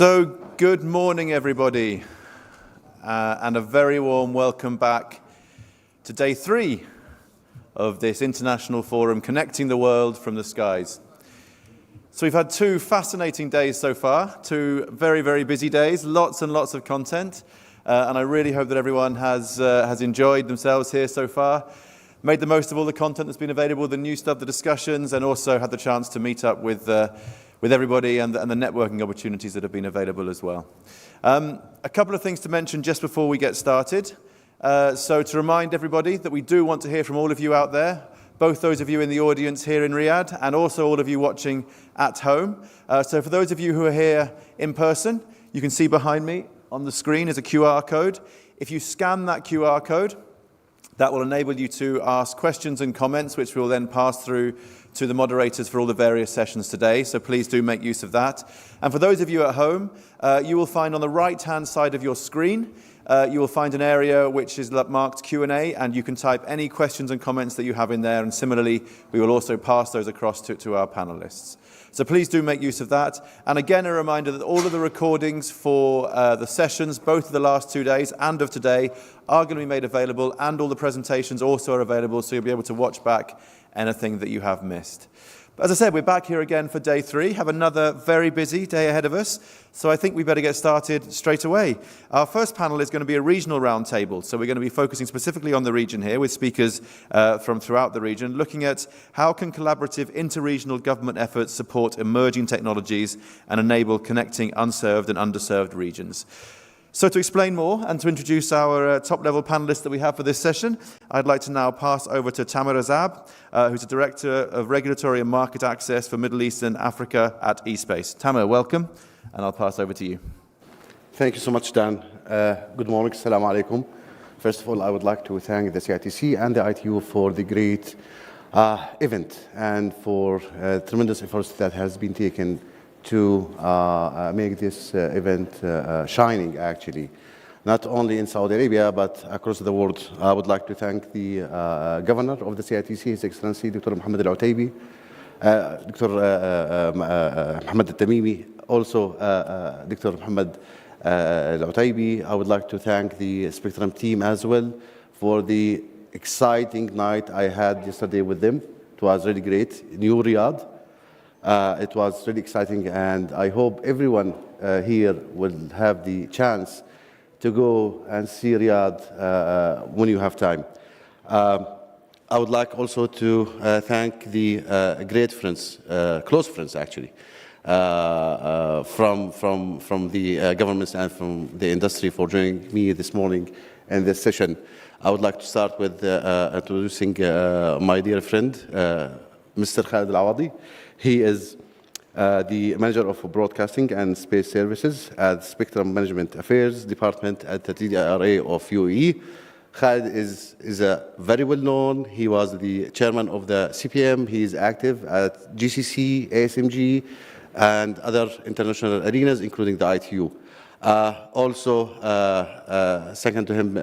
So, good morning, everybody, and a very warm welcome back to day 3 of this international forum, Connecting the World from the Skies. So we've had 2 fascinating days so far, 2 very, very busy days, lots and lots of content, and I really hope that everyone has enjoyed themselves here so far, made the most of all the content that's been available, the new stuff, the discussions, and also had the chance to meet up with everybody and the networking opportunities that have been available as well. A couple of things to mention just before we get started. So to remind everybody that we do want to hear from all of you out there, both those of you in the audience here in Riyadh and also all of you watching at home. So for those of you who are here in person, you can see behind me on the screen is a QR code. If you scan that QR code, that will enable you to ask questions and comments, which we'll then pass through to the moderators for all the various sessions today, so please do make use of that. And for those of you at home, you will find on the right-hand side of your screen, you will find an area which is marked Q&A, and you can type any questions and comments that you have in there, and similarly, we will also pass those across to our panelists. So please do make use of that. And again, a reminder that all of the recordings for the sessions, both of the last 2 days and of today, are going to be made available, and all the presentations also are available, so you'll be able to watch back anything that you have missed. But as I said, we're back here again for day 3, have another very busy day ahead of us, so I think we better get started straight away. Our first panel is going to be a regional roundtable, so we're going to be focusing specifically on the region here with speakers from throughout the region, looking at how can collaborative inter-regional government efforts support emerging technologies and enable connecting unserved and underserved regions. So to explain more and to introduce our top-level panelists that we have for this session, I'd like to now pass over to Tamer Azab, who's the Director of Regulatory and Market Access for Middle East and Africa at eSpace. Tamer, welcome, and I'll pass over to you. Thank you so much, Dan. Good morning, assalamu alaikum. First of all, I would like to thank the CITC and the ITU for the great event and for tremendous efforts that has been taken to make this event shining, actually, not only in Saudi Arabia, but across the world. I would like to thank the governor of the CITC, His Excellency Dr. Mohammed Al-Utaibi, Dr. Mohammed Al-Tamimi, also Dr. Mohammed Al-Utaibi. I would like to thank the Spectrum team as well for the exciting night I had yesterday with them. It was really great. New Riyadh. It was really exciting, and I hope everyone here will have the chance to go and see Riyadh when you have time. I would like also to thank the great friends, close friends actually, from the governments and from the industry for joining me this morning in this session. I would like to start with introducing my dear friend, Mr. Khalid Al-Awadi. He is the Manager of Broadcasting and Space Services at Spectrum Management Affairs Department at the TDRA of UAE. Khalid is a very well known. He was the chairman of the CPM. He is active at GCC, ASMG, and other international arenas, including the ITU. Second to him,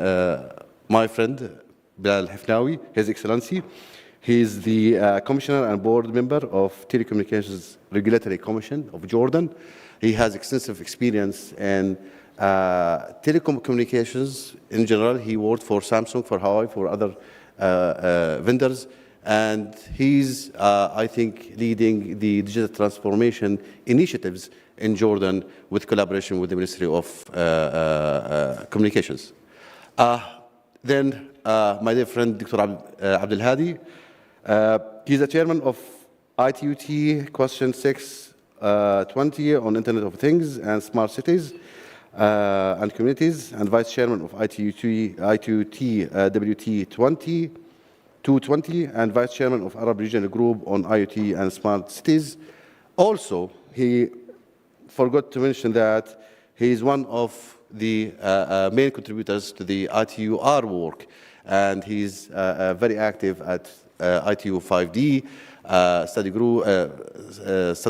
my friend, Bilal Hifnawi, His Excellency. He is the Commissioner and Board Member of Telecommunications Regulatory Commission of Jordan. He has extensive experience in telecom communications in general. He worked for Samsung, for Huawei, for other vendors. And he's, I think, leading the digital transformation initiatives in Jordan with collaboration with the Ministry of Communications. Then my dear friend, Dr. Abdul Hadi. He's the chairman of ITUT Question 620 on Internet of Things and Smart Cities and Communities, and vice chairman of ITUT WT 220, and vice chairman of Arab Regional Group on IoT and Smart Cities. Also, he forgot to mention that he is one of the main contributors to the ITUR work, and he's very active at ITU 5D study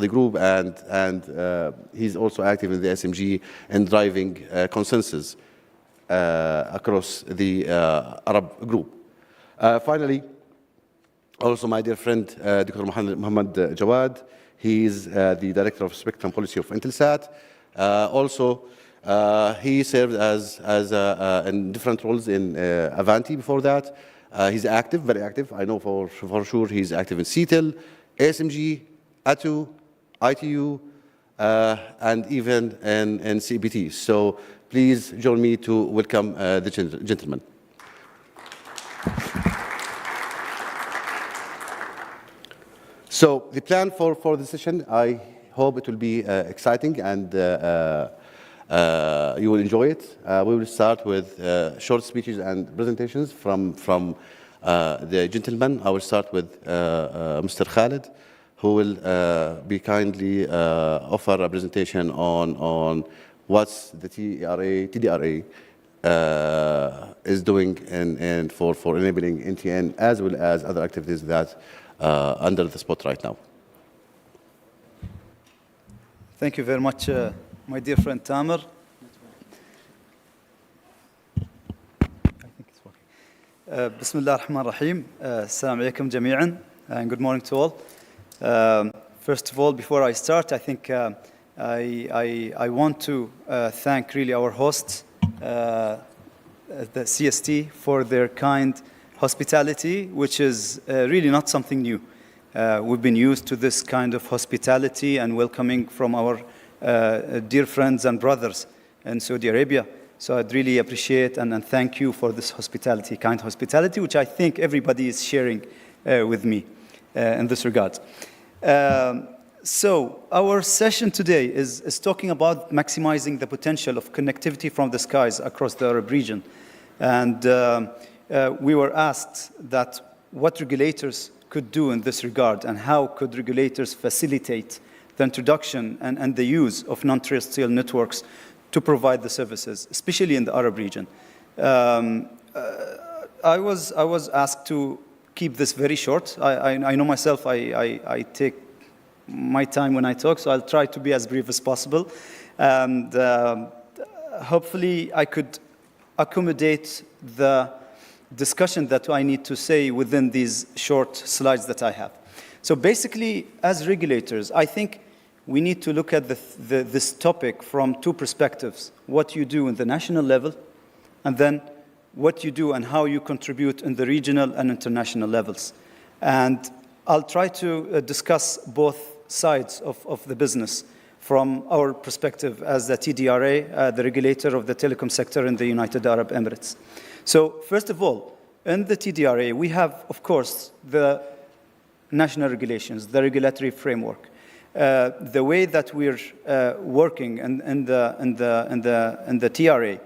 group, and he's also active in the SMG and driving consensus across the Arab group. Finally, also my dear friend Dr. Mohammed Jawad. He is the Director of Spectrum Policy of Intelsat. Also, he served in different roles in Avanti before that. He's active, very active. I know for sure he's active in CETL, ASMG, ATU, ITU, and even in CBT. So please join me to welcome the gentleman. So the plan for the session, I hope it will be exciting and you will enjoy it. We will start with short speeches and presentations from the gentleman. I will start with Mr. Khalid, who will be kindly offer a presentation on what the TDRA is doing and for enabling NTN, as well as other activities that under the spot right now. Thank you very much, my dear friend Tamer. بسم الله الرحمن الرحيم. السلام عليكم جميعا, and good morning to all. First of all, before I start, I think I want to thank really our hosts, the CST, for their kind hospitality, which is really not something new. We've been used to this kind of hospitality and welcoming from our dear friends and brothers in Saudi Arabia. So I'd really appreciate and thank you for this hospitality, kind hospitality, which I think everybody is sharing with me in this regard. So our session today is talking about maximizing the potential of connectivity from the skies across the Arab region. And we were asked that what regulators could do in this regard, and how could regulators facilitate the introduction and the use of non-terrestrial networks to provide the services, especially in the Arab region. I was asked to keep this very short. I know myself, I take my time when I talk, so I'll try to be as brief as possible. And hopefully I could accommodate the discussion that I need to say within these short slides that I have. So basically, as regulators, I think we need to look at this topic from two perspectives: what you do in the national level, and then what you do and how you contribute in the regional and international levels. And I'll try to discuss both sides of the business from our perspective as the TDRA, the regulator of the telecom sector in the United Arab Emirates. So first of all, in the TDRA, we have, of course, the national regulations, the regulatory framework. The way that we're working in the TRA,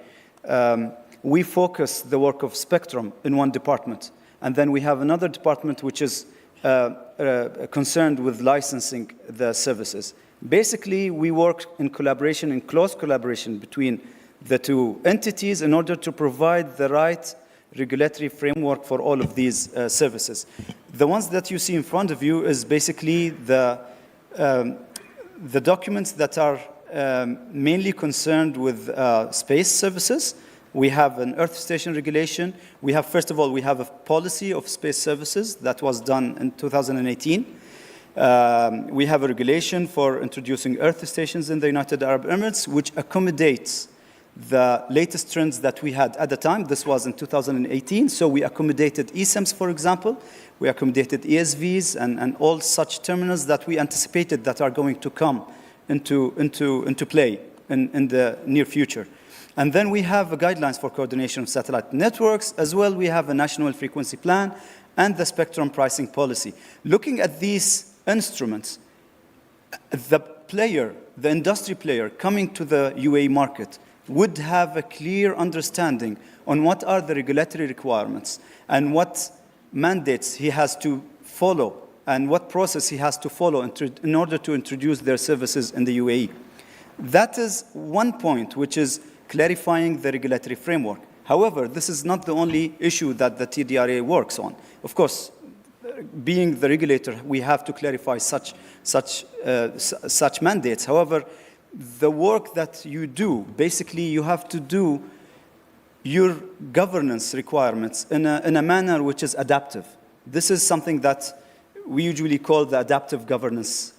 we focus the work of spectrum in one department, and then we have another department which is concerned with licensing the services. Basically, we work in collaboration, in close collaboration between the two entities in order to provide the right regulatory framework for all of these services. The ones that you see in front of you is basically the documents that are mainly concerned with space services. We have an Earth Station regulation. We have, first of all, we have a policy of space services that was done in 2018. We have a regulation for introducing Earth Stations in the United Arab Emirates, which accommodates the latest trends that we had at the time. This was in 2018, so we accommodated eSIMs, for example. We accommodated ESVs and all such terminals that we anticipated that are going to come into play in the near future. And then we have guidelines for coordination of satellite networks. As well, we have a national frequency plan and the spectrum pricing policy. Looking at these instruments, the industry player coming to the UAE market would have a clear understanding on what are the regulatory requirements and what mandates he has to follow and what process he has to follow in order to introduce their services in the UAE. That is one point, which is clarifying the regulatory framework. However, this is not the only issue that the TDRA works on. Of course, being the regulator, we have to clarify such mandates. However, the work that you do, basically you have to do your governance requirements in a manner which is adaptive. This is something that we usually call the adaptive governance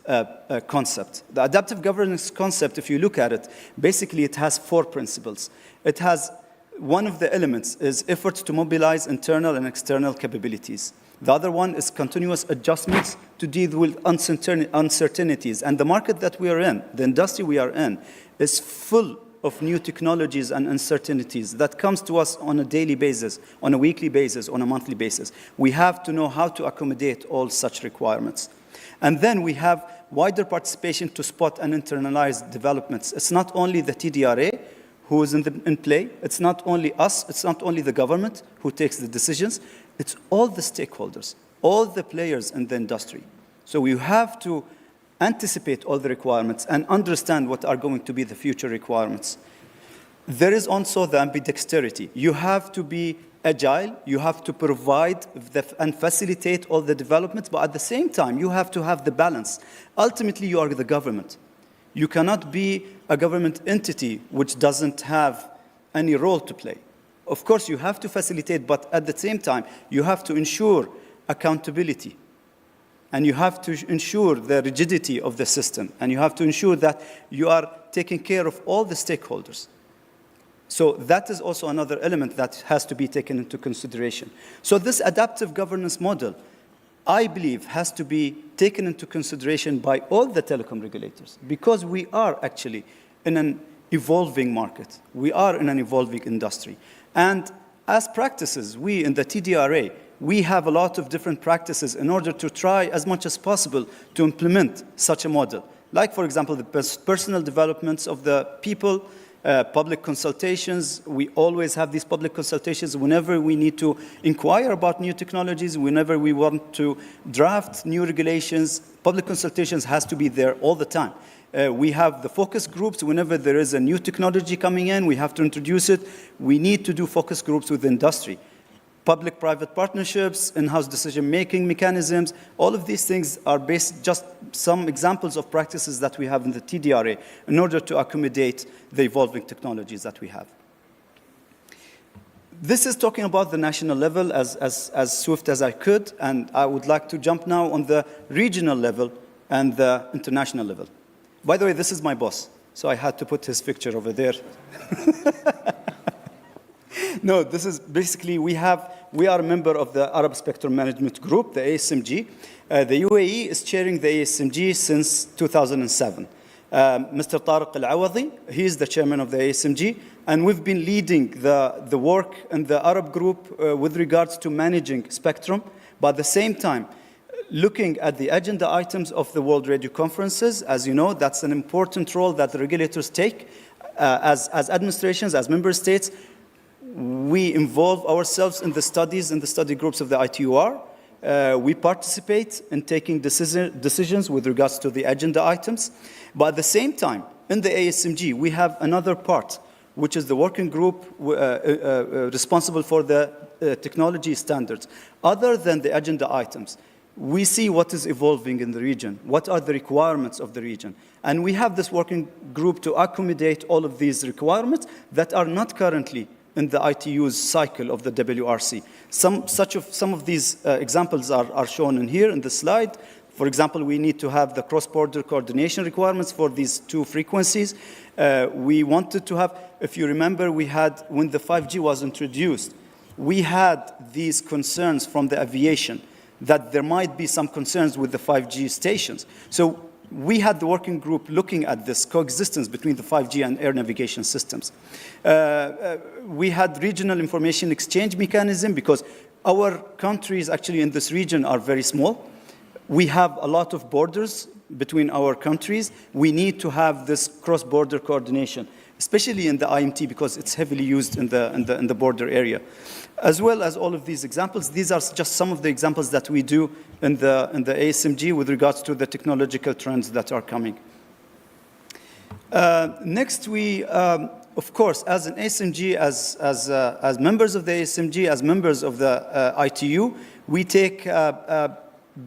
concept. The adaptive governance concept, if you look at it, basically it has 4 principles. It has, one of the elements is efforts to mobilize internal and external capabilities. The other one is continuous adjustments to deal with uncertainties. And the market that we are in, the industry we are in, is full of new technologies and uncertainties that comes to us on a daily basis, on a weekly basis, on a monthly basis. We have to know how to accommodate all such requirements. And then we have wider participation to spot and internalize developments. It's not only the TDRA who is in play. It's not only us. It's not only the government who takes the decisions. It's all the stakeholders, all the players in the industry. So we have to anticipate all the requirements and understand what are going to be the future requirements. There is also the ambidexterity. You have to be agile, you have to provide and facilitate all the developments, but at the same time, you have to have the balance. Ultimately, you are the government. You cannot be a government entity which doesn't have any role to play. Of course, you have to facilitate, but at the same time, you have to ensure accountability. And you have to ensure the rigidity of the system. And you have to ensure that you are taking care of all the stakeholders. So that is also another element that has to be taken into consideration. So this adaptive governance model, I believe, has to be taken into consideration by all the telecom regulators, because we are actually in an evolving market. We are in an evolving industry. And as practices, we in the TDRA, we have a lot of different practices in order to try as much as possible to implement such a model. Like, for example, the personal developments of the people, public consultations. We always have these public consultations whenever we need to inquire about new technologies, whenever we want to draft new regulations. Public consultations has to be there all the time. We have the focus groups. Whenever there is a new technology coming in, we have to introduce it. We need to do focus groups with the industry. Public-private partnerships, in-house decision-making mechanisms, all of these things are just some examples of practices that we have in the TDRA in order to accommodate the evolving technologies that we have. This is talking about the national level as swift as I could, and I would like to jump now on the regional level and the international level. By the way, this is my boss, so I had to put his picture over there. No, this is basically, we are a member of the Arab Spectrum Management Group, the ASMG. The UAE is chairing the ASMG since 2007. Mr. Tariq Al-Awadi, he is the chairman of the ASMG, and we've been leading the work in the Arab group with regards to managing spectrum, but at the same time, looking at the agenda items of the World Radio Conferences. As you know, that's an important role that the regulators take as administrations, as member states. We involve ourselves in the studies, in the study groups of the ITUR. We participate in taking decisions with regards to the agenda items. But at the same time, in the ASMG, we have another part, which is the working group responsible for the technology standards. Other than the agenda items, we see what is evolving in the region, what are the requirements of the region. And we have this working group to accommodate all of these requirements that are not currently in the ITU's cycle of the WRC. Some of these examples are shown in here in the slide. For example, we need to have the cross-border coordination requirements for these 2 frequencies. We wanted to have, if you remember, we had, when the 5G was introduced, we had these concerns from the aviation that there might be some concerns with the 5G stations. So we had the working group looking at this coexistence between the 5G and air navigation systems. We had regional information exchange mechanism because our countries actually in this region are very small. We have a lot of borders between our countries. We need to have this cross-border coordination, especially in the IMT because it's heavily used in the border area. As well as all of these examples, these are just some of the examples that we do in the ASMG with regards to the technological trends that are coming. Next, we, of course, as an ASMG, as members of the ASMG, as members of the ITU, we take a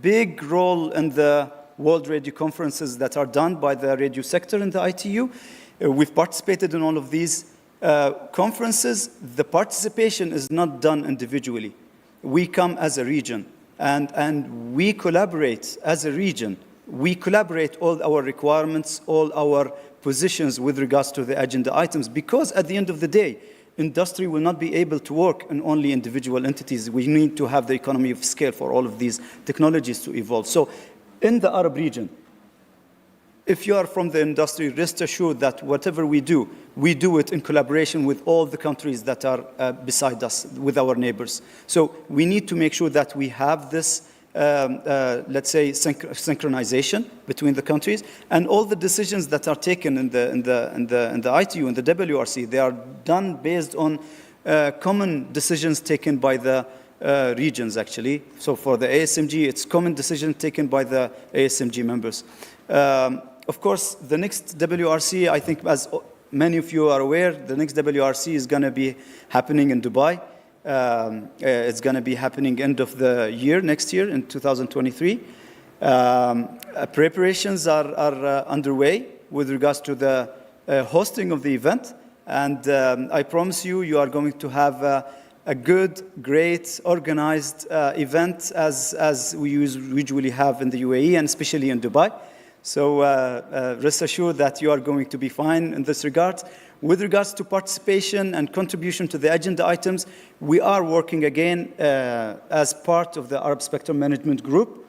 big role in the World Radio Conferences that are done by the radio sector in the ITU. We've participated in all of these conferences. The participation is not done individually. We come as a region. and we collaborate as a region. We collaborate all our requirements, all our positions with regards to the agenda items, because at the end of the day, industry will not be able to work in only individual entities. We need to have the economy of scale for all of these technologies to evolve. So in the Arab region, if you are from the industry, rest assured that whatever we do it in collaboration with all the countries that are beside us, with our neighbors. So we need to make sure that we have this, let's say, synchronization between the countries, and all the decisions that are taken in the ITU and the WRC, they are done based on common decisions taken by the regions, actually. So for the ASMG, it's common decision taken by the ASMG members. Of course, the next WRC, I think, as many of you are aware, the next WRC is going to be happening in Dubai. It's going to be happening end of the year, next year, in 2023. Preparations are underway with regards to the hosting of the event. And I promise you, you are going to have a good, great, organized event as we usually have in the UAE and especially in Dubai. So rest assured that you are going to be fine in this regard. With regards to participation and contribution to the agenda items, we are working again as part of the Arab Spectrum Management Group.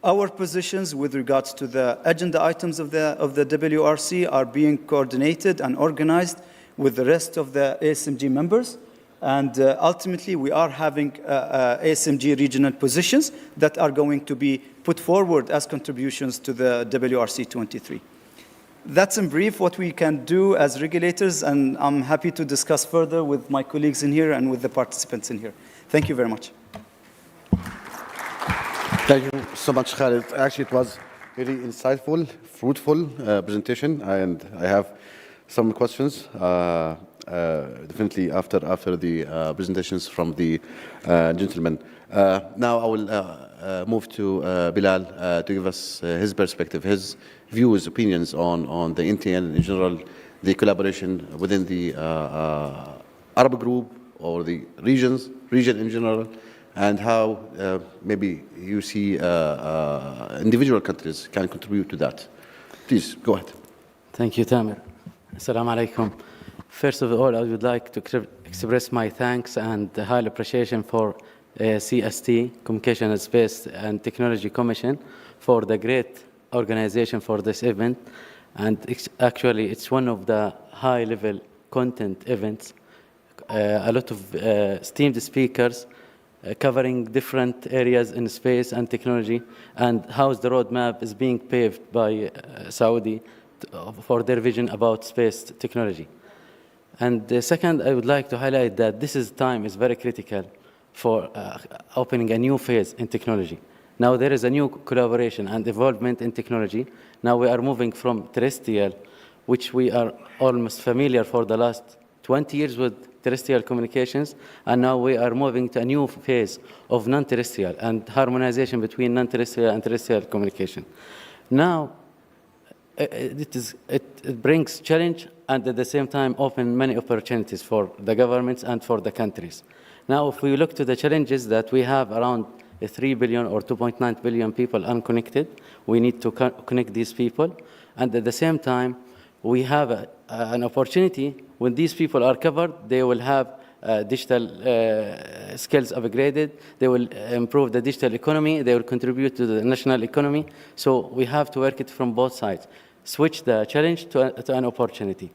Our positions with regards to the agenda items of the WRC are being coordinated and organized with the rest of the ASMG members. And ultimately, we are having ASMG regional positions that are going to be put forward as contributions to the WRC 23. That's in brief what we can do as regulators, and I'm happy to discuss further with my colleagues in here and with the participants in here. Thank you very much. Thank you so much, Khalid. Actually, it was very insightful, fruitful presentation, and I have some questions. Definitely after the presentations from the gentlemen. Now I will move to Bilal to give us his perspective, his views, opinions on the NTN in general, the collaboration within the Arab group or the region in general, and how maybe you see individual countries can contribute to that. Please, go ahead. Thank you, Tamer. Assalamu alaikum. First of all, I would like to express my thanks and high appreciation for CST, Communication and Space and Technology Commission, for the great organization for this event. And actually, it's one of the high-level content events. A lot of esteemed speakers covering different areas in space and technology, and how the roadmap is being paved by Saudi for their vision about space technology. And second, I would like to highlight that this time is very critical for opening a new phase in technology. Now there is a new collaboration and involvement in technology. Now we are moving from terrestrial, which we are almost familiar for the last 20 years with terrestrial communications, and now we are moving to a new phase of non-terrestrial and harmonization between non-terrestrial and terrestrial communication. Now, it brings challenge and at the same time open many opportunities for the governments and for the countries. Now, if we look to the challenges that we have around 3 billion or 2.9 billion people unconnected, we need to connect these people. And at the same time, we have an opportunity when these people are covered, they will have digital skills upgraded, they will improve the digital economy, they will contribute to the national economy. So we have to work it from both sides. Switch the challenge to an opportunity.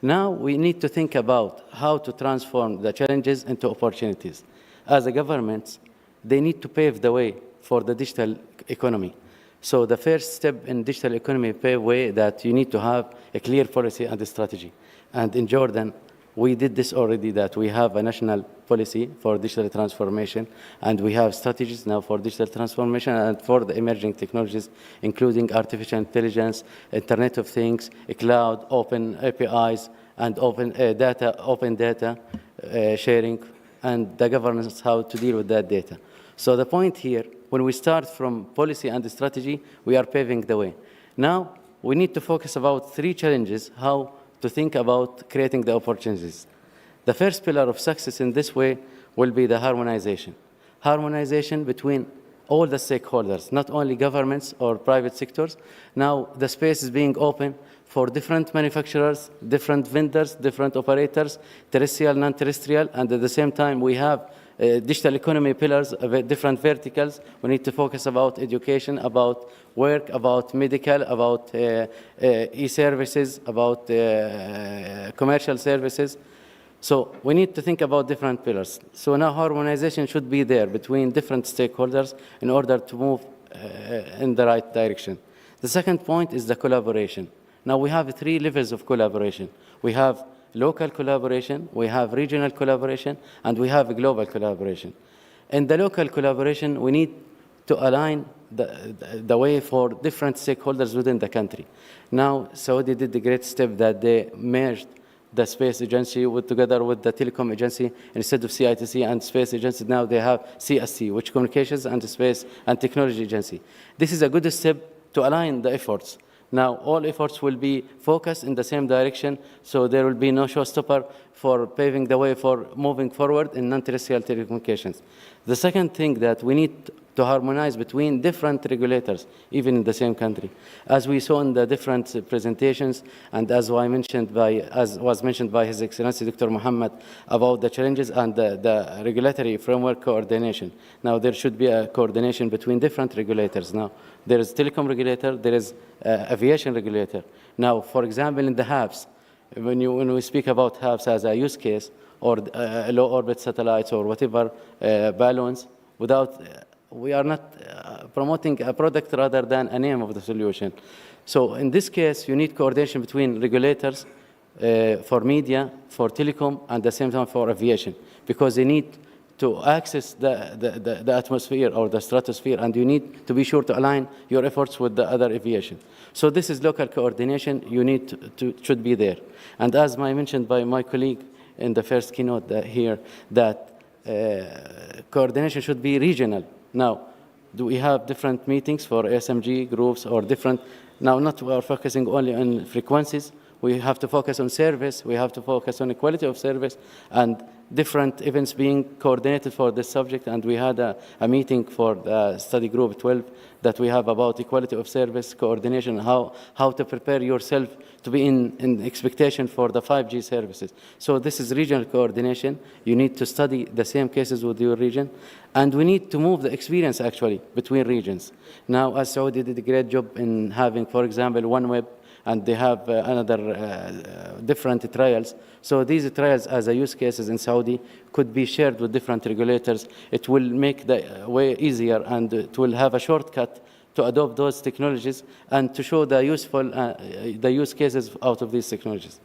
Now we need to think about how to transform the challenges into opportunities. As a government, they need to pave the way for the digital economy. So the first step in digital economy pave way that you need to have a clear policy and a strategy. And in Jordan, we did this already, that we have a national policy for digital transformation, and we have strategies now for digital transformation and for the emerging technologies, including artificial intelligence, Internet of Things, cloud, open APIs, and open data sharing, and the governance, how to deal with that data. So the point here, when we start from policy and strategy, we are paving the way. Now, we need to focus about 3 challenges, how to think about creating the opportunities. The first pillar of success in this way will be the harmonization. Harmonization between all the stakeholders, not only governments or private sectors. Now the space is being open for different manufacturers, different vendors, different operators, terrestrial, non-terrestrial, and at the same time we have digital economy pillars, different verticals. We need to focus about education, about work, about medical, about e-services, about commercial services. So we need to think about different pillars. So now harmonization should be there between different stakeholders in order to move in the right direction. The second point is the collaboration. Now we have 3 levels of collaboration. We have local collaboration, we have regional collaboration, and we have global collaboration. In the local collaboration, we need to align the way for different stakeholders within the country. Now, Saudi did the great step that they merged the space agency together with the telecom agency. Instead of CITC and space agency, now they have CSC, which communications and space and technology agency. This is a good step to align the efforts. Now, all efforts will be focused in the same direction, so there will be no showstopper for paving the way for moving forward in non-terrestrial telecommunications. The second thing that we need to harmonize between different regulators, even in the same country. As we saw in the different presentations, and as was mentioned by His Excellency Dr. Muhammad about the challenges and the regulatory framework coordination. Now, there should be a coordination between different regulators. Now, there is telecom regulator, there is aviation regulator. Now, for example, in the HABs, when we speak about HABs as a use case, or low orbit satellites or whatever balloons, we are not promoting a product rather than a name of the solution. So in this case, you need coordination between regulators for media, for telecom, and at the same time for aviation, because they need to access the atmosphere or the stratosphere, and you need to be sure to align your efforts with the other aviation. So this is local coordination. You need should be there. And as I mentioned by my colleague in the first keynote here, that coordination should be regional. Now, do we have different meetings for SMG groups or different? Now, we are focusing only on frequencies. We have to focus on service. We have to focus on the quality of service and different events being coordinated for this subject. And we had a meeting for the study group 12 that we have about equality of service, coordination, how to prepare yourself to be in expectation for the 5G services. So this is regional coordination. You need to study the same cases with your region. And we need to move the experience, actually, between regions. Now, as Saudi did a great job in having, for example, OneWeb, and they have another different trials. So these trials as a use cases in Saudi could be shared with different regulators. It will make the way easier, and it will have a shortcut to adopt those technologies and to show the use cases out of these technologies.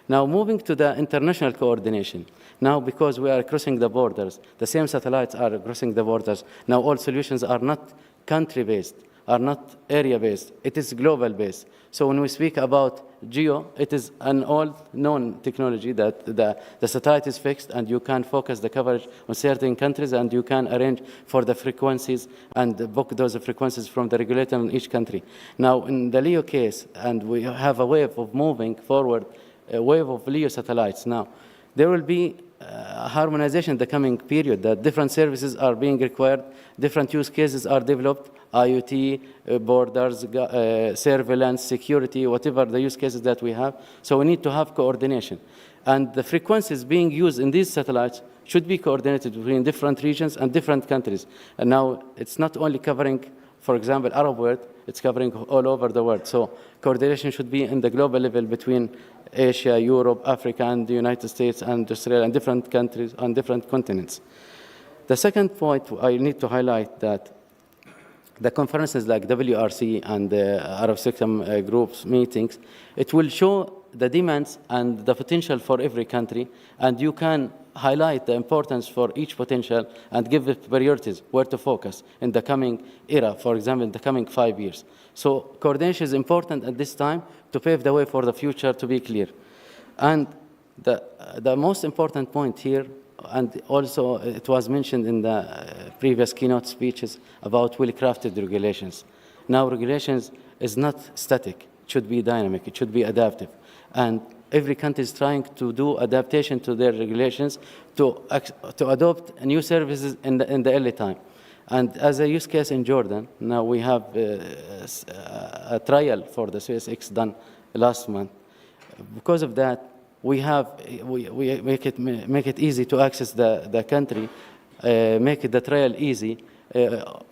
Now, moving to the international coordination. Now, because we are crossing the borders, the same satellites are crossing the borders. Now, all solutions are not country-based, are not area-based. It is global-based. So when we speak about GEO, it is an old known technology that the satellite is fixed and you can focus the coverage on certain countries, and you can arrange for the frequencies and book those frequencies from the regulator in each country. Now, in the LEO case, and we have a wave of moving forward, a wave of LEO satellites. Now, there will be harmonization in the coming period, that different services are being required, different use cases are developed, IoT, borders, surveillance, security, whatever the use cases that we have. So we need to have coordination. And the frequencies being used in these satellites should be coordinated between different regions and different countries. And now it's not only covering, for example, Arab world, it's covering all over the world. So coordination should be in the global level between Asia, Europe, Africa, and the United States, and Australia, and different countries on different continents. The second point I need to highlight that the conferences like WRC and the Arab Spectrum Group's meetings, it will show the demands and the potential for every country, and you can highlight the importance for each potential and give it priorities, where to focus in the coming era, for example, in the coming 5 years. So coordination is important at this time to pave the way for the future to be clear. And the most important point here, and also it was mentioned in the previous keynote speeches about well-crafted regulations. Now, regulations is not static. It should be dynamic. It should be adaptive. And every country is trying to do adaptation to their regulations to adopt new services in the early time. And as a use case in Jordan, now we have a trial for the SpaceX done last month. Because of that, we make it easy to access the country, make the trial easy,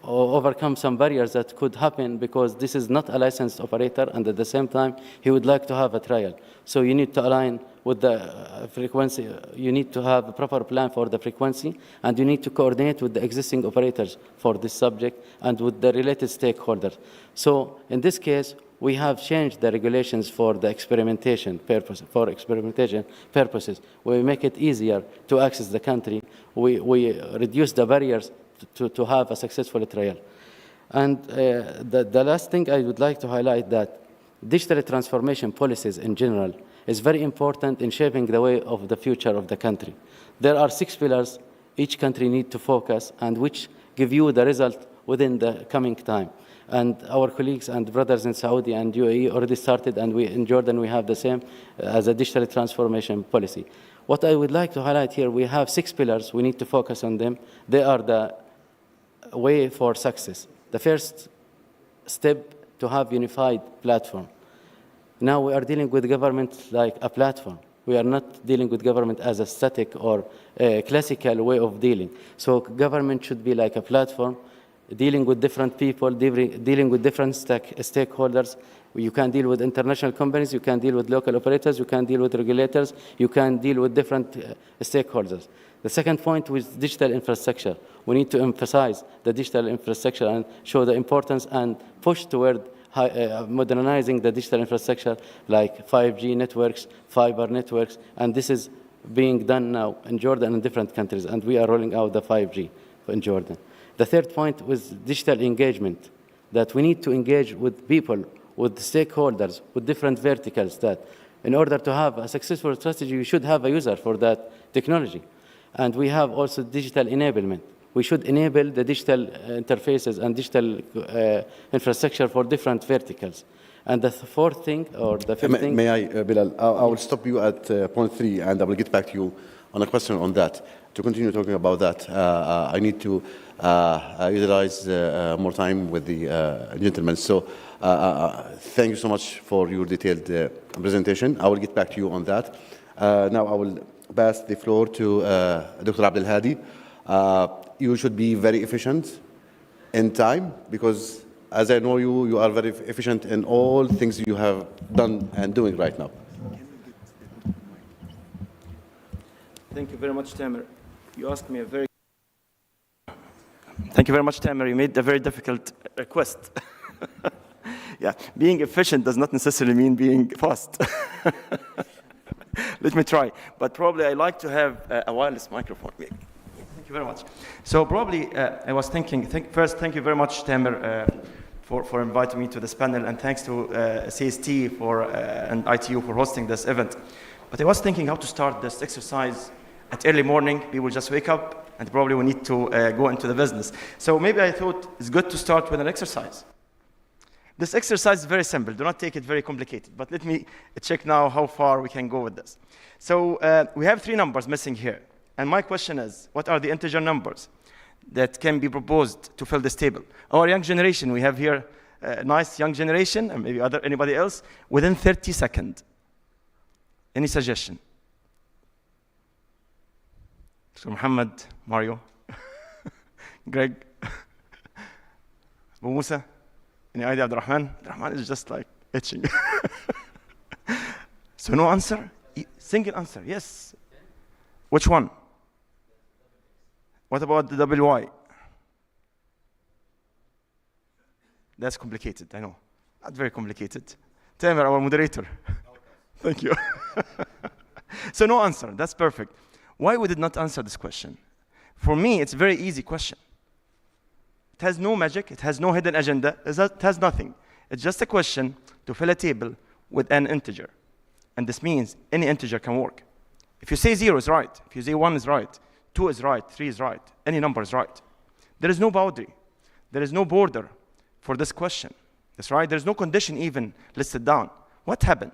overcome some barriers that could happen because this is not a licensed operator, and at the same time, he would like to have a trial. So you need to align with the frequency. You need to have a proper plan for the frequency, and you need to coordinate with the existing operators for this subject and with the related stakeholders. So in this case, we have changed the regulations for the experimentation purposes. We make it easier to access the country. We reduce the barriers to have a successful trial. And the last thing I would like to highlight that digital transformation policies in general is very important in shaping the way of the future of the country. There are 6 pillars each country needs to focus and which give you the result within the coming time. And our colleagues and brothers in Saudi and UAE already started, and in Jordan we have the same as a digital transformation policy. What I would like to highlight here, we have 6 pillars. We need to focus on them. They are the way for success. The first step to have unified platform. Now we are dealing with government like a platform. We are not dealing with government as a static or a classical way of dealing. So government should be like a platform, dealing with different people, dealing with different stakeholders. You can deal with international companies, you can deal with local operators, you can deal with regulators, you can deal with different stakeholders. The second point was digital infrastructure. We need to emphasize the digital infrastructure and show the importance and push toward modernizing the digital infrastructure like 5G networks, fiber networks, and this is being done now in Jordan and different countries, and we are rolling out the 5G in Jordan. The third point was digital engagement, that we need to engage with people, with stakeholders, with different verticals, that in order to have a successful strategy, you should have a user for that technology. And we have also digital enablement. We should enable the digital interfaces and digital infrastructure for different verticals. And the fourth thing, or the fifth thing... May I, Bilal, I will stop you at point 3, and I will get back to you on a question on that. To continue talking about that, I need to utilize more time with the gentlemen. So thank you so much for your detailed presentation. I will get back to you on that. Now I will pass the floor to Dr. Abdel Hadi. You should be very efficient in time because, as I know you, you are very efficient in all things you have done and doing right now. Thank you very much, Tamer. You asked me a very... Thank you very much, Tamer. You made a very difficult request. Yeah, being efficient does not necessarily mean being fast. Let me try. But probably I like to have a wireless microphone. Thank you very much. So probably I was thinking, first, thank you very much, Tamer, for inviting me to this panel, and thanks to CST and ITU for hosting this event. But I was thinking how to start this exercise at early morning. People just wake up, and probably we need to go into the business. So maybe I thought it's good to start with an exercise. This exercise is very simple. Do not take it very complicated. But let me check now how far we can go with this. So we have 3 numbers missing here. And my question is, what are the integer numbers that can be proposed to fill this table? Our young generation, we have here a nice young generation, and maybe anybody else, within 30 seconds. Any suggestion? So Muhammad, Mario, Greg, Abu Musa, any idea, Abdurrahman? Abdurrahman is just like itching. So no answer? Single answer, yes. Which one? What about the WY? That's complicated, I know. Not very complicated. Tamer, our moderator. Thank you. So no answer, that's perfect. Why we did not answer this question? For me, it's a very easy question. It has no magic, it has no hidden agenda, it has nothing. It's just a question to fill a table with an integer. And this means any integer can work. If you say 0 is right, if you say 1 is right, 2 is right, 3 is right, any number is right. There is no boundary. There is no border for this question. That's right. There's no condition even listed down. What happened?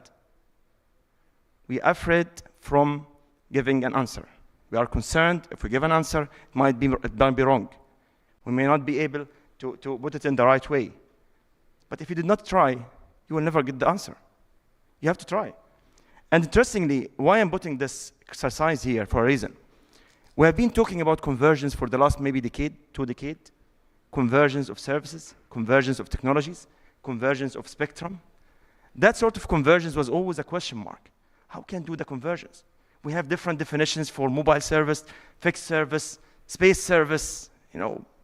We are afraid from giving an answer. We are concerned if we give an answer, it might be wrong. We may not be able to put it in the right way. But if you did not try, you will never get the answer. You have to try. And interestingly, why I'm putting this exercise here for a reason. We have been talking about convergence for the last maybe decade, 2 decades. Convergence of services, convergence of technologies, convergence of spectrum. That sort of convergence was always a question mark. How can do the convergence? We have different definitions for mobile service, fixed service, space service,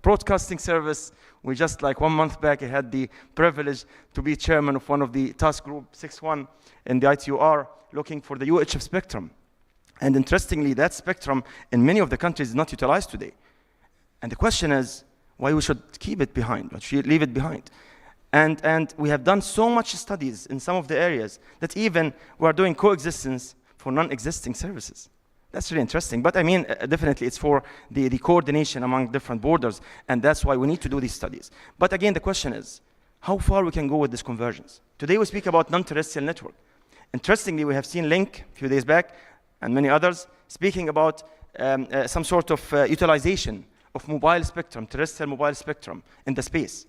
broadcasting service. We just like 1 month back, I had the privilege to be chairman of one of the task group 6.1 in the ITUR, looking for the UHF spectrum. And interestingly, that spectrum in many of the countries is not utilized today. And the question is, why we should keep it behind, why should we leave it behind? And we have done so much studies in some of the areas that even we are doing coexistence for non-existing services. That's really interesting. But I mean, definitely it's for the coordination among different borders, and that's why we need to do these studies. But again, the question is, how far we can go with this convergence? Today we speak about non-terrestrial network. Interestingly, we have seen Link a few days back, and many others, speaking about some sort of utilization of mobile spectrum, terrestrial mobile spectrum in the space.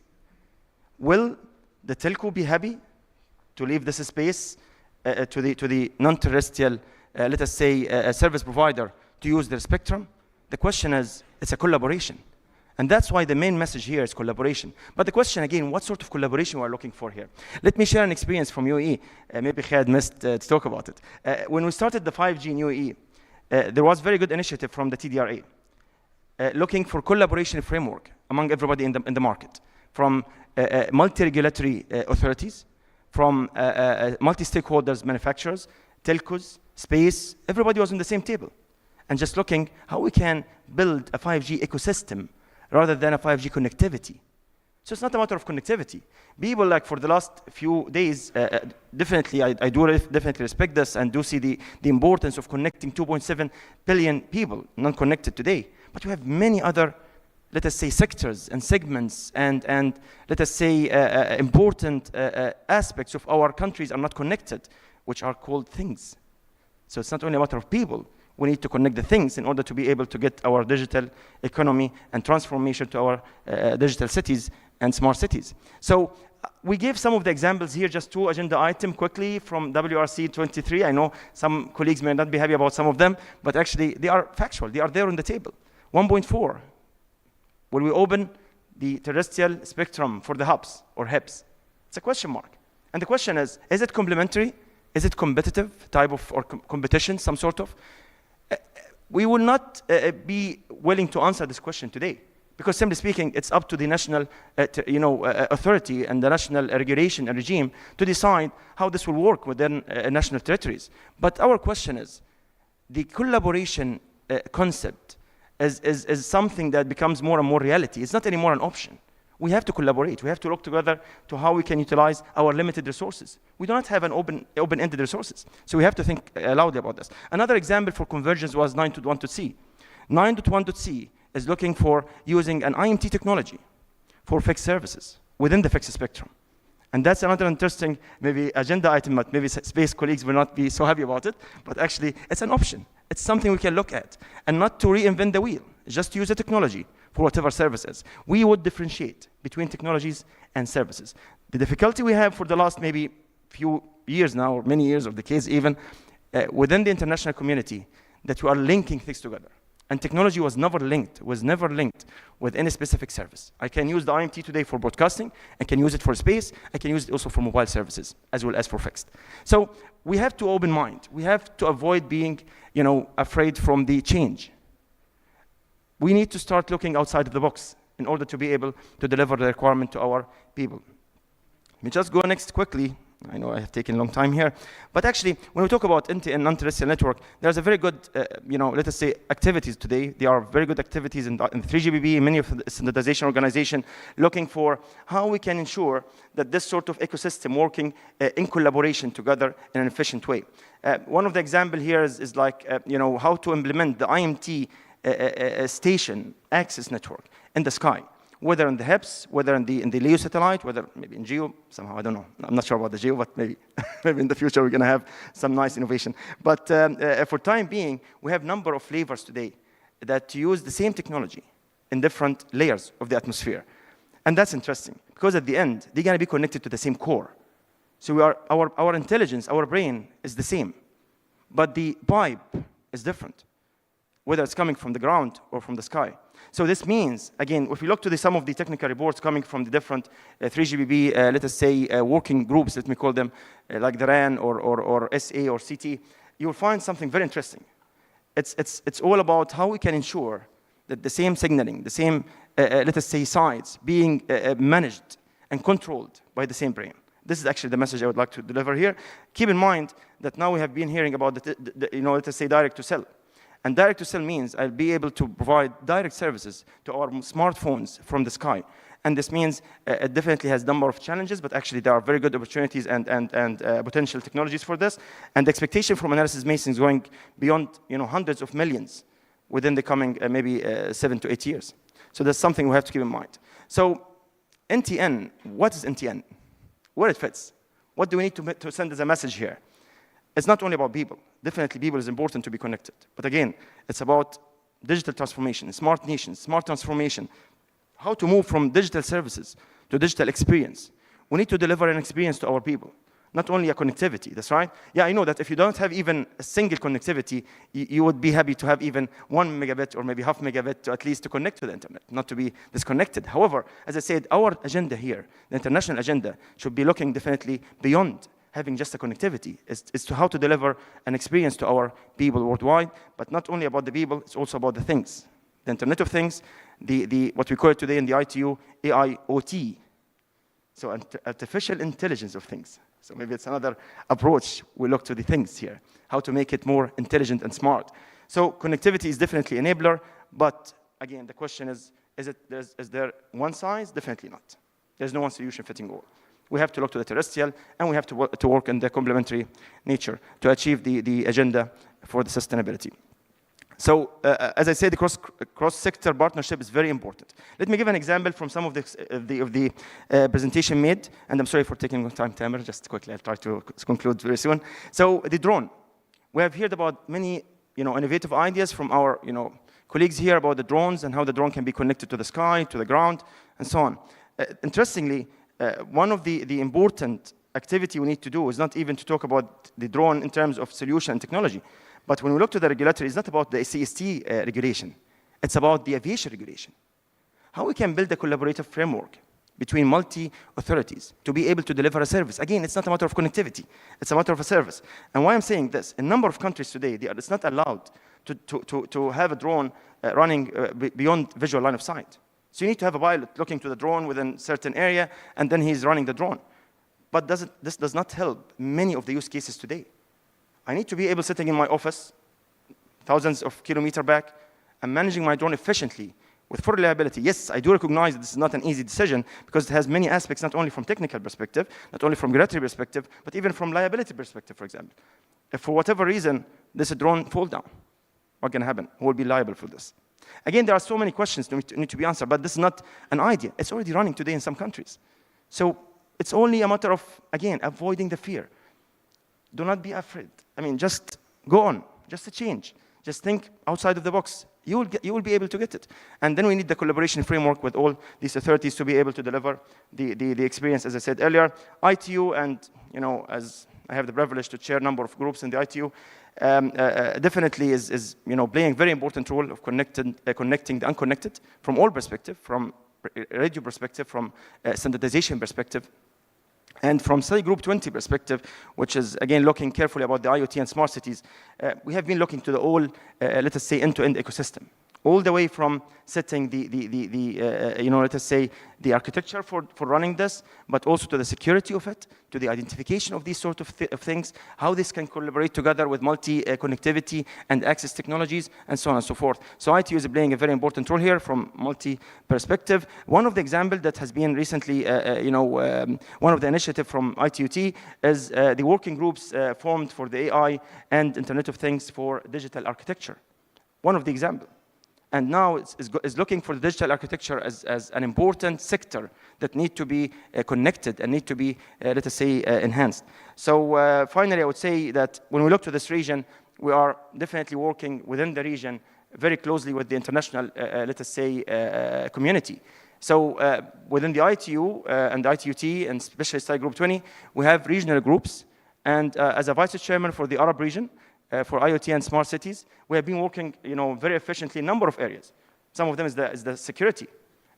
Will the telco be happy to leave this space to the non-terrestrial, let us say, service provider to use their spectrum? The question is, it's a collaboration. And that's why the main message here is collaboration. But the question again, what sort of collaboration we're looking for here? Let me share an experience from UAE. Maybe Khaled missed to talk about it. When we started the 5G in UAE, there was very good initiative from the TDRA. Looking for collaboration framework among everybody in the market, from multi-regulatory authorities, from multi-stakeholders, manufacturers, telcos, space. Everybody was on the same table, and just looking how we can build a 5G ecosystem rather than a 5G connectivity. So it's not a matter of connectivity. People, like for the last few days, definitely, I do definitely respect this and do see the importance of connecting 2.7 billion people non-connected today. But we have many other, let us say, sectors and segments and let us say, important aspects of our countries are not connected, which are called things. So it's not only a matter of people. We need to connect the things in order to be able to get our digital economy and transformation to our digital cities and smart cities. So we gave some of the examples here, just 2 agenda items quickly from WRC 23. I know some colleagues may not be happy about some of them, but actually they are factual. They are there on the table. 1.4, will we open the terrestrial spectrum for the hubs or HEPs? It's a question mark. And the question is it complementary? Is it competitive type of or competition, some sort of? We will not be willing to answer this question today, because simply speaking, it's up to the national authority and the national regulation and regime to decide how this will work within national territories. But our question is, the collaboration concept is something that becomes more and more reality. It's not anymore an option. We have to collaborate. We have to look together to how we can utilize our limited resources. We do not have an open-ended resources. So we have to think loudly about this. Another example for convergence was 9.1.c. 9.1.c is looking for using an IMT technology for fixed services within the fixed spectrum. And that's another interesting maybe agenda item, but maybe space colleagues will not be so happy about it. But actually, it's an option. It's something we can look at. And not to reinvent the wheel, just to use the technology for whatever services. We would differentiate between technologies and services. The difficulty we have for the last maybe few years now, or many years, or decades even, within the international community, that we are linking things together. And technology was never linked with any specific service. I can use the IMT today for broadcasting, I can use it for space, I can use it also for mobile services, as well as for fixed. So we have to open mind. We have to avoid being, afraid from the change. We need to start looking outside of the box in order to be able to deliver the requirement to our people. Let me just go next quickly. I know I have taken a long time here. But actually, when we talk about NTN, non-terrestrial network, there's a very good, let us say, activities today. There are very good activities in 3GPP, many of the standardization organization, looking for how we can ensure that this sort of ecosystem working in collaboration together in an efficient way. One of the example here is like, how to implement the IMT station access network in the sky, whether in the HEPS, whether in the LEO satellite, whether maybe in GEO, somehow, I don't know. I'm not sure about the GEO, but maybe in the future we're going to have some nice innovation. But for time being, we have a number of flavors today that use the same technology in different layers of the atmosphere. And that's interesting, because at the end, they're going to be connected to the same core. So our intelligence, our brain is the same, but the pipe is different, whether it's coming from the ground or from the sky. So this means, again, if you look to some of the technical reports coming from the different 3GPP, let us say, working groups, let me call them, like the RAN or SA or CT, you'll find something very interesting. It's all about how we can ensure that the same signaling, the same, let us say, sites being managed and controlled by the same brain. This is actually the message I would like to deliver here. Keep in mind that now we have been hearing about let us say, direct to cell. And direct to cell means I'll be able to provide direct services to our smartphones from the sky. And this means it definitely has a number of challenges, but actually there are very good opportunities and potential technologies for this. And the expectation from analysis masons is going beyond hundreds of millions within the coming maybe 7 to 8 years. So that's something we have to keep in mind. So NTN, what is NTN? Where it fits? What do we need to send as a message here? It's not only about people. Definitely people is important to be connected. But again, it's about digital transformation, smart nations, smart transformation, how to move from digital services to digital experience. We need to deliver an experience to our people, not only a connectivity, that's right. Yeah, I know that if you don't have even a single connectivity, you would be happy to have even 1 megabit or maybe half megabit to at least to connect to the internet, not to be disconnected. However, as I said, our agenda here, the international agenda, should be looking definitely beyond having just a connectivity. It's to how to deliver an experience to our people worldwide, but not only about the people, it's also about the things. The Internet of Things, what we call it today in the ITU, AIoT. So artificial intelligence of things. So maybe it's another approach. We look to the things here, how to make it more intelligent and smart. So connectivity is definitely an enabler, but again, the question is there one size? Definitely not. There's no one solution fitting all. We have to look to the terrestrial, and we have to work in the complementary nature to achieve the agenda for the sustainability. So, as I said, the cross-sector partnership is very important. Let me give an example from some of the presentation made, and I'm sorry for taking your time, Tamer. Just quickly, I'll try to conclude very soon. So, the drone. We have heard about many, innovative ideas from our, colleagues here about the drones and how the drone can be connected to the sky, to the ground, and so on. Interestingly, one of the important activity we need to do is not even to talk about the drone in terms of solution and technology, but when we look to the regulatory, it's not about the CST regulation. It's about the aviation regulation. How we can build a collaborative framework between multi-authorities to be able to deliver a service. Again, it's not a matter of connectivity. It's a matter of a service. And why I'm saying this, in a number of countries today, it's not allowed to have a drone running beyond visual line of sight. So you need to have a pilot looking to the drone within a certain area, and then he's running the drone. But this does not help many of the use cases today. I need to be able, sitting in my office, thousands of kilometers back, and managing my drone efficiently with full reliability. Yes, I do recognize that this is not an easy decision because it has many aspects, not only from technical perspective, not only from regulatory perspective, but even from liability perspective, for example. If for whatever reason this drone falls down, what can happen? Who will be liable for this? Again, there are so many questions that need to be answered, but this is not an idea. It's already running today in some countries. So it's only a matter of, again, avoiding the fear. Do not be afraid. I mean, just go on. Just a change. Just think outside of the box. You will be able to get it. And then we need the collaboration framework with all these authorities to be able to deliver the experience, as I said earlier. ITU, and as I have the privilege to chair a number of groups in the ITU, definitely is playing a very important role of connecting the unconnected from all perspective, from radio perspective, from standardization perspective, and from Study Group 20 perspective, which is, again, looking carefully about the IoT and smart cities. We have been looking to the whole, let us say, end-to-end ecosystem, all the way from setting let us say, the architecture for running this, but also to the security of it, to the identification of these sort of things, how this can collaborate together with multi-connectivity and access technologies, and so on and so forth. So ITU is playing a very important role here from multi-perspective. One of the examples that has been recently, one of the initiatives from ITUT is the working groups formed for the AI and Internet of Things for digital architecture. One of the examples. And now is looking for the digital architecture as an important sector that need to be connected and need to be, let us say, enhanced. So finally, I would say that when we look to this region, we are definitely working within the region very closely with the international, let us say, community. So within the ITU and the ITUT and Specialist Study Group 20, we have regional groups. And as a vice chairman for the Arab region, for IoT and smart cities, we have been working, very efficiently in a number of areas. Some of them is the security,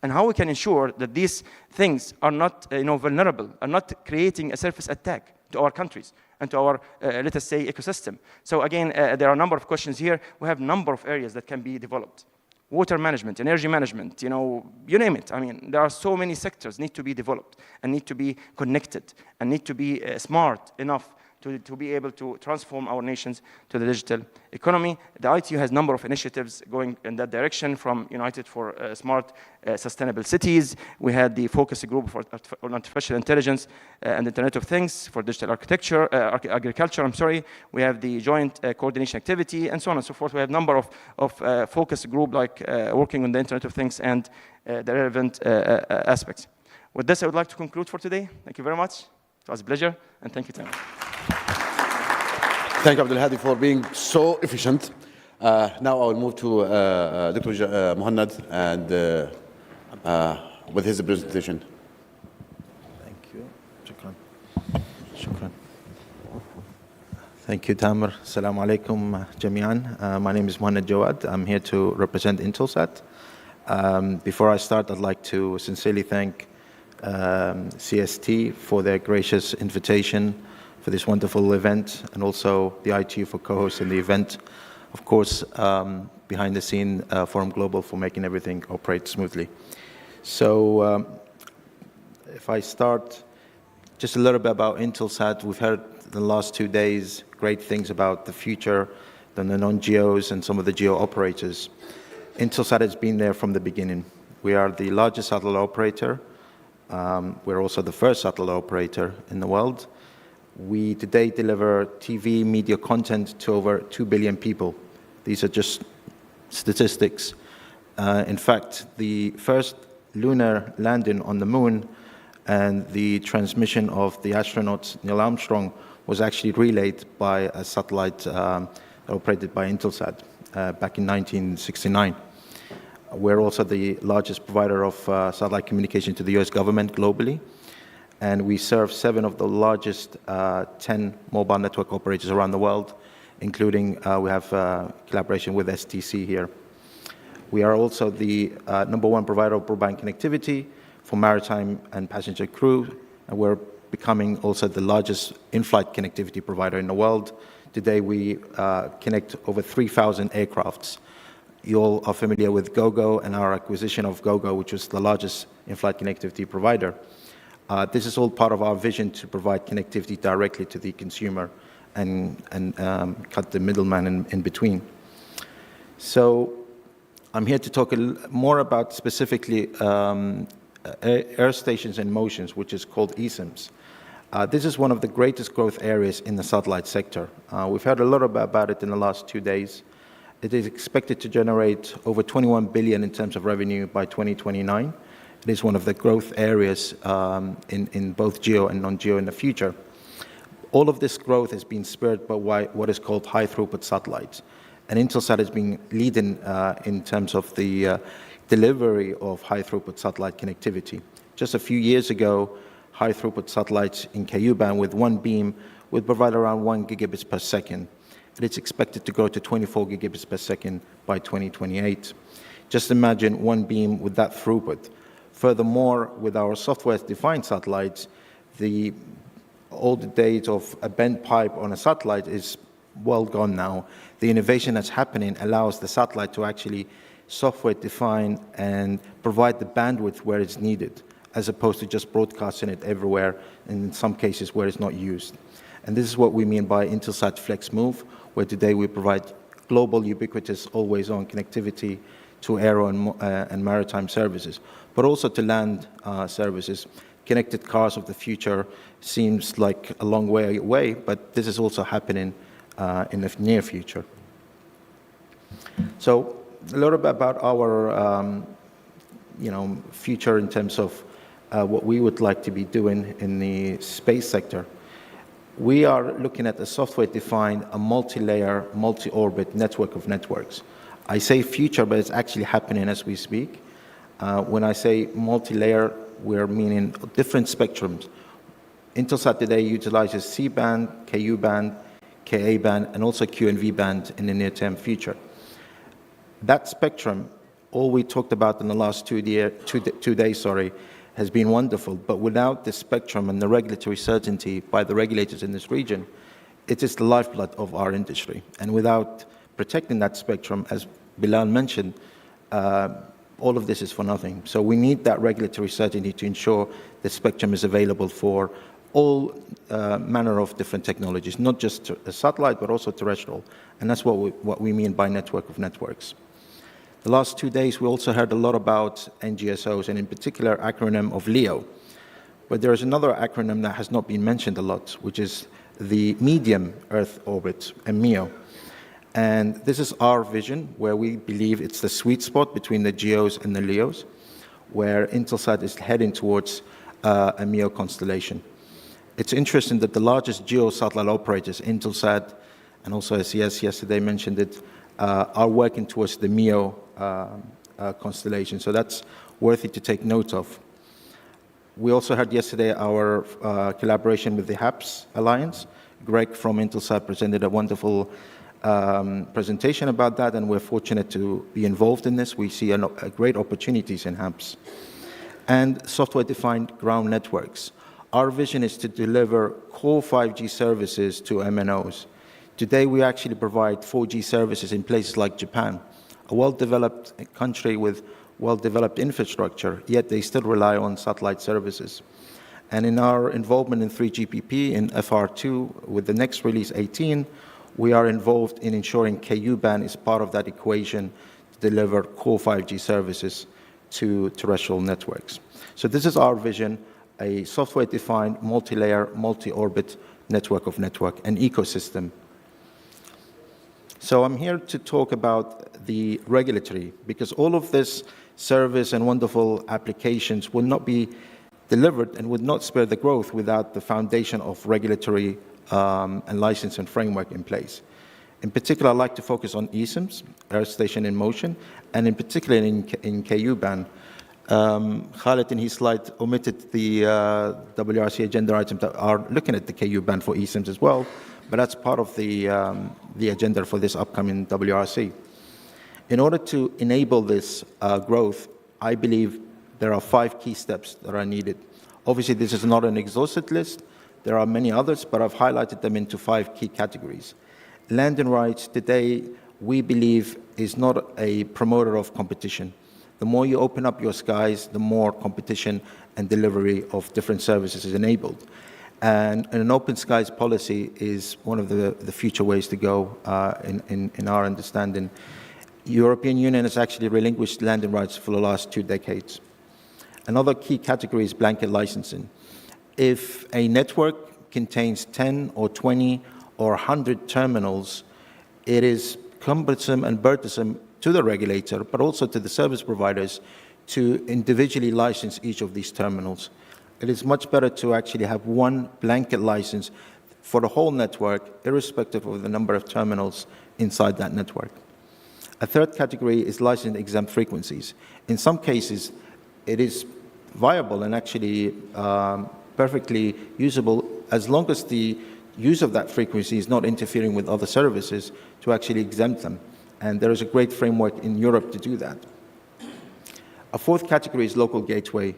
and how we can ensure that these things are not, vulnerable, are not creating a surface attack to our countries and to our, let us say, ecosystem. So again, there are a number of questions here. We have a number of areas that can be developed. Water management, energy management, you name it. I mean, there are so many sectors need to be developed and need to be connected and need to be smart enough to be able to transform our nations to the digital economy. The ITU has a number of initiatives going in that direction, from United for Smart Sustainable Cities. We had the focus group on artificial intelligence and Internet of Things for digital architecture, agriculture, We have the joint coordination activity and so on and so forth. We have a number of focus group like working on the Internet of Things and the relevant aspects. With this, I would like to conclude for today. Thank you very much. It was a pleasure, and thank you, Tim. Thank you, Abdul Hadi, for being so efficient. Now I will move to Dr. Muhannad and with his presentation. Thank you. Shukran. Shukran. Thank you, Tamer. Assalamu alaikum, jami'an. My name is Muhannad Jawad. I'm here to represent Intelsat. Before I start, I'd like to sincerely thank CST for their gracious invitation for this wonderful event, and also the ITU for co-hosting the event. Of course, behind the scene, Forum Global for making everything operate smoothly. So if I start, just a little bit about Intelsat. We've heard the last 2 days great things about the future, the non-geos and some of the geo operators. Intelsat has been there from the beginning. We are the largest satellite operator. We're also the first satellite operator in the world. We today deliver TV media content to over 2 billion people. These are just statistics. In fact, the first lunar landing on the moon and the transmission of the astronaut Neil Armstrong was actually relayed by a satellite operated by Intelsat back in 1969. We're also the largest provider of satellite communication to the US government globally. And we serve 7 of the largest 10 mobile network operators around the world, including we have collaboration with STC here. We are also the #1 provider of broadband connectivity for maritime and passenger crew, and we're becoming also the largest in-flight connectivity provider in the world. Today we connect over 3,000 aircrafts. You all are familiar with GoGo and our acquisition of GoGo, which was the largest in-flight connectivity provider. This is all part of our vision to provide connectivity directly to the consumer and cut the middleman in between. So I'm here to talk more about specifically air stations in motions, which is called eSIMs. This is one of the greatest growth areas in the satellite sector. We've heard a lot about it in the last 2 days. It is expected to generate over 21 billion in terms of revenue by 2029. It is one of the growth areas in both geo and non-geo in the future. All of this growth has been spurred by what is called high-throughput satellites. And Intelsat has been leading in terms of the delivery of high-throughput satellite connectivity. Just a few years ago, high-throughput satellites in Ku-band with one beam would provide around 1 gigabits per second. And it's expected to go to 24 gigabits per second by 2028. Just imagine one beam with that throughput. Furthermore, with our software-defined satellites, the old days of a bent pipe on a satellite is well gone now. The innovation that's happening allows the satellite to actually software-define and provide the bandwidth where it's needed, as opposed to just broadcasting it everywhere, and in some cases where it's not used. And this is what we mean by Intelsat Flex Move, where today we provide global, ubiquitous, always-on connectivity to aero and maritime services, but also to land services. Connected cars of the future seems like a long way away, but this is also happening in the near future. So a little bit about our future in terms of what we would like to be doing in the space sector. We are looking at a software-defined, a multi-layer, multi-orbit network of networks. I say future, but it's actually happening as we speak. When I say multi-layer, we're meaning different spectrums. Intelsat today utilizes C-band, Ku-band, Ka-band, and also Q and V-band in the near-term future. That spectrum, all we talked about in the last 2 days, has been wonderful. But without the spectrum and the regulatory certainty by the regulators in this region, it is the lifeblood of our industry. And without protecting that spectrum, as Bilal mentioned, all of this is for nothing. So we need that regulatory certainty to ensure the spectrum is available for all manner of different technologies, not just satellite, but also terrestrial. And that's what we mean by network of networks. The last 2 days, we also heard a lot about NGSOs, and in particular, acronym of LEO. But there is another acronym that has not been mentioned a lot, which is the medium Earth orbit, and MEO. And this is our vision, where we believe it's the sweet spot between the GEOs and the LEOs, where Intelsat is heading towards a MEO constellation. It's interesting that the largest GEO satellite operators, Intelsat, and also SES yesterday mentioned it, are working towards the MEO constellation. So that's worthy to take note of. We also heard yesterday our collaboration with the HAPS Alliance. Greg from Intelsat presented a wonderful presentation about that, and we're fortunate to be involved in this. We see great opportunities in HAPS. And software-defined ground networks. Our vision is to deliver core 5G services to MNOs. Today, we actually provide 4G services in places like Japan, a well-developed country with well-developed infrastructure, yet they still rely on satellite services. And in our involvement in 3GPP, in FR2, with the next release 18, we are involved in ensuring Ku-band is part of that equation to deliver core 5G services to terrestrial networks. So this is our vision, a software-defined, multi-layer, multi-orbit network of network, an ecosystem. So I'm here to talk about the regulatory, because all of this service and wonderful applications would not be delivered and would not spur the growth without the foundation of regulatory and license and framework in place. In particular, I'd like to focus on eSIMs, Earth Station in Motion, and in particular in Ku-band. Khaled in his slide omitted the WRC agenda items that are looking at the Ku-band for eSIMs as well, but that's part of the agenda for this upcoming WRC. In order to enable this growth, I believe there are 5 key steps that are needed. Obviously, this is not an exhaustive list. There are many others, but I've highlighted them into 5 key categories. Landing rights today, we believe, is not a promoter of competition. The more you open up your skies, the more competition and delivery of different services is enabled. And an open skies policy is one of the future ways to go in our understanding. European Union has actually relinquished landing rights for the last 2 decades. Another key category is blanket licensing. If a network contains 10 or 20 or 100 terminals, it is cumbersome and burdensome to the regulator, but also to the service providers, to individually license each of these terminals. It is much better to actually have one blanket license for the whole network, irrespective of the number of terminals inside that network. A third category is license-exempt frequencies. In some cases, it is viable and actually perfectly usable as long as the use of that frequency is not interfering with other services to actually exempt them. And there is a great framework in Europe to do that. A fourth category is local gateway.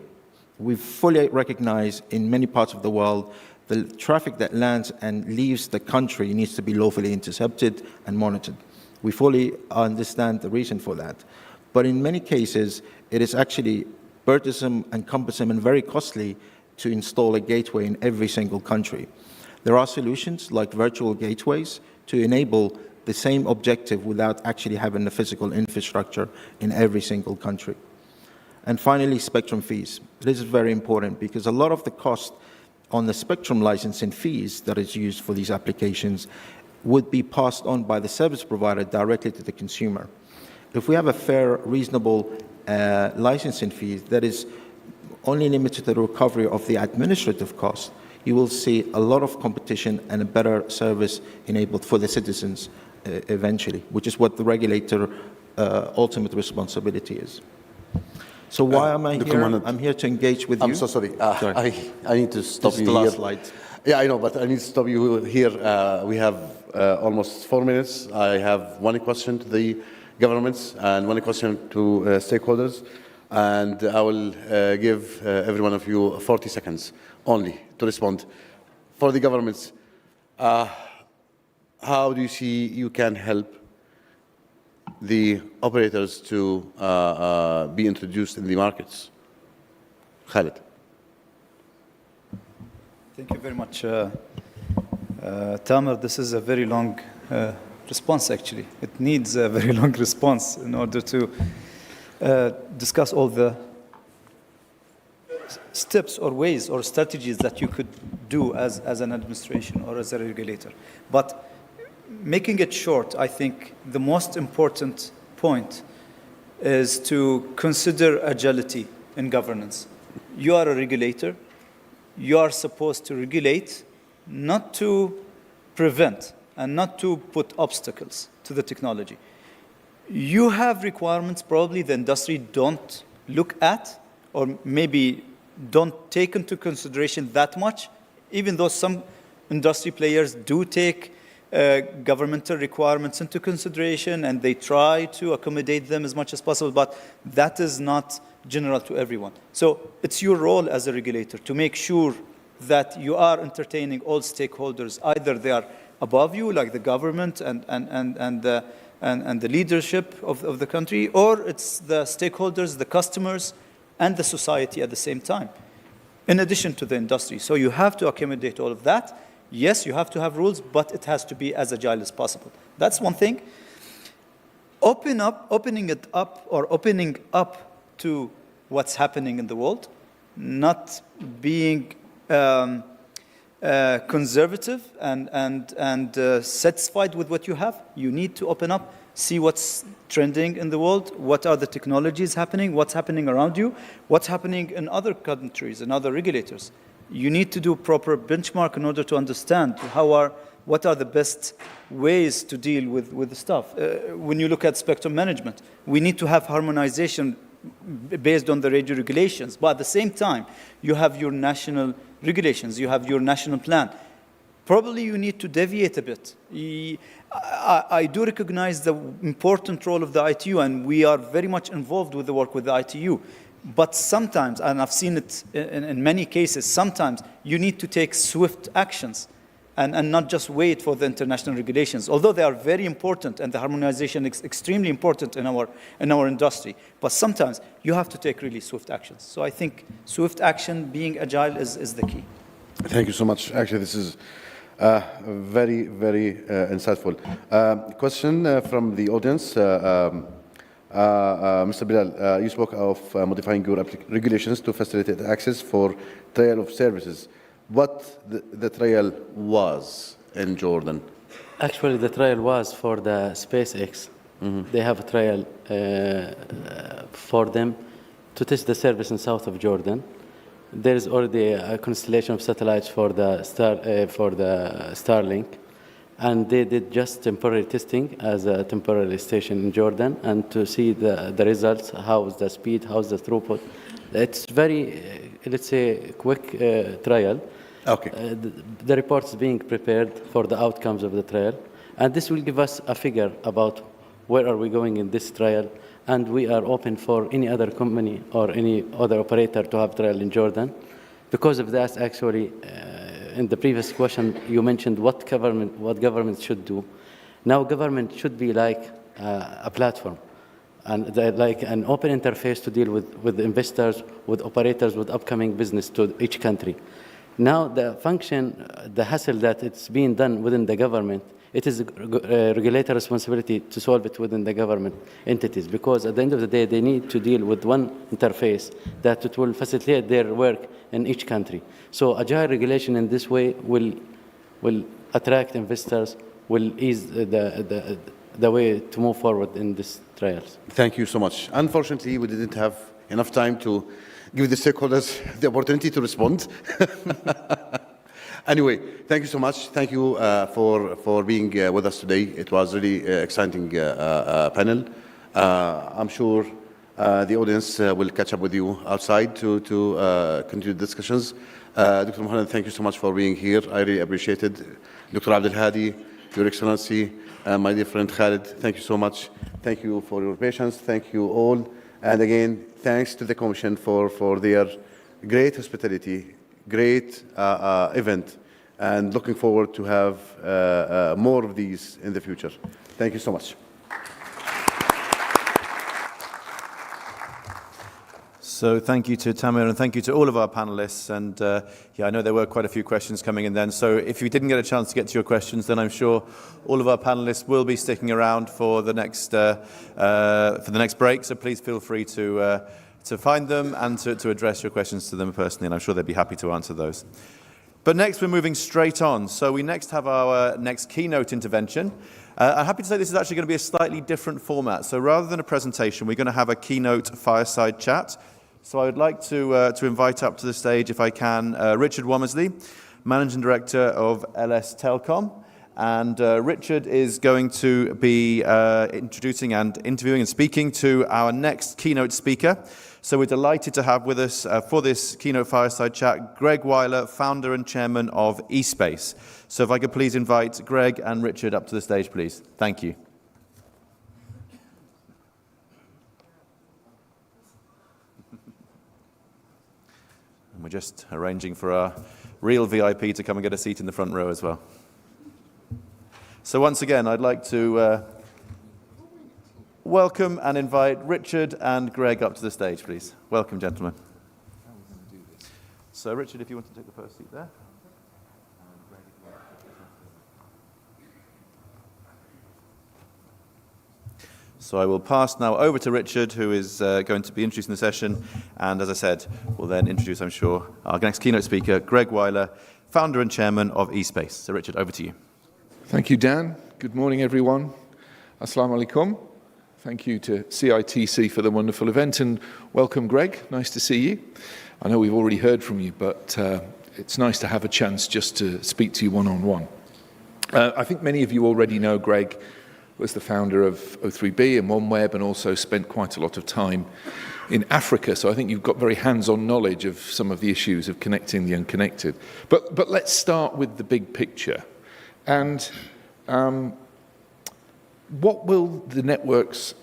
We fully recognize in many parts of the world the traffic that lands and leaves the country needs to be lawfully intercepted and monitored. We fully understand the reason for that. But in many cases, it is actually burdensome and cumbersome and very costly to install a gateway in every single country. There are solutions like virtual gateways to enable the same objective without actually having the physical infrastructure in every single country. And finally, spectrum fees. This is very important because a lot of the cost on the spectrum licensing fees that is used for these applications would be passed on by the service provider directly to the consumer. If we have a fair, reasonable licensing fee that is only limited to the recovery of the administrative cost, you will see a lot of competition and a better service enabled for the citizens eventually, which is what the regulator ultimate responsibility is. So why am I the here? commandant. I'm here to engage with you. I'm so sorry. Sorry. I need to stop This is you the here. last slide. Yeah, I know, but I need to stop you here. We have almost 4 minutes. I have one question to the governments and one question to stakeholders. And I will give every one of you 40 seconds only to respond. For the governments, how do you see you can help the operators to be introduced in the markets? Khaled. Thank you very much, Tamer. This is a very long response, actually. It needs a very long response in order to discuss all the steps or ways or strategies that you could do as an administration or as a regulator. But making it short, I think the most important point is to consider agility in governance. You are a regulator. You are supposed to regulate, not to prevent and not to put obstacles to the technology. You have requirements probably the industry don't look at or maybe don't take into consideration that much, even though some industry players do take governmental requirements into consideration and they try to accommodate them as much as possible, but that is not general to everyone. So it's your role as a regulator to make sure that you are entertaining all stakeholders, either they are above you, like the government and the leadership of the country, or it's the stakeholders, the customers, and the society at the same time, in addition to the industry. So you have to accommodate all of that. Yes, you have to have rules, but it has to be as agile as possible. That's one thing. Opening up to what's happening in the world, not being conservative and satisfied with what you have. You need to open up, see what's trending in the world, what are the technologies happening, what's happening around you, what's happening in other countries and other regulators. You need to do proper benchmark in order to understand what are the best ways to deal with the stuff. When you look at spectrum management, we need to have harmonization based on the radio regulations. But at the same time, you have your national regulations, you have your national plan. Probably you need to deviate a bit. I do recognize the important role of the ITU, and we are very much involved with the work with the ITU. But sometimes, and I've seen it in many cases, sometimes you need to take swift actions and not just wait for the international regulations, although they are very important and the harmonization is extremely important in our industry. But sometimes you have to take really swift actions. So I think swift action, being agile, is the key. Thank you so much. Actually, this is very, very insightful. Question from the audience. Mr. Bilal, you spoke of modifying your regulations to facilitate access for trial of services. What the trial was in Jordan? Actually, the trial was for the SpaceX. Mm-hmm. They have a trial for them to test the service in south of Jordan. There is already a constellation of satellites for the Starlink, and they did just temporary testing as a temporary station in Jordan, and to see the results, how's the speed, how's the throughput. It's very, let's say, quick trial. Okay. The report is being prepared for the outcomes of the trial, and this will give us a figure about where are we going in this trial, and we are open for any other company or any other operator to have trial in Jordan. Because of that, actually, in the previous question, you mentioned what government should do. Now, government should be like a platform, and like an open interface to deal with investors, with operators, with upcoming business to each country. Now, the function, the hassle that it's being done within the government, it is a regulator responsibility to solve it within the government entities, because at the end of the day, they need to deal with one interface that it will facilitate their work in each country. So agile regulation in this way will attract investors, will ease the way to move forward in these trials. Thank you so much. Unfortunately, we didn't have enough time to give the stakeholders the opportunity to respond. Anyway, thank you so much. Thank you for being with us today. It was really exciting panel. I'm sure the audience will catch up with you outside to continue the discussions. Dr. Mohammed, thank you so much for being here. I really appreciate it. Dr. Abdel Hadi, Your Excellency, my dear friend Khalid, thank you so much. Thank you for your patience. Thank you all. And again, thanks to the Commission for their great hospitality, great event, and looking forward to have more of these in the future. Thank you so much. So thank you to Tamer and thank you to all of our panelists. And yeah, I know there were quite a few questions coming in then. So if you didn't get a chance to get to your questions, then I'm sure all of our panelists will be sticking around for the next break. So please feel free to find them and to address your questions to them personally. And I'm sure they'd be happy to answer those. But next, we're moving straight on. So we next have our next keynote intervention. I'm happy to say this is actually going to be a slightly different format. So rather than a presentation, we're going to have a keynote fireside chat. So I would like to invite up to the stage, if I can, Richard Womersley, Managing Director of LS Telcom. And Richard is going to be introducing and interviewing and speaking to our next keynote speaker. So we're delighted to have with us for this keynote fireside chat, Greg Weiler, founder and chairman of eSpace. So if I could please invite Greg and Richard up to the stage, please. Thank you. And we're just arranging for our real VIP to come and get a seat in the front row as well. So once again, I'd like to welcome and invite Richard and Greg up to the stage, please. Welcome, gentlemen. So Richard, if you want to take the first seat there. So I will pass now over to Richard, who is going to be introducing the session. And as I said, we'll then introduce, I'm sure, our next keynote speaker, Greg Weiler, founder and chairman of eSpace. So Richard, over to you. Thank you, Dan. Good morning, everyone. Assalamu alaikum. Thank you to CITC for the wonderful event, and welcome, Greg. Nice to see you. I know we've already heard from you, but it's nice to have a chance just to speak to you one-on-one. I think many of you already know Greg was the founder of O3B and OneWeb, and also spent quite a lot of time in Africa. So I think you've got very hands-on knowledge of some of the issues of connecting the unconnected. But let's start with the big picture. And what will the networks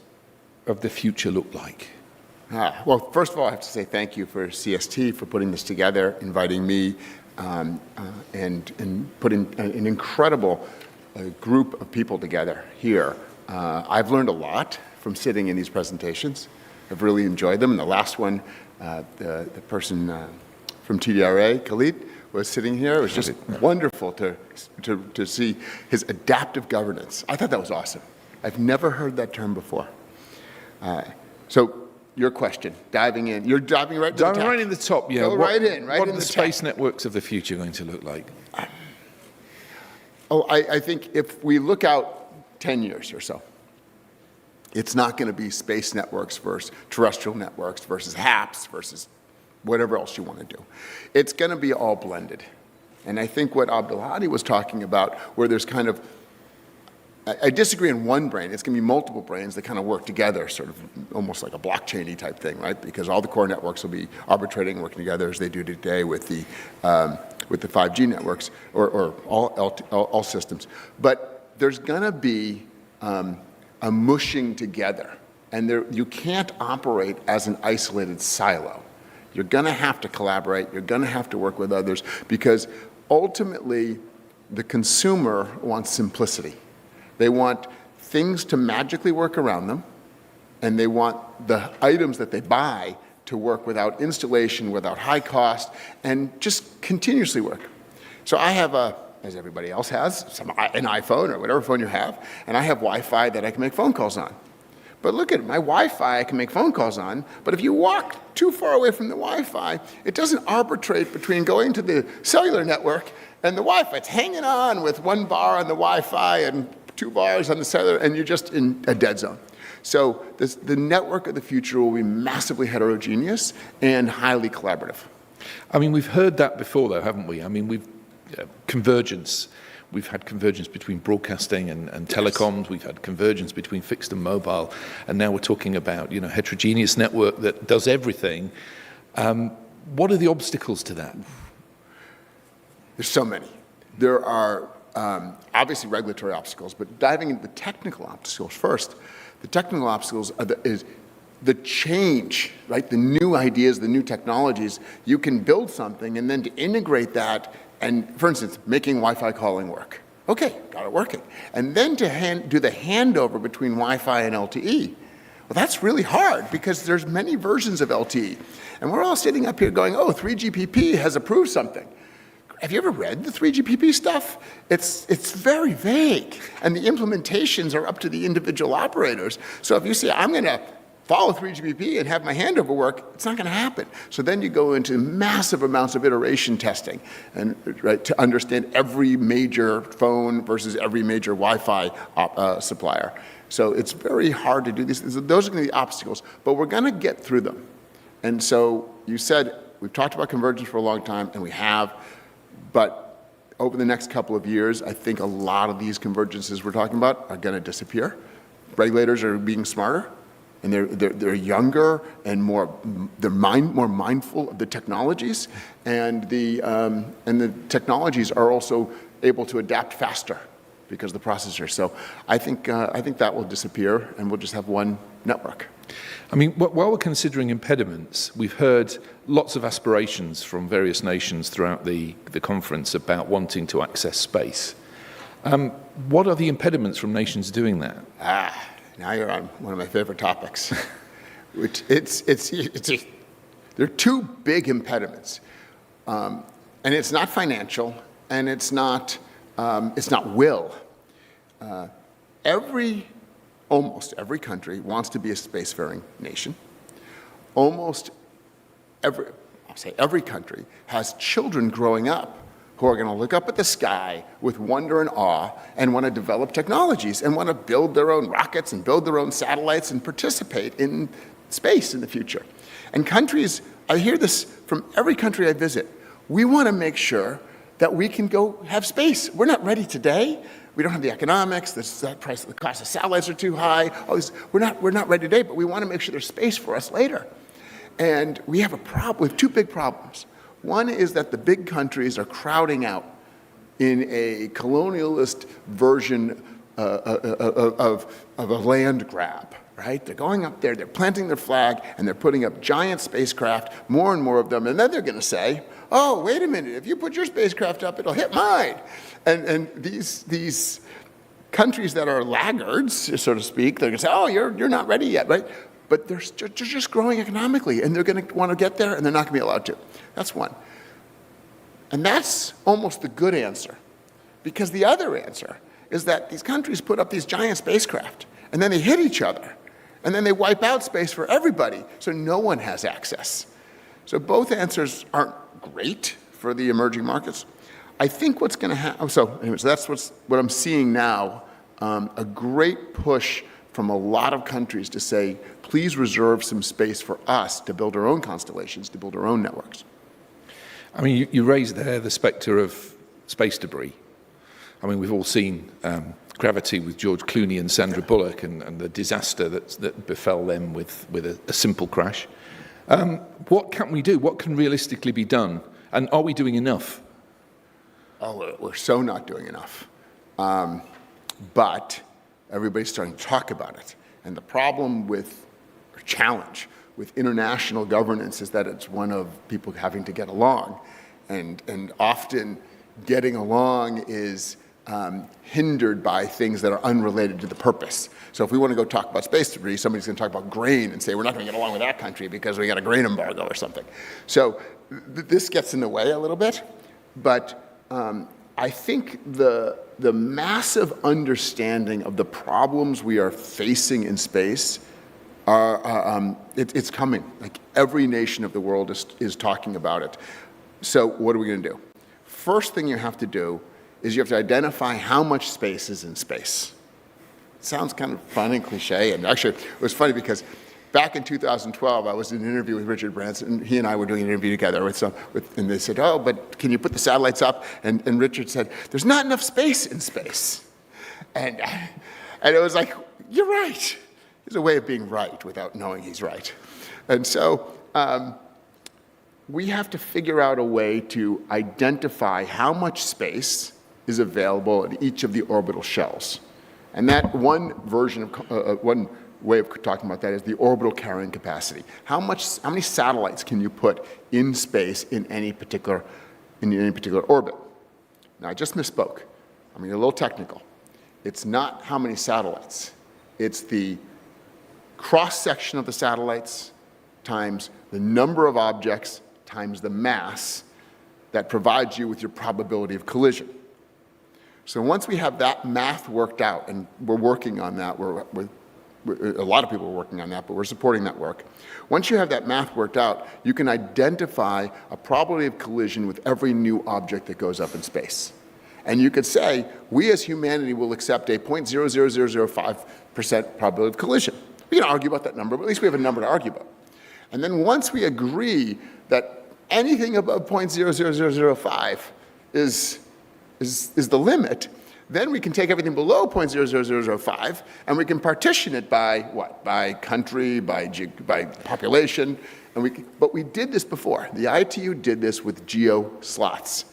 of the future look like? Well, first of all, I have to say thank you for CST for putting this together, inviting me, and putting an incredible group of people together here. I've learned a lot from sitting in these presentations. I've really enjoyed them. And the last one, the person from TDRA, Khalid, was sitting here. It was just wonderful to see his adaptive governance. I thought that was awesome. I've never heard that term before. So your question, diving in. You're diving right into the top. Right in the top, yeah. Go right in What in are the space networks of the future going to look like? I think if we look out 10 years or so, it's not going to be space networks versus terrestrial networks versus HAPS versus whatever else you want to do. It's going to be all blended. And I think what Abdul Hadi was talking about, where there's kind of, I disagree in one brain. It's going to be multiple brains that kind of work together, sort of almost like a blockchain-y type thing, right? Because all the core networks will be arbitrating and working together as they do today with the 5G networks or all systems. But there's going to be a mushing together, and you can't operate as an isolated silo. You're going to have to collaborate. You're going to have to work with others, because ultimately the consumer wants simplicity. They want things to magically work around them, and they want the items that they buy to work without installation, without high cost, and just continuously work. So I have as everybody else has, an iPhone or whatever phone you have, and I have Wi-Fi that I can make phone calls on. But look at it, my Wi-Fi I can make phone calls on, but if you walk too far away from the Wi-Fi, it doesn't arbitrate between going to the cellular network and the Wi-Fi. It's hanging on with one bar on the Wi-Fi and 2 bars on the cellular, and you're just in a dead zone. So the network of the future will be massively heterogeneous and highly collaborative. I mean, we've heard that before, though, haven't we? I mean, convergence. We've had convergence between broadcasting and telecoms. We've had convergence between fixed and mobile. And now we're talking about, heterogeneous network that does everything. What are the obstacles to that? There's so many. There are obviously regulatory obstacles, but diving into the technical obstacles first, the technical obstacles is the change, right? The new ideas, the new technologies. You can build something and then to integrate that, and for instance, making Wi-Fi calling work. Okay, got it working. And then to do the handover between Wi-Fi and LTE. Well, that's really hard because there's many versions of LTE. And we're all sitting up here going, oh, 3GPP has approved something. Have you ever read the 3GPP stuff? It's very vague, and the implementations are up to the individual operators. So if you say, I'm going to follow 3GPP and have my handover work, it's not going to happen. So then you go into massive amounts of iteration testing, and right, to understand every major phone versus every major Wi-Fi supplier. So it's very hard to do these. Those are going to be obstacles, but we're going to get through them. And so you said, we've talked about convergence for a long time, and we have. But over the next couple of years, I think a lot of these convergences we're talking about are going to disappear. Regulators are being smarter, and they're younger and more mindful of the technologies, and the technologies are also able to adapt faster because of the processors. So I think that will disappear, and we'll just have one network. I mean, while we're considering impediments, we've heard lots of aspirations from various nations throughout the conference about wanting to access space. What are the impediments from nations doing that? Now you're on one of my favorite topics. Which there are two big impediments, and it's not financial, and it's not will. Almost every country wants to be a spacefaring nation. Every country has children growing up who are going to look up at the sky with wonder and awe and want to develop technologies and want to build their own rockets and build their own satellites and participate in space in the future. And countries, I hear this from every country I visit, we want to make sure that we can go have space. We're not ready today. We don't have the economics, the cost of satellites are too high. We're not ready today, but we want to make sure there's space for us later. And we have a problem. We have two big problems. One is that the big countries are crowding out in a colonialist version of a land grab, right? They're going up there, they're planting their flag, and they're putting up giant spacecraft, more and more of them, and then they're going to say, oh, wait a minute, if you put your spacecraft up, it'll hit mine. And these countries that are laggards, so to speak, they're going to say, oh, you're not ready yet, right? But they're just growing economically, and they're going to want to get there, and they're not going to be allowed to. That's one. And that's almost the good answer, because the other answer is that these countries put up these giant spacecraft, and then they hit each other, and then they wipe out space for everybody, so no one has access. So both answers aren't great for the emerging markets. I think what's going to happen, so that's what I'm seeing now, a great push from a lot of countries to say, please reserve some space for us to build our own constellations, to build our own networks. I mean, you raised there the spectre of space debris. I mean, we've all seen Gravity with George Clooney and Sandra Bullock and the disaster that befell them with a simple crash. What can we do? What can realistically be done? And are we doing enough? Oh, we're so not doing enough. But everybody's starting to talk about it. And the problem or challenge with international governance is that it's one of people having to get along. And often getting along is hindered by things that are unrelated to the purpose. So if we want to go talk about space debris, somebody's going to talk about grain and say, we're not going to get along with that country because we got a grain embargo or something. So this gets in the way a little bit. But I think the massive understanding of the problems we are facing in space it's coming. Like every nation of the world is talking about it. So what are we going to do? First thing you have to do is you have to identify how much space is in space. It sounds kind of fun and cliche, and actually it was funny because back in 2012, I was in an interview with Richard Branson, and he and I were doing an interview together and they said, oh, but can you put the satellites up? And Richard said, there's not enough space in space. And it was like, you're right. There's a way of being right without knowing he's right. And so we have to figure out a way to identify how much space is available at each of the orbital shells. And that one version of, one way of talking about that is the orbital carrying capacity. How many satellites can you put in space in any particular orbit? Now, I just misspoke. I'm getting a little technical. It's not how many satellites. It's the cross-section of the satellites times the number of objects times the mass that provides you with your probability of collision. So once we have that math worked out, and we're working on that, a lot of people are working on that, but we're supporting that work. Once you have that math worked out, you can identify a probability of collision with every new object that goes up in space. And you could say, we as humanity will accept a 0.00005% probability of collision. We can argue about that number, but at least we have a number to argue about. And then once we agree that anything above 0.00005 is the limit, then we can take everything below 0.00005 and we can partition it by what? By country, by population. But we did this before. The ITU did this with geo slots.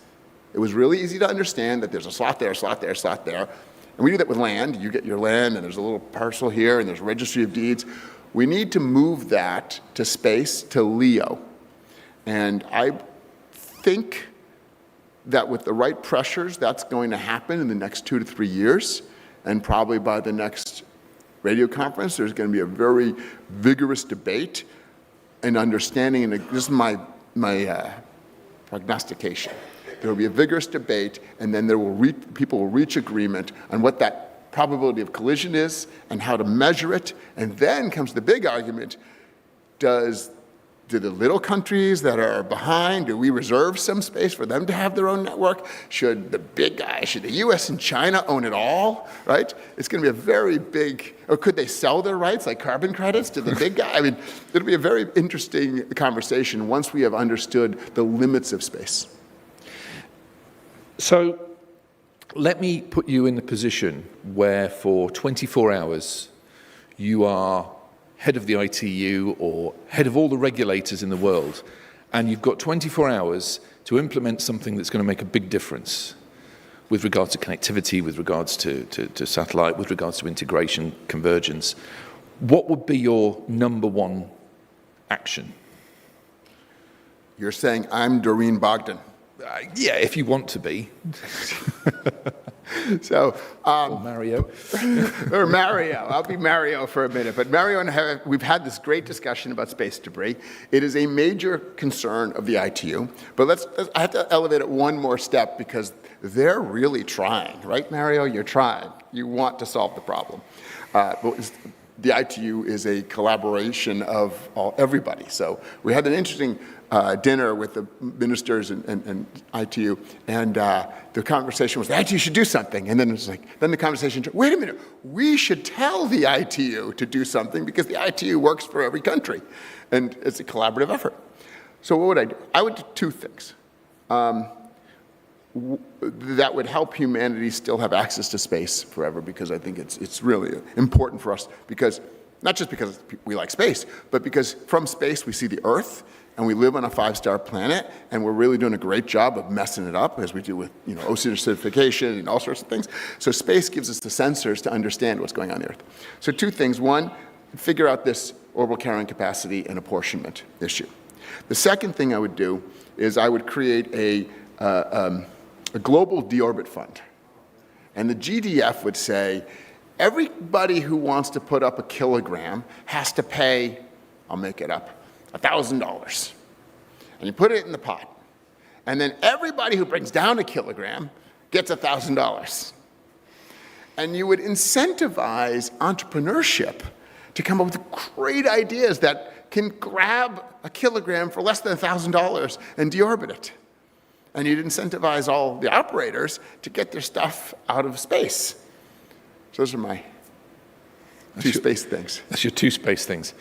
It was really easy to understand that there's a slot there, a slot there, a slot there. And we do that with land. You get your land and there's a little parcel here and there's a registry of deeds. We need to move that to space, to LEO. And I think that with the right pressures, that's going to happen in the next 2 to 3 years. And probably by the next radio conference, there's going to be a very vigorous debate and understanding, and this is my prognostication. There will be a vigorous debate, and then people will reach agreement on what that probability of collision is and how to measure it. And then comes the big argument, do the little countries that are behind, do we reserve some space for them to have their own network? Should the big guys, should the US and China own it all, right? It's going to be a very big, or could they sell their rights like carbon credits to the big guy? I mean, it'll be a very interesting conversation once we have understood the limits of space. So let me put you in a position where for 24 hours you are head of the ITU or head of all the regulators in the world, and you've got 24 hours to implement something that's going to make a big difference with regards to connectivity, with regards to satellite, with regards to integration, convergence. What would be your number one action? You're saying I'm Doreen Bogdan. Yeah, if you want to be. So, or Mario. Or Mario. I'll be Mario for a minute. But Mario and I, we've had this great discussion about space debris. It is a major concern of the ITU. But I have to elevate it one more step because they're really trying. Right, Mario? You're trying. You want to solve the problem. But the ITU is a collaboration of everybody. So we had an interesting dinner with the ministers and ITU, and the conversation was the ITU should do something, and then it was like, then the conversation, wait a minute, we should tell the ITU to do something because the ITU works for every country, and it's a collaborative effort. So what would I do? I would do two things. That would help humanity still have access to space forever, because I think it's really important for us, because not just because we like space, but because from space we see the Earth, and we live on a 5-star planet, and we're really doing a great job of messing it up, as we do with ocean acidification and all sorts of things. So space gives us the sensors to understand what's going on the Earth. So two things. One, figure out this orbital carrying capacity and apportionment issue. The second thing I would do is I would create a global deorbit fund. And the GDF would say, everybody who wants to put up a kilogram has to pay, I'll make it up, $1,000. And you put it in the pot. And then everybody who brings down a kilogram gets $1,000. And you would incentivize entrepreneurship to come up with great ideas that can grab a kilogram for less than $1,000 and deorbit it. And you'd incentivize all the operators to get their stuff out of space. So those are my two space things. That's your two space things.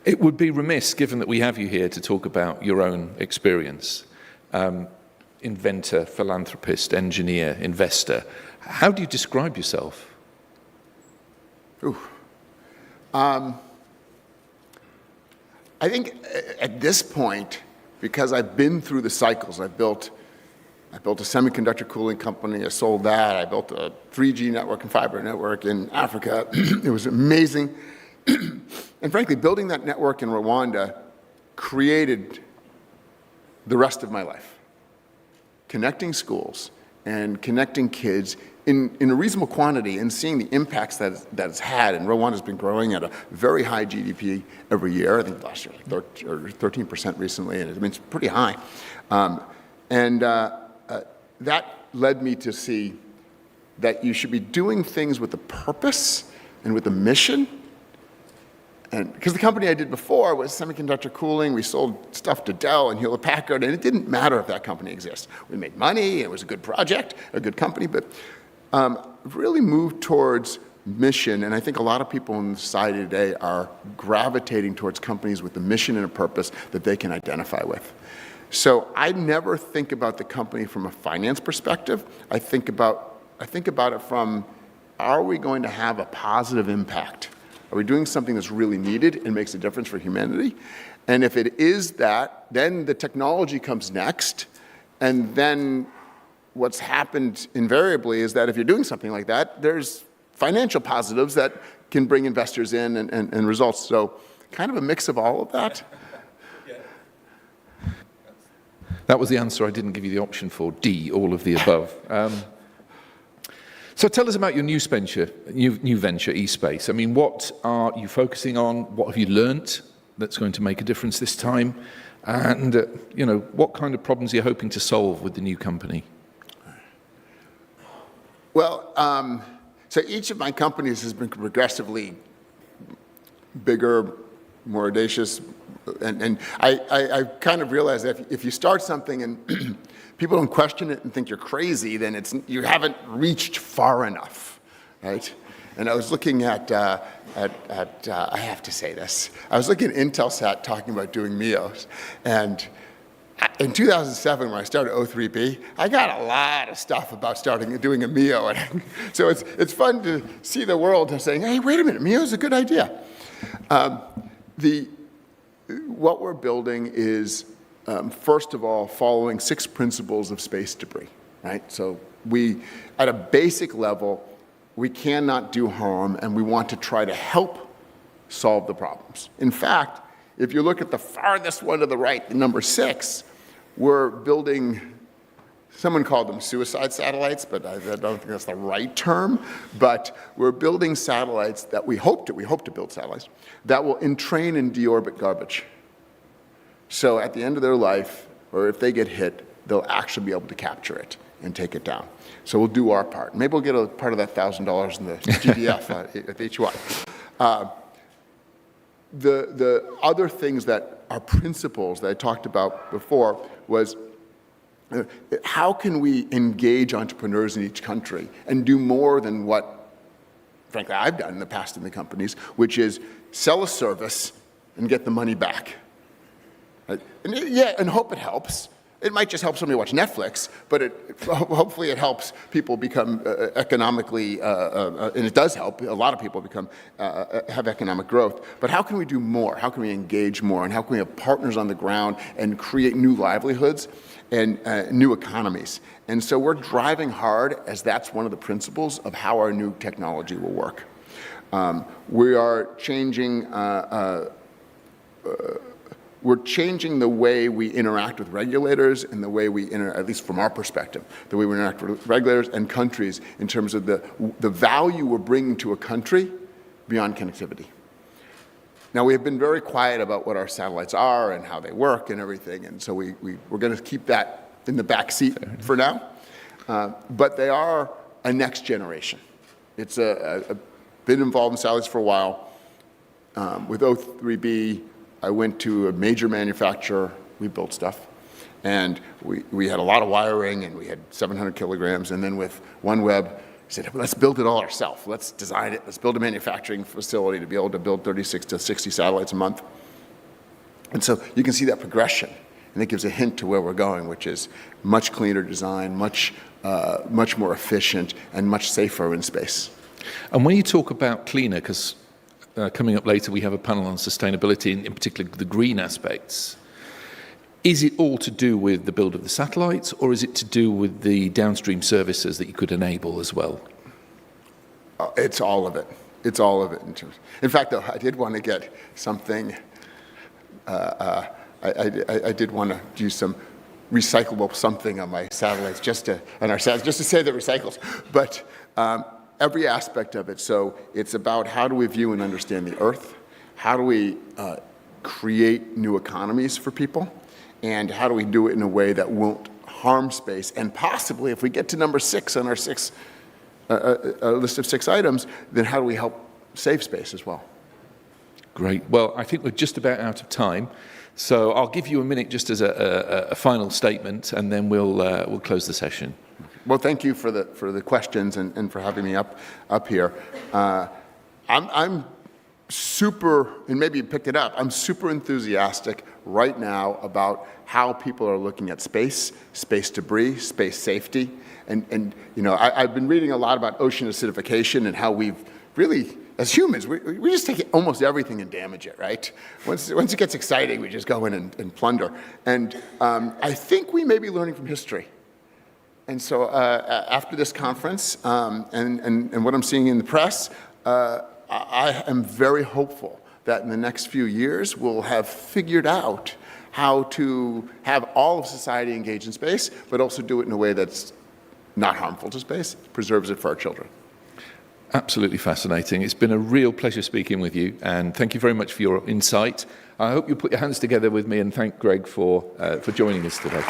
It would be remiss, given that we have you here, to talk about your own experience. Inventor, philanthropist, engineer, investor. How do you describe yourself? Ooh. I think at this point, because I've been through the cycles, I built a semiconductor cooling company, I sold that, I built a 3G network and fiber network in Africa. It was amazing. And frankly, building that network in Rwanda created the rest of my life. Connecting schools and connecting kids in a reasonable quantity and seeing the impacts that it's had. And Rwanda's been growing at a very high GDP every year. I think last year, like 13% recently, and it's pretty high. That led me to see that you should be doing things with a purpose and with a mission. And because the company I did before was semiconductor cooling, we sold stuff to Dell and Hewlett Packard, and it didn't matter if that company exists. We made money, it was a good project, a good company, but really moved towards mission. And I think a lot of people in society today are gravitating towards companies with a mission and a purpose that they can identify with. So I never think about the company from a finance perspective. I think about it from, are we going to have a positive impact? Are we doing something that's really needed and makes a difference for humanity? And if it is that, then the technology comes next. And then what's happened invariably is that if you're doing something like that, there's financial positives that can bring investors in and results. So kind of a mix of all of that. That was the answer I didn't give you the option for, D, all of the above. So tell us about your new venture, eSpace. I mean, what are you focusing on? What have you learnt that's going to make a difference this time? And, what kind of problems are you hoping to solve with the new company? Well, so each of my companies has been progressively bigger, more audacious, and I kind of realized that if you start something and people don't question it and think you're crazy, then you haven't reached far enough, right? And I was looking at I have to say this, I was looking at Intelsat talking about doing MEOs, and in 2007, when I started O3B, I got a lot of stuff about doing a MEO. And so it's fun to see the world saying, hey, wait a minute, MEO is a good idea. What we're building is, first of all, following 6 principles of space debris, right? So at a basic level, we cannot do harm, and we want to try to help solve the problems. In fact, if you look at the farthest one to the right, the number 6, we're building, someone called them suicide satellites, but I don't think that's the right term, but we're building satellites that we hope to build satellites that will entrain and deorbit garbage. So at the end of their life, or if they get hit, they'll actually be able to capture it and take it down. So we'll do our part. Maybe we'll get a part of that $1,000 in the GDF at HY. The other things that are principles that I talked about before was how can we engage entrepreneurs in each country and do more than what, frankly, I've done in the past in the companies, which is sell a service and get the money back. Right? And hope it helps. It might just help somebody watch Netflix, but hopefully it helps people become economically, and it does help a lot of people have economic growth. But how can we do more? How can we engage more? And how can we have partners on the ground and create new livelihoods and new economies? And so we're driving hard, as that's one of the principles of how our new technology will work. We are changing we're changing the way we interact with regulators and the way we at least from our perspective, the way we interact with regulators and countries in terms of the value we're bringing to a country beyond connectivity. Now, we have been very quiet about what our satellites are and how they work and everything, and so we're going to keep that in the back seat for now. But they are a next generation. It's I've been involved in satellites for a while. With O3B, I went to a major manufacturer, we built stuff, and we had a lot of wiring, and we had 700 kilograms, and then with OneWeb, I said, let's build it all ourselves. Let's design it. Let's build a manufacturing facility to be able to build 36 to 60 satellites a month. And so you can see that progression, and it gives a hint to where we're going, which is much cleaner design, much more efficient, and much safer in space. And when you talk about cleaner, because coming up later we have a panel on sustainability, in particular the green aspects, is it all to do with the build of the satellites, or is it to do with the downstream services that you could enable as well? It's all of it. It's all of it. In fact, though, I did want to get something. I did want to do some recyclable something on my satellites, just to say that recycles. But every aspect of it. So it's about how do we view and understand the Earth? How do we create new economies for people? And how do we do it in a way that won't harm space? And possibly, if we get to number 6 on our list of 6 items, then how do we help save space as well? Great. Well, I think we're just about out of time. So I'll give you a minute just as a final statement, and then we'll close the session. Well, thank you for the questions and for having me up here. I'm super, and maybe you picked it up, I'm super enthusiastic right now about how people are looking at space debris, space safety. And you know, I've been reading a lot about ocean acidification and how we've really, as humans, we just take almost everything and damage it, right? Once it gets exciting, we just go in and plunder. And I think we may be learning from history. And so after this conference and what I'm seeing in the press, I am very hopeful that in the next few years we'll have figured out how to have all of society engage in space, but also do it in a way that's not harmful to space, preserves it for our children. Absolutely fascinating. It's been a real pleasure speaking with you, and thank you very much for your insight. I hope you put your hands together with me and thank Greg for joining us today.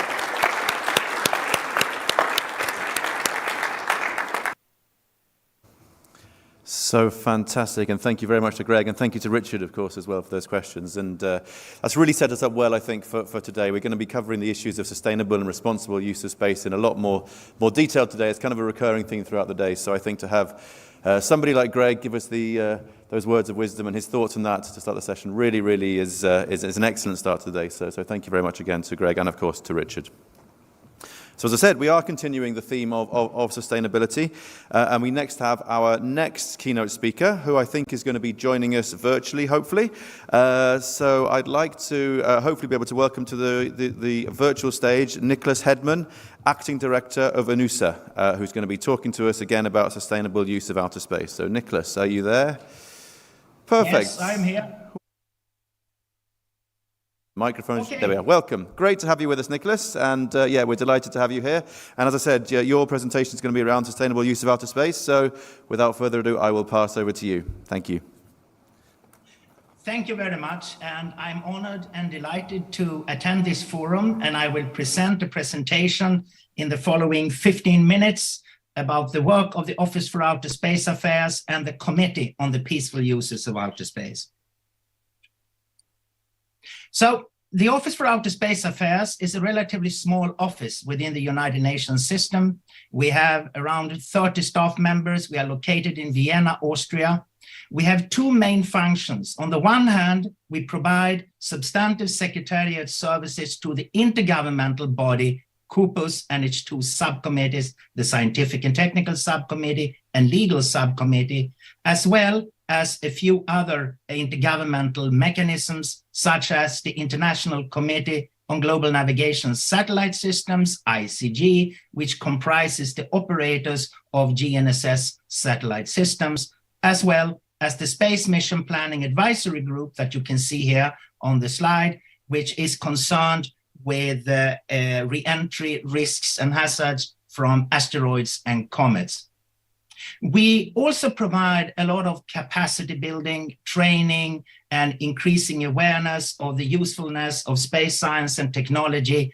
So fantastic, and thank you very much to Greg, and thank you to Richard, of course, as well for those questions. And that's really set us up well, I think, for today. We're going to be covering the issues of sustainable and responsible use of space in a lot more detail today. It's kind of a recurring theme throughout the day. So I think to have somebody like Greg give us those words of wisdom and his thoughts on that to start the session really is an excellent start to the day. So thank you very much again to Greg and, of course, to Richard. So as I said, we are continuing the theme of sustainability, and we next have our next keynote speaker, who I think is going to be joining us virtually, hopefully. So I'd like to hopefully be able to welcome to the virtual stage Nicholas Hedman, Acting Director of ANUSA, who's going to be talking to us again about sustainable use of outer space. So Nicholas, are you there? Perfect. Yes, I'm here. Microphones, Okay. There we are. Welcome. Great to have you with us, Nicholas. And yeah, we're delighted to have you here. And as I said, your presentation is going to be around sustainable use of outer space. So without further ado, I will pass over to you. Thank you. Thank you very much. And I'm honored and delighted to attend this forum. And I will present a presentation in the following 15 minutes about the work of the Office for Outer Space Affairs and the Committee on the Peaceful Uses of Outer Space. So the Office for Outer Space Affairs is a relatively small office within the United Nations system. We have around 30 staff members. We are located in Vienna, Austria. We have 2 main functions. On the one hand, we provide substantive secretariat services to the intergovernmental body, CUPUS, and its 2 subcommittees, the Scientific and Technical Subcommittee and Legal Subcommittee, as well as a few other intergovernmental mechanisms, such as the International Committee on Global Navigation Satellite Systems, ICG, which comprises the operators of GNSS satellite systems, as well as the Space Mission Planning Advisory Group that you can see here on the slide, which is concerned with re-entry risks and hazards from asteroids and comets. We also provide a lot of capacity building, training, and increasing awareness of the usefulness of space science and technology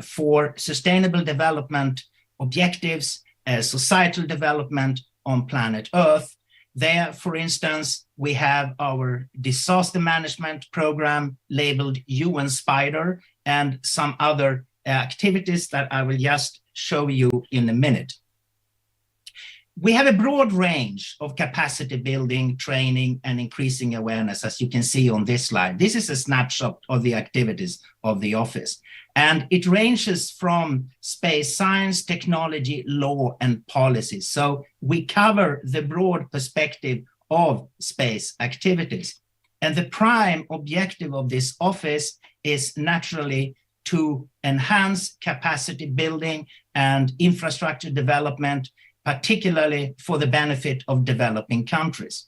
for sustainable development objectives, societal development on planet Earth. There, for instance, we have our disaster management program labeled UN Spider and some other activities that I will just show you in a minute. We have a broad range of capacity building, training, and increasing awareness, as you can see on this slide. This is a snapshot of the activities of the office. And it ranges from space science, technology, law, and policy. So we cover the broad perspective of space activities. And the prime objective of this office is naturally to enhance capacity building and infrastructure development, particularly for the benefit of developing countries.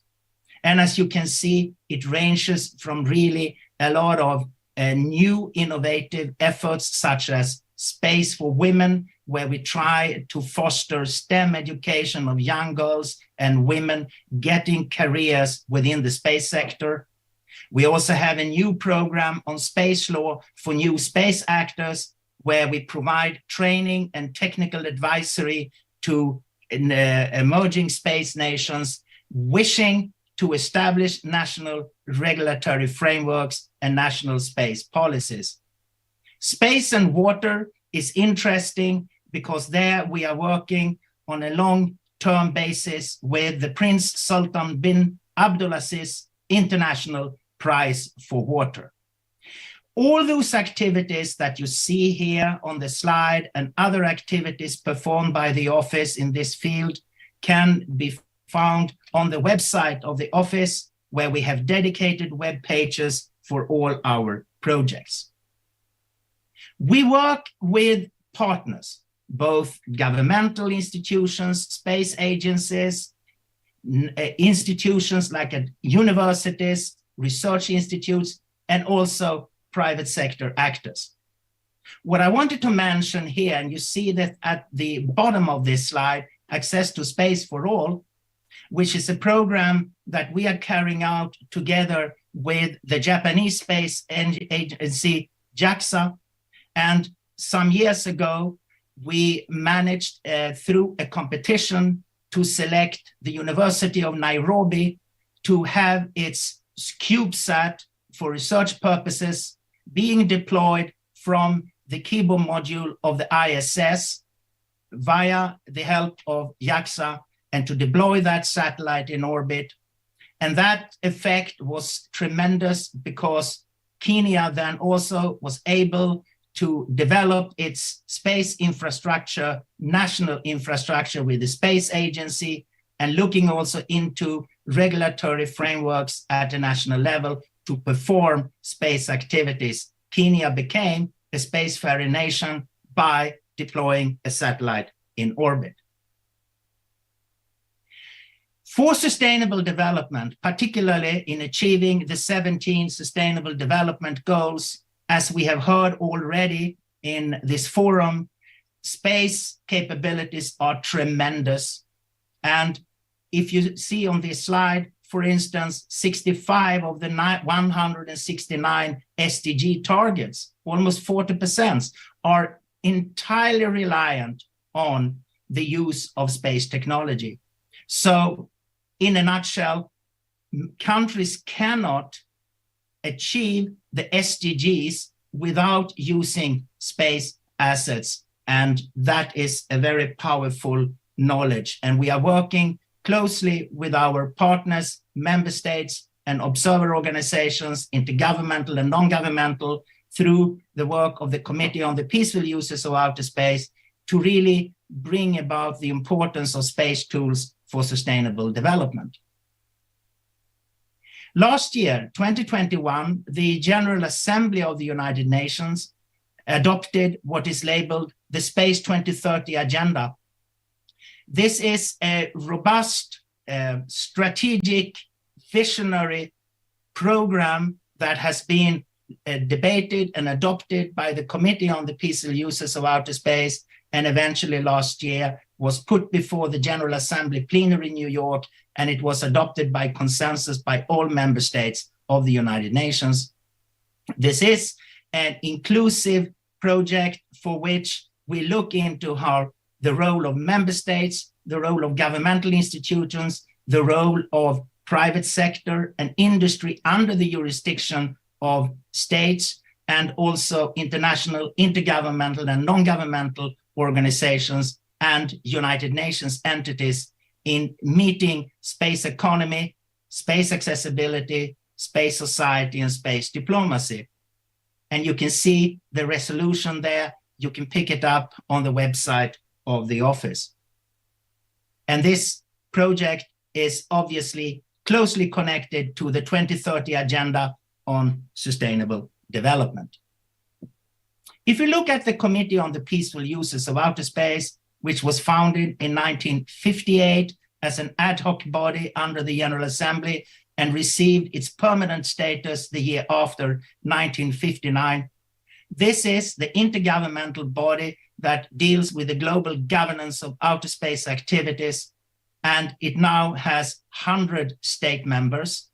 And as you can see, it ranges from really a lot of new innovative efforts, such as Space for Women, where we try to foster STEM education of young girls and women getting careers within the space sector. We also have a new program on space law for new space actors, where we provide training and technical advisory to emerging space nations wishing to establish national regulatory frameworks and national space policies. Space and water is interesting because there we are working on a long-term basis with the Prince Sultan bin Abdulaziz International Prize for Water. All those activities that you see here on the slide and other activities performed by the office in this field can be found on the website of the office, where we have dedicated web pages for all our projects. We work with partners, both governmental institutions, space agencies, institutions like universities, research institutes, and also private sector actors. What I wanted to mention here, and you see that at the bottom of this slide, Access to Space for All, which is a program that we are carrying out together with the Japanese space agency, JAXA. And some years ago, we managed through a competition to select the University of Nairobi to have its CubeSat for research purposes being deployed from the Kibo module of the ISS via the help of JAXA, and to deploy that satellite in orbit. And that effect was tremendous because Kenya then also was able to develop its space infrastructure, national infrastructure with the space agency, and looking also into regulatory frameworks at a national level to perform space activities. Kenya became a spacefaring nation by deploying a satellite in orbit. For sustainable development, particularly in achieving the 17 Sustainable Development Goals, as we have heard already in this forum, space capabilities are tremendous. And if you see on this slide, for instance, 65 of the 169 SDG targets, almost 40%, are entirely reliant on the use of space technology. So, in a nutshell, countries cannot achieve the SDGs without using space assets. And that is a very powerful knowledge. And we are working closely with our partners, member states, and observer organizations, intergovernmental and non-governmental, through the work of the Committee on the Peaceful Uses of Outer Space, to really bring about the importance of space tools for sustainable development. Last year, 2021, the General Assembly of the United Nations adopted what is labeled the Space 2030 Agenda. This is a robust, strategic, visionary program that has been debated and adopted by the Committee on the Peaceful Uses of Outer Space, and eventually last year was put before the General Assembly plenary in New York, and it was adopted by consensus by all member states of the United Nations. This is an inclusive project for which we look into how the role of member states, the role of governmental institutions, the role of private sector and industry under the jurisdiction of states, and also international, intergovernmental and non-governmental organizations and United Nations entities in meeting space economy, space accessibility, space society, and space diplomacy. And you can see the resolution there. You can pick it up on the website of the office. And this project is obviously closely connected to the 2030 Agenda on Sustainable Development. If you look at the Committee on the Peaceful Uses of Outer Space, which was founded in 1958 as an ad hoc body under the General Assembly and received its permanent status the year after, 1959, this is the intergovernmental body that deals with the global governance of outer space activities, and it now has 100 state members.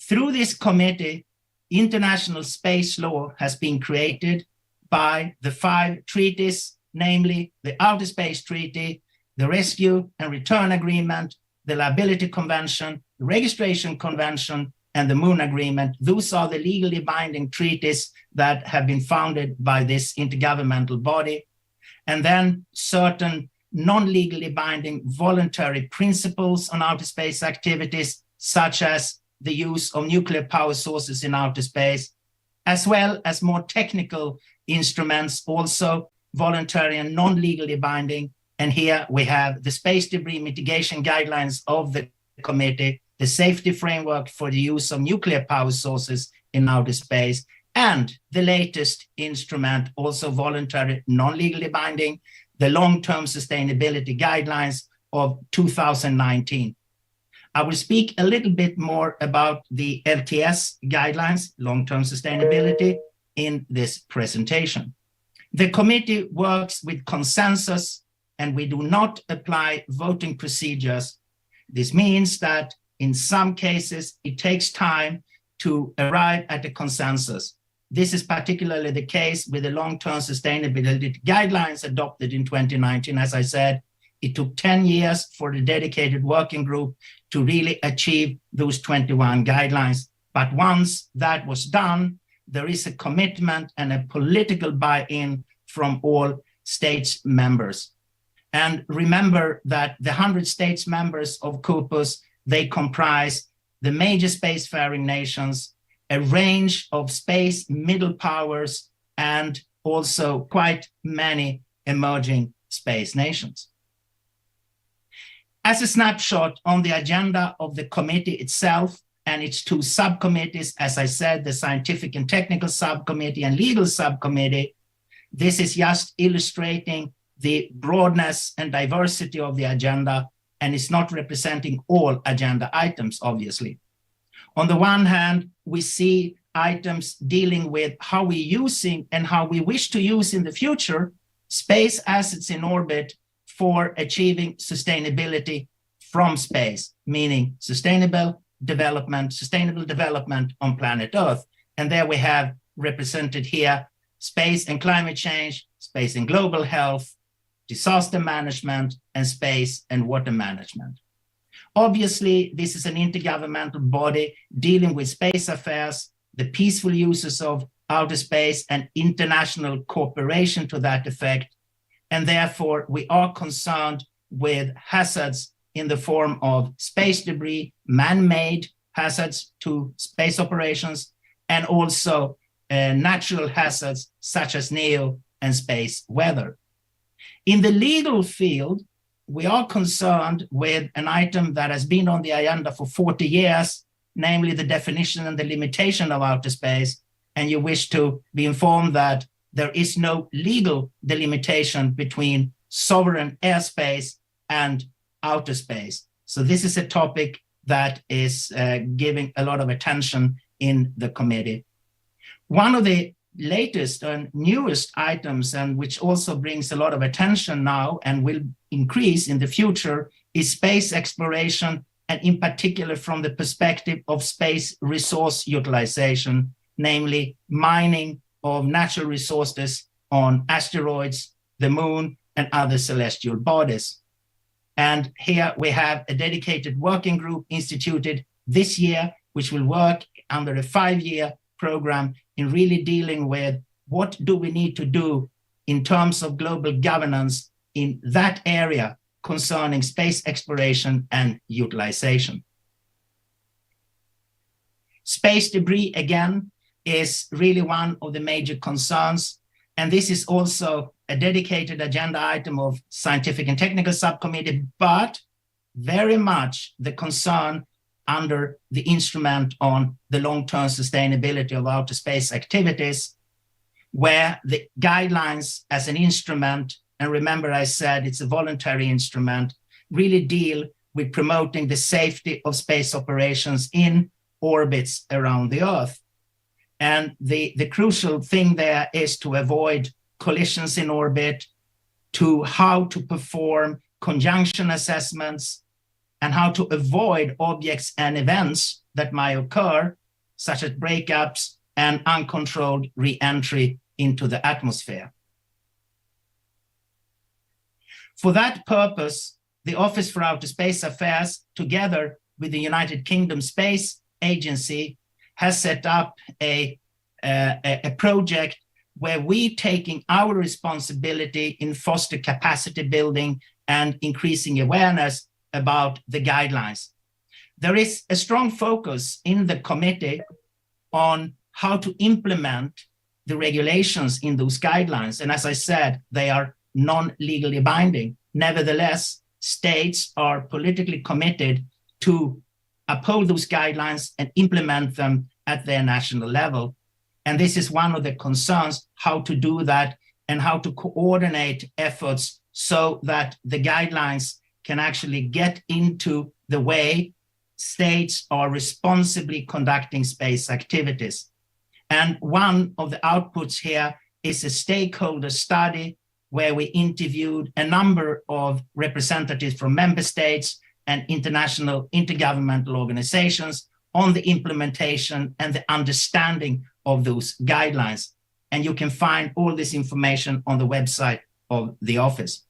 Through this committee, international space law has been created by the 5 treaties, namely the Outer Space Treaty, the Rescue and Return Agreement, the Liability Convention, the Registration Convention, and the Moon Agreement. Those are the legally binding treaties that have been founded by this intergovernmental body. And then certain non-legally binding voluntary principles on outer space activities, such as the use of nuclear power sources in outer space, as well as more technical instruments, also voluntary and non-legally binding. And here we have the space debris mitigation guidelines of the committee, the safety framework for the use of nuclear power sources in outer space, and the latest instrument, also voluntary, non-legally binding, the long-term sustainability guidelines of 2019. I will speak a little bit more about the LTS guidelines, long-term sustainability, in this presentation. The committee works with consensus, and we do not apply voting procedures. This means that in some cases, it takes time to arrive at a consensus. This is particularly the case with the long-term sustainability guidelines adopted in 2019. As I said, it took 10 years for the dedicated working group to really achieve those 21 guidelines. But once that was done, there is a commitment and a political buy-in from all states members. And remember that the 100 states members of COPUS, they comprise the major spacefaring nations, a range of space middle powers, and also quite many emerging space nations. As a snapshot on the agenda of the committee itself and its 2 subcommittees, as I said, the Scientific and Technical Subcommittee and Legal Subcommittee, this is just illustrating the broadness and diversity of the agenda, and it's not representing all agenda items, obviously. On the one hand, we see items dealing with how we're using and how we wish to use in the future space assets in orbit for achieving sustainability from space, meaning sustainable development on planet Earth. And there we have represented here space and climate change, space and global health, disaster management, and space and water management. Obviously, this is an intergovernmental body dealing with space affairs, the peaceful uses of outer space, and international cooperation to that effect. And therefore, we are concerned with hazards in the form of space debris, man-made hazards to space operations, and also natural hazards such as NEO and space weather. In the legal field, we are concerned with an item that has been on the agenda for 40 years, namely the definition and the limitation of outer space. And you wish to be informed that there is no legal delimitation between sovereign airspace and outer space. So this is a topic that is giving a lot of attention in the committee. One of the latest and newest items, and which also brings a lot of attention now and will increase in the future, is space exploration, and in particular from the perspective of space resource utilization, namely mining of natural resources on asteroids, the moon, and other celestial bodies. And here we have a dedicated working group instituted this year, which will work under a 5-year program in really dealing with what do we need to do in terms of global governance in that area, concerning space exploration and utilization. Space debris, again, is really one of the major concerns, and this is also a dedicated agenda item of Scientific and Technical Subcommittee, but very much the concern under the instrument on the long-term sustainability of outer space activities, where the guidelines as an instrument, and remember I said it's a voluntary instrument, really deal with promoting the safety of space operations in orbits around the Earth. And the crucial thing there is to avoid collisions in orbit, to how to perform conjunction assessments, and how to avoid objects and events that might occur, such as breakups and uncontrolled re-entry into the atmosphere. For that purpose, the Office for Outer Space Affairs, together with the United Kingdom Space Agency, has set up a project where we're taking our responsibility in foster capacity building and increasing awareness about the guidelines. There is a strong focus in the committee on how to implement the regulations in those guidelines. And as I said, they are non-legally binding. Nevertheless, states are politically committed to uphold those guidelines and implement them at their national level. And this is one of the concerns, how to do that and how to coordinate efforts so that the guidelines can actually get into the way states are responsibly conducting space activities. And one of the outputs here is a stakeholder study where we interviewed a number of representatives from member states and international intergovernmental organizations on the implementation and the understanding of those guidelines. And you can find all this information on the website of the office.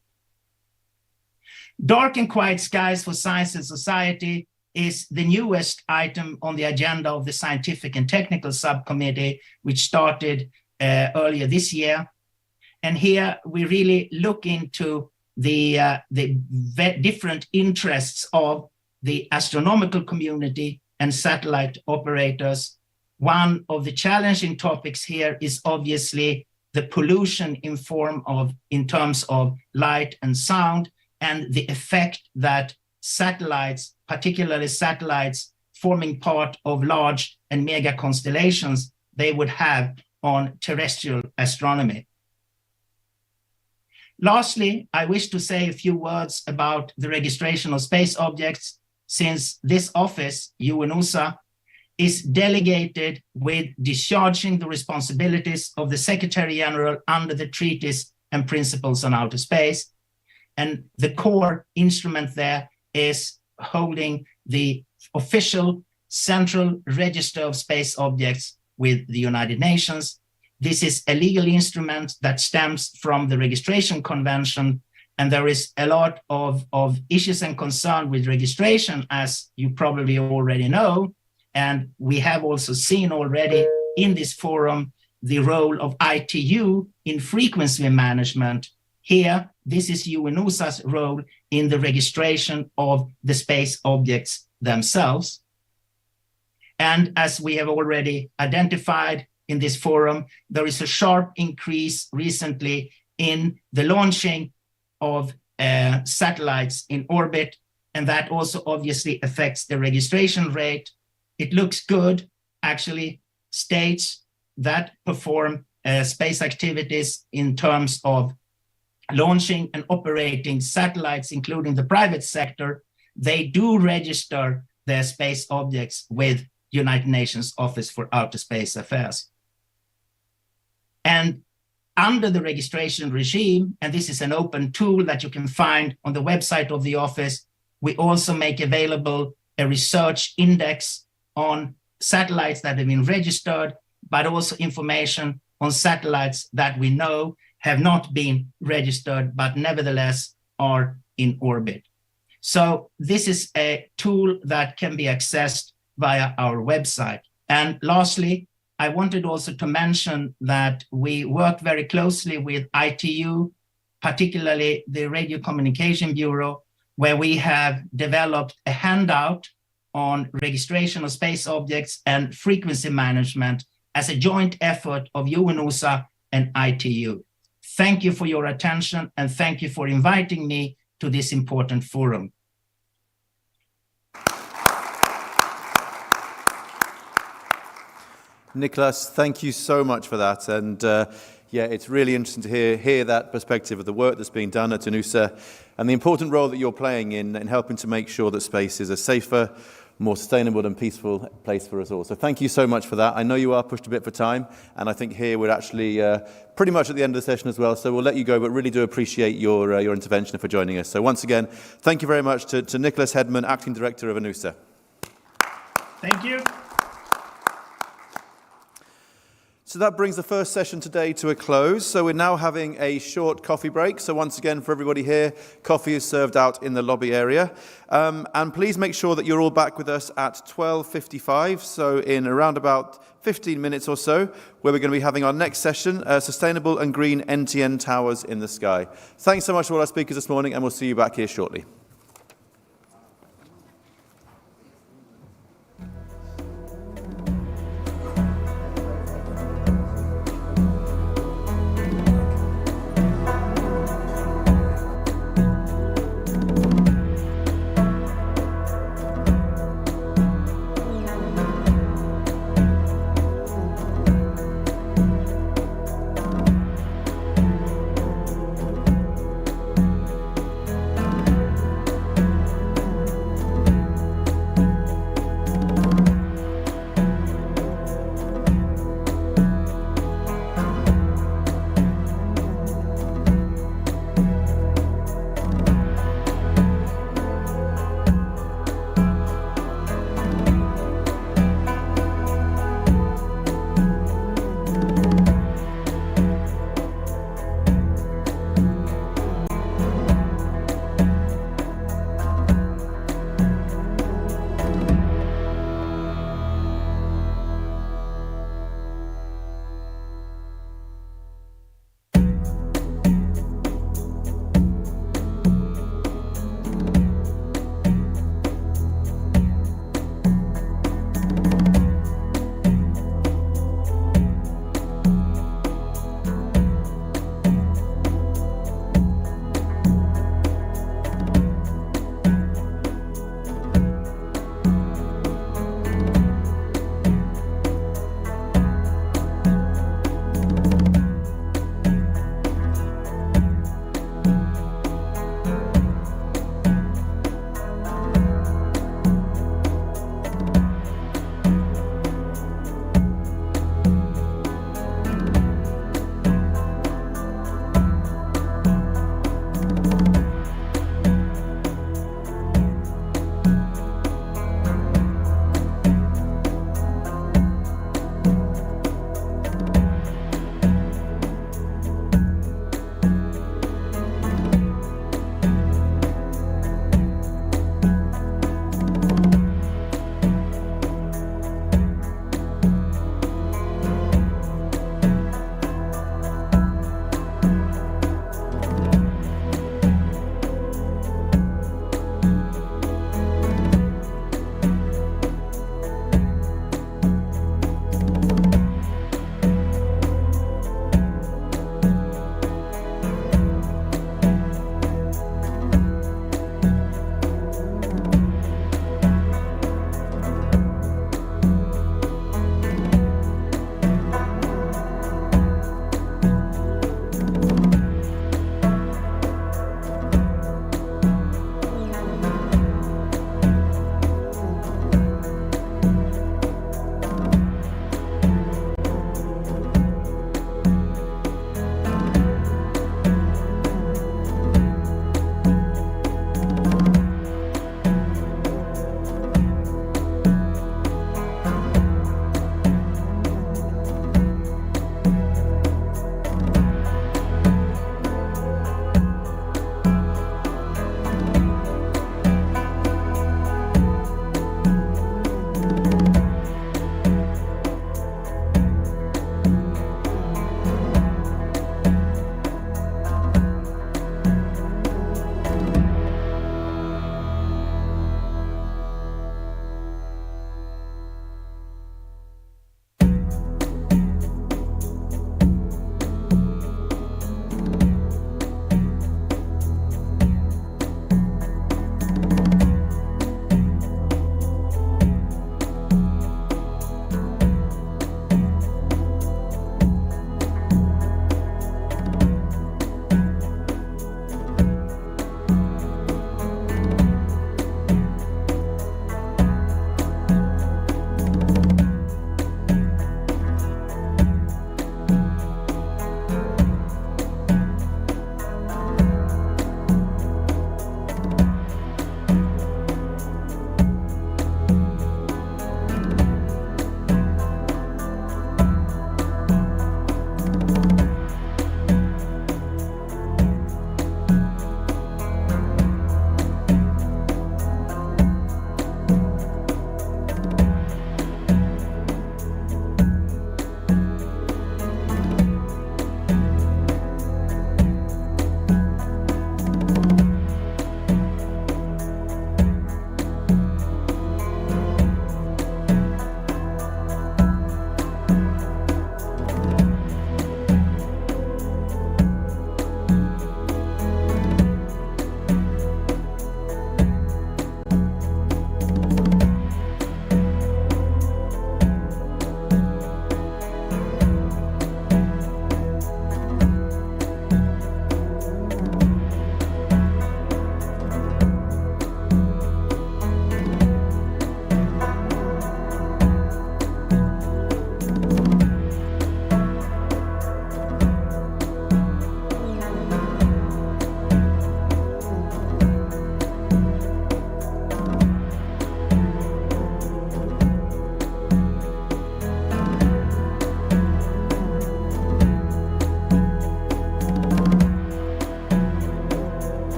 Dark and Quiet Skies for Science and Society is the newest item on the agenda of the Scientific and Technical Subcommittee, which started earlier this year. And here we really look into the different interests of the astronomical community and satellite operators. One of the challenging topics here is obviously the pollution in terms of light and sound, and the effect that satellites, particularly satellites forming part of large and mega constellations, they would have on terrestrial astronomy. Lastly, I wish to say a few words about the registration of space objects, since this office, UNOSA, is delegated with discharging the responsibilities of the Secretary General under the treaties and principles on outer space. And the core instrument there is holding the official central register of space objects with the United Nations. This is a legal instrument that stems from the registration convention, and there is a lot of issues and concern with registration, as you probably already know. And we have also seen already in this forum the role of ITU in frequency management. Here, this is UNOSA's role in the registration of the space objects themselves. And as we have already identified in this forum, there is a sharp increase recently in the launching of satellites in orbit, and that also obviously affects the registration rate. It looks good, actually. States that perform space activities in terms of launching and operating satellites, including the private sector, they do register their space objects with United Nations Office for Outer Space Affairs. And under the registration regime, and this is an open tool that you can find on the website of the office, we also make available a research index on satellites that have been registered, but also information on satellites that we know have not been registered, but nevertheless are in orbit. So this is a tool that can be accessed via our website. And lastly, I wanted also to mention that we work very closely with ITU, particularly the Radio Communication Bureau, where we have developed a handout on registration of space objects and frequency management as a joint effort of UNOSA and ITU. Thank you for your attention, and thank you for inviting me to this important forum. Nicholas, thank you so much for that. And yeah, it's really interesting to hear that perspective of the work that's being done at UNOSA and the important role that you're playing in helping to make sure that space is a safer, more sustainable and peaceful place for us all. So thank you so much for that. I know you are pushed a bit for time, and I think here we're actually pretty much at the end of the session as well, so we'll let you go, but really do appreciate your intervention and for joining us. So once again, thank you very much to Nicholas Hedman, Acting Director of UNOSA. Thank you. So that brings the first session today to a close. So we're now having a short coffee break. So once again, for everybody here, coffee is served out in the lobby area. And please make sure that you're all back with us at 12:55, so in around about 15 minutes or so, where we're going to be having our next session, Sustainable and Green NTN Towers in the Sky. Thanks so much to all our speakers this morning, and we'll see you back here shortly.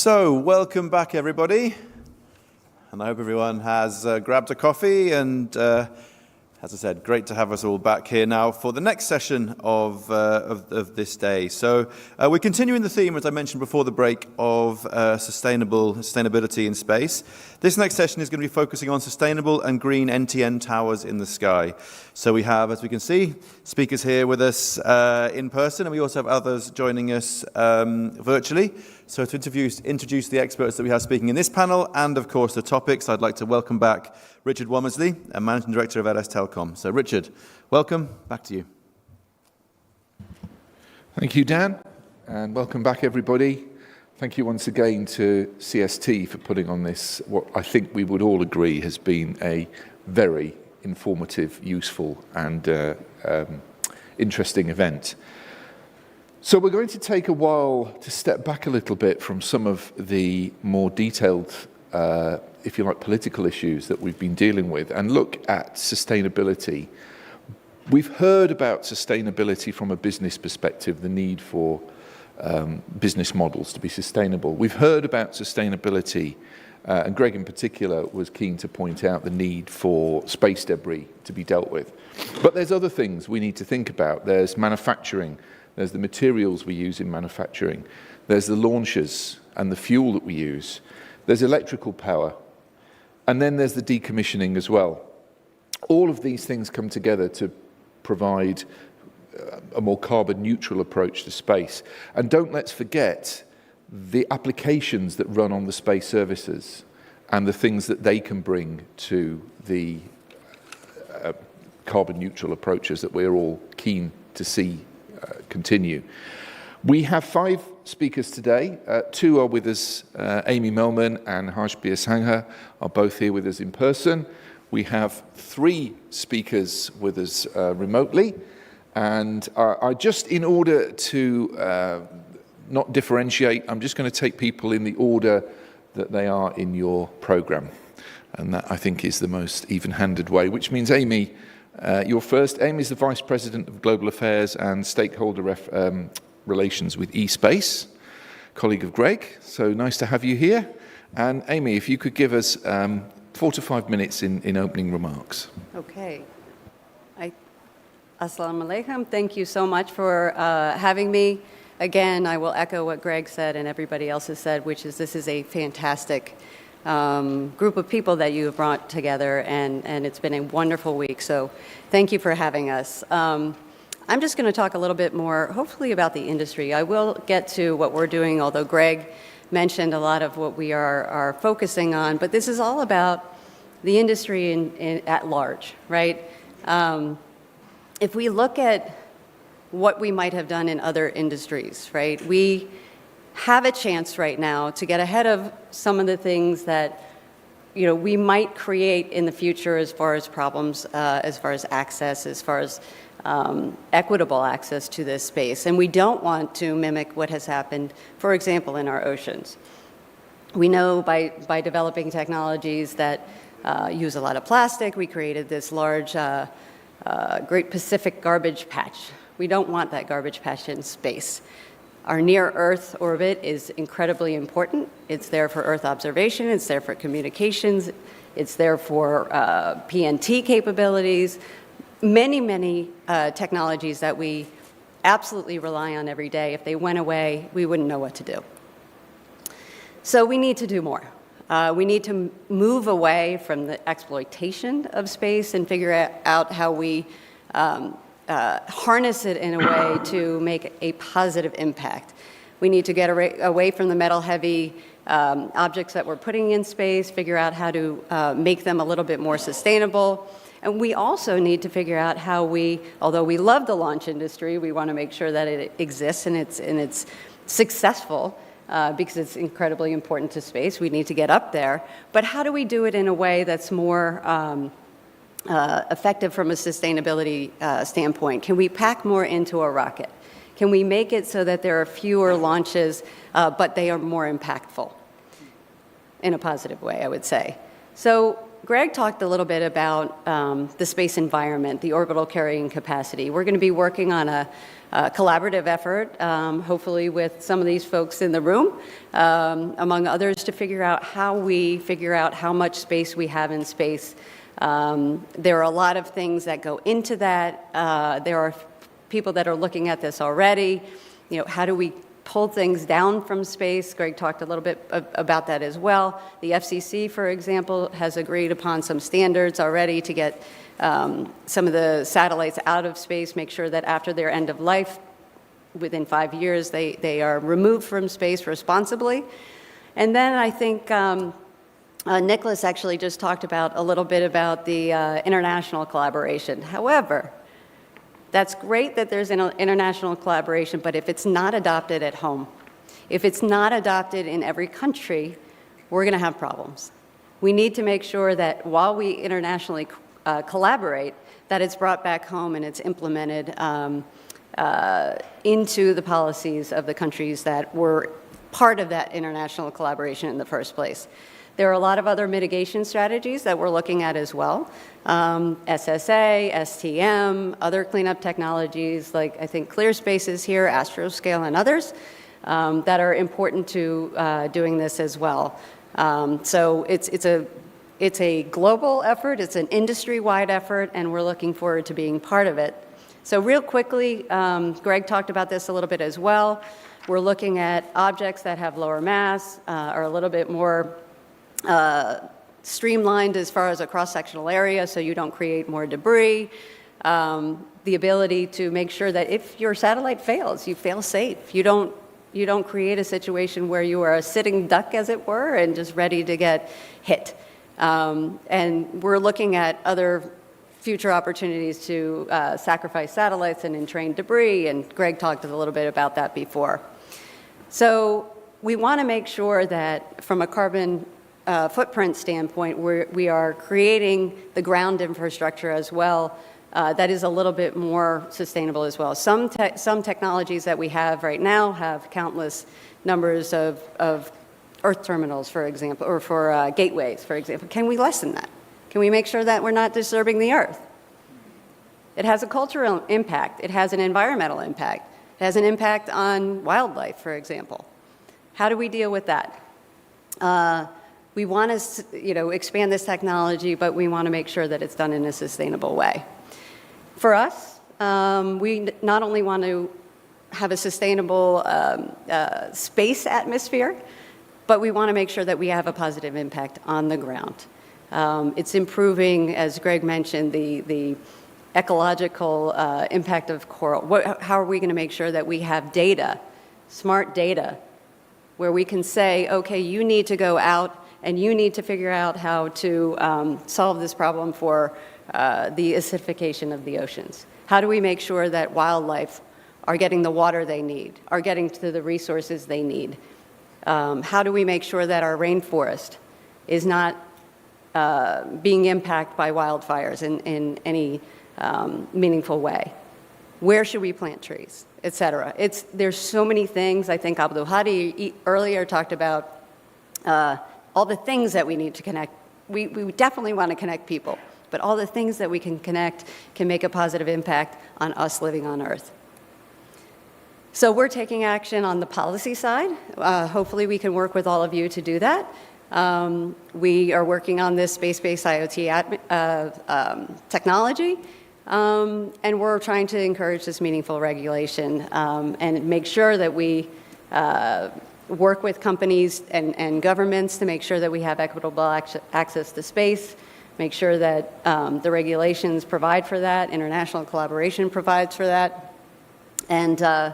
So, welcome back, everybody. And I hope everyone has grabbed a coffee. And as I said, great to have us all back here now for the next session of this day. So, we're continuing the theme, as I mentioned before the break, of sustainability in space. This next session is going to be focusing on sustainable and green NTN towers in the sky. So we have, as we can see, speakers here with us in person, and we also have others joining us virtually. So to introduce the experts that we have speaking in this panel, and of course the topics, I'd like to welcome back Richard Womersley, Managing Director of LS Telecom. So Richard, welcome, back to you. Thank you, Dan, and welcome back, everybody. Thank you once again to CST for putting on this, what I think we would all agree has been a very informative, useful, and interesting event. So we're going to take a while to step back a little bit from some of the more detailed, if you like, political issues that we've been dealing with and look at sustainability. We've heard about sustainability from a business perspective, the need for business models to be sustainable. We've heard about sustainability, and Greg in particular was keen to point out the need for space debris to be dealt with. But there's other things we need to think about. There's manufacturing. There's the materials we use in manufacturing. There's the launchers and the fuel that we use. There's electrical power. And then there's the decommissioning as well. All of these things come together to provide a more carbon neutral approach to space. And don't let's forget the applications that run on the space services and the things that they can bring to the carbon neutral approaches that we're all keen to see continue. We have 5 speakers today. 2 are with us. Amy Melman and Harshbir Sangha are both here with us in person. We have 3 speakers with us remotely. And I just, in order to not differentiate, I'm just going to take people in the order that they are in your program. And that, I think, is the most even-handed way, which means, Amy, you're first. Amy is the Vice President of Global Affairs and Stakeholder Relations with eSpace, colleague of Greg. So nice to have you here. And Amy, if you could give us 4 to 5 minutes in opening remarks. Okay. Assalamu alaikum. Thank you so much for having me. Again, I will echo what Greg said and everybody else has said, which is this is a fantastic group of people that you have brought together, and it's been a wonderful week. So thank you for having us. I'm just going to talk a little bit more, hopefully, about the industry. I will get to what we're doing, although Greg mentioned a lot of what we are focusing on. But this is all about the industry at large, right? If we look at what we might have done in other industries, right? We have a chance right now to get ahead of some of the things that we might create in the future as far as problems, as far as access, as far as equitable access to this space. And we don't want to mimic what has happened, for example, in our oceans. We know by developing technologies that use a lot of plastic, we created this large Great Pacific garbage patch. We don't want that garbage patch in space. Our near-Earth orbit is incredibly important. It's there for Earth observation. It's there for communications. It's there for PNT capabilities. Many, many technologies that we absolutely rely on every day. If they went away, we wouldn't know what to do. So we need to do more. We need to move away from the exploitation of space and figure out how we harness it in a way to make a positive impact. We need to get away from the metal-heavy objects that we're putting in space, figure out how to make them a little bit more sustainable. And we also need to figure out how although we love the launch industry, we want to make sure that it exists and it's successful because it's incredibly important to space. We need to get up there. But how do we do it in a way that's more effective from a sustainability standpoint? Can we pack more into a rocket? Can we make it so that there are fewer launches, but they are more impactful in a positive way, I would say? So Greg talked a little bit about the space environment, the orbital carrying capacity. We're going to be working on a collaborative effort, hopefully with some of these folks in the room, among others, to figure out how we figure out how much space we have in space. There are a lot of things that go into that. There are people that are looking at this already. You know, how do we pull things down from space? Greg talked a little bit about that as well. The FCC, for example, has agreed upon some standards already to get some of the satellites out of space, make sure that after their end of life, within 5 years, they are removed from space responsibly. And then I think Nicholas actually just talked about a little bit about the international collaboration. However, that's great that there's an international collaboration, but if it's not adopted at home, if it's not adopted in every country, we're going to have problems. We need to make sure that while we internationally collaborate, that it's brought back home and it's implemented into the policies of the countries that were part of that international collaboration in the first place. There are a lot of other mitigation strategies that we're looking at as well. SSA, STM, other cleanup technologies like I think ClearSpace is here, Astroscale and others that are important to doing this as well. So it's a global effort, it's an industry-wide effort, and we're looking forward to being part of it. So real quickly, Greg talked about this a little bit as well. We're looking at objects that have lower mass, are a little bit more streamlined as far as a cross-sectional area so you don't create more debris. The ability to make sure that if your satellite fails, you fail safe. You don't create a situation where you are a sitting duck, as it were, and just ready to get hit. And we're looking at other future opportunities to sacrifice satellites and entrain debris, and Greg talked a little bit about that before. So we want to make sure that from a carbon footprint standpoint, we are creating the ground infrastructure as well that is a little bit more sustainable as well. Some technologies that we have right now have countless numbers of Earth terminals, for example, or for gateways, for example. Can we lessen that? Can we make sure that we're not disturbing the Earth? It has a cultural impact. It has an environmental impact. It has an impact on wildlife, for example. How do we deal with that? We want to, expand this technology, but we want to make sure that it's done in a sustainable way. For us, we not only want to have a sustainable space atmosphere, but we want to make sure that we have a positive impact on the ground. It's improving, as Greg mentioned, the ecological impact of coral. How are we going to make sure that we have data, smart data, where we can say, okay, you need to go out and you need to figure out how to solve this problem for the acidification of the oceans. How do we make sure that wildlife are getting the water they need, are getting to the resources they need? How do we make sure that our rainforest is not being impacted by wildfires in any meaningful way? Where should we plant trees, et cetera? There's so many things. I think Abdul Hadi earlier talked about all the things that we need to connect. We definitely want to connect people, but all the things that we can connect can make a positive impact on us living on Earth. So we're taking action on the policy side. Hopefully we can work with all of you to do that. We are working on this space-based IoT technology, and we're trying to encourage this meaningful regulation and make sure that we work with companies and governments to make sure that we have equitable access to space, make sure that the regulations provide for that, international collaboration provides for that, and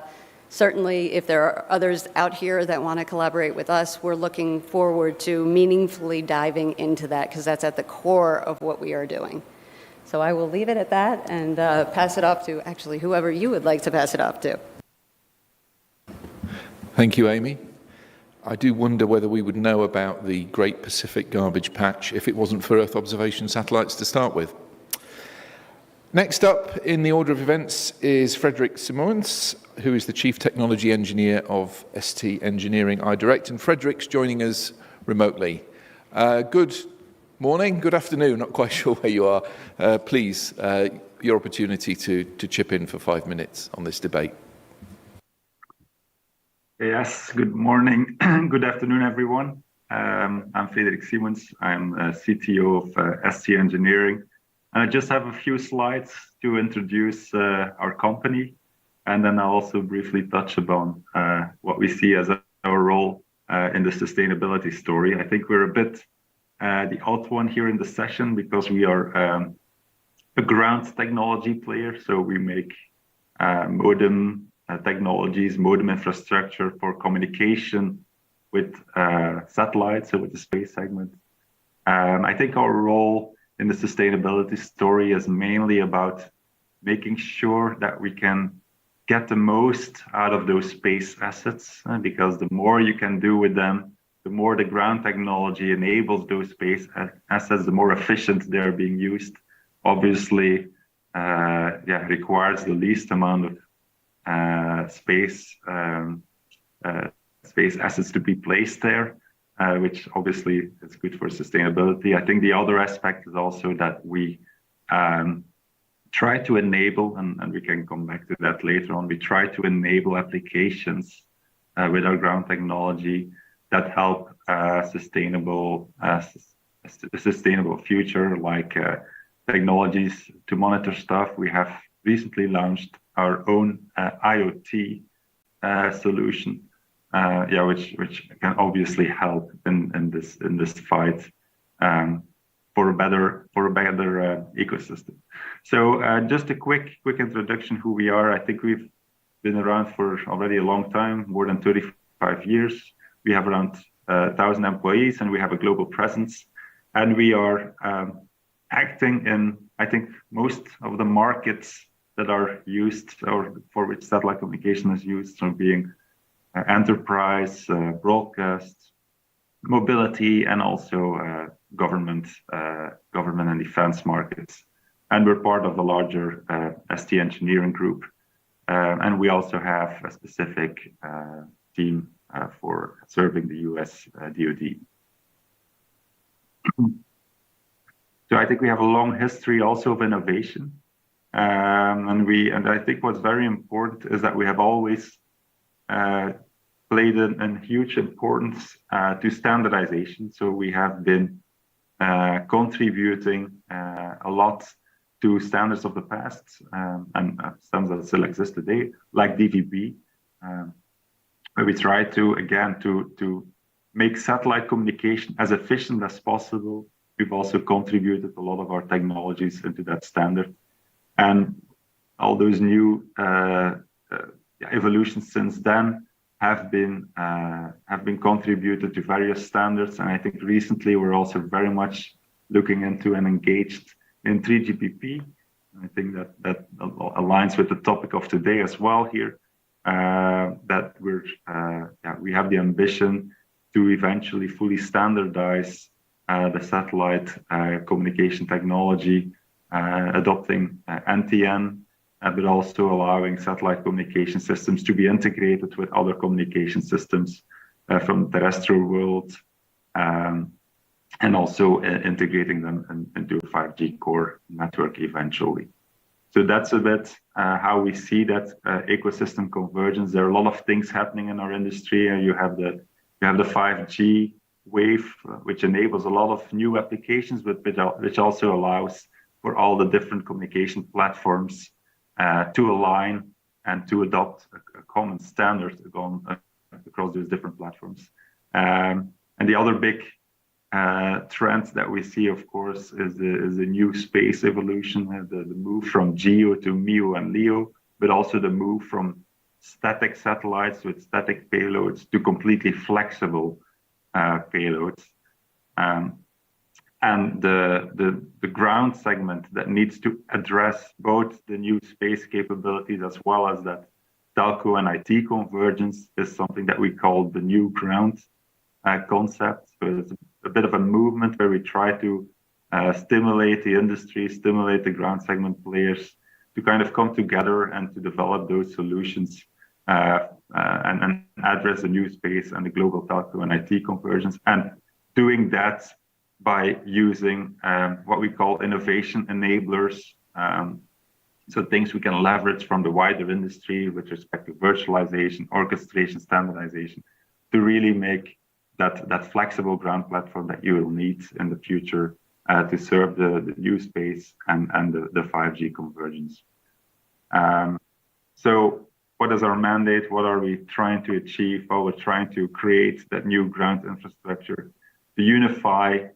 certainly if there are others out here that want to collaborate with us, we're looking forward to meaningfully diving into that because that's at the core of what we are doing. So I will leave it at that and pass it off to actually whoever you would like to pass it off to. Thank you, Amy. I do wonder whether we would know about the Great Pacific Garbage Patch if it wasn't for Earth observation satellites to start with. Next up in the order of events is Frederick Simons, who is the Chief Technology Engineer of ST Engineering iDirect, and Frederick's joining us remotely. Good Morning, good afternoon, not quite sure where you are. Please, your opportunity to chip in for 5 minutes on this debate. Yes, good morning, good afternoon, everyone. I'm Frederik Simons. I'm CTO of ST Engineering. And I just have a few slides to introduce our company. And then I'll also briefly touch upon what we see as our role in the sustainability story. I think we're a bit the odd one here in the session because we are a ground technology player. So we make modem technologies, modem infrastructure for communication with satellites, so with the space segment. I think our role in the sustainability story is mainly about making sure that we can get the most out of those space assets, because the more you can do with them, the more the ground technology enables those space assets, the more efficient they're being used. Obviously, requires the least amount of space assets to be placed there, which obviously is good for sustainability. I think the other aspect is also that we try to enable, and we can come back to that later on, we try to enable applications with our ground technology that help a sustainable future, like technologies to monitor stuff. We have recently launched our own IoT solution, which can obviously help in this fight for a better ecosystem. So just a quick introduction who we are. I think we've been around for already a long time, more than 35 years. We have around 1,000 employees, and we have a global presence. And we are acting in, I think, most of the markets that are used or for which satellite communication is used, from being enterprise, broadcast, mobility, and also government and defense markets. And we're part of the larger ST Engineering group. And we also have a specific team for serving the US DoD. So I think we have a long history also of innovation. And I think what's very important is that we have always played a huge importance to standardization. So we have been contributing a lot to standards of the past, and standards that still exist today, like DVB. Where we try to, again, to make satellite communication as efficient as possible. We've also contributed a lot of our technologies into that standard. And all those new evolutions since then have been contributed to various standards. And I think recently we're also very much looking into and engaged in 3GPP. I think that aligns with the topic of today as well here. That we have the ambition to eventually fully standardize the satellite communication technology, adopting NTN, but also allowing satellite communication systems to be integrated with other communication systems from the terrestrial world, and also integrating them into a 5G core network eventually. So that's a bit how we see that ecosystem convergence. There are a lot of things happening in our industry. You have the 5G wave, which enables a lot of new applications, but which also allows for all the different communication platforms to align and to adopt a common standard across those different platforms. And the other big trend that we see, of course, is the new space evolution, the move from GEO to MEO and LEO, but also the move from static satellites with static payloads to completely flexible payloads. And the ground segment that needs to address both the new space capabilities as well as that telco and IT convergence is something that we call the new ground concept. So it's a bit of a movement where we try to stimulate the industry, stimulate the ground segment players to kind of come together and to develop those solutions and address the new space and the global telco and IT convergence. And doing that by using what we call innovation enablers. So things we can leverage from the wider industry with respect to virtualization, orchestration, standardization, to really make that flexible ground platform that you will need in the future to serve the new space and the 5G convergence. So what is our mandate? What are we trying to achieve? Well, we're trying to create that new ground infrastructure to unify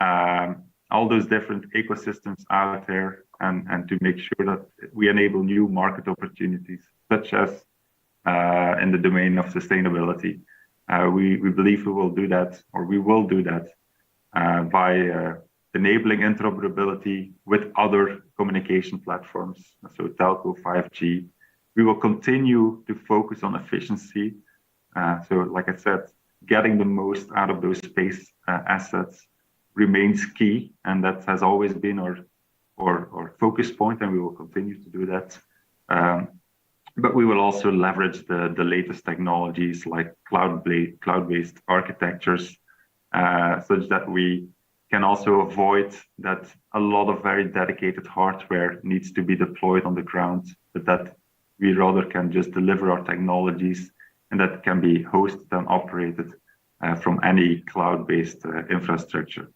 all those different ecosystems out there and to make sure that we enable new market opportunities, such as in the domain of sustainability. We believe we will do that, or we will do that by enabling interoperability with other communication platforms, so telco, 5G. We will continue to focus on efficiency. So like I said, getting the most out of those space assets remains key, and that has always been our focus point, and we will continue to do that. But we will also leverage the latest technologies like cloud-based architectures, such that we can also avoid that a lot of very dedicated hardware needs to be deployed on the ground, but that we rather can just deliver our technologies and that can be hosted and operated from any cloud-based infrastructure.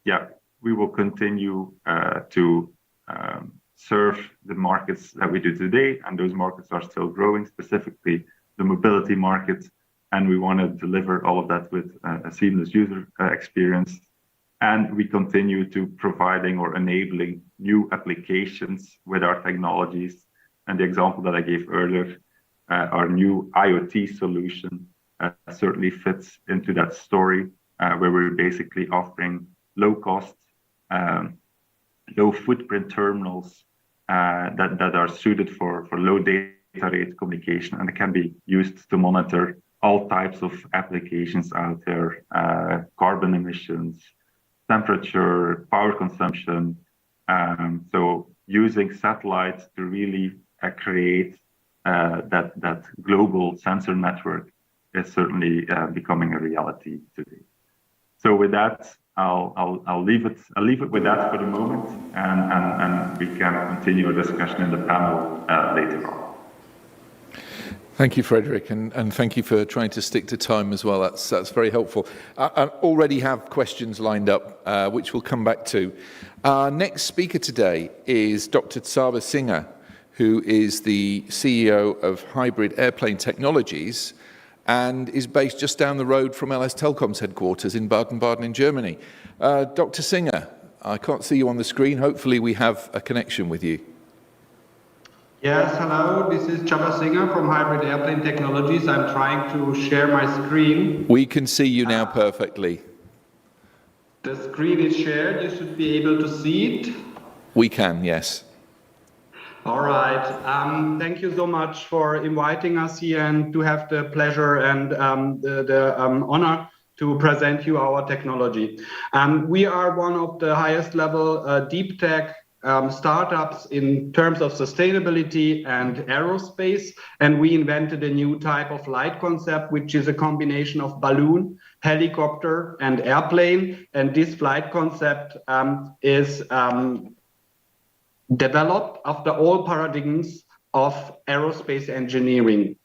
Yeah, we will continue to serve the markets that we do today, and those markets are still growing, specifically the mobility market, and we want to deliver all of that with a seamless user experience. And we continue to providing or enabling new applications with our technologies. And the example that I gave earlier, our new IoT solution certainly fits into that story, where we're basically offering low cost, low footprint terminals that are suited for low data rate communication, and it can be used to monitor all types of applications out there, carbon emissions, temperature, power consumption. So using satellites to really create that global sensor network is certainly becoming a reality today. So with that, I'll leave it with that for the moment, and we can continue our discussion in the panel later on. Thank you, Frederick, and thank you for trying to stick to time as well. That's very helpful. I already have questions lined up, which we'll come back to. Our next speaker today is Dr. Tsaba Singha, who is the CEO of Hybrid Airplane Technologies and is based just down the road from LS Telcom's headquarters in Baden-Baden in Germany. Dr. Singha, I can't see you on the screen. Hopefully we have a connection with you. Yes, hello, this is Tsaba Singha from Hybrid Airplane Technologies. I'm trying to share my screen. We can see you now perfectly. The screen is shared, you should be able to see it. We can, yes. All right, thank you so much for inviting us here and to have the pleasure and the honor to present you our technology. We are one of the highest level deep tech startups in terms of sustainability and aerospace, and we invented a new type of light concept, which is a combination of balloon, helicopter, and airplane. And this flight concept is developed after all paradigms of aerospace engineering.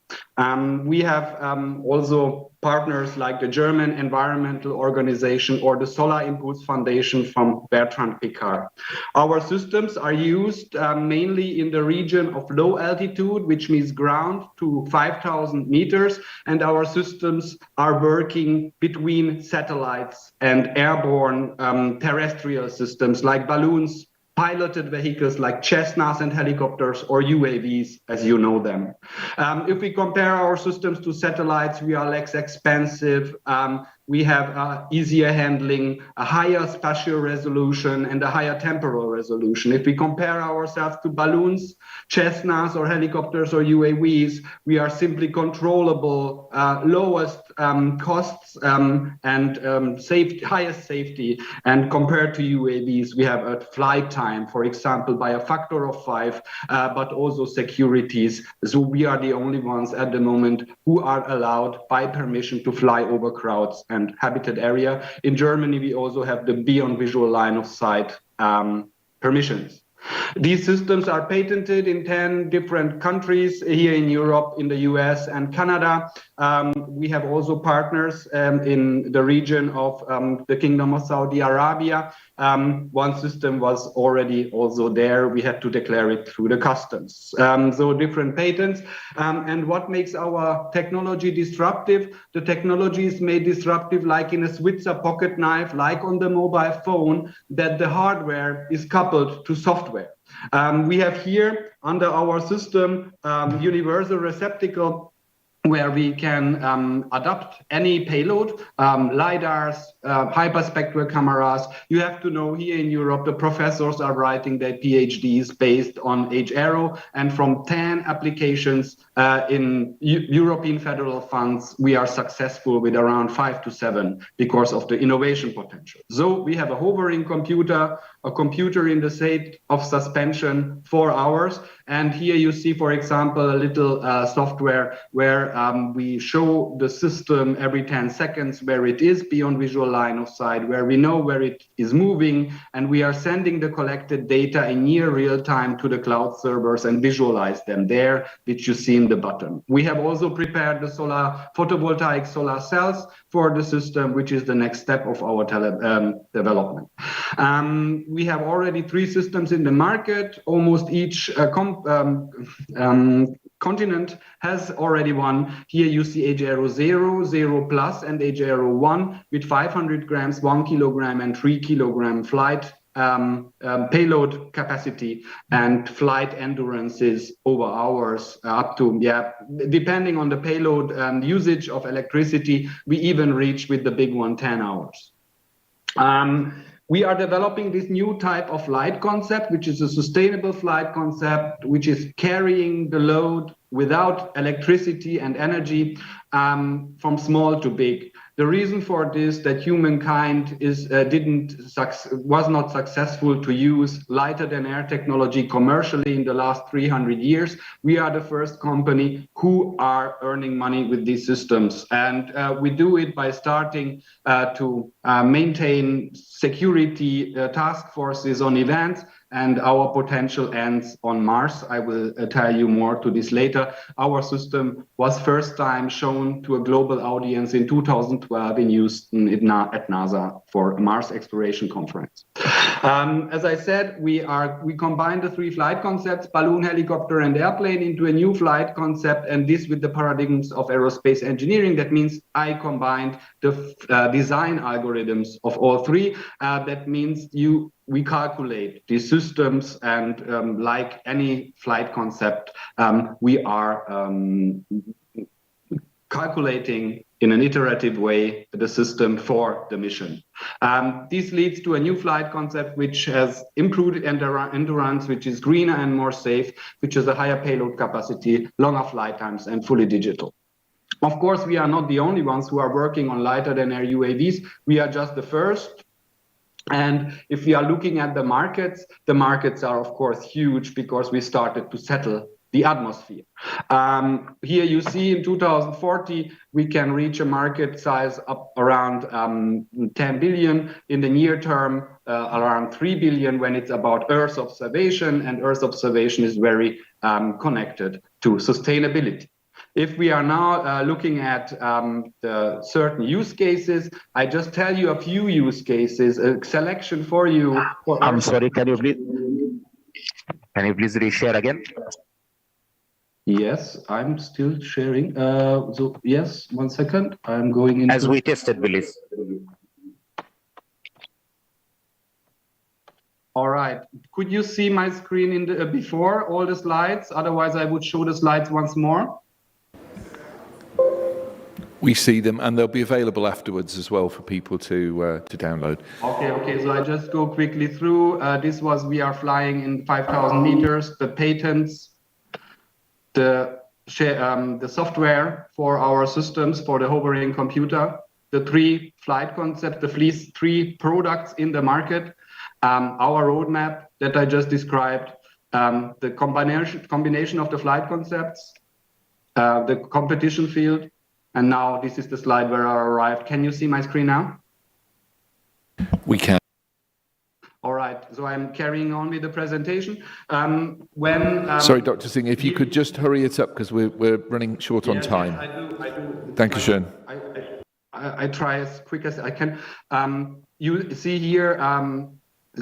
We have also partners like the German Environmental Organization or the Solar Impulse Foundation from Bertrand Piccard. Our systems are used mainly in the region of low altitude, which means ground to 5,000 meters, and our systems are working between satellites and airborne terrestrial systems like balloons, piloted vehicles like Cessnas and helicopters, or UAVs, as you know them. If we compare our systems to satellites, we are less expensive. We have easier handling, a higher spatial resolution, and a higher temporal resolution. If we compare ourselves to balloons, Cessnas, or helicopters, or UAVs, we are simply controllable, lowest costs and highest safety. And compared to UAVs, we have a flight time, for example, by a factor of 5, but also securities. So we are the only ones at the moment who are allowed by permission to fly over crowds and habitat area. In Germany, we also have the beyond visual line of sight permissions. These systems are patented in 10 different countries here in Europe, in the US and Canada. We have also partners in the region of the Kingdom of Saudi Arabia. One system was already also there. We had to declare it through the customs. So different patents. And what makes our technology disruptive? The technology is made disruptive like in a Switzer pocket knife, like on the mobile phone, that the hardware is coupled to software. We have here under our system universal receptacle where we can adapt any payload, LiDARs, hyperspectral cameras. You have to know here in Europe, the professors are writing their PhDs based on H-Aero, and from 10 applications in European federal funds, we are successful with around 5 to 7 because of the innovation potential. So we have a hovering computer, a computer in the state of suspension 4 hours. And here you see, for example, a little software where we show the system every 10 seconds where it is beyond visual line of sight, where we know where it is moving, and we are sending the collected data in near real time to the cloud servers and visualize them there, which you see in the bottom. We have also prepared the photovoltaic solar cells for the system, which is the next step of our development. We have already 3 systems in the market. Almost each continent has already one. Here you see H-Aero 0, 0 Plus, and H-Aero 1 with 500 grams, 1 kilogram, and 3 kilogram flight payload capacity and flight endurances over hours up to, depending on the payload and usage of electricity, we even reach with the big one 10 hours. We are developing this new type of flight concept, which is a sustainable flight concept, which is carrying the load without electricity and energy from small to big. The reason for this that humankind was not successful to use lighter than air technology commercially in the last 300 years. We are the first company who are earning money with these systems, and we do it by starting to maintain security task forces on events. And our potential ends on Mars. I will tell you more to this later. Our system was first time shown to a global audience in 2012 in Houston at NASA for a Mars exploration conference. As I said, we combine the 3 flight concepts, balloon, helicopter, and airplane, into a new flight concept, and this with the paradigms of aerospace engineering. That means I combined the design algorithms of all 3. That means we calculate these systems, and like any flight concept, we are calculating in an iterative way the system for the mission. This leads to a new flight concept which has improved endurance, which is greener and more safe, which has a higher payload capacity, longer flight times, and fully digital. Of course, we are not the only ones who are working on lighter than air UAVs. We are just the first. And if we are looking at the markets are of course huge because we started to settle the atmosphere. Here you see in 2040, we can reach a market size up around 10 billion. In the near term, around 3 billion when it's about Earth observation, and Earth observation is very connected to sustainability. If we are now looking at the certain use cases, I just tell you a few use cases, a selection for you. I'm sorry, can you please reshare again? Yes, I'm still sharing. So yes, 1 second. I'm going into... As we tested, please. All right. Could you see my screen in the, before all the slides? Otherwise, I would show the slides once more. We see them, and they'll be available afterwards as well for people to download. Okay. So I just go quickly through. This was, we are flying in 5,000 meters, the patents, the the software for our systems for the hovering computer, the 3 flight concepts, the 3 products in the market, our roadmap that I just described, the combination of the flight concepts, the competition field, and now this is the slide where I arrived. Can you see my screen now? We can. All right, so I'm carrying on with the presentation. Sorry, Dr. Singh, if you could just hurry it up because we're running short on time. Yes, I do. Thank you, Schön. I try as quick as I can. You see here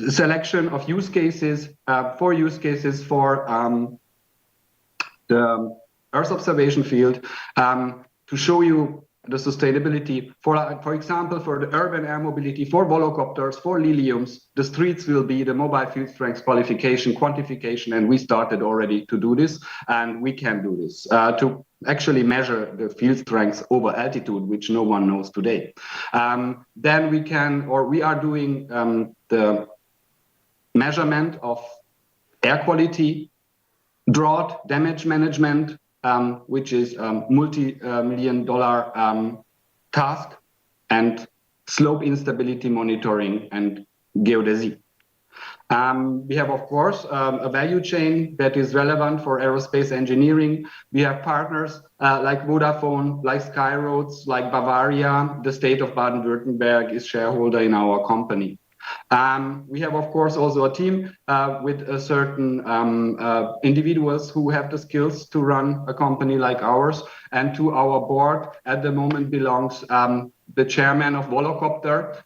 selection of use cases, 4 use cases for the Earth observation field to show you the sustainability. For example, for the urban air mobility, for volocopters, for Liliums, the streets will be the mobile field strength qualification, quantification, and we started already to do this, and we can do this to actually measure the field strength over altitude, which no one knows today. Then we can, or we are doing the measurement of air quality, drought damage management, which is a multi-million-dollar task, and slope instability monitoring and geodesy. We have, of course, a value chain that is relevant for aerospace engineering. We have partners like Vodafone, like Skyroads, like Bavaria. The state of Baden-Württemberg is shareholder in our company. We have, of course, also a team with a certain individuals who have the skills to run a company like ours. And to our board at the moment belongs the chairman of Volocopter,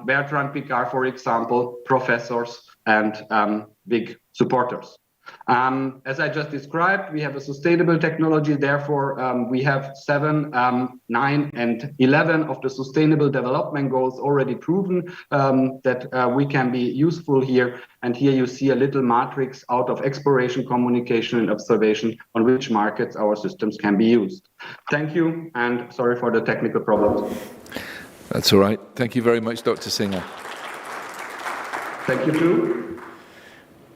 Bertrand Picard, for example, professors and big supporters. As I just described, we have a sustainable technology. Therefore, we have 7, 9, and 11 of the sustainable development goals already proven that we can be useful here. And here you see a little matrix out of exploration, communication, and observation on which markets our systems can be used. Thank you, and sorry for the technical problems. That's all right. Thank you very much, Dr. Singer. Thank you, too.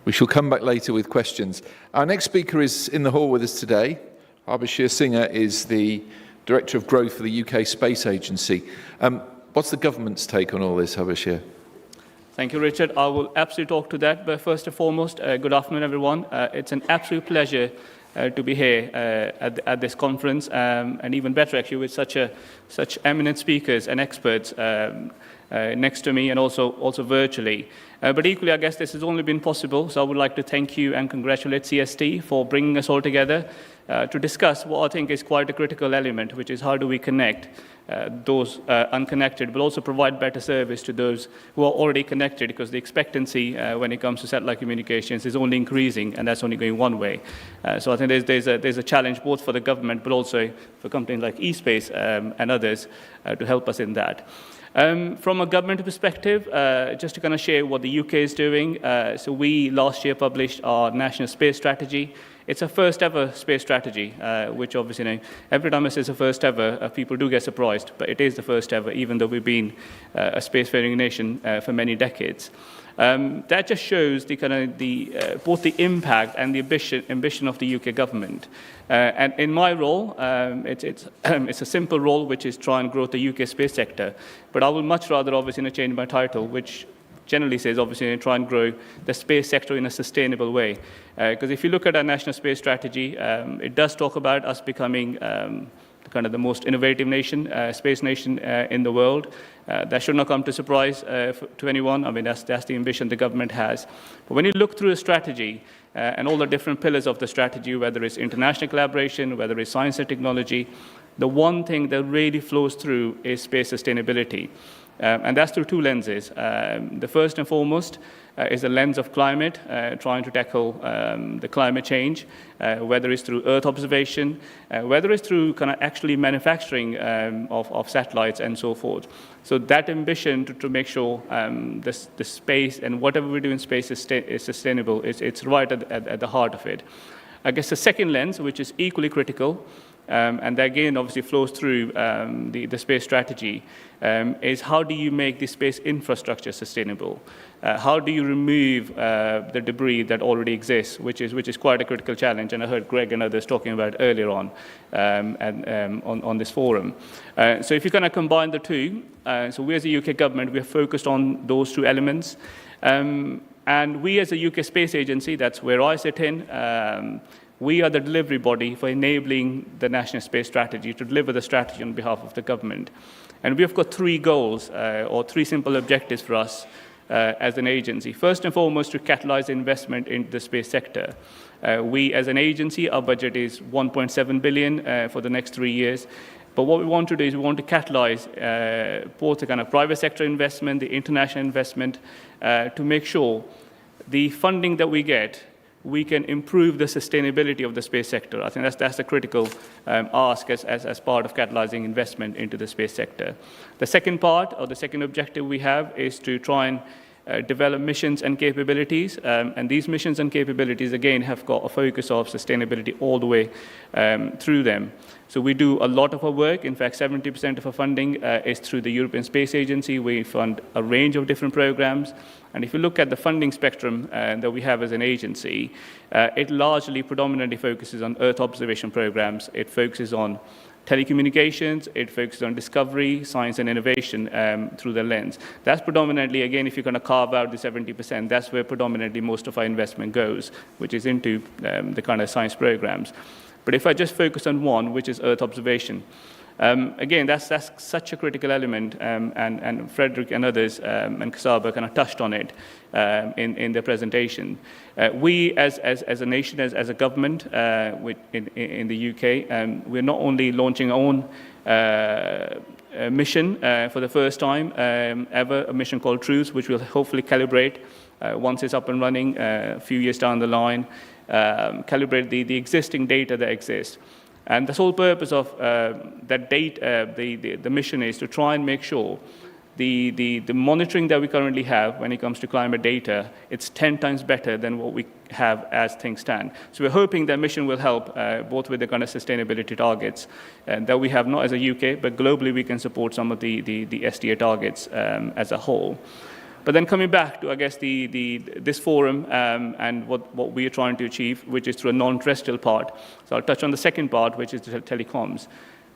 We shall come back later with questions. Our next speaker is in the hall with us today. Abhishek Singer is the Director of Growth for the UK Space Agency. What's the government's take on all this, Abhishek? Thank you, Richard. I will absolutely talk to that. But first and foremost, good afternoon, everyone. It's an absolute pleasure to be here at this conference, and even better, actually, with such eminent speakers and experts next to me and also virtually. But equally, I guess this has only been possible, so I would like to thank you and congratulate CST for bringing us all together to discuss what I think is quite a critical element, which is how do we connect those unconnected, but also provide better service to those who are already connected, because the expectancy when it comes to satellite communications is only increasing, and that's only going one way. So I think there's a challenge both for the government, but also for companies like eSpace and others to help us in that. From a government perspective, just to kind of share what the UK is doing, so we last year published our national space strategy. It's a first ever space strategy, which obviously, you know, every time I say it's a first ever, people do get surprised, but it is the first ever, even though we've been a spacefaring nation for many decades. That just shows the kind of both the impact and the ambition of the UK government. And in my role, it's a simple role, which is try and grow the UK space sector. But I would much rather, obviously, change my title, which generally says, obviously, try and grow the space sector in a sustainable way. Because if you look at our national space strategy, it does talk about us becoming kind of the most innovative nation, space nation in the world. That should not come to surprise to anyone. I mean, that's the ambition the government has. But when you look through the strategy and all the different pillars of the strategy, whether it's international collaboration, whether it's science and technology, the one thing that really flows through is space sustainability. And that's through 2 lenses. The first and foremost is the lens of climate, trying to tackle the climate change, whether it's through Earth observation, whether it's through kind of actually manufacturing of satellites and so forth. So that ambition to make sure the space and whatever we do in space is sustainable, it's right at the heart of it. I guess the second lens, which is equally critical, and that again obviously flows through the space strategy, is how do you make the space infrastructure sustainable? How do you remove the debris that already exists, which is quite a critical challenge, and I heard Greg and others talking about it earlier on on this forum. So if you kind of combine the two, so we as a UK government, we are focused on those two elements. And we as a UK space agency, that's where I sit in, we are the delivery body for enabling the national space strategy to deliver the strategy on behalf of the government. And we've got three goals, or three simple objectives for us as an agency. First and foremost, to catalyze investment into the space sector. We as an agency, our budget is 1.7 billion for the next 3 years. But what we want to do is we want to catalyze both the kind of private sector investment, the international investment, to make sure the funding that we get, we can improve the sustainability of the space sector. I think that's a critical ask as part of catalyzing investment into the space sector. The second part, or the second objective we have, is to try and develop missions and capabilities. And these missions and capabilities, again, have got a focus of sustainability all the way through them. So we do a lot of our work. In fact, 70% of our funding is through the European Space Agency. We fund a range of different programs. And if you look at the funding spectrum that we have as an agency, it largely predominantly focuses on Earth observation programs. It focuses on telecommunications, it focuses on discovery, science and innovation through the lens. That's predominantly, again, if you're going to carve out the 70%, that's where predominantly most of our investment goes, which is into the kind of science programs. But if I just focus on one, which is Earth observation, again, that's such a critical element, and Frederick and others and Kasaba kind of touched on it in their presentation. We, as a nation, as a government in the UK, we're not only launching our own mission for the first time ever, a mission called Truth, which we'll hopefully calibrate once it's up and running a few years down the line, calibrate the existing data that exists. And the sole purpose of that data, the mission is to try and make sure the monitoring that we currently have when it comes to climate data, it's 10 times better than what we have as things stand. So we're hoping that mission will help both with the kind of sustainability targets that we have, not as a UK, but globally we can support some of the SDA targets as a whole. But then coming back to, I guess, this forum and what we are trying to achieve, which is through a non-terrestrial part. So I'll touch on the second part, which is the telecoms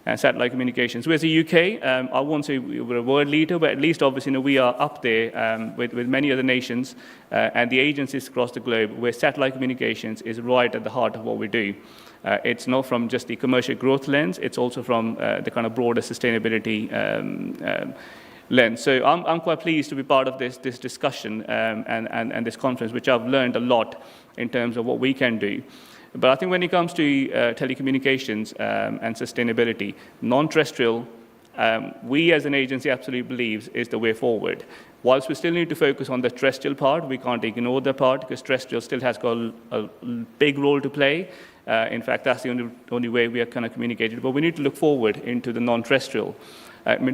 and satellite communications. We as a UK, I won't say we're a world leader, but at least obviously we are up there with many other nations and the agencies across the globe where satellite communications is right at the heart of what we do. It's not from just the commercial growth lens, it's also from the kind of broader sustainability lens. So I'm quite pleased to be part of this discussion and this conference, which I've learned a lot in terms of what we can do. But I think when it comes to telecommunications and sustainability, non-terrestrial, we as an agency absolutely believes is the way forward. Whilst we still need to focus on the terrestrial part, we can't ignore the part because terrestrial still has got a big role to play. In fact, that's the only way we are kind of communicated. But we need to look forward into the non-terrestrial.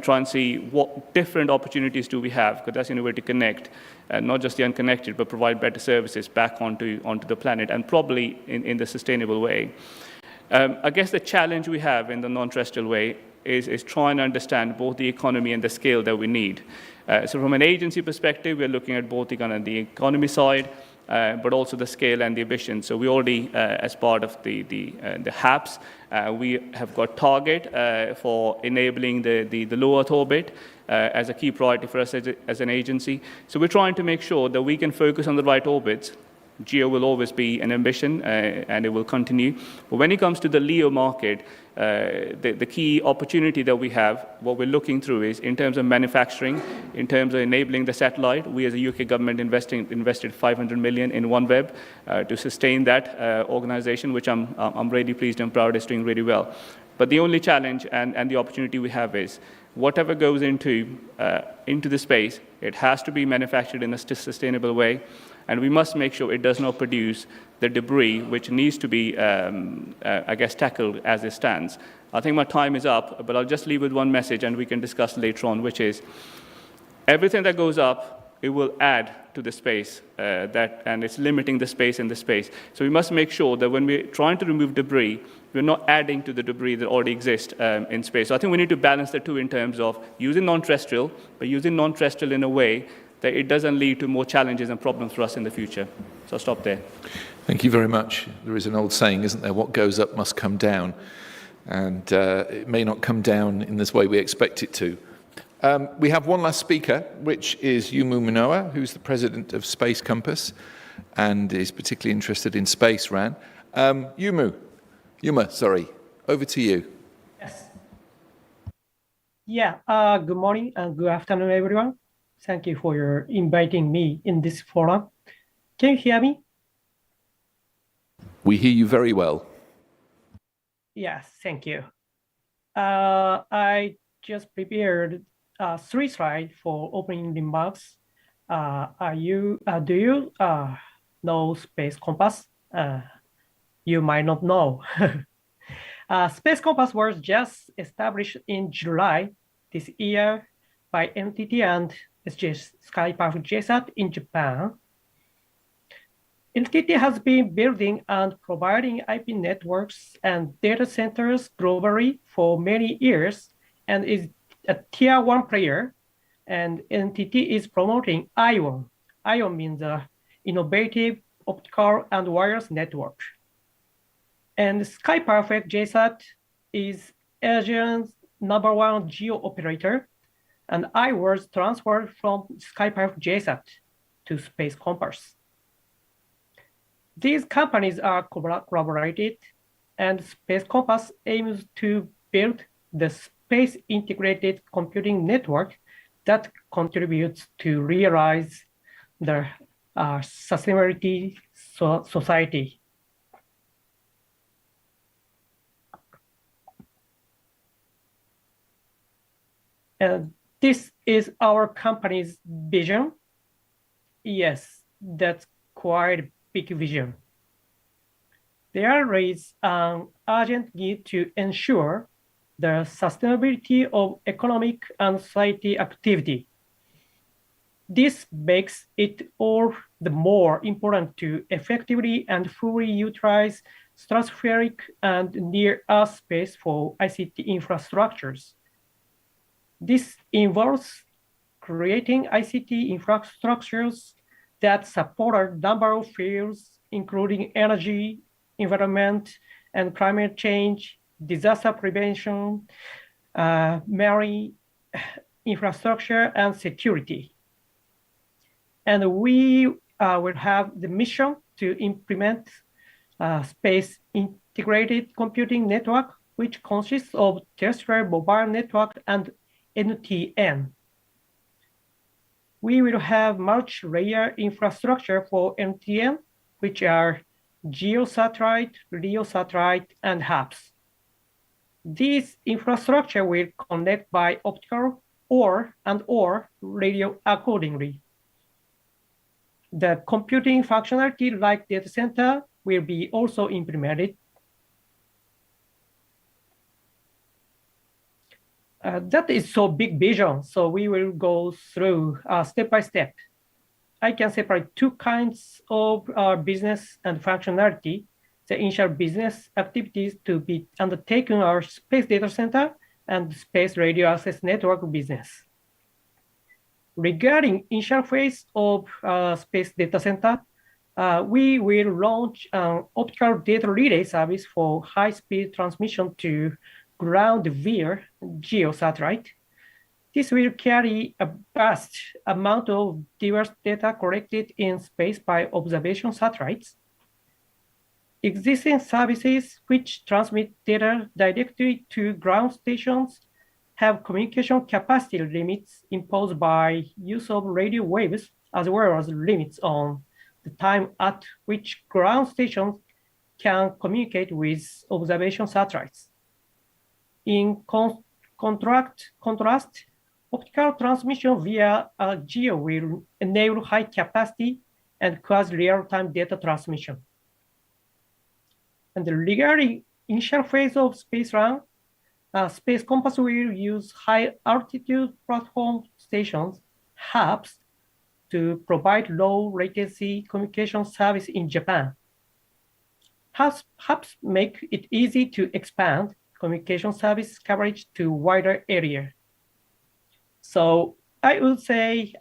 Try and see what different opportunities do we have, because that's the only way to connect, not just the unconnected, but provide better services back onto the planet, and probably in the sustainable way. I guess the challenge we have in the non-terrestrial way is trying to understand both the economy and the scale that we need. So from an agency perspective, we're looking at both the economy side, but also the scale and the ambition. So we already, as part of the HAPS, we have got target for enabling the low Earth orbit as a key priority for us as an agency. So we're trying to make sure that we can focus on the right orbits. GEO will always be an ambition, and it will continue. But when it comes to the LEO market, the key opportunity that we have, what we're looking through is in terms of manufacturing, in terms of enabling the satellite. We as a UK government invested 500 million in OneWeb to sustain that organization, which I'm really pleased and proud is doing really well. But the only challenge and the opportunity we have is whatever goes into the space, it has to be manufactured in a sustainable way. And we must make sure it does not produce the debris which needs to be, I guess, tackled as it stands. I think my time is up, but I'll just leave with one message and we can discuss later on, which is everything that goes up it will add to the space and it's limiting the space in the space. So we must make sure that when we're trying to remove debris, we're not adding to the debris that already exists in space. So I think we need to balance the two in terms of using non-terrestrial, but using non-terrestrial in a way that it doesn't lead to more challenges and problems for us in the future. So I'll stop there. Thank you very much. There is an old saying, isn't there? What goes up must come down. And it may not come down in this way we expect it to. We have one last speaker, which is Yumu Minoa, who's the president of Space Compass and is particularly interested in space, Ran. Yuma, sorry, over to you. Yes. Yeah, good morning and good afternoon, everyone. Thank you for your inviting me in this forum. Can you hear me? We hear you very well. Yes, thank you. I just prepared 3 slides for opening remarks. Do you know Space Compass? You might not know. Space Compass was just established in July this year by NTT and Skypath JSAT in Japan. NTT has been building and providing IP networks and data centers globally for many years and is a tier 1 player. And NTT is promoting ION. ION means innovative optical and wireless network. And Skypath JSAT is Asia's #1 geo operator, and I was transferred from Skypath JSAT to Space Compass. These companies are collaborated, and Space Compass aims to build the space integrated computing network that contributes to realize the sustainability society. And this is our company's vision. Yes, that's quite big vision. There is an urgent need to ensure the sustainability of economic and society activity. This makes it all the more important to effectively and fully utilize stratospheric and near-Earth space for ICT infrastructures. This involves creating ICT infrastructures that support a number of fields, including energy, environment, and climate change, disaster prevention, marine infrastructure, and security. And we will have the mission to implement space integrated computing network, which consists of terrestrial mobile network and NTN. We will have multi-layer infrastructure for NTN, which are geosatellite, LEO satellite, and hubs. These infrastructure will connect by optical or radio accordingly. The computing functionality like data center will be also implemented. That is so big vision, so we will go through step by step. I can separate 2 kinds of business and functionality. The initial business activities to be undertaken are space data center and space radio access network business. Regarding initial phase of space data center, we will launch an optical data relay service for high-speed transmission to ground via geosatellite. This will carry a vast amount of diverse data collected in space by observation satellites. Existing services which transmit data directly to ground stations have communication capacity limits imposed by use of radio waves, as well as limits on the time at which ground stations can communicate with observation satellites. In contrast, optical transmission via GEO will enable high capacity and quasi-real-time data transmission. And regarding initial phase of space run, Space Compass will use high altitude platform stations, hubs, to provide low latency communication service in Japan. Hubs make it easy to expand communication service coverage to wider area. So I would say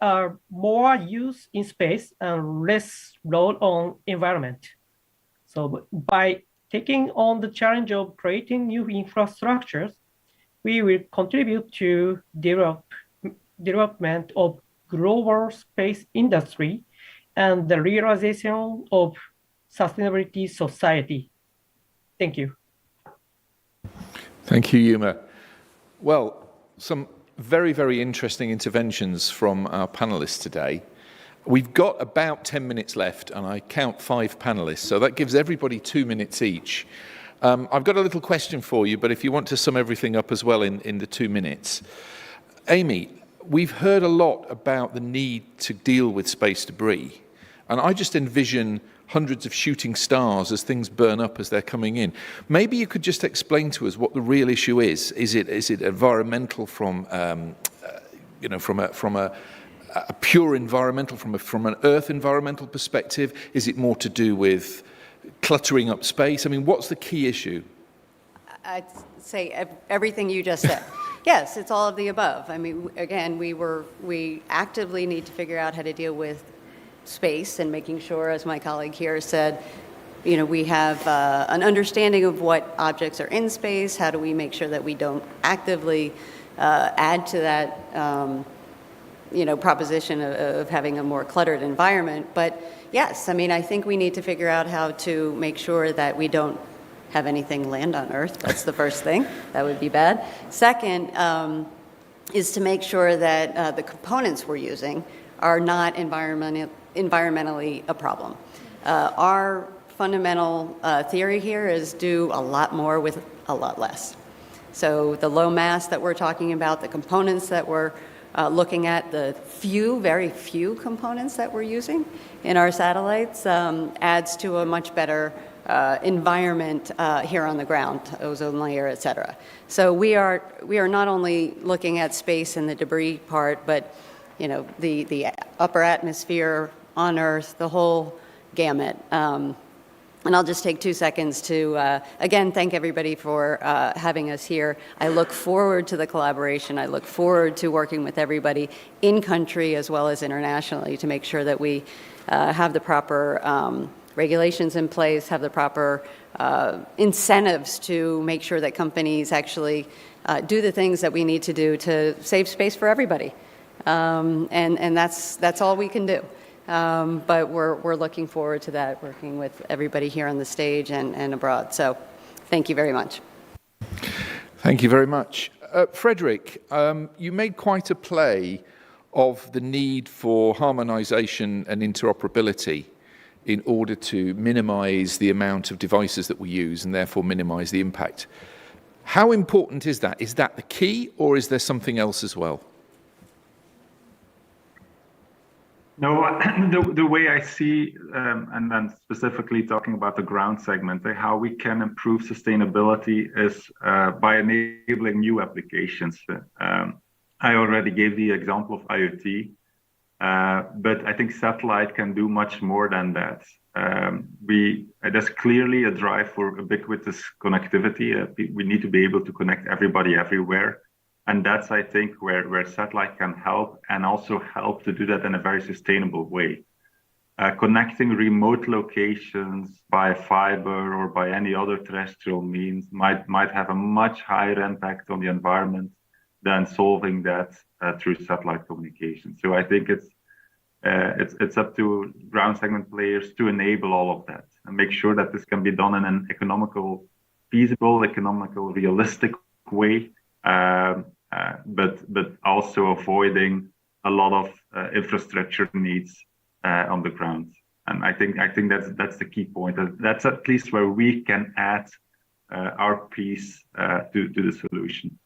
more use in space and less load on environment. So by taking on the challenge of creating new infrastructures, we will contribute to development of global space industry and the realization of sustainability society. Thank you. Thank you, Yuma. Well, some very, very interesting interventions from our panelists today. We've got about 10 minutes left, and I count 5 panelists, so that gives everybody 2 minutes each. I've got a little question for you, but if you want to sum everything up as well in the 2 minutes. Amy, we've heard a lot about the need to deal with space debris, and I just envision hundreds of shooting stars as things burn up as they're coming in. Maybe you could just explain to us what the real issue is. Is it environmental from a pure environmental, from an Earth environmental perspective? Is it more to do with cluttering up space? I mean, what's the key issue? I'd say everything you just said. Yes, it's all of the above. I mean, again, we actively need to figure out how to deal with space and making sure, as my colleague here said, we have an understanding of what objects are in space. How do we make sure that we don't actively add to that, proposition of having a more cluttered environment? But yes, I mean, I think we need to figure out how to make sure that we don't have anything land on Earth. That's the first thing. That would be bad. Second is to make sure that the components we're using are not environmentally a problem. Our fundamental theory here is do a lot more with a lot less. So the low mass that we're talking about, the components that we're looking at, the very few components that we're using in our satellites adds to a much better environment here on the ground, ozone layer, et cetera. So we are not only looking at space and the debris part, but the upper atmosphere on Earth, the whole gamut. And I'll just take 2 seconds to, again, thank everybody for having us here. I look forward to the collaboration. I look forward to working with everybody in country as well as internationally to make sure that we have the proper regulations in place, have the proper incentives to make sure that companies actually do the things that we need to do to save space for everybody. And that's all we can do. But we're looking forward to that, working with everybody here on the stage and abroad. So thank you very much. Thank you very much. Frederick, you made quite a play of the need for harmonization and interoperability in order to minimize the amount of devices that we use and therefore minimize the impact. How important is that? Is that the key, or is there something else as well? No, the way I see, and then specifically talking about the ground segment, how we can improve sustainability is by enabling new applications. I already gave the example of IoT, but I think satellite can do much more than that. There's clearly a drive for ubiquitous connectivity. We need to be able to connect everybody everywhere. And that's, I think, where satellite can help, and also help to do that in a very sustainable way. Connecting remote locations by fiber or by any other terrestrial means might have a much higher impact on the environment than solving that through satellite communication. So I think it's up to ground segment players to enable all of that and make sure that this can be done in an feasible, realistic way. But also avoiding a lot of infrastructure needs on the ground. And I think that's the key point. That's at least where we can add our piece to the solution,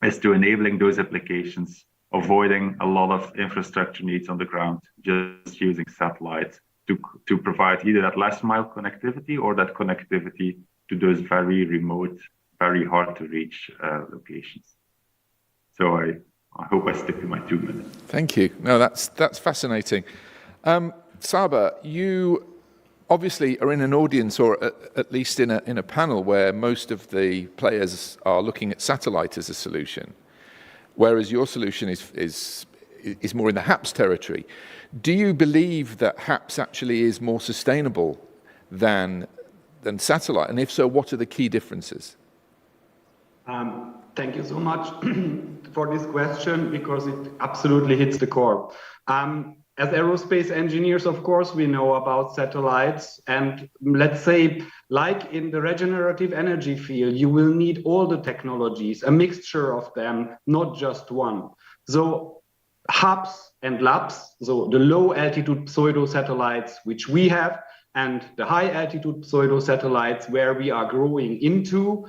is to enabling those applications, avoiding a lot of infrastructure needs on the ground, just using satellites to provide either that last mile connectivity or that connectivity to those very remote, very hard to reach locations. So I hope I stick to my 2 minutes. Thank you. No, that's fascinating. Saba, you obviously are in an audience, or at least in a panel where most of the players are looking at satellite as a solution, whereas your solution is more in the HAPS territory. Do you believe that HAPS actually is more sustainable than satellite? And if so, what are the key differences? Thank you so much for this question, because it absolutely hits the core. As aerospace engineers, of course, we know about satellites. And let's say, like in the regenerative energy field, you will need all the technologies, a mixture of them, not just one. So hubs and labs, so the low altitude pseudo satellites, which we have, and the high altitude pseudo satellites where we are growing into,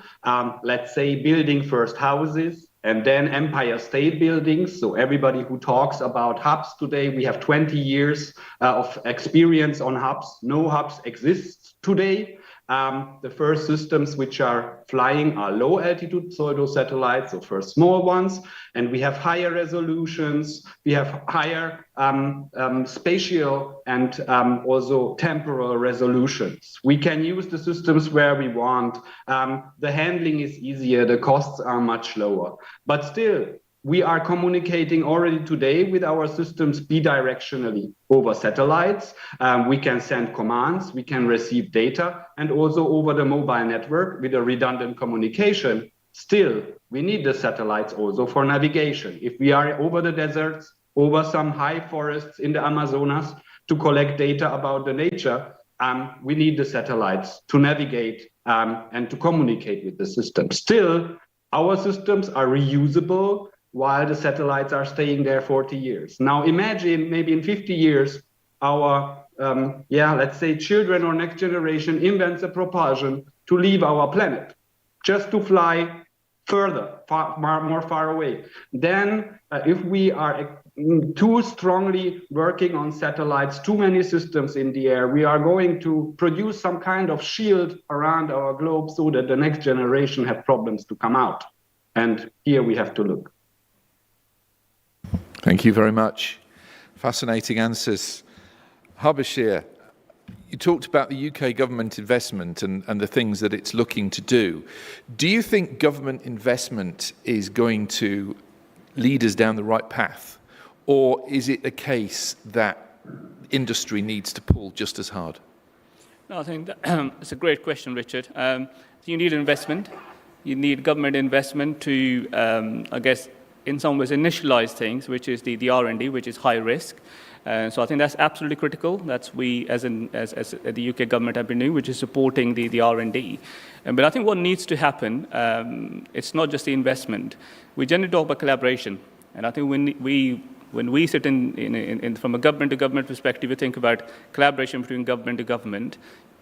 let's say building first houses and then Empire State Buildings. So everybody who talks about hubs today, we have 20 years of experience on hubs. No hubs exists today. The first systems which are flying are low altitude pseudo satellites, so first small ones, and we have higher resolutions, we have higher spatial and also temporal resolutions. We can use the systems where we want. The handling is easier, the costs are much lower, but still, we are communicating already today with our systems bidirectionally over satellites. We can send commands, we can receive data, and also over the mobile network with a redundant communication. Still, we need the satellites also for navigation. If we are over the deserts, over some high forests in the Amazonas to collect data about the nature, we need the satellites to navigate and to communicate with the system. Still, our systems are reusable while the satellites are staying there 40 years. Now imagine maybe in 50 years, our, let's say children or next generation invents a propulsion to leave our planet, just to fly further, more far away. Then if we are too strongly working on satellites, too many systems in the air, we are going to produce some kind of shield around our globe so that the next generation have problems to come out. And here we have to look. Thank you very much. Fascinating answers. Habashir, you talked about the UK government investment and the things that it's looking to do. Do you think government investment is going to lead us down the right path? Or is it a case that industry needs to pull just as hard? No, I think it's a great question, Richard. You need investment. You need government investment to, I guess, in some ways initialize things, which is the R&D, which is high risk. So I think that's absolutely critical. That's we, as the UK government, have been doing, which is supporting the R&D. But I think what needs to happen, it's not just the investment. We generally talk about collaboration. And I think when we sit from a government to government perspective, we think about collaboration between government to government,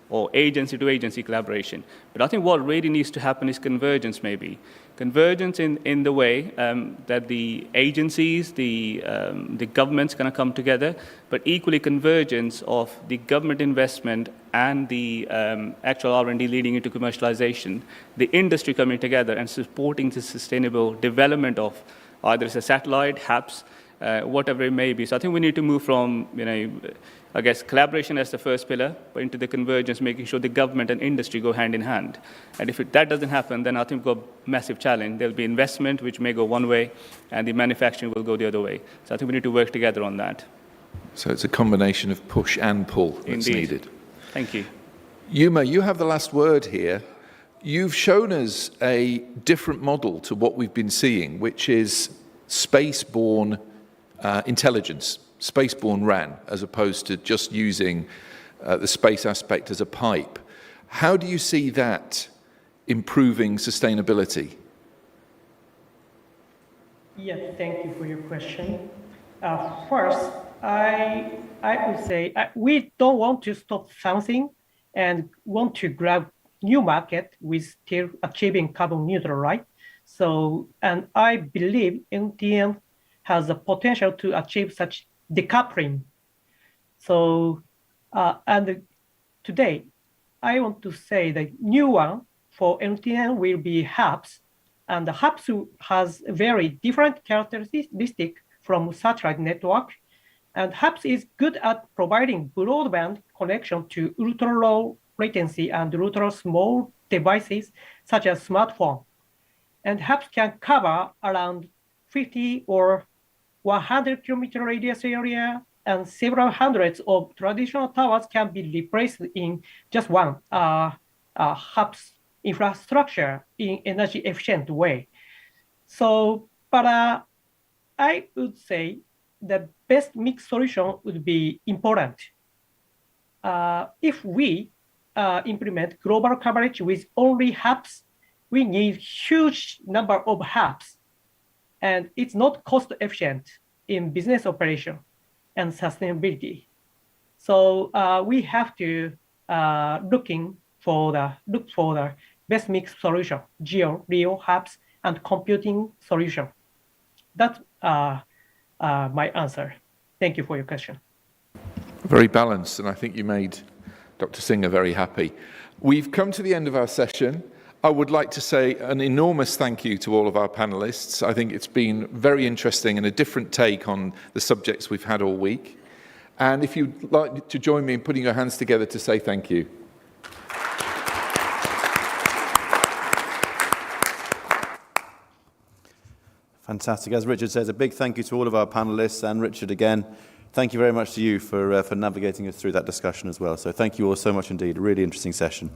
or agency to agency collaboration. But I think what really needs to happen is convergence, maybe. Convergence in the way that the agencies, the governments kind of come together, but equally convergence of the government investment and the actual R&D leading into commercialization, the industry coming together and supporting the sustainable development of either it's a satellite, HAPS, whatever it may be. So I think we need to move from, I guess, collaboration as the first pillar, but into the convergence, making sure the government and industry go hand in hand. And if that doesn't happen, then I think we've got a massive challenge. There'll be investment, which may go one way, and the manufacturing will go the other way. So I think we need to work together on that. So it's a combination of push and pull that's needed. Thank you. Yuma, you have the last word here. You've shown us a different model to what we've been seeing, which is space-borne intelligence. Spaceborne RAN, as opposed to just using the space aspect as a pipe. How do you see that improving sustainability? Yes, thank you for your question. First, I would say we don't want to stop something and want to grab new market with still achieving carbon neutral, right? So, and I believe NTN has the potential to achieve such decoupling. So, and today, I want to say the new one for NTN will be HAPS And the hubs has very different characteristic from satellite network. And hubs is good at providing broadband connection to ultra low latency and ultra small devices such as smartphone. And hubs can cover around 50 or 100 kilometer radius area, and several hundreds of traditional towers can be replaced in just one hubs infrastructure in energy efficient way. So, but I would say the best mix solution would be important. If we implement global coverage with only hubs, we need huge number of hubs, and it's not cost efficient in business operation and sustainability. So we have to look for the best mix solution, geo, LEO hubs, and computing solution. That's my answer. Thank you for your question. Very balanced, and I think you made Dr. Singer very happy. We've come to the end of our session. I would like to say an enormous thank you to all of our panelists. I think it's been very interesting and a different take on the subjects we've had all week. And if you'd like to join me in putting your hands together to say thank you. Fantastic. As Richard says, a big thank you to all of our panelists, and Richard, again, thank you very much to you for navigating us through that discussion as well. So thank you all so much indeed. A really interesting session.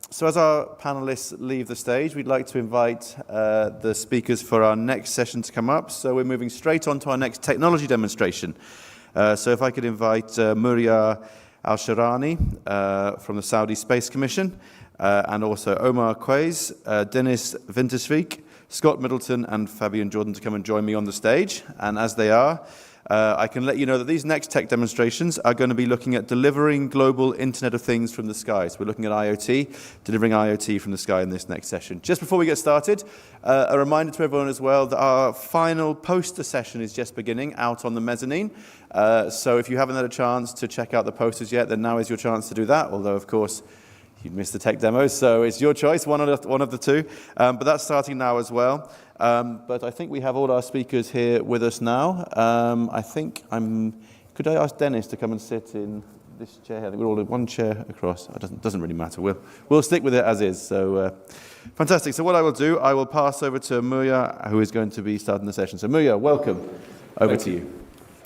So as our panelists leave the stage, we'd like to invite the speakers for our next session to come up. So we're moving straight on to our next technology demonstration. So if I could invite Muria Al-Sharani from the Saudi Space Commission, and also Omar Quays, Dennis Winterswijk, Scott Middleton and Fabian Jordan to come and join me on the stage. And as they are, I can let you know that these next tech demonstrations are going to be looking at delivering global Internet of Things from the sky. So we're looking at IoT, delivering IoT from the sky in this next session. Just before we get started, a reminder to everyone as well that our final poster session is just beginning out on the mezzanine. So if you haven't had a chance to check out the posters yet, then now is your chance to do that. Although, of course, you'd missed the tech demos, so it's your choice, one of the two. But that's starting now as well. But I think we have all our speakers here with us now. Could I ask Dennis to come and sit in this chair here? I think we're all in one chair across. It doesn't really matter. We'll stick with it as is. So fantastic. So what I will do, I will pass over to Muria, who is going to be starting the session. So Muria, welcome. Over to you.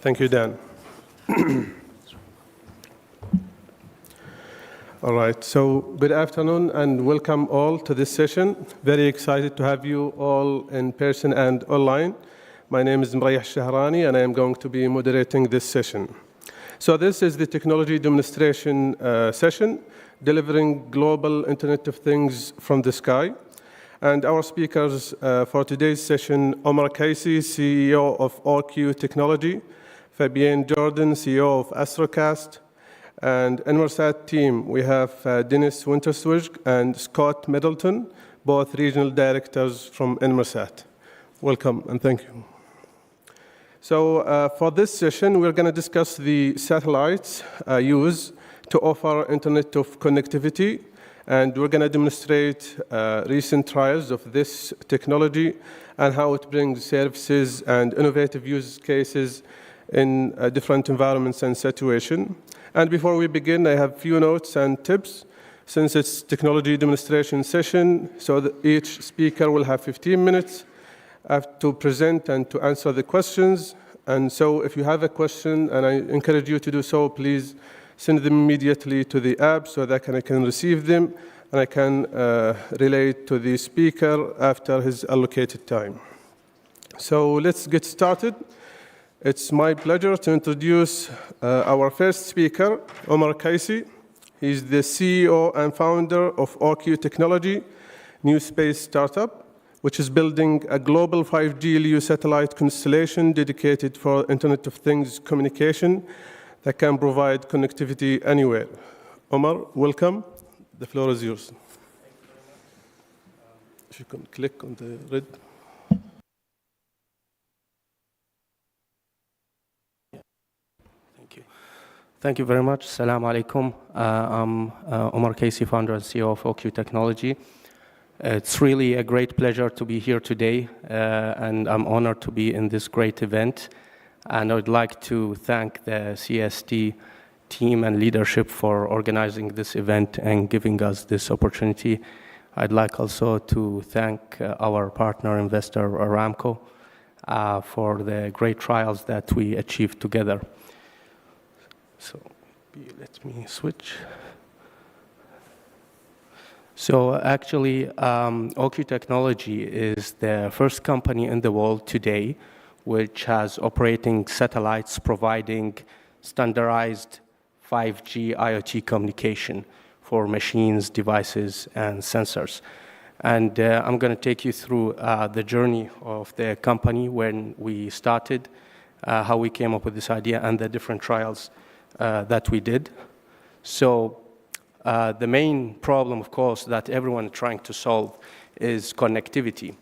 Thank you, Dan. All right, so good afternoon and welcome all to this session. Very excited to have you all in person and online. My name is Mrayah Shahrani and I am going to be moderating this session. So this is the technology demonstration session, delivering global Internet of Things from the sky. And our speakers for today's session, Omar Casey, CEO of OQ Technology, Fabian Jordan, CEO of Astrocast, and Inmarsat team, we have Dennis Winterswijk and Scott Middleton, both regional directors from Inmarsat. Welcome and thank you. So for this session, we're going to discuss the satellites used to offer Internet of Connectivity, and we're going to demonstrate recent trials of this technology and how it brings services and innovative use cases in different environments and situations. And before we begin, I have a few notes and tips. Since it's technology demonstration session, so that each speaker will have 15 minutes to present and to answer the questions. And so if you have a question, and I encourage you to do so, please send them immediately to the app so that I can receive them and I can relay to the speaker after his allocated time. So let's get started. It's my pleasure to introduce our first speaker, Omar Casey. He's the CEO and founder of OQ Technology, new space startup, which is building a global 5G LEO satellite constellation dedicated for Internet of Things communication that can provide connectivity anywhere. Omar, welcome. The floor is yours. If you can click on the red. Thank you very much. Assalamu alaikum. I'm Omar Casey, founder and CEO of OQ Technology. It's really a great pleasure to be here today, and I'm honored to be in this great event. And I would like to thank the CST team and leadership for organizing this event and giving us this opportunity. I'd like also to thank our partner investor, Aramco, for the great trials that we achieved together. So let me switch. So actually, OQ Technology is the first company in the world today which has operating satellites providing standardized 5G IoT communication for machines, devices, and sensors. And I'm going to take you through the journey of the company when we started, how we came up with this idea, and the different trials that we did. So the main problem, of course, that everyone is trying to solve is connectivity.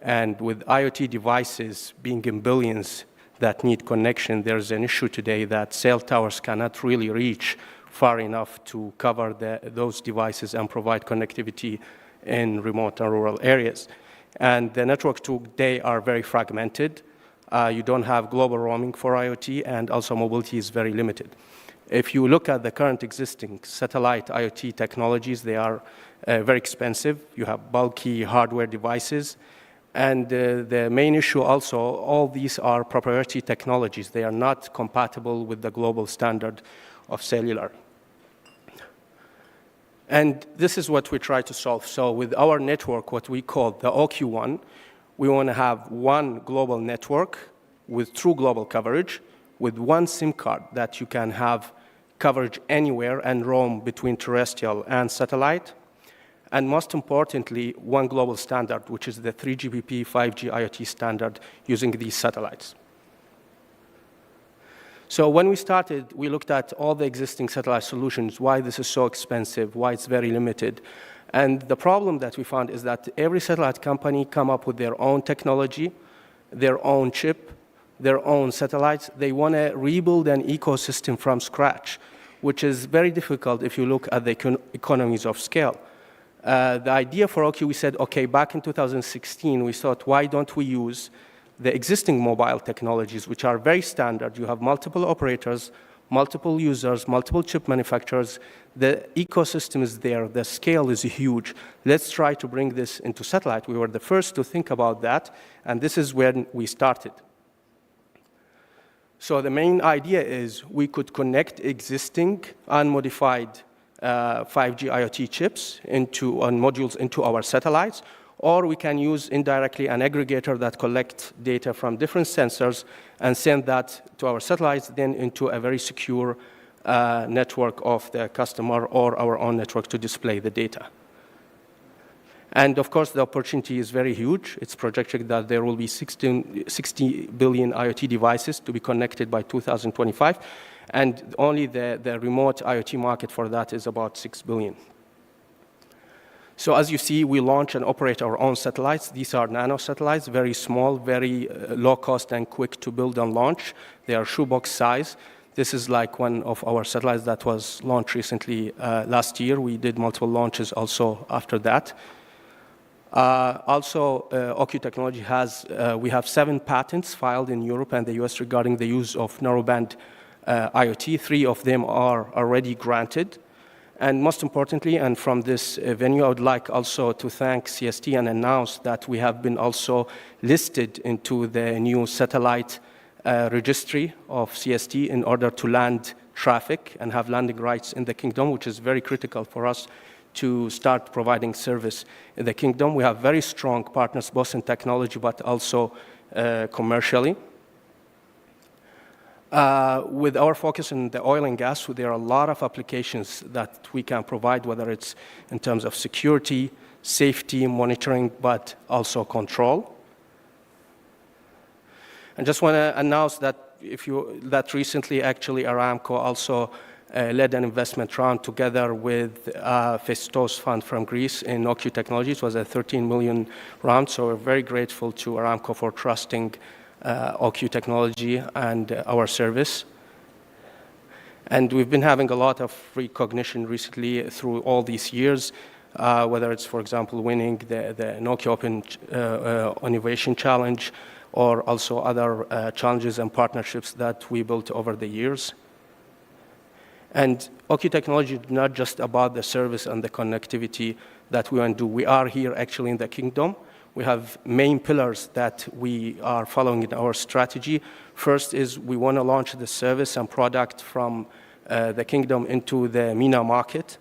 And with IoT devices being in billions that need connection, there's an issue today that cell towers cannot really reach far enough to cover those devices and provide connectivity in remote and rural areas. And the networks today are very fragmented. You don't have global roaming for IoT, and also mobility is very limited. If you look at the current existing satellite IoT technologies, they are very expensive. You have bulky hardware devices. And the main issue also, all these are proprietary technologies. They are not compatible with the global standard of cellular. And this is what we try to solve. So with our network, what we call the OQ1, we want to have one global network with true global coverage, with one SIM card that you can have coverage anywhere and roam between terrestrial and satellite. And most importantly, one global standard, which is the 3GPP 5G IoT standard using these satellites. So when we started, we looked at all the existing satellite solutions, why this is so expensive, why it's very limited. And the problem that we found is that every satellite company come up with their own technology, their own chip, their own satellites. They want to rebuild an ecosystem from scratch, which is very difficult if you look at the economies of scale. The idea for OQ, we said, okay, back in 2016, we thought, why don't we use the existing mobile technologies, which are very standard. You have multiple operators, multiple users, multiple chip manufacturers. The ecosystem is there. The scale is huge. Let's try to bring this into satellite. We were the first to think about that, and this is when we started. So the main idea is we could connect existing unmodified 5G IoT chips and modules into our satellites, or we can use indirectly an aggregator that collects data from different sensors and send that to our satellites, then into a very secure network of the customer or our own network to display the data. And of course, the opportunity is very huge. It's projected that there will be 60 billion IoT devices to be connected by 2025, and only the remote IoT market for that is about 6 billion. So as you see, we launch and operate our own satellites. These are nano satellites, very small, very low cost and quick to build and launch. They are shoebox size. This is like one of our satellites that was launched recently last year. We did multiple launches also after that. Also, OQ Technology has, we have 7 patents filed in Europe and the US regarding the use of narrowband IoT. 3 of them are already granted. And most importantly, and from this venue, I would like also to thank CST and announce that we have been also listed into the new satellite registry of CST in order to land traffic and have landing rights in the kingdom, which is very critical for us to start providing service in the kingdom. We have very strong partners, both in technology but also commercially. With our focus in the oil and gas, there are a lot of applications that we can provide, whether it's in terms of security, safety, monitoring, but also control. I just want to announce that that recently, actually, Aramco also led an investment round together with Festos Fund from Greece in OQ Technologies. It was a 13 million round, so we're very grateful to Aramco for trusting OQ Technology and our service. And we've been having a lot of recognition recently through all these years. whether it's, for example, winning the Nokia Open Innovation Challenge, or also other challenges and partnerships that we built over the years. And OQ Technology is not just about the service and the connectivity that we want to do. We are here actually in the kingdom. We have main pillars that we are following in our strategy. First is we want to launch the service and product from the kingdom into the MENA market.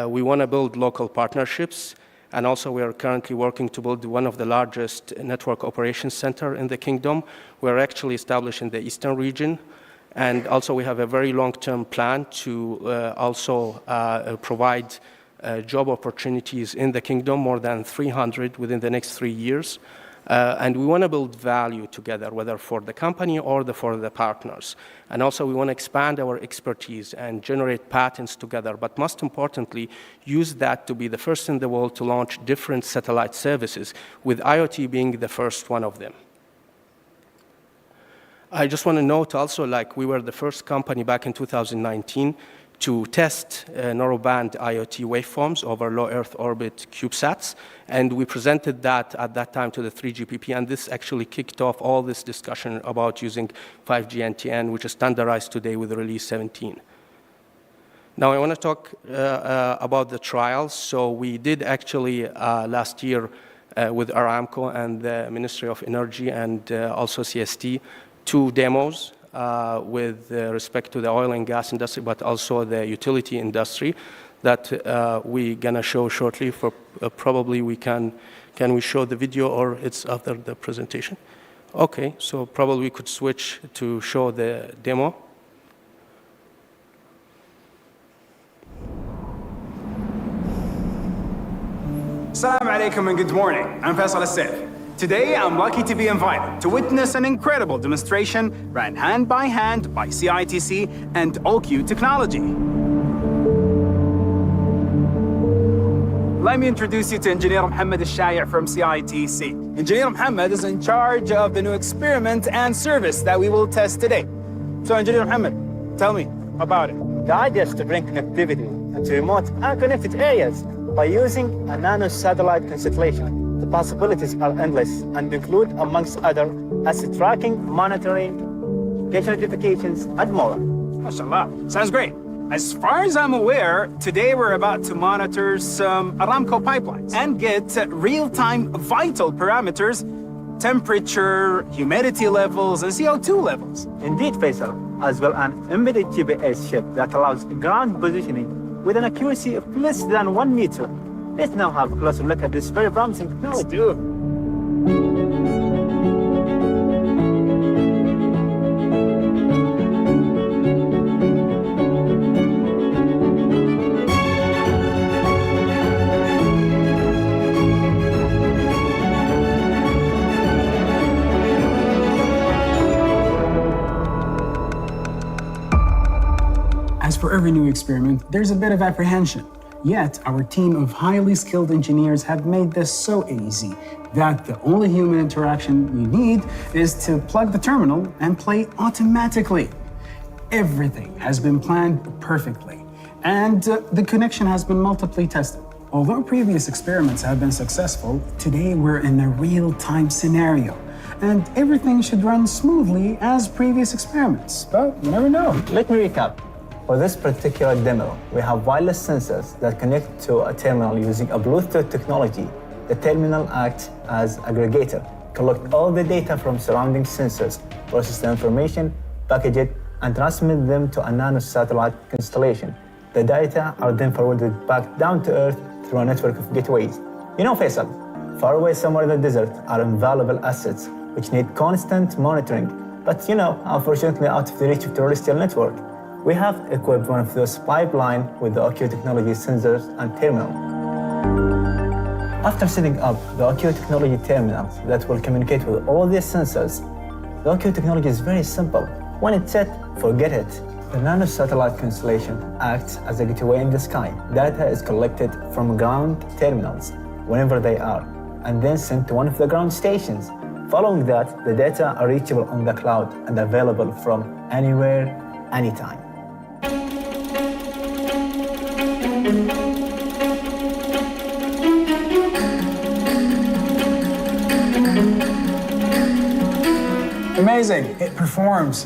We want to build local partnerships. And also we are currently working to build one of the largest network operations center in the kingdom. We're actually established in the eastern region. And also we have a very long-term plan to also provide job opportunities in the kingdom, more than 300 within the next 3 years. And we want to build value together, whether for the company or for the partners. And also we want to expand our expertise and generate patents together, but most importantly, use that to be the first in the world to launch different satellite services, with IoT being the first one of them. I just want to note also, like, we were the first company back in 2019 to test narrowband IoT waveforms over low Earth orbit CubeSats, and we presented that at that time to the 3GPP, and this actually kicked off all this discussion about using 5G NTN, which is standardized today with Release 17. Now I want to talk about the trials. So we did actually last year with Aramco and the Ministry of Energy and also CST 2 demos with respect to the oil and gas industry, but also the utility industry that we're going to show shortly. For probably can we show the video, or it's after the presentation? Okay, so probably we could switch to show the demo. Assalamu alaikum and good morning. I'm Faisal Al-Saif. Today, I'm lucky to be invited to witness an incredible demonstration ran hand by CITC and OQ Technology. Let me introduce you to Engineer Mohammed Al-Shaya from CITC. Engineer Mohammed is in charge of the new experiment and service that we will test today. So, Engineer Mohammed, tell me about it. The idea is to bring connectivity into remote unconnected areas by using a nano-satellite constellation. The possibilities are endless and include, amongst other, asset tracking, monitoring, location notifications, and more. MashaAllah, sounds great. As far as I'm aware, today we're about to monitor some Aramco pipelines and get real-time vital parameters, temperature, humidity levels, and CO2 levels. Indeed, Faisal, as well an embedded GPS chip that allows ground positioning with an accuracy of less than 1 meter. Let's now have a closer look at this very promising technology. Let's do it. As for every new experiment, there's a bit of apprehension. Yet, our team of highly skilled engineers have made this so easy that the only human interaction you need is to plug the terminal and play automatically. Everything has been planned perfectly, and the connection has been multiply tested. Although previous experiments have been successful, today we're in a real-time scenario, and everything should run smoothly as previous experiments, but you never know. Let me recap. For this particular demo, we have wireless sensors that connect to a terminal using a Bluetooth technology. The terminal acts as aggregator, collect all the data from surrounding sensors, process the information, package it, and transmit them to a nano-satellite constellation. The data are then forwarded back down to Earth through a network of gateways. You know, Faisal, far away somewhere in the desert are invaluable assets which need constant monitoring, but unfortunately out of the reach of terrestrial network. We have equipped one of those pipelines with the OQ Technology sensors and terminal. After setting up the OQ Technology terminals that will communicate with all these sensors, the OQ Technology is very simple. When it's set, forget it. The nano-satellite constellation acts as a gateway in the sky. Data is collected from ground terminals, whenever they are, and then sent to one of the ground stations. Following that, the data are reachable on the cloud and available from anywhere, anytime. Amazing. It performs.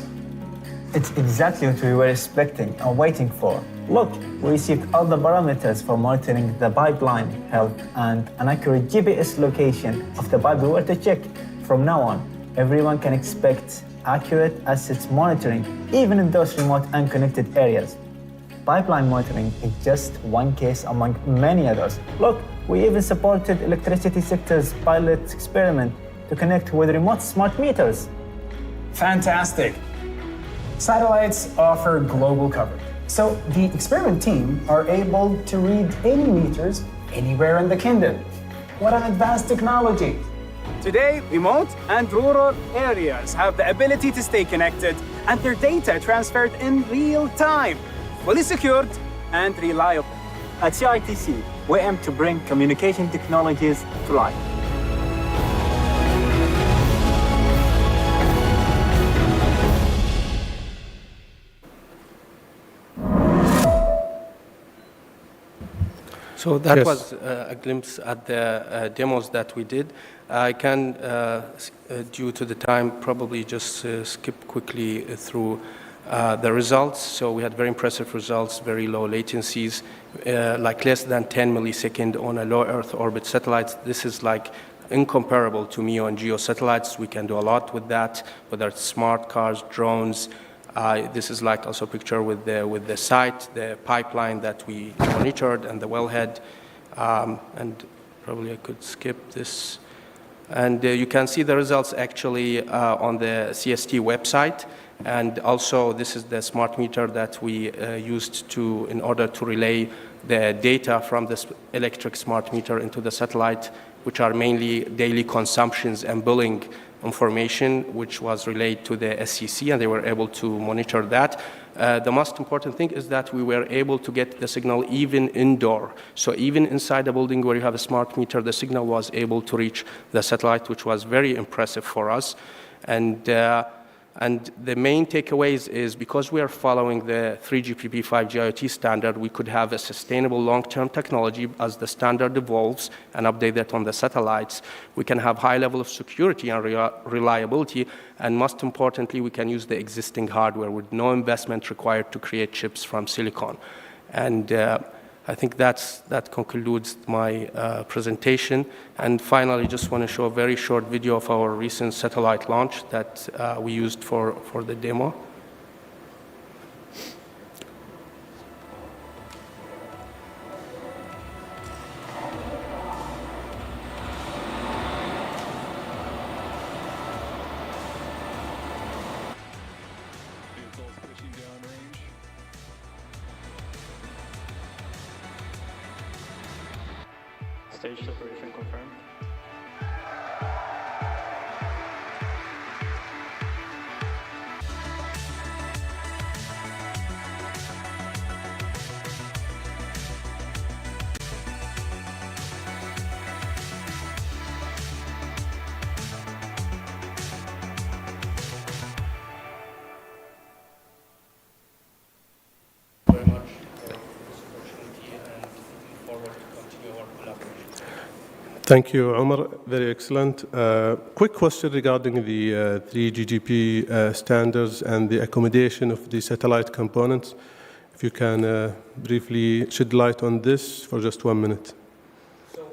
It's exactly what we were expecting and waiting for. Look, we received all the parameters for monitoring the pipeline health and an accurate GPS location of the pipe we were to check. From now on, everyone can expect accurate assets monitoring, even in those remote unconnected areas. Pipeline monitoring is just one case among many others. Look, we even supported electricity sector's pilot experiment to connect with remote smart meters. Fantastic. Satellites offer global coverage. So the experiment team are able to read any meters anywhere in the kingdom. What an advanced technology. Today, remote and rural areas have the ability to stay connected and their data transferred in real time, fully secured and reliable. At CITC, we aim to bring communication technologies to life. So that Yes. was a glimpse at the demos that we did. I can, due to the time, probably just skip quickly through the results. So we had very impressive results, very low latencies, like less than 10 millisecond on a low Earth orbit satellites. This is like incomparable to MEO and GEO satellites. We can do a lot with that, whether it's smart cars, drones. This is like also a picture with the site, the pipeline that we monitored, and the wellhead. And probably I could skip this. And you can see the results actually on the CST website. And also, this is the smart meter that we used in order to relay the data from this electric smart meter into the satellite, which are mainly daily consumptions and billing information, which was relayed to the SCC, and they were able to monitor that. The most important thing is that we were able to get the signal even indoor. So even inside a building where you have a smart meter, the signal was able to reach the satellite, which was very impressive for us. And the main takeaways is because we are following the 3GPP 5G IoT standard, we could have a sustainable long-term technology as the standard evolves and update that on the satellites. We can have high level of security and reliability, and most importantly, we can use the existing hardware with no investment required to create chips from silicon. And I think that concludes my presentation. And finally, just want to show a very short video of our recent satellite launch that we used for the demo. Stage separation confirmed. Very much for this opportunity and looking forward to continue our collaboration. Thank you, Omar. Very excellent. Quick question regarding the 3GPP standards and the accommodation of the satellite components. If you can briefly shed light on this for just 1 minute. So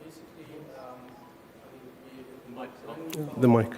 basically, The mic.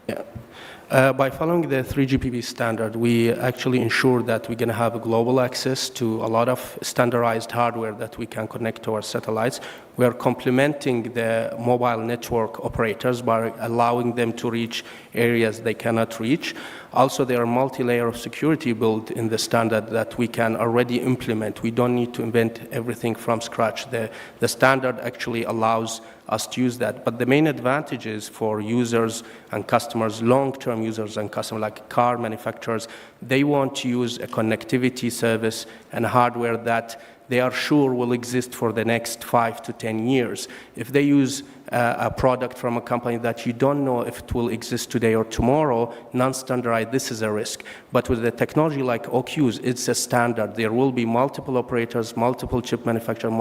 Yeah. By following the 3GPP standard, we actually ensure that we're going to have global access to a lot of standardized hardware that we can connect to our satellites. We are complementing the mobile network operators by allowing them to reach areas they cannot reach. Also, there are multi-layer of security built in the standard that we can already implement. We don't need to invent everything from scratch. The standard actually allows us to use that. But the main advantages for users and customers, long-term users and customers like car manufacturers, they want to use a connectivity service and hardware that they are sure will exist for the next 5 to 10 years. If they use a product from a company that you don't know if it will exist today or tomorrow, non-standardized, this is a risk. But with the technology like OQs, it's a standard. There will be multiple operators, multiple chip manufacturers,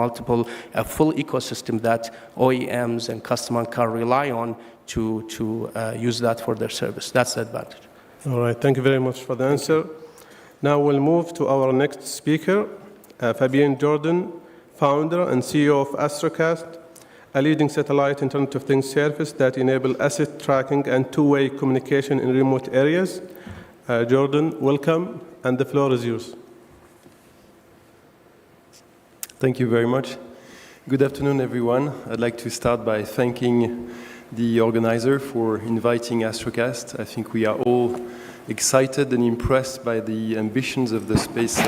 a full ecosystem that OEMs and customer can rely on to use that for their service. That's the advantage. All right, thank you very much for the answer. Now we'll move to our next speaker, Fabienne Jordan, founder and CEO of Astrocast, a leading satellite Internet of Things service that enable asset tracking and two-way communication in remote areas. Jordan, welcome, and the floor is yours. Thank you very much. Good afternoon, everyone. I'd like to start by thanking the organizer for inviting Astrocast. I think we are all excited and impressed by the ambitions of the space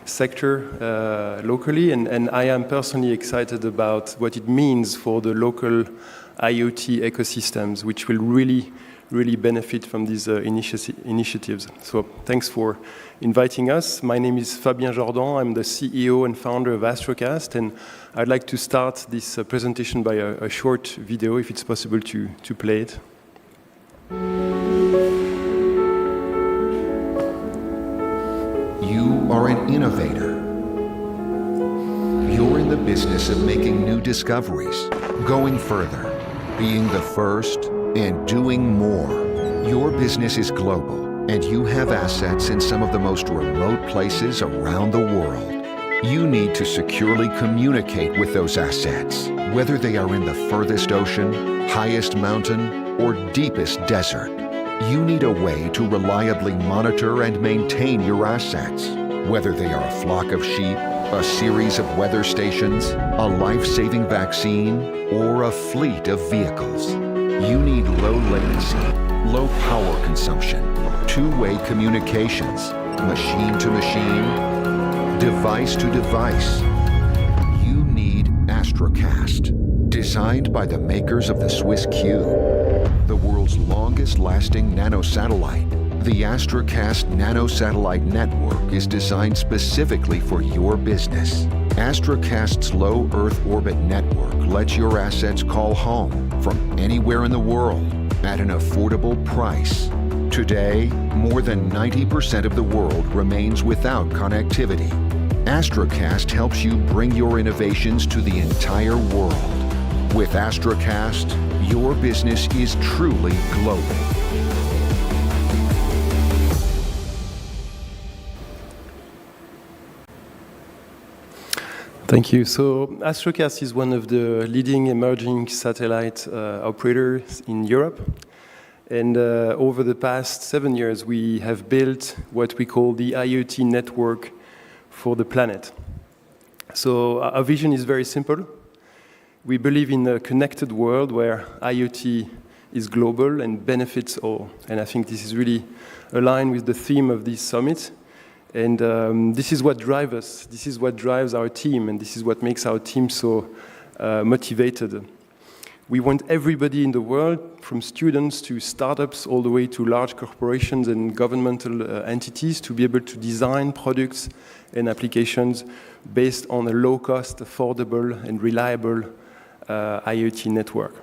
sector locally, and I am personally excited about what it means for the local IoT ecosystems, which will really benefit from these initiatives. So thanks for inviting us. My name is Fabien Jordan. I'm the CEO and founder of Astrocast, and I'd like to start this presentation by a short video, if it's possible to play it. You are an innovator. You're in the business of making new discoveries, going further, being the first, and doing more. Your business is global, and you have assets in some of the most remote places around the world. You need to securely communicate with those assets, whether they are in the furthest ocean, highest mountain, or deepest desert. You need a way to reliably monitor and maintain your assets, whether they are a flock of sheep, a series of weather stations, a life-saving vaccine, or a fleet of vehicles. You need low latency, low power consumption, two-way communications, machine to machine, device to device. You need Astrocast, designed by the makers of the Swiss Cube, the world's longest-lasting nanosatellite. The Astrocast nanosatellite network is designed specifically for your business. Astrocast's low Earth orbit network lets your assets call home from anywhere in the world at an affordable price. Today, more than 90% of the world remains without connectivity. Astrocast helps you bring your innovations to the entire world. With Astrocast, your business is truly global. Thank you. So Astrocast is one of the leading emerging satellite operators in Europe. And over the past 7 years, we have built what we call the IoT network for the planet. So our vision is very simple. We believe in a connected world where IoT is global and benefits all. And I think this is really aligned with the theme of this summit. And this is what drives us. This is what drives our team. And this is what makes our team so motivated. We want everybody in the world, from students to startups, all the way to large corporations and governmental entities, to be able to design products and applications based on a low-cost, affordable, and reliable IoT network.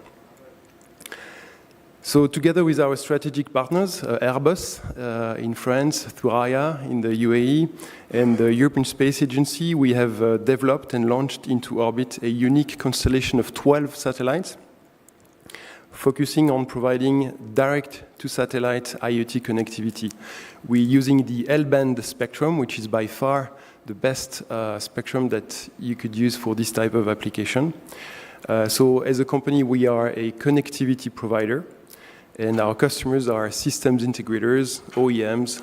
So together with our strategic partners, Airbus in France, Thuraya in the UAE, and the European Space Agency, we have developed and launched into orbit a unique constellation of 12 satellites, focusing on providing direct-to-satellite IoT connectivity. We're using the L-band spectrum, which is by far the best spectrum that you could use for this type of application. So as a company, we are a connectivity provider, and our customers are systems integrators, OEMs,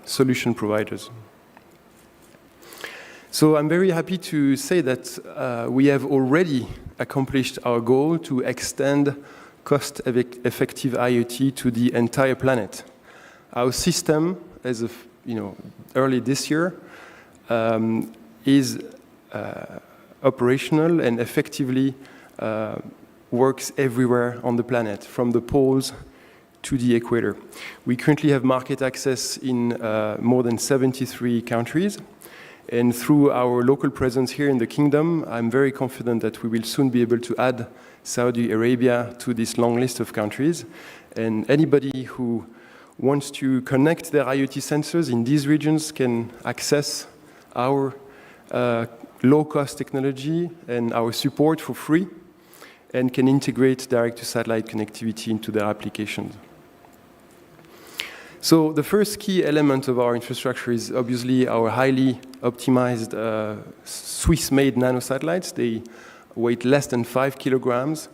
solution providers. So I'm very happy to say that we have already accomplished our goal to extend cost-effective IoT to the entire planet. Our system, as of early this year, is operational and effectively works everywhere on the planet, from the poles to the equator. We currently have market access in more than 73 countries. And through our local presence here in the kingdom, I'm very confident that we will soon be able to add Saudi Arabia to this long list of countries. And anybody who wants to connect their IoT sensors in these regions can access our low-cost technology and our support for free. and can integrate direct-to-satellite connectivity into their applications. So the first key element of our infrastructure is obviously our highly optimized Swiss-made nanosatellites. They weigh less than 5 kilograms.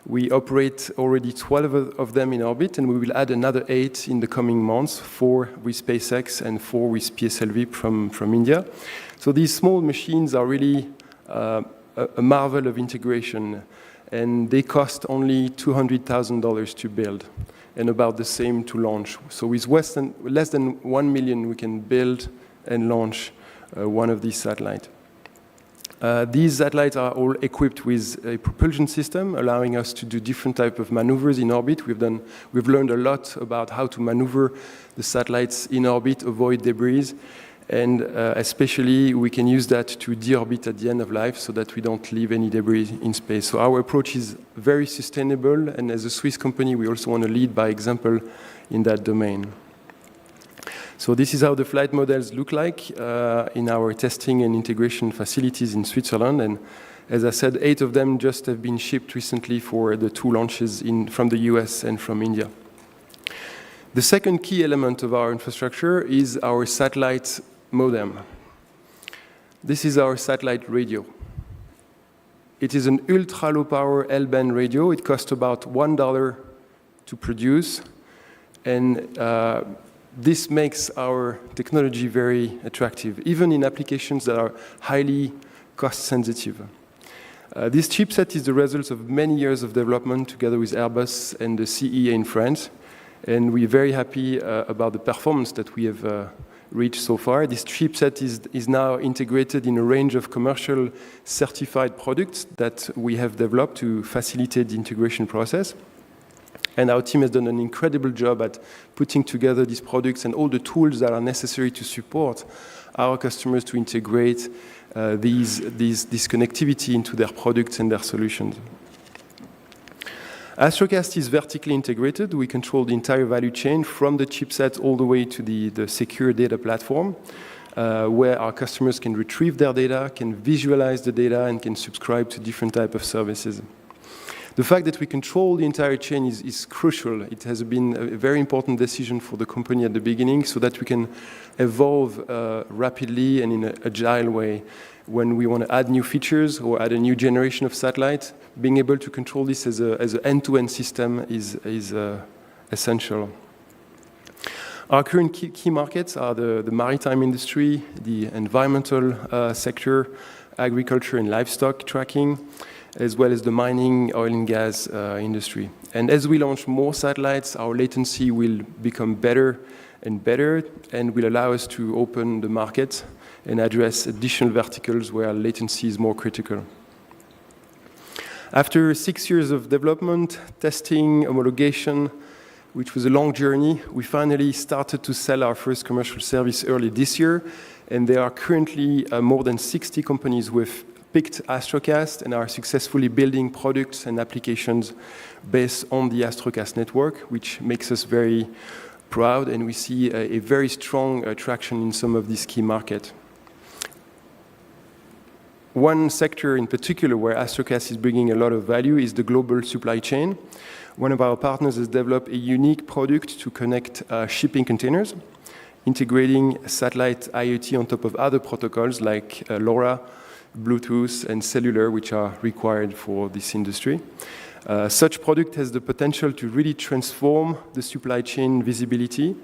We operate already 12 of them in orbit, and we will add another 8 in the coming months, 4 with SpaceX and 4 with PSLV from India. So these small machines are really a marvel of integration, and they cost only $200,000 to build and about the same to launch. So with less than 1 million, we can build and launch one of these satellites. These satellites are all equipped with a propulsion system, allowing us to do different types of maneuvers in orbit. We've learned a lot about how to maneuver the satellites in orbit, avoid debris, and especially we can use that to deorbit at the end of life so that we don't leave any debris in space. So our approach is very sustainable, and as a Swiss company, we also want to lead by example in that domain. So this is how the flight models look like in our testing and integration facilities in Switzerland. And as I said, 8 of them just have been shipped recently for the 2 launches from the US and from India. The second key element of our infrastructure is our satellite modem. This is our satellite radio. It is an ultra-low power L-band radio. It costs about $1 to produce, and this makes our technology very attractive, even in applications that are highly cost-sensitive. This chipset is the result of many years of development together with Airbus and the CEA in France, and we're very happy about the performance that we have reached so far. This chipset is now integrated in a range of commercial certified products that we have developed to facilitate the integration process. And our team has done an incredible job at putting together these products and all the tools that are necessary to support our customers to integrate this connectivity into their products and their solutions. Astrocast is vertically integrated. We control the entire value chain from the chipset all the way to the secure data platform, where our customers can retrieve their data, can visualize the data, and can subscribe to different types of services. The fact that we control the entire chain is crucial. It has been a very important decision for the company at the beginning so that we can evolve rapidly and in an agile way. When we want to add new features or add a new generation of satellites, being able to control this as an end-to-end system is essential. Our current key markets are the maritime industry, the environmental sector, agriculture and livestock tracking, as well as the mining, oil and gas industry. And as we launch more satellites, our latency will become better and better and will allow us to open the market and address additional verticals where latency is more critical. After 6 years of development, testing, homologation, which was a long journey, we finally started to sell our first commercial service early this year, and there are currently more than 60 companies who have picked Astrocast and are successfully building products and applications based on the Astrocast network, which makes us very proud, and we see a very strong traction in some of these key markets. One sector in particular where Astrocast is bringing a lot of value is the global supply chain. One of our partners has developed a unique product to connect shipping containers, integrating satellite IoT on top of other protocols like LoRa, Bluetooth, and cellular, which are required for this industry. Such product has the potential to really transform the supply chain visibility,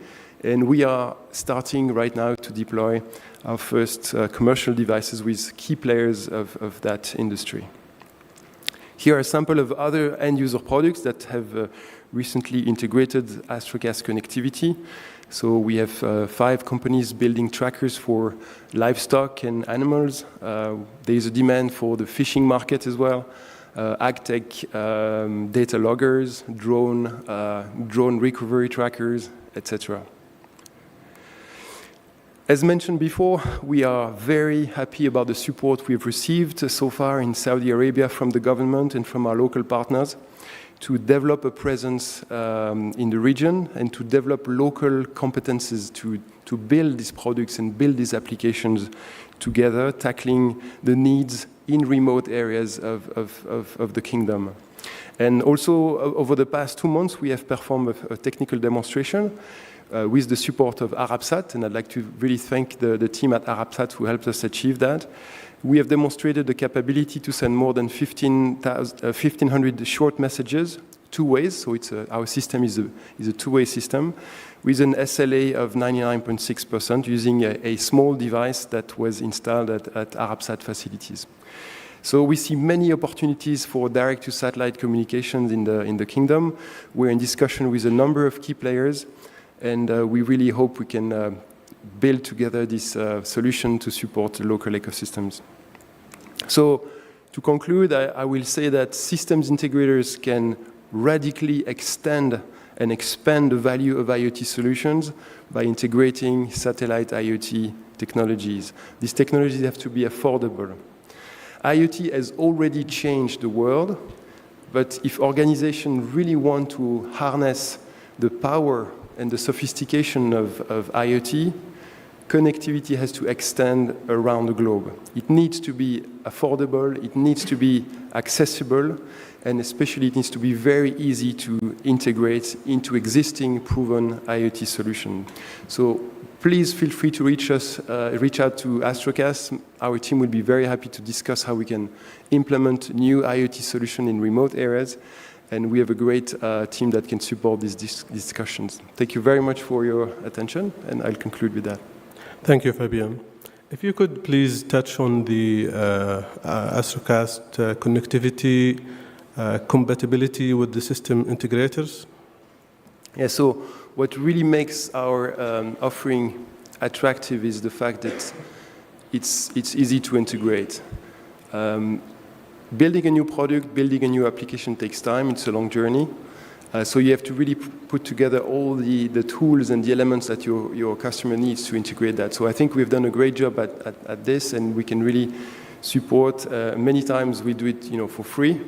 and we are starting right now to deploy our first commercial devices with key players of that industry. Here are a sample of other end-user products that have recently integrated Astrocast connectivity. So we have 5 companies building trackers for livestock and animals. There is a demand for the fishing market as well, agtech, data loggers, drone recovery trackers, etc. As mentioned before, we are very happy about the support we've received so far in Saudi Arabia from the government and from our local partners to develop a presence in the region and to develop local competences to build these products and build these applications together, tackling the needs in remote areas of the kingdom. And also, over the past 2 months, we have performed a technical demonstration with the support of Arabsat, and I'd like to really thank the team at Arabsat who helped us achieve that. We have demonstrated the capability to send more than 1,500 short messages, 2 ways, so our system is a 2-way system, with an SLA of 99.6% using a small device that was installed at Arabsat facilities. So we see many opportunities for direct-to-satellite communications in the kingdom. We're in discussion with a number of key players, and we really hope we can build together this solution to support the local ecosystems. So to conclude, I will say that systems integrators can radically extend and expand the value of IoT solutions by integrating satellite IoT technologies. These technologies have to be affordable. IoT has already changed the world, but if organizations really want to harness the power and the sophistication of IoT, connectivity has to extend around the globe. It needs to be affordable, it needs to be accessible, and especially it needs to be very easy to integrate into existing proven IoT solutions. So please feel free to reach out to Astrocast. Our team will be very happy to discuss how we can implement new IoT solutions in remote areas. And we have a great team that can support these discussions. Thank you very much for your attention, and I'll conclude with that. Thank you, Fabien. If you could please touch on the Astrocast connectivity, compatibility with the system integrators. Yeah, so what really makes our offering attractive is the fact that it's easy to integrate. Building a new product, building a new application takes time. It's a long journey. So you have to really put together all the tools and the elements that your customer needs to integrate that. So I think we've done a great job at this, and we can really support. Many times we do it, for free,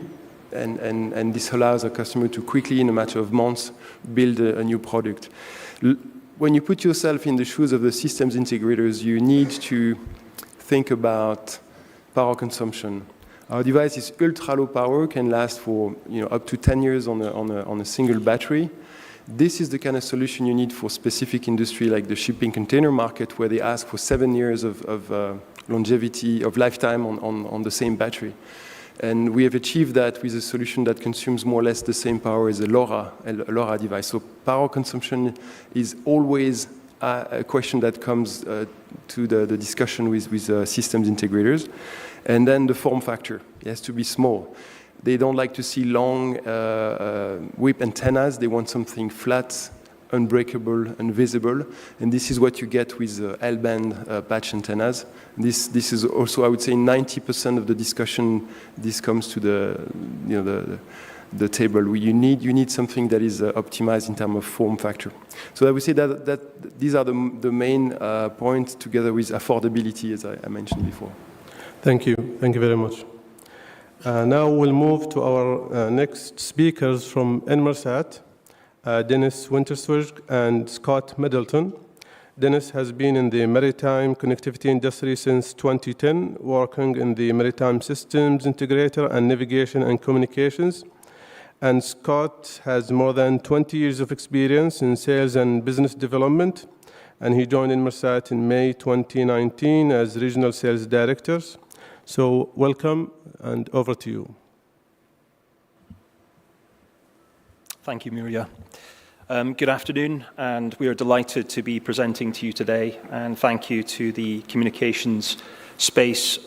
and this allows our customer to quickly, in a matter of months, build a new product. When you put yourself in the shoes of the systems integrators, you need to think about power consumption. Our device is ultra low power, can last for up to 10 years on a single battery. This is the kind of solution you need for specific industry like the shipping container market, where they ask for 7 years of longevity, of lifetime on the same battery. And we have achieved that with a solution that consumes more or less the same power as a LoRa device. So power consumption is always a question that comes to the discussion with systems integrators. And then the form factor, it has to be small. They don't like to see long whip antennas. They want something flat, unbreakable, and visible. And this is what you get with L-band patch antennas. This is also, I would say, 90% of the discussion. This comes to the table. You need something that is optimized in terms of form factor. So I would say that these are the main points, together with affordability, as I mentioned before. Thank you. Thank you very much. Now we'll move to our next speakers from Inmarsat, Dennis Winterswijk and Scott Middleton. Dennis has been in the maritime connectivity industry since 2010, working in the maritime systems integrator and navigation and communications. And Scott has more than 20 years of experience in sales and business development, and he joined Inmarsat in May 2019 as regional sales directors. So welcome, and over to you. Thank you, Miria. Good afternoon, and we are delighted to be presenting to you today, and thank you to the Communications, Space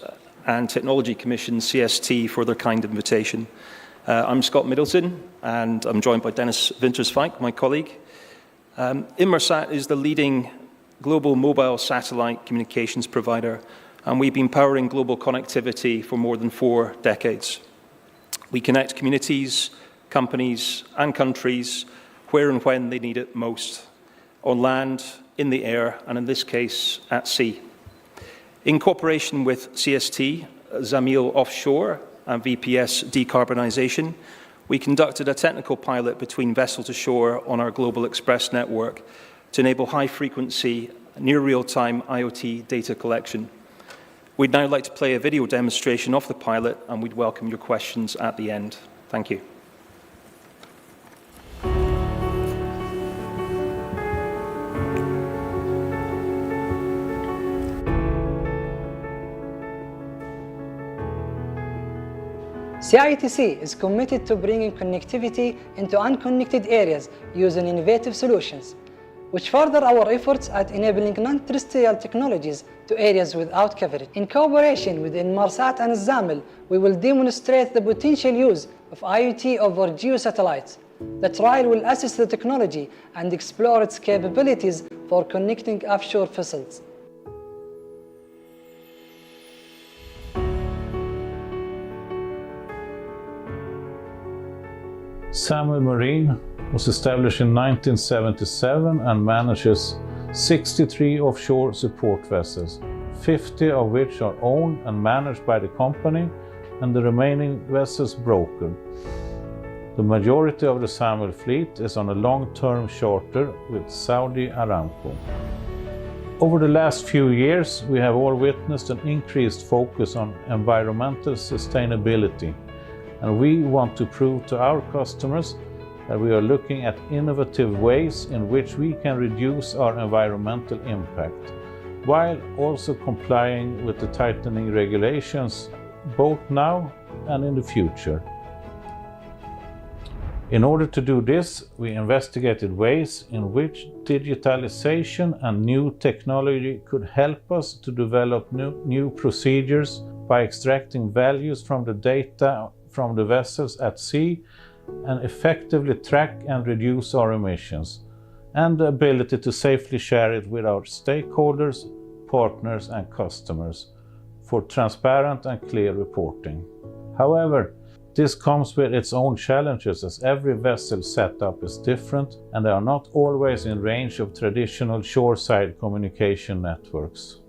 and Technology Commission, CST, for their kind invitation. I'm Scott Middleton, and I'm joined by Dennis Winterswijk, my colleague. Inmarsat is the leading global mobile satellite communications provider, and we've been powering global connectivity for more than 4 decades. We connect communities, companies, and countries where and when they need it most, on land, in the air, and in this case, at sea. In cooperation with CST, Zamil Offshore, and VPS Decarbonisation, we conducted a technical pilot between vessel to shore on our Global Express network to enable high-frequency, near real-time IoT data collection. We'd now like to play a video demonstration of the pilot, and we'd welcome your questions at the end. Thank you. CITC is committed to bringing connectivity into unconnected areas using innovative solutions, which further our efforts at enabling non-terrestrial technologies to areas without coverage. In cooperation with Inmarsat and ZAML, we will demonstrate the potential use of IoT over geosatellites. The trial will assess the technology and explore its capabilities for connecting offshore vessels. ZAML Marine was established in 1977 and manages 63 offshore support vessels, 50 of which are owned and managed by the company, and the remaining vessels brokered. The majority of the ZAML fleet is on a long-term charter with Saudi Aramco. Over the last few years, we have all witnessed an increased focus on environmental sustainability, and we want to prove to our customers that we are looking at innovative ways in which we can reduce our environmental impact, while also complying with the tightening regulations, both now and in the future. In order to do this, we investigated ways in which digitalization and new technology could help us to develop new procedures by extracting values from the data from the vessels at sea and effectively track and reduce our emissions, and the ability to safely share it with our stakeholders, partners and customers for transparent and clear reporting. However, this comes with its own challenges, as every vessel setup is different and they are not always in range of traditional shoreside communication networks.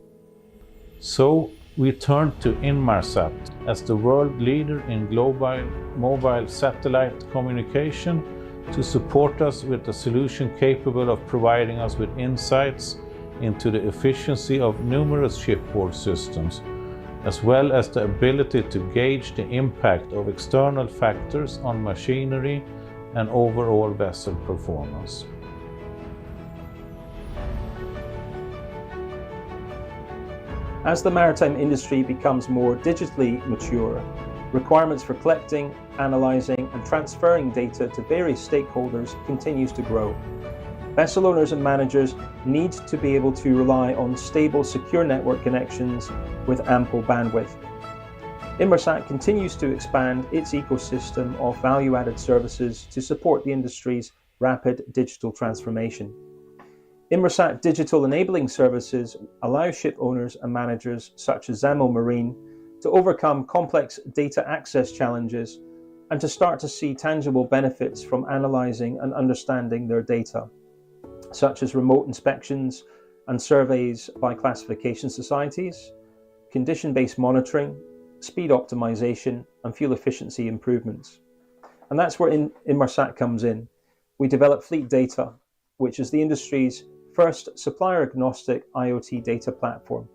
So we turned to Inmarsat as the world leader in global mobile satellite communication to support us with a solution capable of providing us with insights into the efficiency of numerous shipboard systems, as well as the ability to gauge the impact of external factors on machinery and overall vessel performance. As the maritime industry becomes more digitally mature, requirements for collecting, analysing and transferring data to various stakeholders continues to grow. Vessel owners and managers need to be able to rely on stable, secure network connections with ample bandwidth. Inmarsat continues to expand its ecosystem of value-added services to support the industry's rapid digital transformation. Inmarsat Digital Enabling Services allow ship owners and managers such as ZAML Marine to overcome complex data access challenges and to start to see tangible benefits from analysing and understanding their data, such as remote inspections and surveys by classification societies, condition-based monitoring, speed optimization, and fuel efficiency improvements. And that's where Inmarsat comes in. We develop Fleet Data, which is the industry's first supplier-agnostic IoT data platform,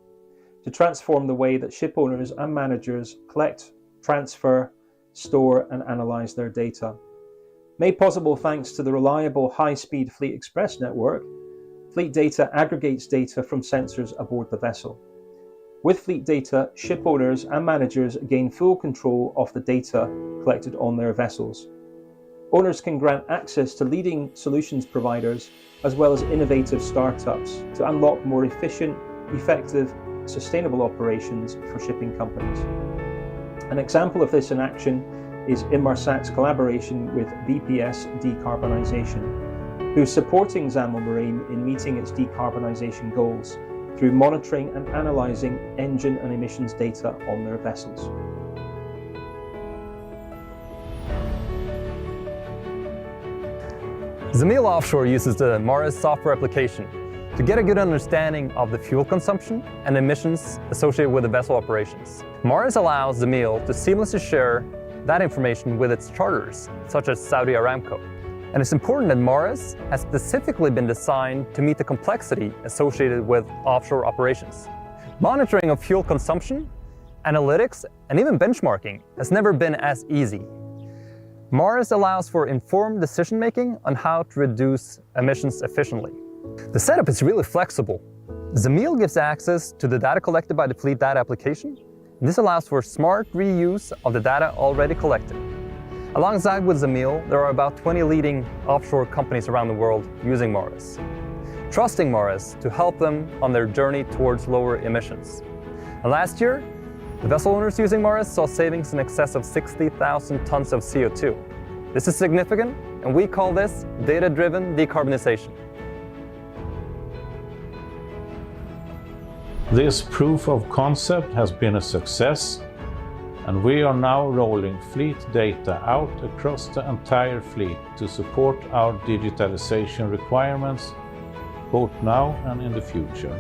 to transform the way that ship owners and managers collect, transfer, store, and analyze their data. Made possible thanks to the reliable high-speed Fleet Express network, Fleet Data aggregates data from sensors aboard the vessel. With Fleet Data, ship owners and managers gain full control of the data collected on their vessels. Owners can grant access to leading solutions providers as well as innovative startups to unlock more efficient, effective, sustainable operations for shipping companies. An example of this in action is Inmarsat's collaboration with BPS Decarbonisation, who's supporting ZAML Marine in meeting its decarbonisation goals through monitoring and analysing engine and emissions data on their vessels. ZAML Offshore uses the MARIS software application to get a good understanding of the fuel consumption and emissions associated with the vessel operations. MARIS allows ZAML to seamlessly share that information with its charters, such as Saudi Aramco. And it's important that MARIS has specifically been designed to meet the complexity associated with offshore operations. Monitoring of fuel consumption, analytics, and even benchmarking has never been as easy. MARIS allows for informed decision-making on how to reduce emissions efficiently. The setup is really flexible. Zamil gives access to the data collected by the Fleet Data application. This allows for smart reuse of the data already collected. Alongside with Zamil, there are about 20 leading offshore companies around the world using MARIS, trusting MARIS to help them on their journey towards lower emissions. And last year, the vessel owners using MARIS saw savings in excess of 60,000 tons of CO2. This is significant, and we call this data-driven decarbonization. This proof of concept has been a success, and we are now rolling fleet data out across the entire fleet to support our digitalization requirements, both now and in the future.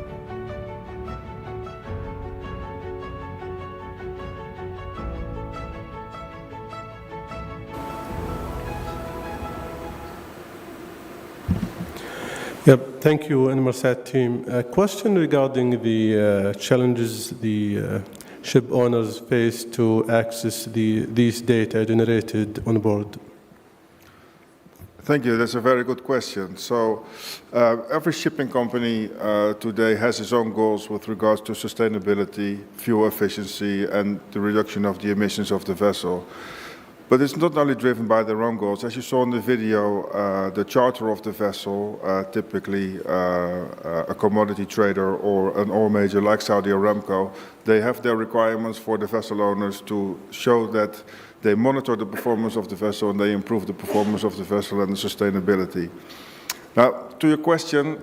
Yep, thank you, Inmarsat team. A question regarding the challenges the ship owners face to access these data generated on board. Thank you. That's a very good question. So every shipping company today has its own goals with regards to sustainability, fuel efficiency, and the reduction of the emissions of the vessel. But it's not only driven by their own goals. As you saw in the video, the charter of the vessel, typically a commodity trader or an oil major like Saudi Aramco, they have their requirements for the vessel owners to show that they monitor the performance of the vessel and they improve the performance of the vessel and the sustainability. Now, to your question,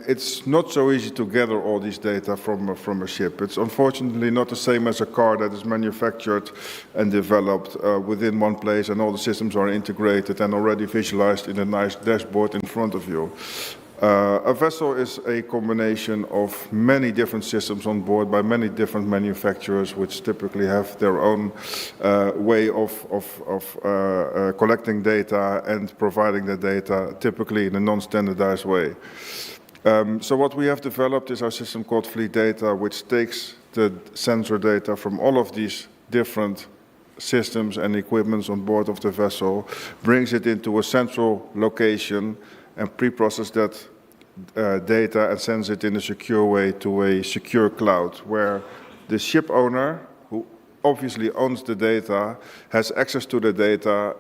it's not so easy to gather all these data from a ship. It's unfortunately not the same as a car that is manufactured and developed within one place and all the systems are integrated and already visualized in a nice dashboard in front of you. A vessel is a combination of many different systems on board by many different manufacturers, which typically have their own way of collecting data and providing the data, typically in a non-standardized way. So what we have developed is our system called Fleet Data, which takes the sensor data from all of these different systems and equipments on board of the vessel, brings it into a central location, and pre-process that data and sends it in a secure way to a secure cloud, where the ship owner, who obviously owns the data, has access to the data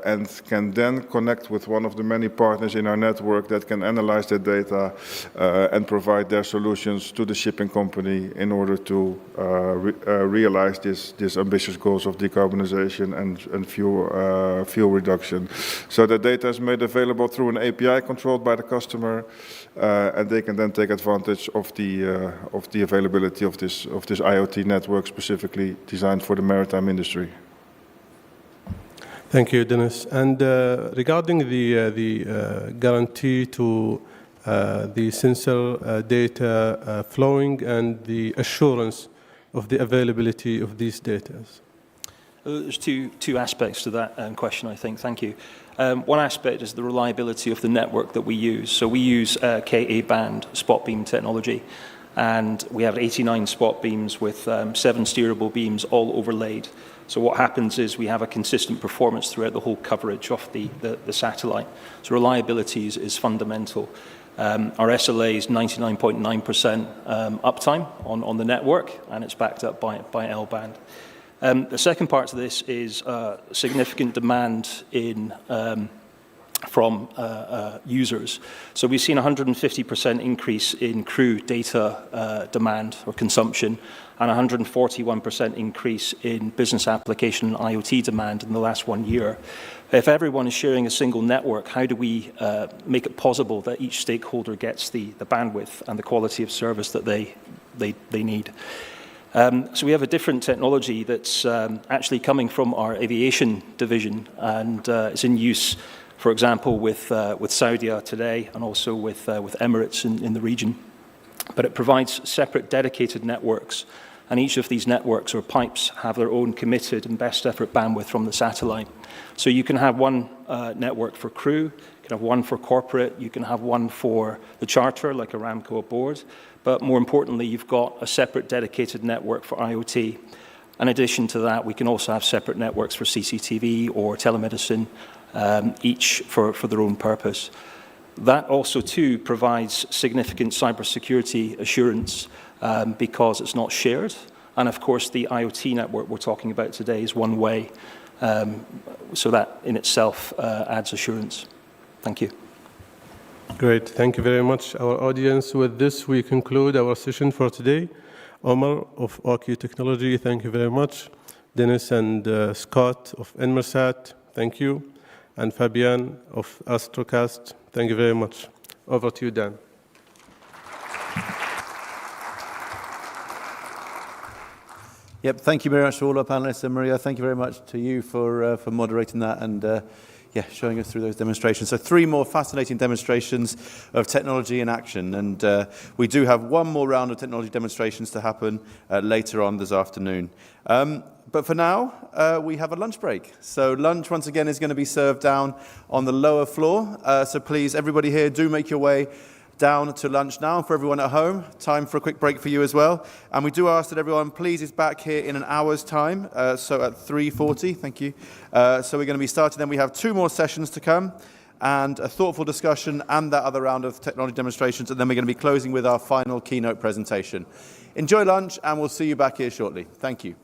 and can then connect with one of the many partners in our network that can analyze the data and provide their solutions to the shipping company in order to realize these ambitious goals of decarbonization and fuel reduction. So the data is made available through an API controlled by the customer, and they can then take advantage of the availability of this IoT network specifically designed for the maritime industry. Thank you, Dennis. And regarding the guarantee to the sensor data flowing and the assurance of the availability of these data. There's two aspects to that question, I think. Thank you. One aspect is the reliability of the network that we use. So we use Ka-band spot beam technology, and we have 89 spot beams with 7 steerable beams all overlaid. So what happens is we have a consistent performance throughout the whole coverage of the satellite. So reliability is fundamental. Our SLA is 99.9% uptime on the network, and it's backed up by L-band. The second part to this is significant demand from users. So we've seen 150% increase in crew data demand or consumption, and 141% increase in business application and IoT demand in the last 1 year. If everyone is sharing a single network, how do we make it possible that each stakeholder gets the bandwidth and the quality of service that they need? So we have a different technology that's actually coming from our aviation division, and it's in use, for example, with Saudia today and also with Emirates in the region. But it provides separate dedicated networks, and each of these networks or pipes have their own committed and best effort bandwidth from the satellite. So you can have one network for crew, can have one for corporate, you can have one for the charter, like Aramco aboard, but more importantly, you've got a separate dedicated network for IoT. In addition to that, we can also have separate networks for CCTV or telemedicine, each for their own purpose. That also, too, provides significant cybersecurity assurance because it's not shared. And of course, the IoT network we're talking about today is one way. So that in itself adds assurance. Thank you. Great. Thank you very much, our audience. With this, we conclude our session for today. Omar of OQ Technology, thank you very much. Dennis and Scott of Inmarsat, thank you. And Fabian of Astrocast, thank you very much. Over to you, Dan. Yep, thank you very much to all our panelists, and Maria, thank you very much to you for moderating that and showing us through those demonstrations. So 3 more fascinating demonstrations of technology in action, and we do have one more round of technology demonstrations to happen later on this afternoon. But for now, we have a lunch break. So lunch, once again, is going to be served down on the lower floor. So please, everybody here, do make your way down to lunch now. For everyone at home, time for a quick break for you as well. And we do ask that everyone please is back here in an hour's time, so at 3:40, thank you. So we're going to be starting, then we have 2 more sessions to come, and a thoughtful discussion and that other round of technology demonstrations, and then we're going to be closing with our final keynote presentation. Enjoy lunch, and we'll see you back here shortly. Thank you.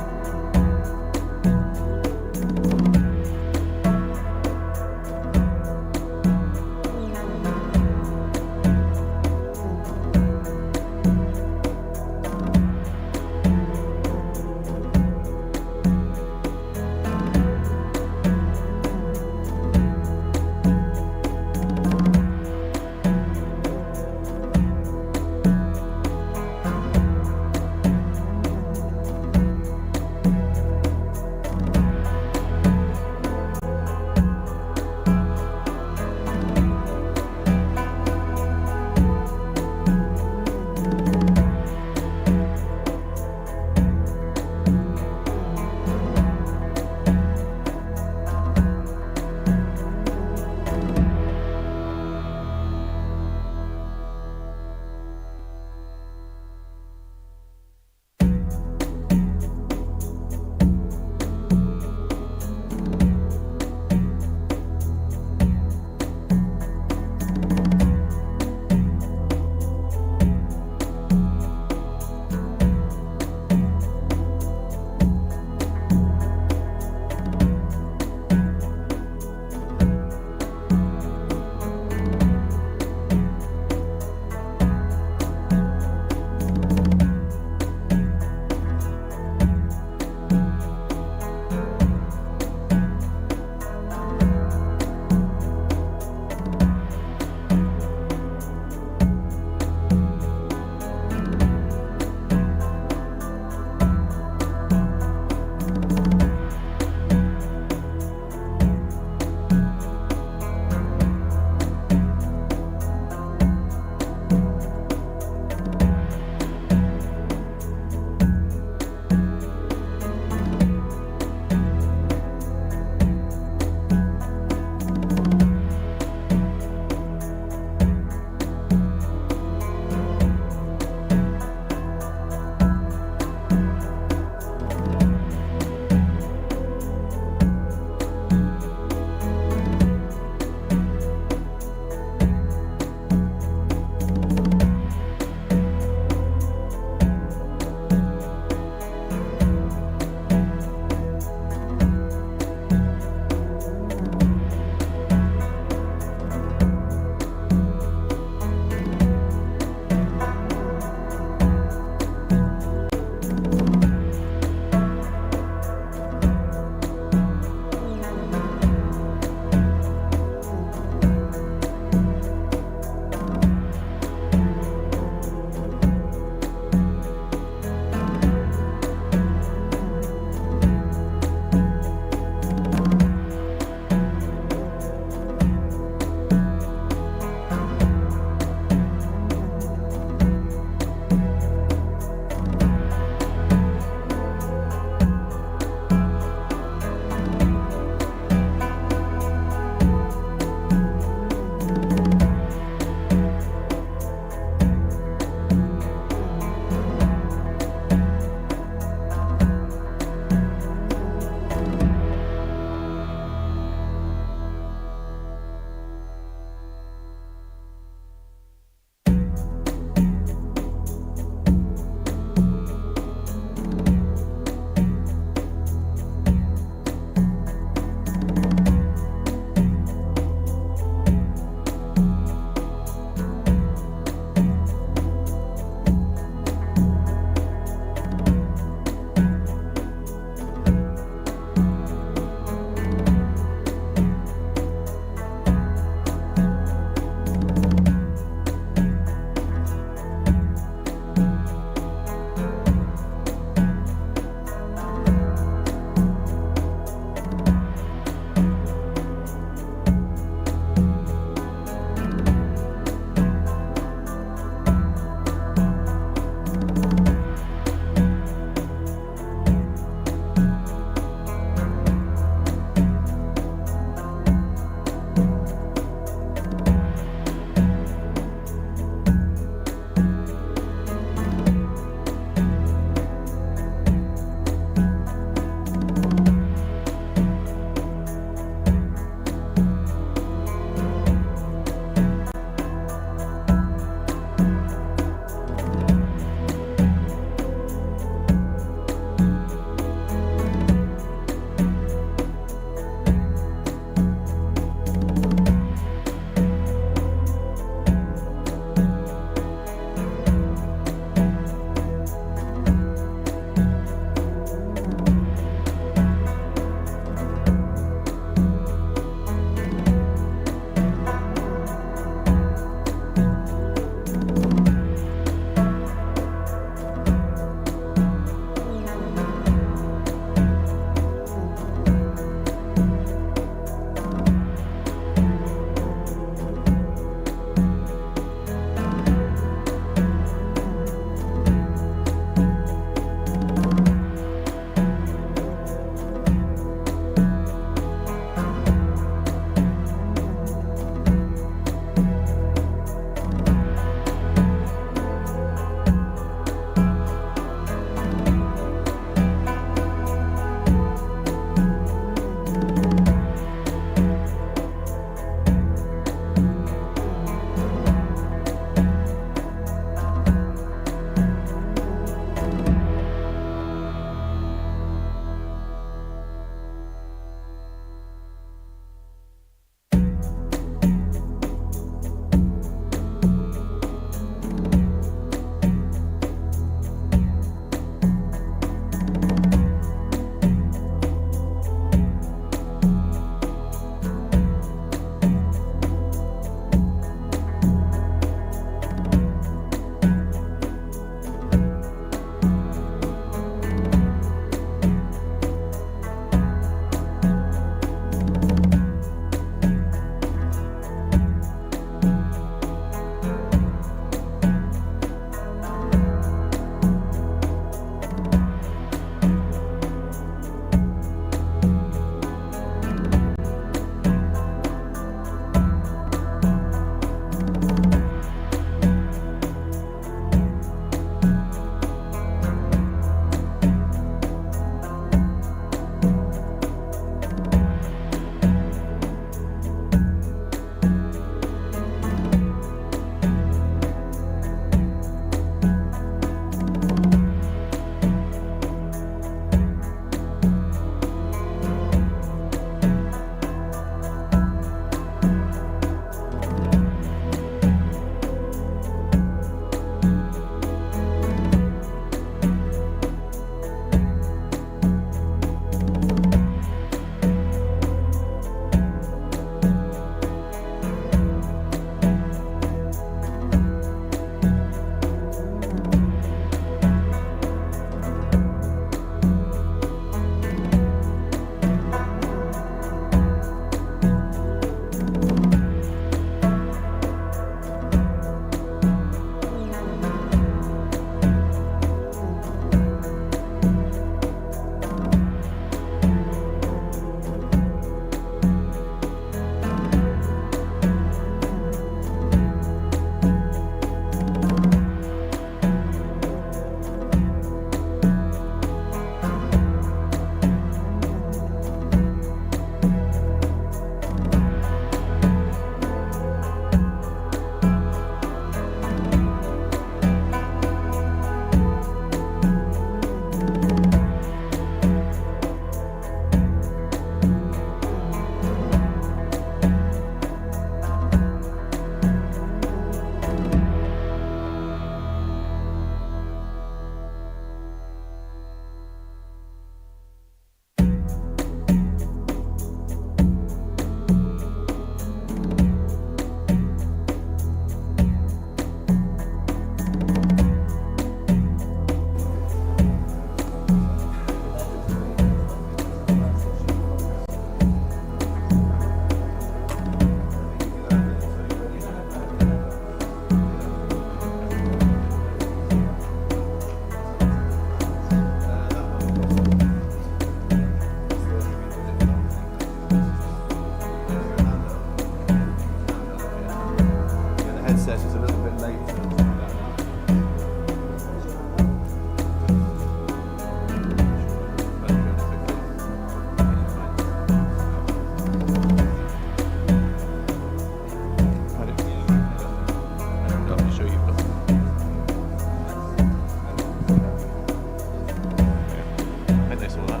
think they saw that.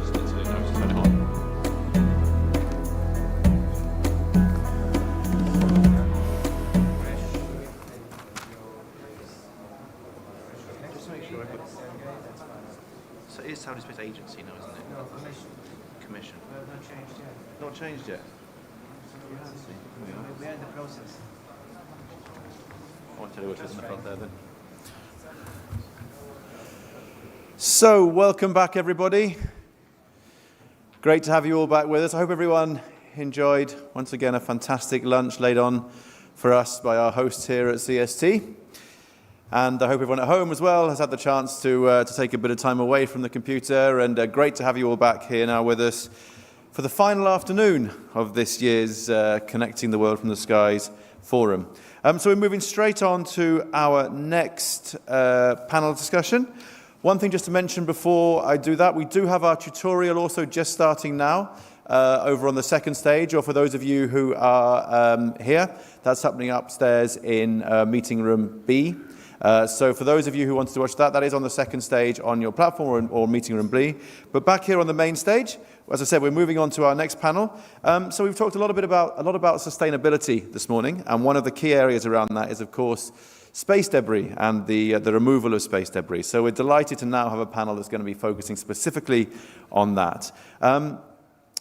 Just need to know to turn it on. Just to make sure so it is Saudi Space Agency now, isn't it? Commission. Not changed yet. We're in the process. I won't tell you what is in the front there then. So, welcome back everybody. Great to have you all back with us. I hope everyone enjoyed, once again, a fantastic lunch laid on for us by our hosts here at CST. And I hope everyone at home as well has had the chance to take a bit of time away from the computer. And great to have you all back here now with us for the final afternoon of this year's Connecting the World from the Skies Forum. So we're moving straight on to our next panel discussion. One thing just to mention before I do that, we do have our tutorial also just starting now over on the second stage, or for those of you who are here, that's happening upstairs in meeting room B. So for those of you who wanted to watch that, that is on the second stage on your platform or meeting room B. But back here on the main stage, as I said, we're moving on to our next panel. So we've talked a lot about sustainability this morning, and one of the key areas around that is, of course, space debris and the removal of space debris. So we're delighted to now have a panel that's going to be focusing specifically on that.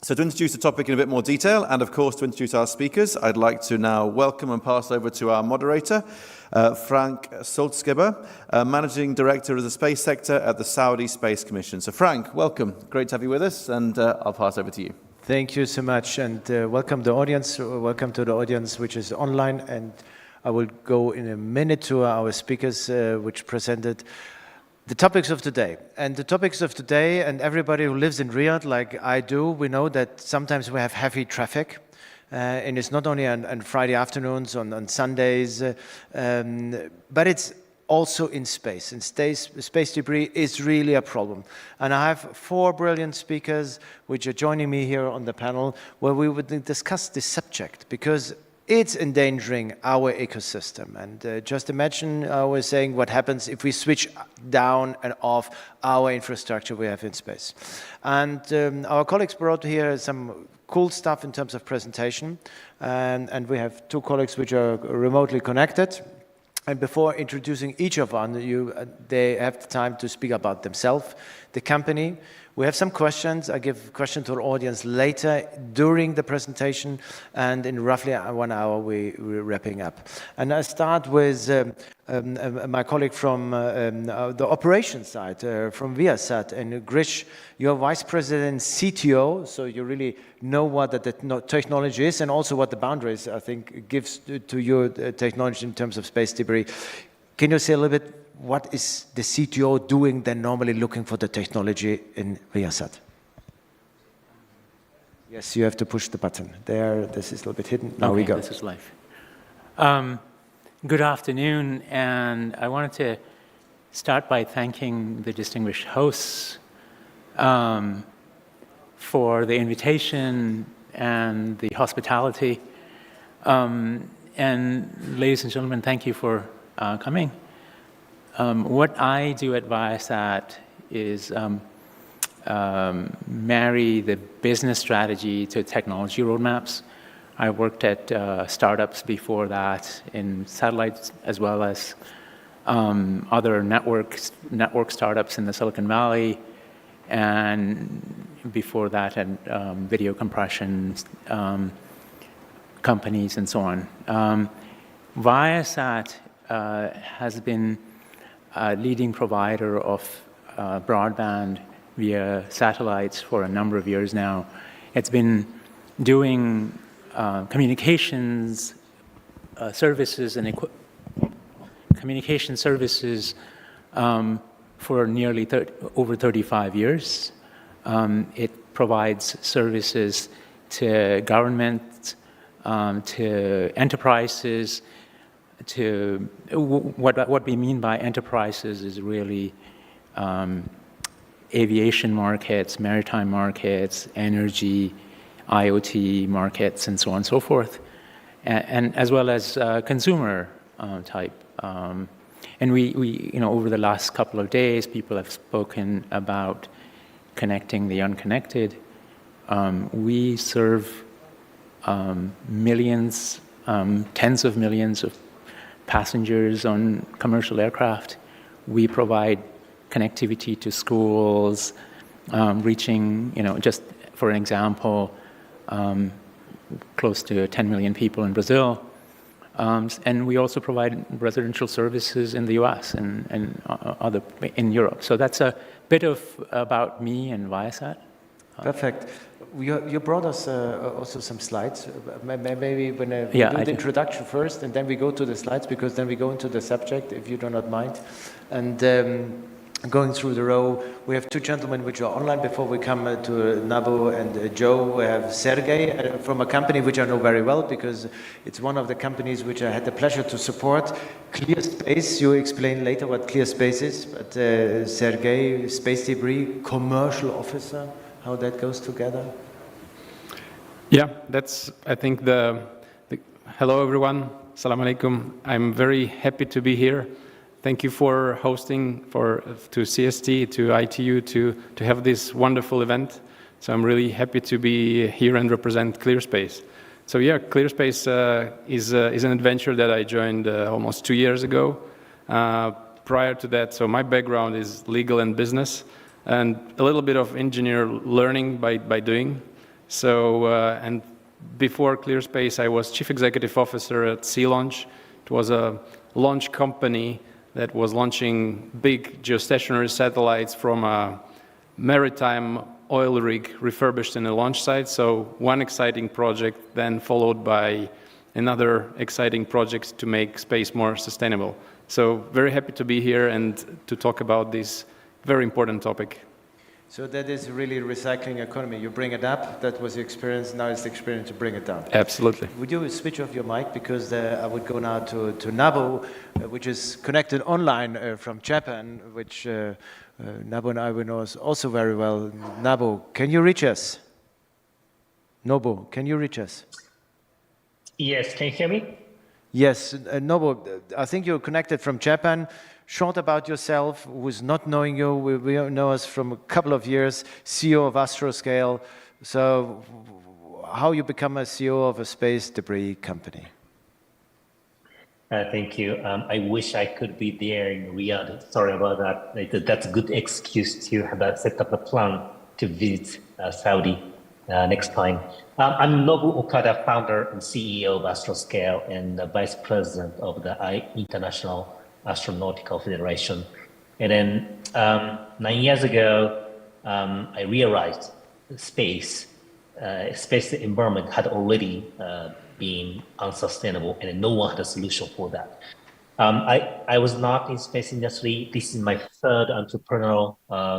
So to introduce the topic in a bit more detail, and of course to introduce our speakers, I'd like to now welcome and pass over to our moderator, Frank Solzgeber, Managing Director of the Space Sector at the Saudi Space Commission. So Frank, welcome. Great to have you with us, and I'll pass over to you. Thank you so much, and welcome the audience. Welcome to the audience which is online, and I will go in a minute to our speakers which presented the topics of today. And the topics of today, and everybody who lives in Riyadh like I do, we know that sometimes we have heavy traffic. And it's not only on Friday afternoons, on Sundays, but it's also in space. And space debris is really a problem. And I have 4 brilliant speakers which are joining me here on the panel where we would discuss this subject, because it's endangering our ecosystem. And just imagine, I was saying, what happens if we switch down and off our infrastructure we have in space. And our colleagues brought here some cool stuff in terms of presentation. And we have 2 colleagues which are remotely connected. And before introducing each of them, they have the time to speak about themselves, the company. We have some questions. I give questions to our audience later during the presentation, and in roughly 1 hour we're wrapping up. And I start with my colleague from the operations side, from Viasat, and Grish, you're Vice President CTO, so you really know what the technology is and also what the boundaries, I think, gives to your technology in terms of space debris. Can you say a little bit, what is the CTO doing then normally looking for the technology in Viasat? Yes, you have to push the button. There, this is a little bit hidden. Now we go. This is live. Good afternoon, and I wanted to start by thanking the distinguished hosts for the invitation and the hospitality. And ladies and gentlemen, thank you for coming. What I do at Viasat is marry the business strategy to technology roadmaps. I worked at startups before that in satellites, as well as other network startups in the Silicon Valley, and before that at video compression companies and so on. Viasat has been a leading provider of broadband via satellites for a number of years now. It's been doing communications services and communication services for nearly over 35 years. It provides services to government, to enterprises, to what we mean by enterprises is really aviation markets, maritime markets, energy, IoT markets, and so on and so forth, and as well as consumer type And we, over the last couple of days, people have spoken about connecting the unconnected. We serve millions, tens of millions of passengers on commercial aircraft. We provide connectivity to schools, reaching, just for an example, close to 10 million people in Brazil. And we also provide residential services in the US and other in Europe. So that's a bit about me and Viasat. Perfect. You brought us also some slides. Maybe when we do the introduction first, and then we go to the slides, because then we go into the subject, if you do not mind. And going through the row, we have two gentlemen which are online. Before we come to Nabo and Joe, we have Sergey from a company which I know very well, because it's one of the companies which I had the pleasure to support. ClearSpace, you explain later what ClearSpace is, but Sergey, space debris, commercial officer, how that goes together? Yeah, that's, I think, hello everyone, Assalamu alaikum. I'm very happy to be here. Thank you for hosting, to CST, to ITU, to have this wonderful event. So I'm really happy to be here and represent ClearSpace. So yeah, ClearSpace is an adventure that I joined almost 2 years ago. Prior to that, so my background is legal and business, and a little bit of engineer learning by doing. So, and before ClearSpace, I was Chief Executive Officer at Sea Launch. It was a launch company that was launching big geostationary satellites from a maritime oil rig refurbished in a launch site. So one exciting project, then followed by another exciting project to make space more sustainable. So very happy to be here and to talk about this very important topic. So that is really recycling economy. You bring it up, that was your experience, now it's the experience to bring it down. Absolutely. Would you switch off your mic, because I would go now to Nabo, which is connected online from Japan, which Nabo and I will know also very well. Nabo, can you reach us? Nobu, can you reach us? Yes, can you hear me? Yes, Nobu, I think you're connected from Japan. Short about yourself, who's not knowing you, we know us from a couple of years, CEO of Astroscale. So how you become a CEO of a space debris company? Thank you. I wish I could be there in Riyadh. Sorry about that. That's a good excuse to have set up a plan to visit Saudi next time. I'm Nobu Okada, founder and CEO of Astroscale and Vice President of the International Astronautical Federation. And then 9 years ago, I realized space environment had already been unsustainable, and no one had a solution for that. I was not in space industry. This is my third entrepreneurial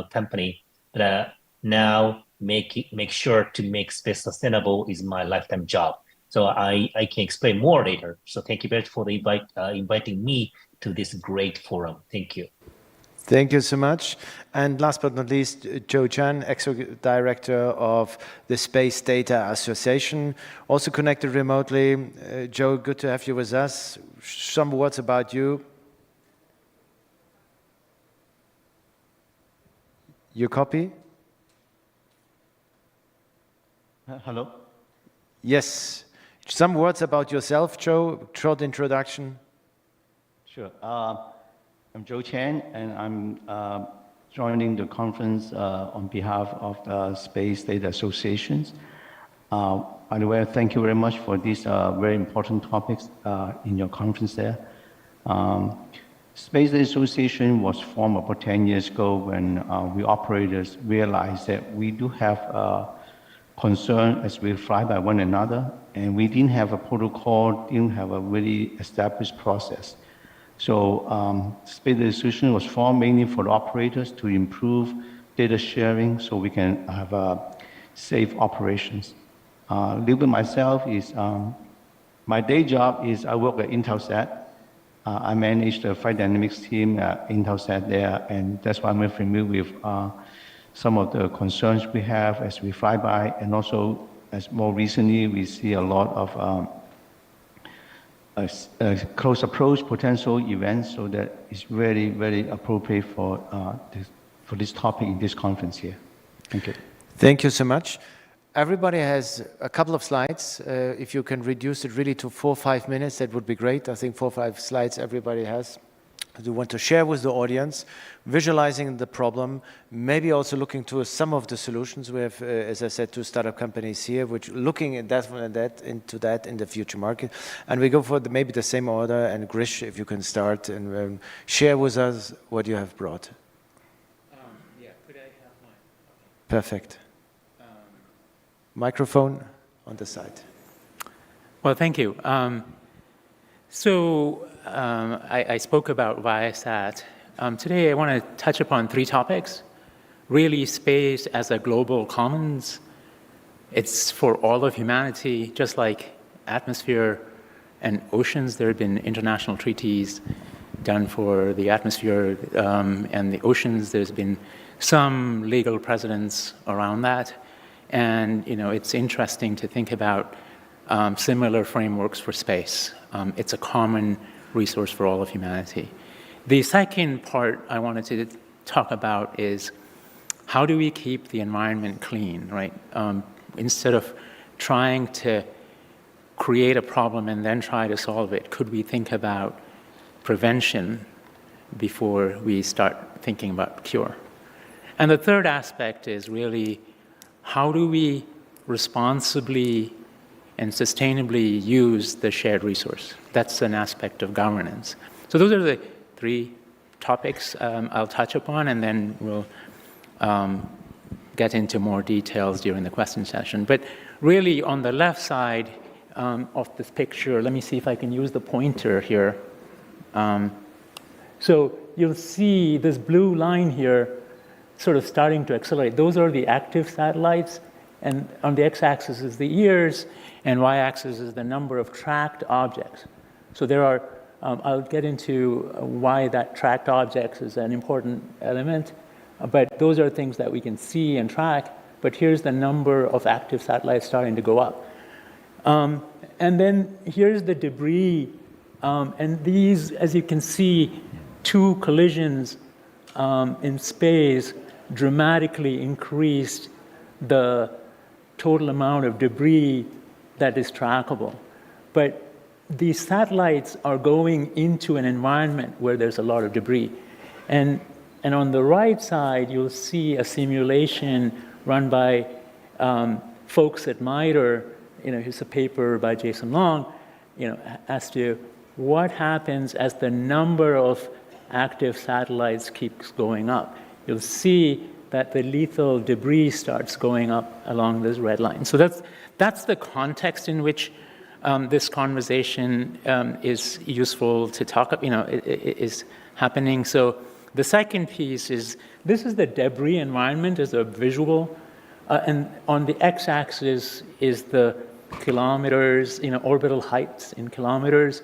company, but now make sure to make space sustainable is my lifetime job. So I can explain more later. So thank you very much for inviting me to this great forum. Thank you. Thank you so much. And last but not least, Joe Chan, ex-director of the Space Data Association, also connected remotely. Joe, good to have you with us. Some words about you. Your copy? Hello? Yes. Some words about yourself, Joe, short introduction. Sure. I'm Joe Chen, and I'm joining the conference on behalf of the Space Data Associations. By the way, thank you very much for these very important topics in your conference there. Space Data Association was formed about 10 years ago when we operators realized that we do have concern as we fly by one another, and we didn't have a protocol, didn't have a really established process. So Space Data Association was formed mainly for the operators to improve data sharing so we can have safe operations. A little bit myself is, my day job is I work at Intelsat. I manage the flight dynamics team at Intelsat there, and that's why I'm very familiar with some of the concerns we have as we fly by, and also as more recently we see a lot of close approach potential events, so that it's very, very appropriate for this topic in this conference here. Thank you. Thank you so much. Everybody has a couple of slides. If you can reduce it really to 4 or 5 minutes, that would be great. I think 4 or 5 slides everybody has. We want to share with the audience, visualizing the problem, maybe also looking to some of the solutions. We have, as I said, 2 startup companies here, which looking at into that in the future market. And we go for maybe the same order. And Grish, if you can start and share with us what you have brought. Yeah, could I have mine? Perfect. Microphone on the side. Well, thank you. I spoke about Viasat. Today I want to touch upon 3 topics. Really, space as a global commons. It's for all of humanity, just like atmosphere and oceans. There have been international treaties done for the atmosphere and the oceans. There's been some legal precedents around that. And it's interesting to think about similar frameworks for space. It's a common resource for all of humanity. The second part I wanted to talk about is how do we keep the environment clean, right? Instead of trying to create a problem and then try to solve it, could we think about prevention before we start thinking about cure? And the third aspect is really how do we responsibly and sustainably use the shared resource? That's an aspect of governance. So those are the 3 topics I'll touch upon, and then we'll get into more details during the question session. But really, on the left side of this picture, let me see if I can use the pointer here. So you'll see this blue line here sort of starting to accelerate. Those are the active satellites, and on the x-axis is the years, and y-axis is the number of tracked objects. So there are, I'll get into why that tracked objects is an important element, but those are things that we can see and track, but here's the number of active satellites starting to go up. And then here's the debris, and these, as you can see, 2 collisions in space dramatically increased the total amount of debris that is trackable. But these satellites are going into an environment where there's a lot of debris. And on the right side, you'll see a simulation run by folks at MITRE. Here's a paper by Jason Long, as to what happens as the number of active satellites keeps going up. You'll see that the lethal debris starts going up along this red line. So that's the context in which this conversation is useful to talk about, is happening. So the second piece is, this is the debris environment as a visual, and on the x-axis is the kilometers, orbital heights in kilometers,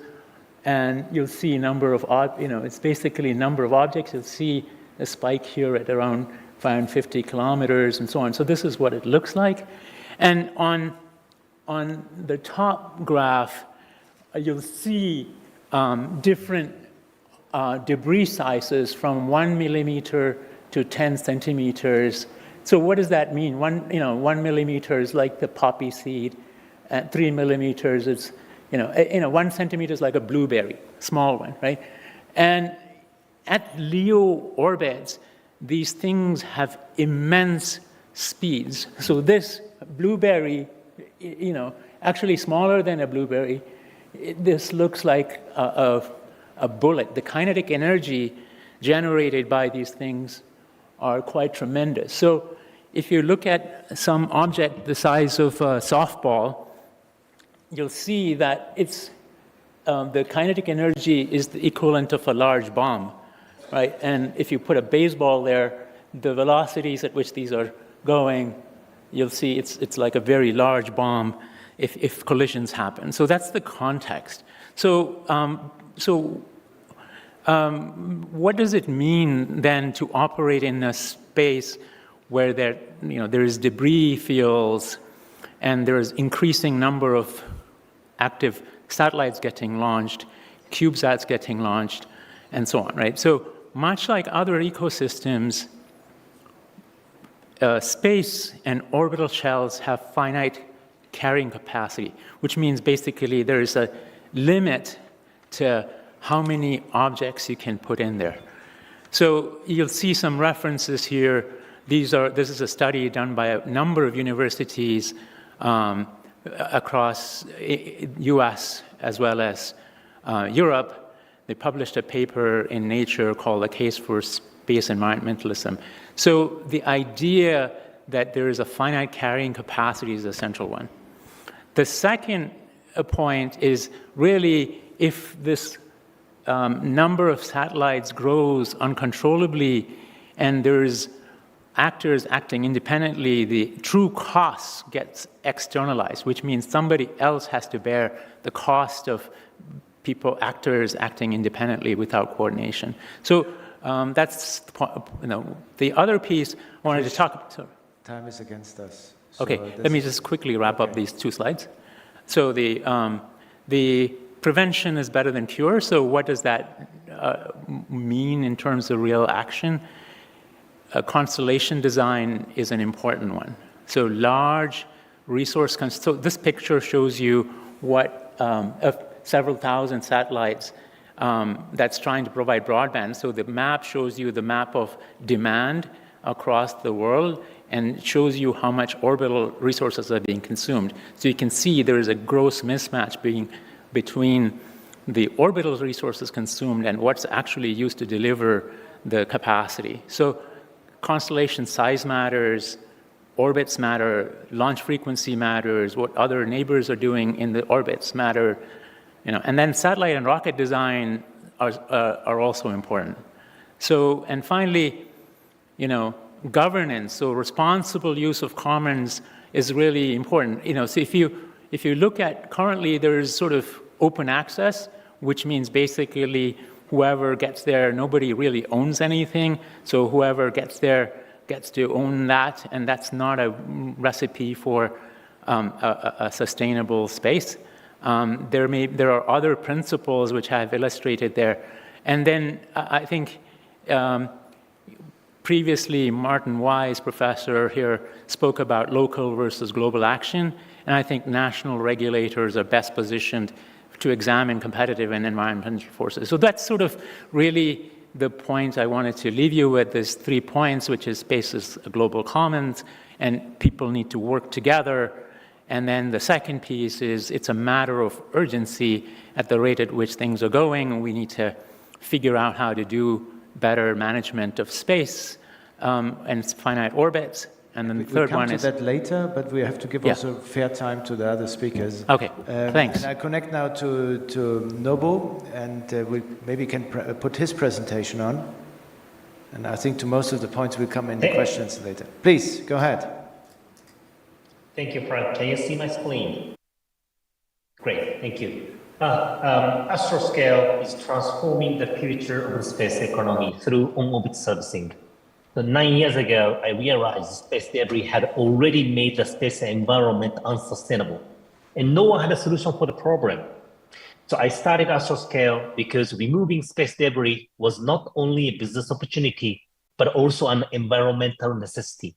and you'll see number of, it's basically number of objects. You'll see a spike here at around 550 kilometers and so on. So this is what it looks like. And on the top graph, you'll see different debris sizes from 1 millimeter to 10 centimeters. So what does that mean? 1 millimeter is like the poppy seed. 3 millimeters is, 1 centimeter is like a blueberry, small one, right? And at LEO orbits, these things have immense speeds. So this blueberry, actually smaller than a blueberry, this looks like a bullet. The kinetic energy generated by these things are quite tremendous. So if you look at some object the size of a softball, you'll see that it's the kinetic energy is the equivalent of a large bomb, right? And if you put a baseball there, the velocities at which these are going, you'll see it's like a very large bomb if collisions happen. So that's the context. So what does it mean then to operate in a space where there is debris fields and there is increasing number of active satellites getting launched, CubeSats getting launched, and so on, right? So much like other ecosystems, space and orbital shells have finite carrying capacity, which means basically there is a limit to how many objects you can put in there. So you'll see some references here. This is a study done by a number of universities across US as well as Europe. They published a paper in Nature called A Case for Space Environmentalism. So the idea that there is a finite carrying capacity is a central one. The second point is really if this number of satellites grows uncontrollably and there's actors acting independently, the true cost gets externalized, which means somebody else has to bear the cost of actors acting independently without coordination. So that's the other piece I wanted to talk about. Sorry. Time is against us. So okay, let me just quickly wrap up these two slides. So the prevention is better than cure. So what does that mean in terms of real action? Constellation design is an important one. So large resource, so this picture shows you what several thousand satellites that's trying to provide broadband. So the map shows you the map of demand across the world and shows you how much orbital resources are being consumed. So you can see there is a gross mismatch between the orbital resources consumed and what's actually used to deliver the capacity. So constellation size matters, orbits matter, launch frequency matters, what other neighbors are doing in the orbits matter, and then satellite and rocket design are also important. So, and finally, governance, so responsible use of commons is really important. So if you look at currently, there's sort of open access, which means basically whoever gets there, nobody really owns anything. So whoever gets there gets to own that, and that's not a recipe for a sustainable space. There are other principles which I've illustrated there. And then I think previously Martin Wise, professor here, spoke about local versus global action. And I think national regulators are best positioned to examine competitive and environmental forces. So that's sort of really the point I wanted to leave you with, is 3 points, which is space is a global commons, and people need to work together. And then the second piece is it's a matter of urgency at the rate at which things are going, and we need to figure out how to do better management of space and finite orbits. And then the third one is... We'll come to that later, but we have to give also fair time to the other speakers. Okay, thanks. And I connect now to Nobu, and we maybe can put his presentation on. And I think to most of the points will come in the questions later. Please, go ahead. Thank you, Frank. Can you see my screen? Great, thank you. Astroscale is transforming the future of the space economy through on-orbit servicing. So 9 years ago, I realized space debris had already made the space environment unsustainable, and no one had a solution for the problem. So I started Astroscale because removing space debris was not only a business opportunity, but also an environmental necessity.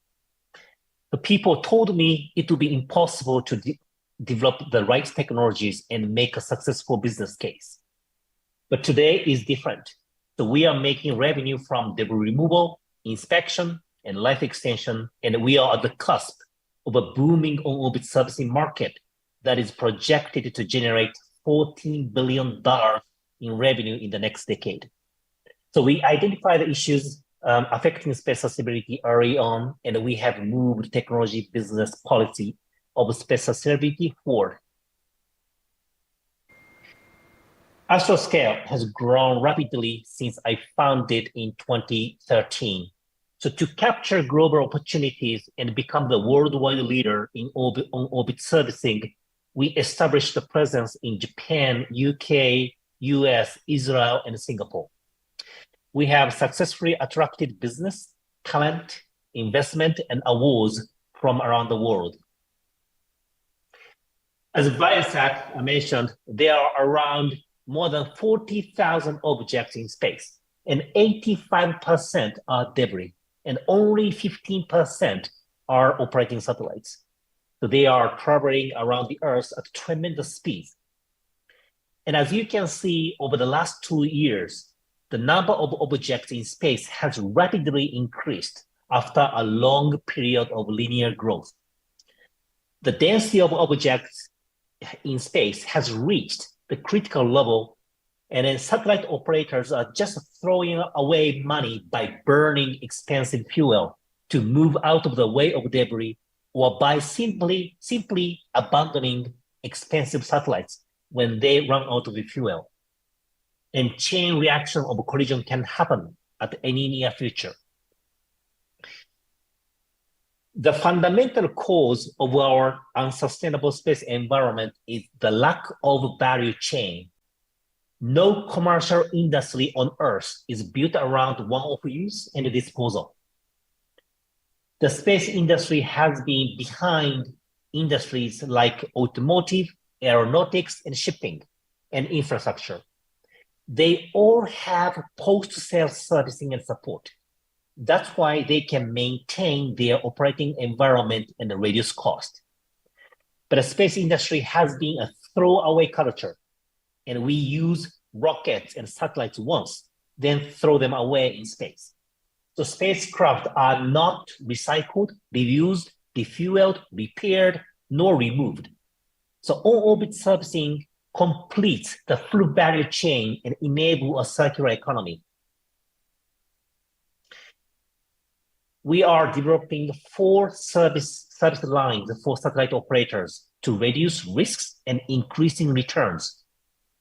The people told me it would be impossible to develop the right technologies and make a successful business case. But today is different. So we are making revenue from debris removal, inspection, and life extension, and we are at the cusp of a booming on-orbit servicing market that is projected to generate $14 billion in revenue in the next decade. So we identify the issues affecting space sustainability early on, and we have moved technology business policy of space sustainability forward. Astroscale has grown rapidly since I founded in 2013. So to capture global opportunities and become the worldwide leader in on-orbit servicing, we established a presence in Japan, UK, US, Israel, and Singapore. We have successfully attracted business, talent, investment, and awards from around the world. As Viasat mentioned, there are around more than 40,000 objects in space, and 85% are debris, and only 15% are operating satellites. So they are traveling around the Earth at tremendous speeds. And as you can see, over the last 2 years, the number of objects in space has rapidly increased after a long period of linear growth. The density of objects in space has reached the critical level, and then satellite operators are just throwing away money by burning expensive fuel to move out of the way of debris, or by simply abandoning expensive satellites when they run out of fuel. And chain reaction of collision can happen at any near future. The fundamental cause of our unsustainable space environment is the lack of value chain. No commercial industry on Earth is built around one-off use and disposal. The space industry has been behind industries like automotive, aeronautics, and shipping, and infrastructure. They all have post-sale servicing and support. That's why they can maintain their operating environment and reduce cost. But the space industry has been a throwaway culture, and we use rockets and satellites once, then throw them away in space. So spacecraft are not recycled, reused, defueled, repaired, nor removed. So on-orbit servicing completes the full value chain and enable a circular economy. We are developing 4 service lines for satellite operators to reduce risks and increasing returns.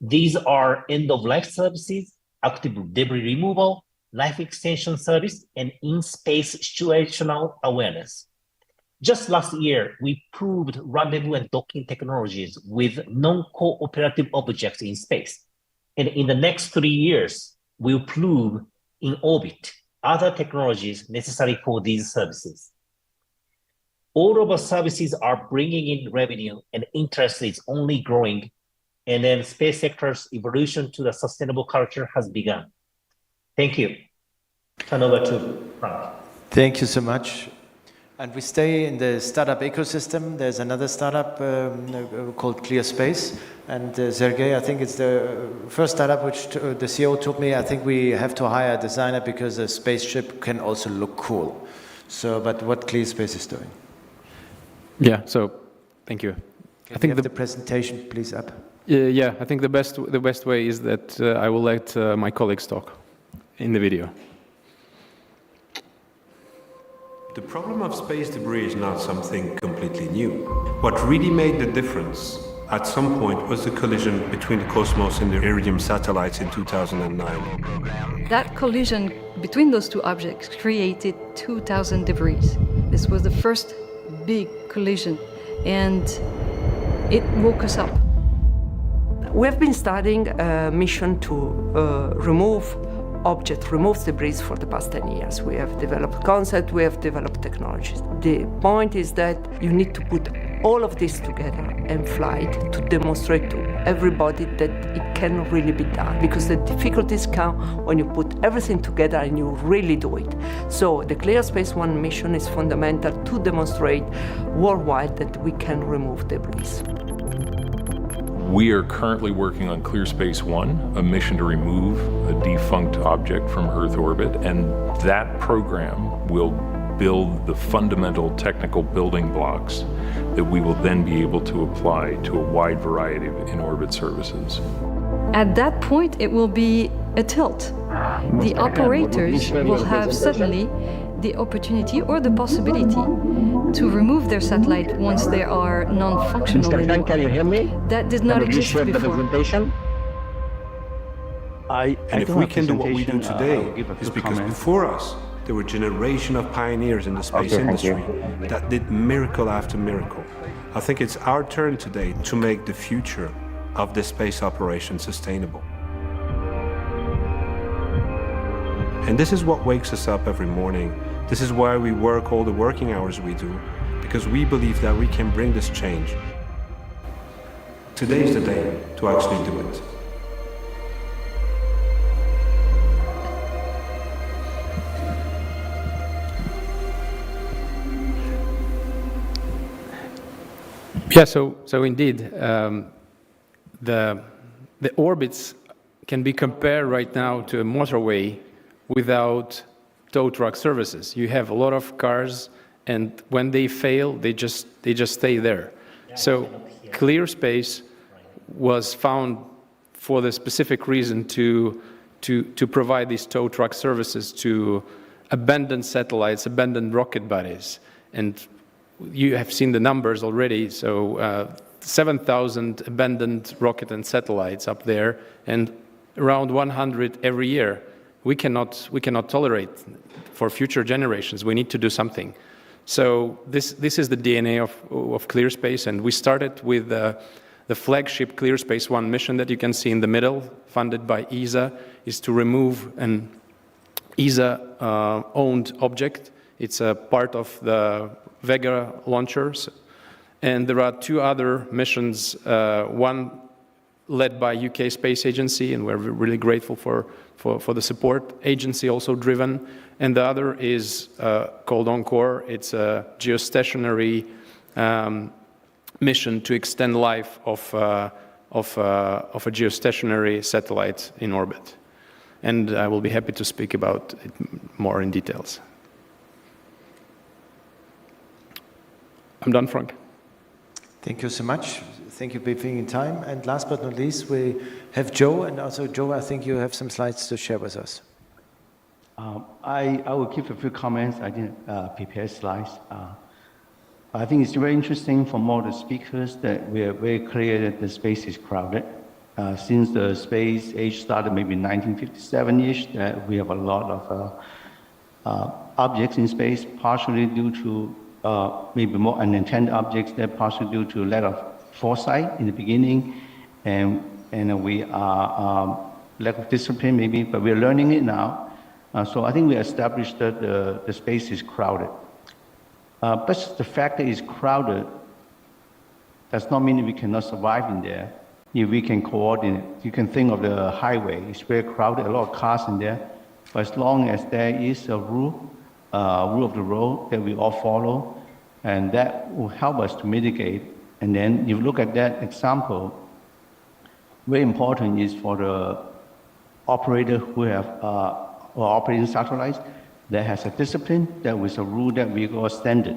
These are end-of-life services, active debris removal, life extension service, and in-space situational awareness. Just last year, we proved rendezvous and docking technologies with non-cooperative objects in space. And in the next 3 years, we'll prove in orbit other technologies necessary for these services. All of our services are bringing in revenue, and interest is only growing. And then space sector's evolution to the sustainable culture has begun. Thank you. Turn over to Frank. Thank you so much. And we stay in the startup ecosystem. There's another startup called ClearSpace. And Sergey, I think it's the first startup which the CEO told me, I think we have to hire a designer because a spaceship can also look cool. So, but what ClearSpace is doing? Yeah, so thank you. I think the presentation, please, up. Yeah, I think the best way is that I will let my colleagues talk in the video. The problem of space debris is not something completely new. What really made the difference at some point was the collision between the Cosmos and the Iridium satellites in 2009. That collision between those two objects created 2,000 debris. This was the first big collision, and it woke us up. We have been studying a mission to remove debris for the past 10 years. We have developed concepts, we have developed technologies. The point is that you need to put all of this together and fly it to demonstrate to everybody that it can really be done, because the difficulties come when you put everything together and you really do it. So the ClearSpace One mission is fundamental to demonstrate worldwide that we can remove debris. We are currently working on ClearSpace One, a mission to remove a defunct object from Earth orbit, and that program will build the fundamental technical building blocks that we will then be able to apply to a wide variety of in-orbit services. At that point, it will be a tilt. The operators will have suddenly the opportunity or the possibility to remove their satellite once they are non-functional anymore. Can you hear me? That did not exist before. And if we can do what we do today, it's because before us, there were a generation of pioneers in the space industry that did miracle after miracle. I think it's our turn today to make the future of this space operation sustainable. And this is what wakes us up every morning. This is why we work all the working hours we do, because we believe that we can bring this change. Today is the day to actually do it. Yeah, so indeed, the orbits can be compared right now to a motorway without tow truck services. You have a lot of cars, and when they fail, they just stay there. So clear space was found for the specific reason to provide these tow truck services to abandoned satellites, abandoned rocket bodies. And you have seen the numbers already, so 7,000 abandoned rocket and satellites up there, and around 100 every year. We cannot tolerate for future generations. We need to do something. So this is the DNA of ClearSpace, and we started with the flagship ClearSpace 1 mission that you can see in the middle, funded by ESA, is to remove an ESA-owned object. It's a part of the Vega launchers. And there are two other missions, one led by UK Space Agency, and we're really grateful for the support, agency also driven. And the other is called Encore. It's a geostationary mission to extend life of a geostationary satellite in orbit. And I will be happy to speak about it more in details. I'm done, Frank. Thank you so much. Thank you for being in time. And last but not least, we have Joe. And also, Joe, I think you have some slides to share with us. I will give a few comments. I didn't prepare slides. I think it's very interesting from all the speakers that we are very clear that the space is crowded. Since the space age started maybe 1957-ish, that we have a lot of objects in space, partially due to maybe more unintended objects, that partially due to lack of foresight in the beginning, and we are lack of discipline maybe, but we're learning it now. So I think we established that the space is crowded. But the fact that it's crowded does not mean that we cannot survive in there. If we can coordinate, you can think of the highway. It's very crowded, a lot of cars in there. But as long as there is a rule of the road that we all follow, and that will help us to mitigate. And then if you look at that example, very important is for the operator who have operating satellites that has a discipline, that with a rule that we go standard,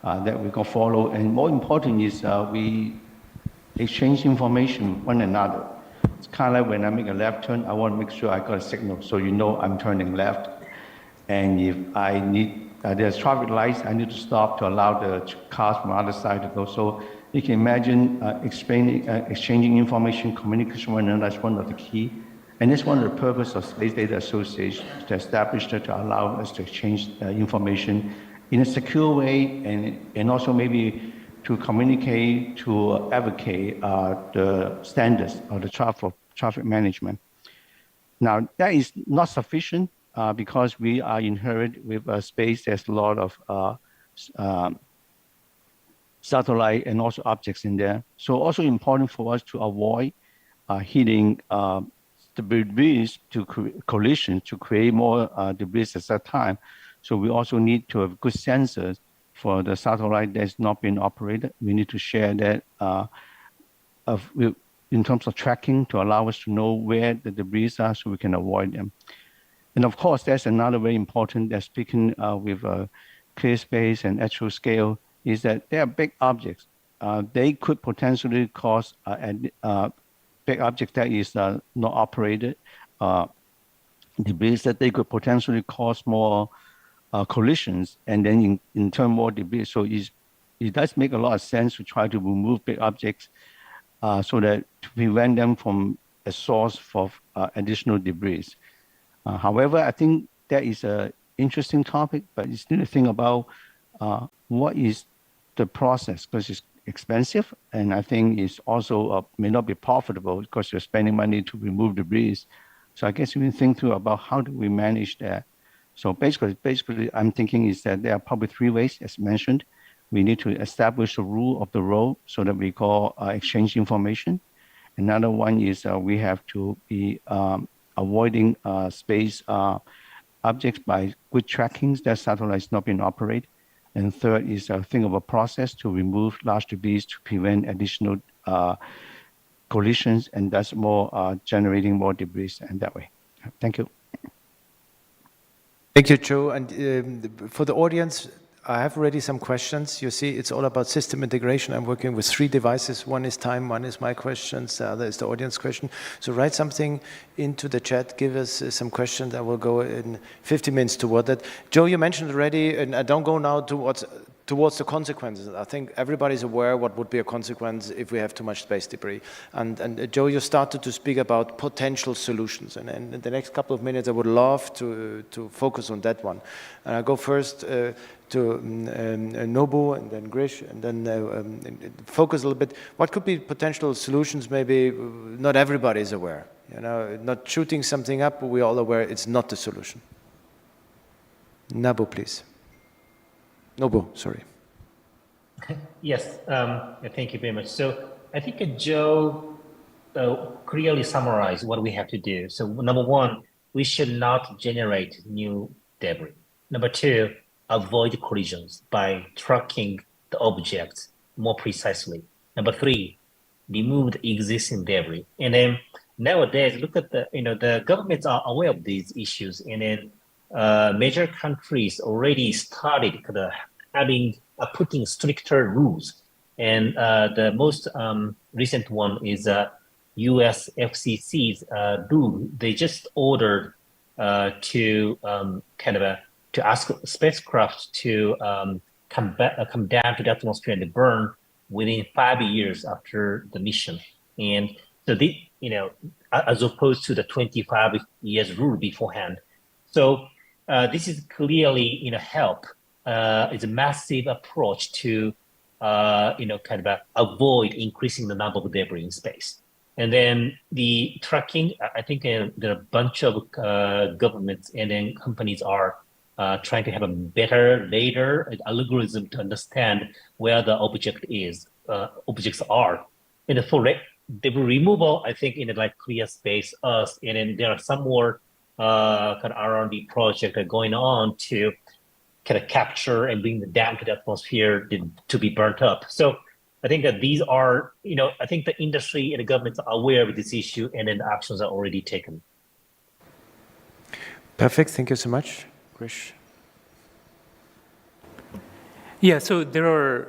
that we can follow. And more important is we exchange information one another. It's kind of like when I make a left turn, I want to make sure I got a signal so you know I'm turning left. And if I need, there's traffic lights, I need to stop to allow the cars from the other side to go. So you can imagine exchanging information, communication with one another, that's one of the key. And that's one of the purpose of Space Data Association, to establish that, to allow us to exchange information in a secure way, and also maybe to communicate, to advocate the standards of the traffic management. Now, that is not sufficient because we are inherent with a space. There's a lot of satellite and also objects in there. So also important for us to avoid hitting the debris to collision, to create more debris at that time. So we also need to have good sensors for the satellite that's not being operated. We need to share that in terms of tracking to allow us to know where the debris are so we can avoid them. And of course, that's another very important, that speaking with ClearSpace and actual scale, is that they are big objects. They could potentially cause big object that is not operated, debris that they could potentially cause more collisions, and then in turn more debris. So it does make a lot of sense to try to remove big objects so that to prevent them from a source for additional debris. However, I think that is an interesting topic, but you still think about what is the process, because it's expensive, and I think it's also may not be profitable because you're spending money to remove debris. So I guess we can think through about how do we manage that. So basically, I'm thinking is that there are probably three ways, as mentioned. We need to establish a rule of the road so that we call exchange information. Another one is we have to be avoiding space objects by good trackings that satellites not being operated. And third is think of a process to remove large debris to prevent additional collisions, and that's more generating more debris and that way. Thank you. Thank you, Joe. And for the audience, I have already some questions. You see, it's all about system integration. I'm working with 3 devices. One is time, one is my questions, the other is the audience question. So write something into the chat, give us some questions. I will go in 50 minutes toward that. Joe, you mentioned already, and I don't go now towards the consequences. I think everybody's aware what would be a consequence if we have too much space debris. And Joe, you started to speak about potential solutions. And in the next couple of minutes, I would love to focus on that one. And I'll go first to Nobu and then Grish, and then focus a little bit. What could be potential solutions? Maybe not everybody is aware. You know, not shooting something up, but we're all aware it's not the solution. Nobu, please. Nobu, sorry. Yes, thank you very much. So I think Joe clearly summarized what we have to do. So number one, we should not generate new debris. Number two, avoid collisions by tracking the objects more precisely. Number three, remove the existing debris. And then nowadays, look at the governments are aware of these issues, and then major countries already started putting stricter rules. And the most recent one is U.S. FCC's rule. They just ordered to ask spacecraft to come down to the atmosphere and burn within 5 years after the mission. And so as opposed to the 25 years rule beforehand. So this is clearly help. It's a massive approach to avoid increasing the number of debris in space. And then the tracking, I think there are a bunch of governments and then companies are trying to have a better radar algorithm to understand where the objects are. And for debris removal, I think in clear space, Earth, and then there are some more R&D projects going on to capture and bring them down to the atmosphere to be burnt up. So I think that these are, I think the industry and the governments are aware of this issue, and then actions are already taken. Perfect. Thank you so much. Grish. Yeah, so there are,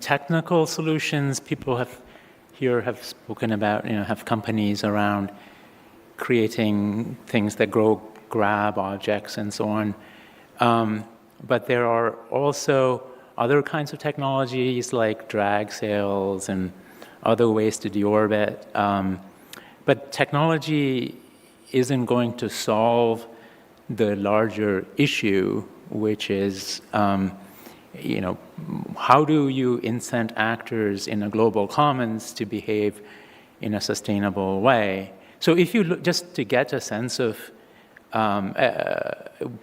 technical solutions. People have spoken about, have companies around creating things that grab objects and so on. But there are also other kinds of technologies like drag sails and other ways to deorbit. But technology isn't going to solve the larger issue, which is, how do you incent actors in a global commons to behave in a sustainable way? So if you look, just to get a sense of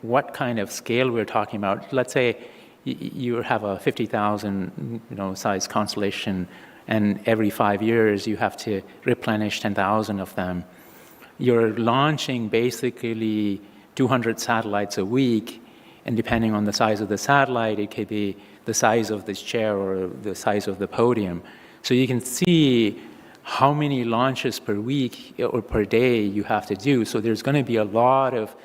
what kind of scale we're talking about, let's say you have a 50,000 size constellation, and every 5 years you have to replenish 10,000 of them. You're launching basically 200 satellites a week, and depending on the size of the satellite, it could be the size of this chair or the size of the podium. So you can see how many launches per week or per day you have to do. So there's going to be a lot of,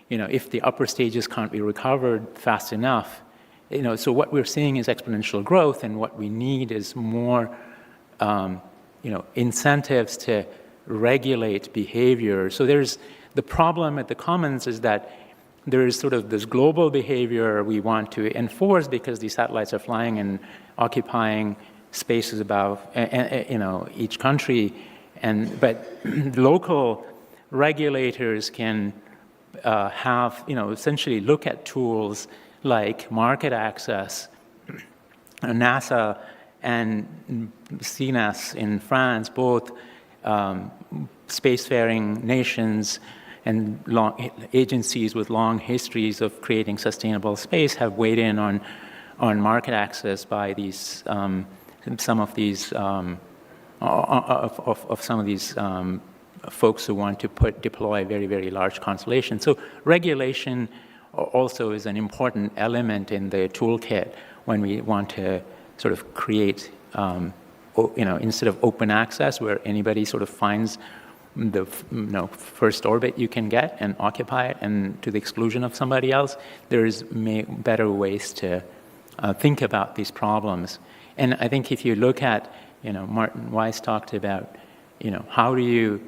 if the upper stages can't be recovered fast enough, so what we're seeing is exponential growth, and what we need is more, incentives to regulate behavior. So there's the problem at the Commons is that there is sort of this global behavior we want to enforce because these satellites are flying and occupying spaces above, each country, but local regulators can have, essentially look at tools like market access. NASA and CNES in France, both spacefaring nations and agencies with long histories of creating sustainable space, have weighed in on on market access by these some of these folks who want to deploy very, very large constellations. So regulation also is an important element in the toolkit when we want to sort of create, instead of open access where anybody sort of finds the first orbit you can get and occupy it, and to the exclusion of somebody else, there's better ways to think about these problems. And I think if you look at, Martin Weiss talked about, how do you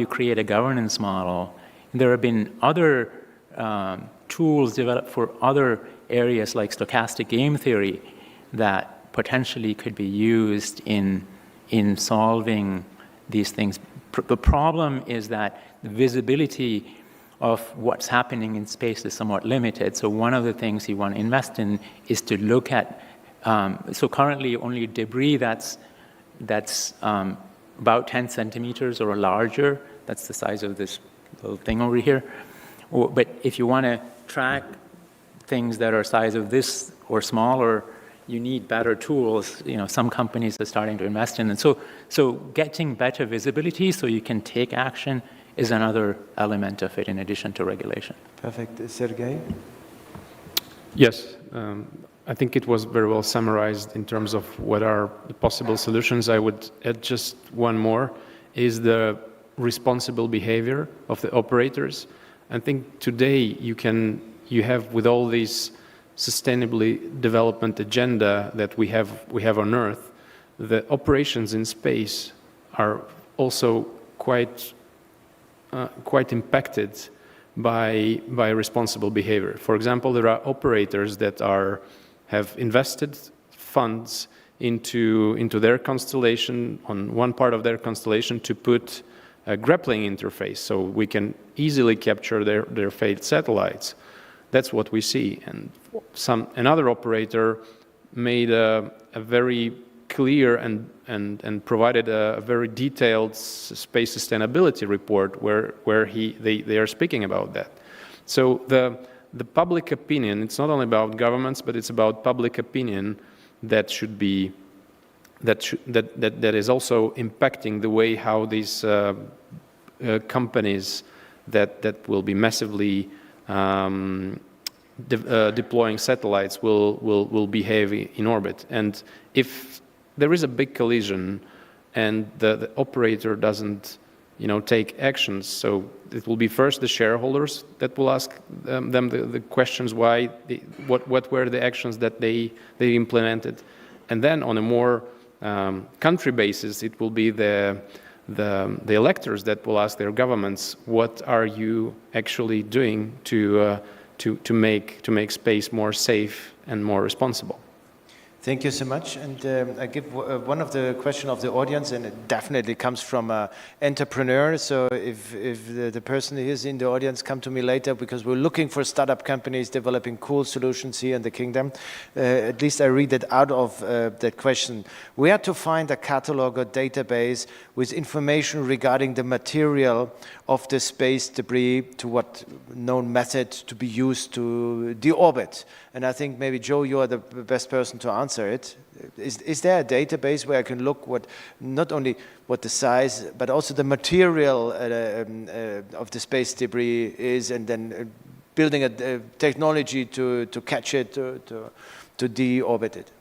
create a governance model? There have been other tools developed for other areas like stochastic game theory that potentially could be used in solving these things. The problem is that the visibility of what's happening in space is somewhat limited. So one of the things you want to invest in is to look at, so currently only debris that's about 10 centimeters or larger, that's the size of this little thing over here. But if you want to track things that are size of this or smaller, you need better tools. Some companies are starting to invest in it. So getting better visibility so you can take action is another element of it in addition to regulation. Perfect. Sergey? Yes. I think it was very well summarized in terms of what are the possible solutions. I would add just one more, is the responsible behavior of the operators. I think today you have with all these sustainably development agenda that we have on Earth, the operations in space are also quite impacted by responsible behavior. For example, there are operators that have invested funds into their constellation, on one part of their constellation, to put a grappling interface so we can easily capture their failed satellites. That's what we see. And another operator made a very clear and provided a very detailed space sustainability report where they are speaking about that. So the public opinion, it's not only about governments, but it's about public opinion that is also impacting the way how these companies that will be massively deploying satellites will behave in orbit. And if there is a big collision and the operator doesn't take actions, so it will be first the shareholders that will ask them the questions what were the actions that they implemented, and then on a more country basis it will be the electors that will ask their governments, what are you actually doing to make space more safe and more responsible. Thank you so much. And I give one of the question of the audience, and it definitely comes from an entrepreneur. So if the person who is in the audience come to me later, because we're looking for startup companies developing cool solutions here in the kingdom, at least I read it out of that question. Where to find a catalog or database with information regarding the material of the space debris, to what known method to be used to deorbit? And I think maybe, Joe, you are the best person to answer it. Is there a database where I can look not only what the size, but also the material of the space debris is, and then building a technology to catch it, to deorbit it?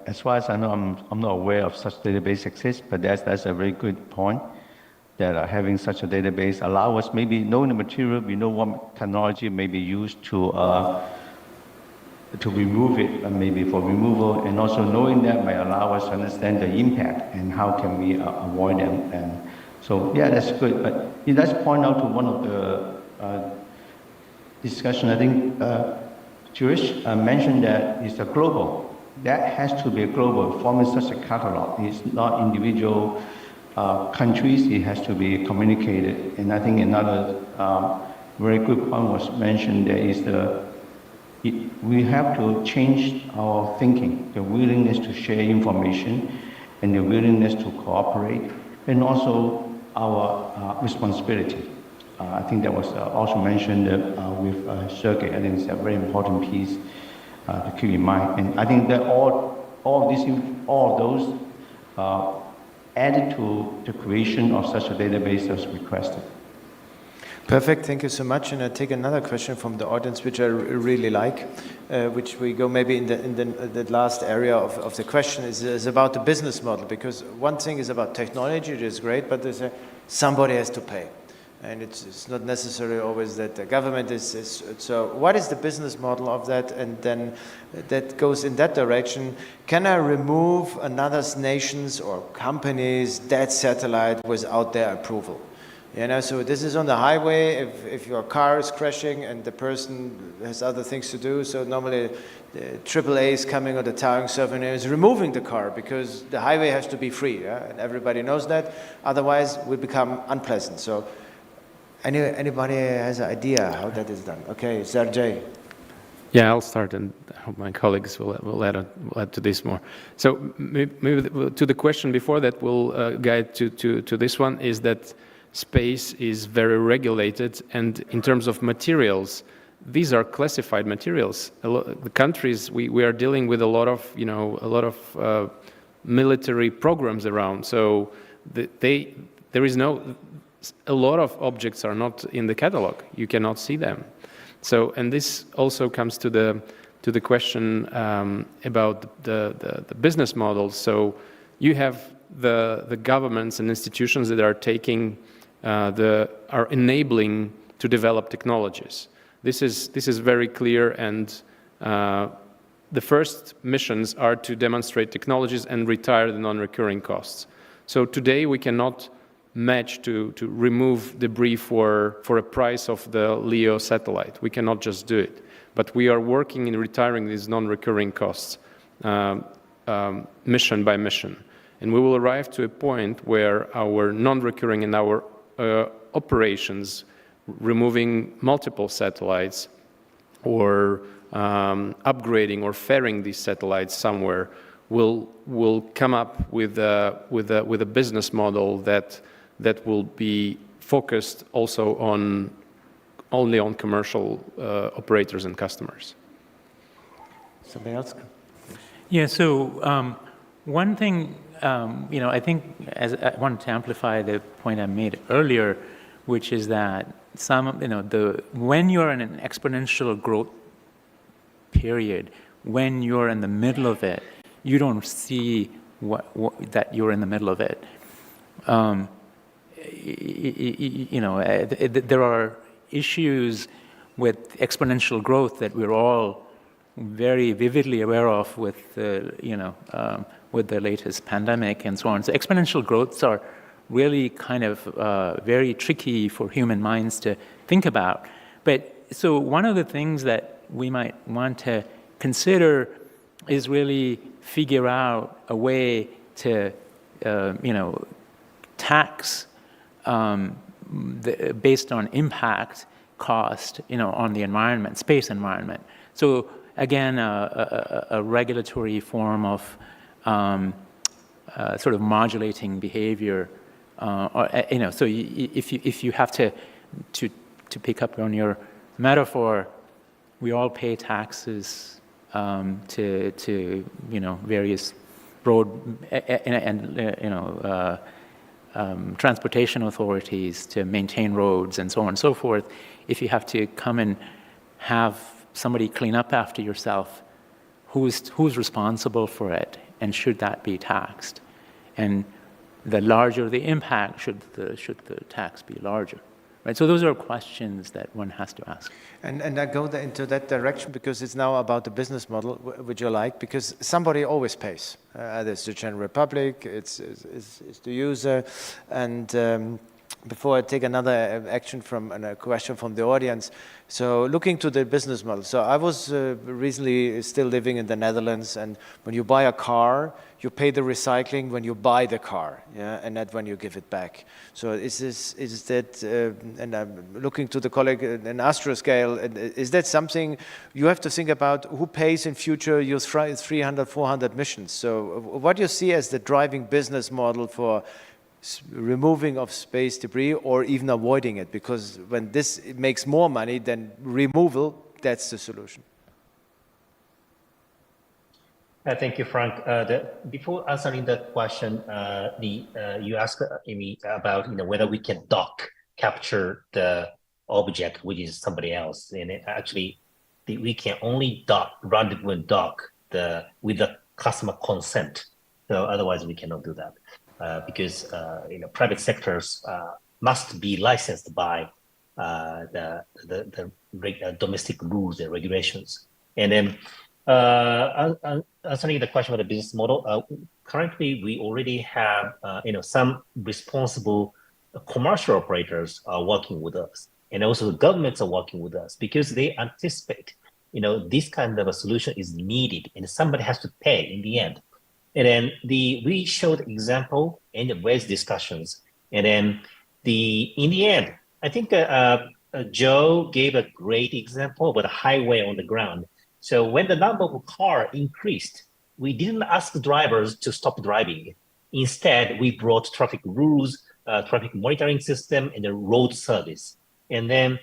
As far as I know, I'm not aware of such database exists, but that's a very good point. That having such a database allow us, maybe knowing the material, we know what technology may be used to remove it, maybe for removal, and also knowing that might allow us to understand the impact and how can we avoid them. And so, yeah, that's good. But it does point out to one of the discussion. I think Jewish mentioned that it's a global. That has to be a global. Forming such a catalog. It's not individual countries, it has to be communicated. And I think another very good point was mentioned, there is we have to change our thinking, the willingness to share information and the willingness to cooperate, and also our responsibility. I think that was also mentioned with Sergey. I think it's a very important piece to keep in mind. And I think that all those added to the creation of such a database as requested. Perfect, thank you so much. And I take another question from the audience, which I really like, which we go maybe in the last area of the question is about the business model. Because one thing is about technology, it is great, but there's somebody has to pay. And it's not necessarily always that the government is. So what is the business model of that? And then that goes in that direction. Can I remove another nation's or company's dead satellite without their approval? You know, so this is on the highway, if your car is crashing and the person has other things to do, so normally the AAA is coming or the towing survey is removing the car because the highway has to be free, yeah? And everybody knows that, otherwise it will become unpleasant. So anybody has an idea how that is done? Okay, Sergey. Yeah, I'll start, and I hope my colleagues will add to this more. So maybe to the question before that, we'll guide to this one, is that space is very regulated, and in terms of materials, these are classified materials. The countries, we are dealing with a lot of military programs around, so a lot of objects are not in the catalog. You cannot see them. So, and this also comes to the question about the business models. So you have the governments and institutions that are taking are enabling to develop technologies. This is very clear, and the first missions are to demonstrate technologies and retire the non-recurring costs. So today we cannot match to remove debris for a price of the LEO satellite. We cannot just do it. But we are working in retiring these non-recurring costs mission by mission. And we will arrive to a point where our non-recurring and our operations, removing multiple satellites or upgrading or ferrying these satellites somewhere, will come up with a business model that will be focused also only on commercial operators and customers. Something else? Yeah. So one thing. I think I wanted to amplify the point I made earlier, which is that when you're in an exponential growth period, when you're in the middle of it, you don't see that you're in the middle of it. There are issues with exponential growth that we're all very vividly aware of with with the latest pandemic and so on. So exponential growths are really kind of very tricky for human minds to think about. But so one of the things that we might want to consider is really figure out a way to, tax based on impact cost, on the environment, space environment. So again, a regulatory form of sort of modulating behavior, so if you have to pick up on your metaphor, we all pay taxes to various road and transportation authorities to maintain roads and so on and so forth. If you have to come and have somebody clean up after yourself, who's responsible for it, and should that be taxed? And the larger the impact, should the tax be larger? Right. So those are questions that one has to ask. And I go into that direction because it's now about the business model, which you like, because somebody always pays. Either it's the General Public, it's the user, and before I take another a question from the audience, so looking to the business model. So I was recently still living in the Netherlands, and when you buy a car, you pay the recycling when you buy the car, yeah, and not when you give it back. So is that, and I'm looking to the colleague in Astroscale, is that something you have to think about? Who pays in future your 300, 400 missions? So what do you see as the driving business model for removing of space debris or even avoiding it? Because when it makes more money than removal, that's the solution. Thank you, Frank. Before answering that question, you asked me about whether we can capture the object, which is somebody else, and we can only rendezvous and dock with the customer consent. So otherwise, we cannot do that because private sectors must be licensed by the domestic rules and regulations. And then answering the question about the business model, currently we already have some responsible commercial operators are working with us, and also the governments are working with us because they anticipate this kind of a solution is needed and somebody has to pay in the end. And then we showed example in the various discussions, and then in the end, I think Joe gave a great example about a highway on the ground. So when the number of cars increased, we didn't ask the drivers to stop driving. Instead, we brought traffic rules, traffic monitoring system, and the road service. And then,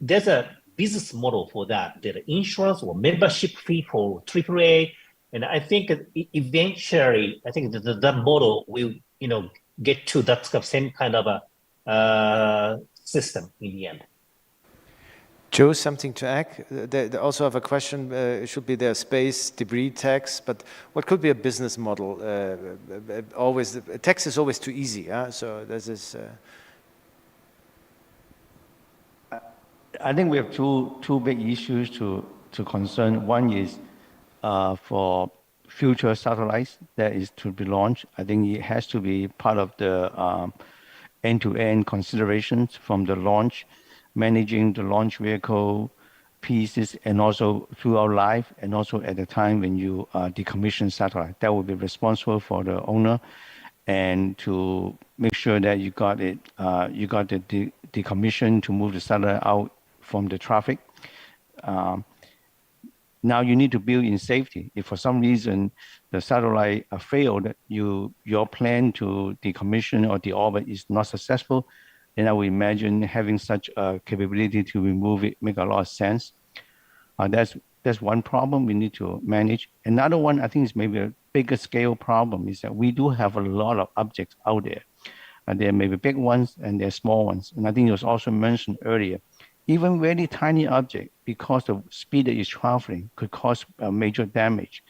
there's a business model for that. There's insurance or membership fee for AAA. And I think eventually, that model will, get to that same kind of a system in the end. Joe, something to add? They also have a question. It should be their space debris tax, but what could be a business model? A tax is always too easy. So this is. I think we have two big issues to concern. One is for future satellites that is to be launched. I think it has to be part of the end-to-end considerations from the launch, managing the launch vehicle pieces, and also throughout life, and also at the time when you decommission satellite. That will be responsible for the owner, and to make sure that you got the decommission to move the satellite out from the traffic. Now you need to build in safety. If for some reason the satellite failed, your plan to decommission or deorbit is not successful, then I would imagine having such a capability to remove it make a lot of sense. That's one problem we need to manage. Another one, I think, is maybe a bigger scale problem, is that we do have a lot of objects out there. There may be big ones and there are small ones. And I think it was also mentioned earlier, even very tiny object, because of speed that is traveling, could cause major damage.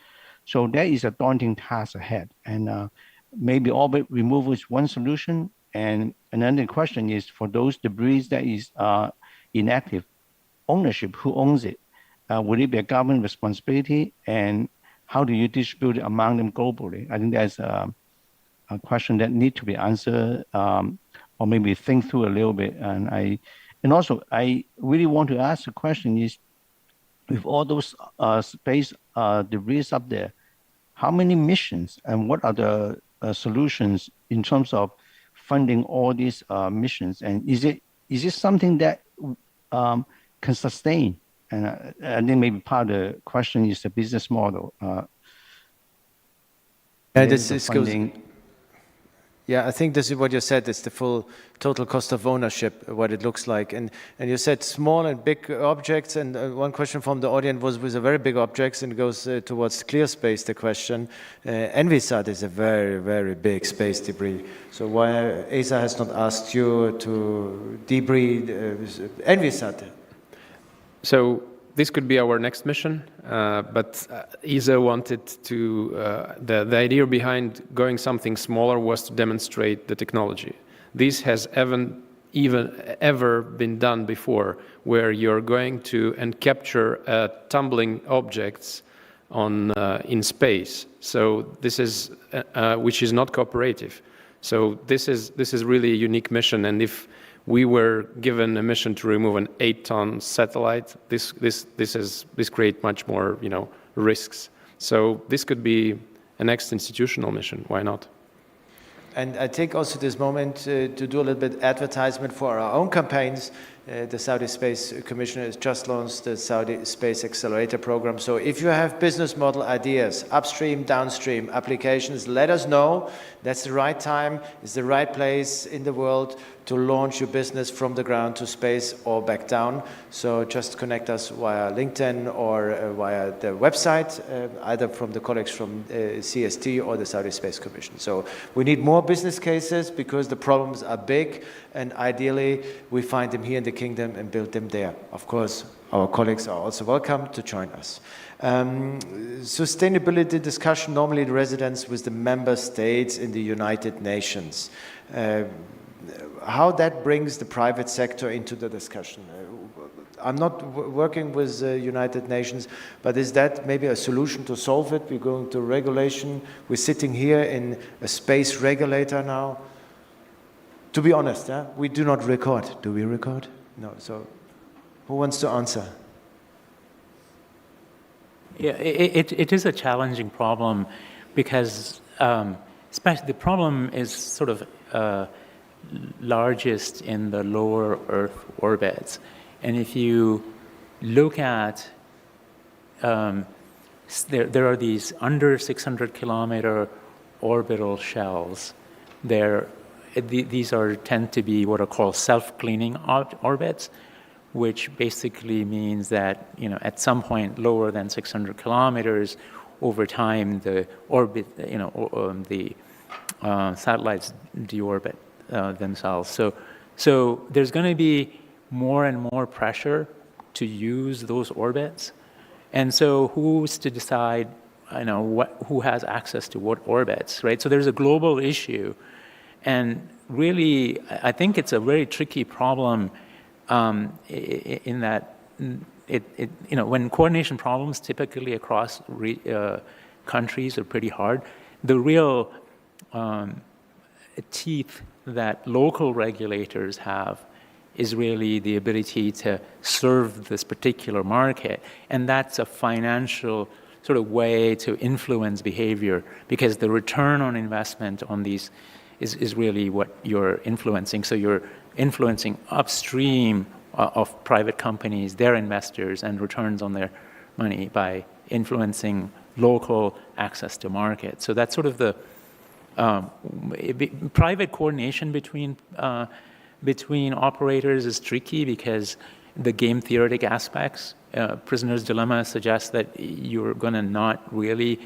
So that is a daunting task ahead. And maybe orbit removal is one solution. And another question is, for those debris that is inactive, ownership, who owns it? Would it be a government responsibility? And how do you distribute it among them globally? I think that's a question that needs to be answered, or maybe think through a little bit. And also, I really want to ask the question is, with all those space debris up there, how many missions and what are the solutions in terms of funding all these missions? And is it something that can sustain? And I think maybe part of the question is the business model. Yeah, I think this is what you said. It's the full total cost of ownership, what it looks like. And you said small and big objects. And one question from the audience was with the very big objects, and it goes towards clear space, the question. Envisat is a very, very big space debris. So why ESA has not asked you to debris Envisat? So this could be our next mission, but ESA wanted to, the idea behind going something smaller was to demonstrate the technology. This has ever been done before, where you're going to and capture tumbling objects in space. So this is, which is not cooperative. So this is really a unique mission, and if we were given a mission to remove an 8-ton satellite, this creates much more, risks. So this could be a next institutional mission. Why not? And I take also this moment to do a little bit advertisement for our own campaigns. The Saudi Space Commission has just launched the Saudi Space Accelerator Program. So if you have business model ideas, upstream, downstream applications, let us know. That's the right time, it's the right place in the world to launch your business from the ground to space or back down. So just connect us via LinkedIn or via the website, either from the colleagues from CST or the Saudi Space Commission. So we need more business cases because the problems are big, and ideally we find them here in the kingdom and build them there. Of course, our colleagues are also welcome to join us. Sustainability discussion normally residents with the member states in the United Nations. How that brings the private sector into the discussion. I'm not working with the United Nations, but is that maybe a solution to solve it? We're going to regulation. We're sitting here in a space regulator now. To be honest, we do not record. Do we record? No. So who wants to answer? Yeah, it is a challenging problem because especially the problem is sort of largest in the lower Earth orbits. And if you look at, there are these under 600 kilometer orbital shells. These tend to be what are called self-cleaning orbits, which basically means that, at some point lower than 600 kilometers, over time the orbit, the satellites deorbit themselves. So there's going to be more and more pressure to use those orbits, and so who's to decide, who has access to what orbits, right? So there's a global issue, and really, I think it's a very tricky problem. In that, when coordination problems typically across countries are pretty hard, the real teeth that local regulators have is really the ability to serve this particular market, and that's a financial sort of way to influence behavior, because the return on investment on these is really what you're influencing. So you're influencing upstream of private companies, their investors, and returns on their money by influencing local access to market. So that's sort of the private coordination between operators is tricky because the game theoretic aspects, Prisoner's Dilemma suggests that you're going to not really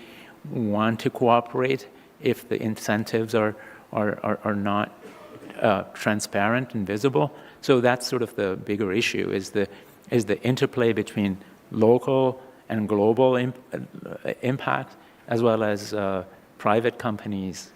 want to cooperate if the incentives are not transparent and visible. So that's sort of the bigger issue, is the interplay between local and global impact, as well as private companies.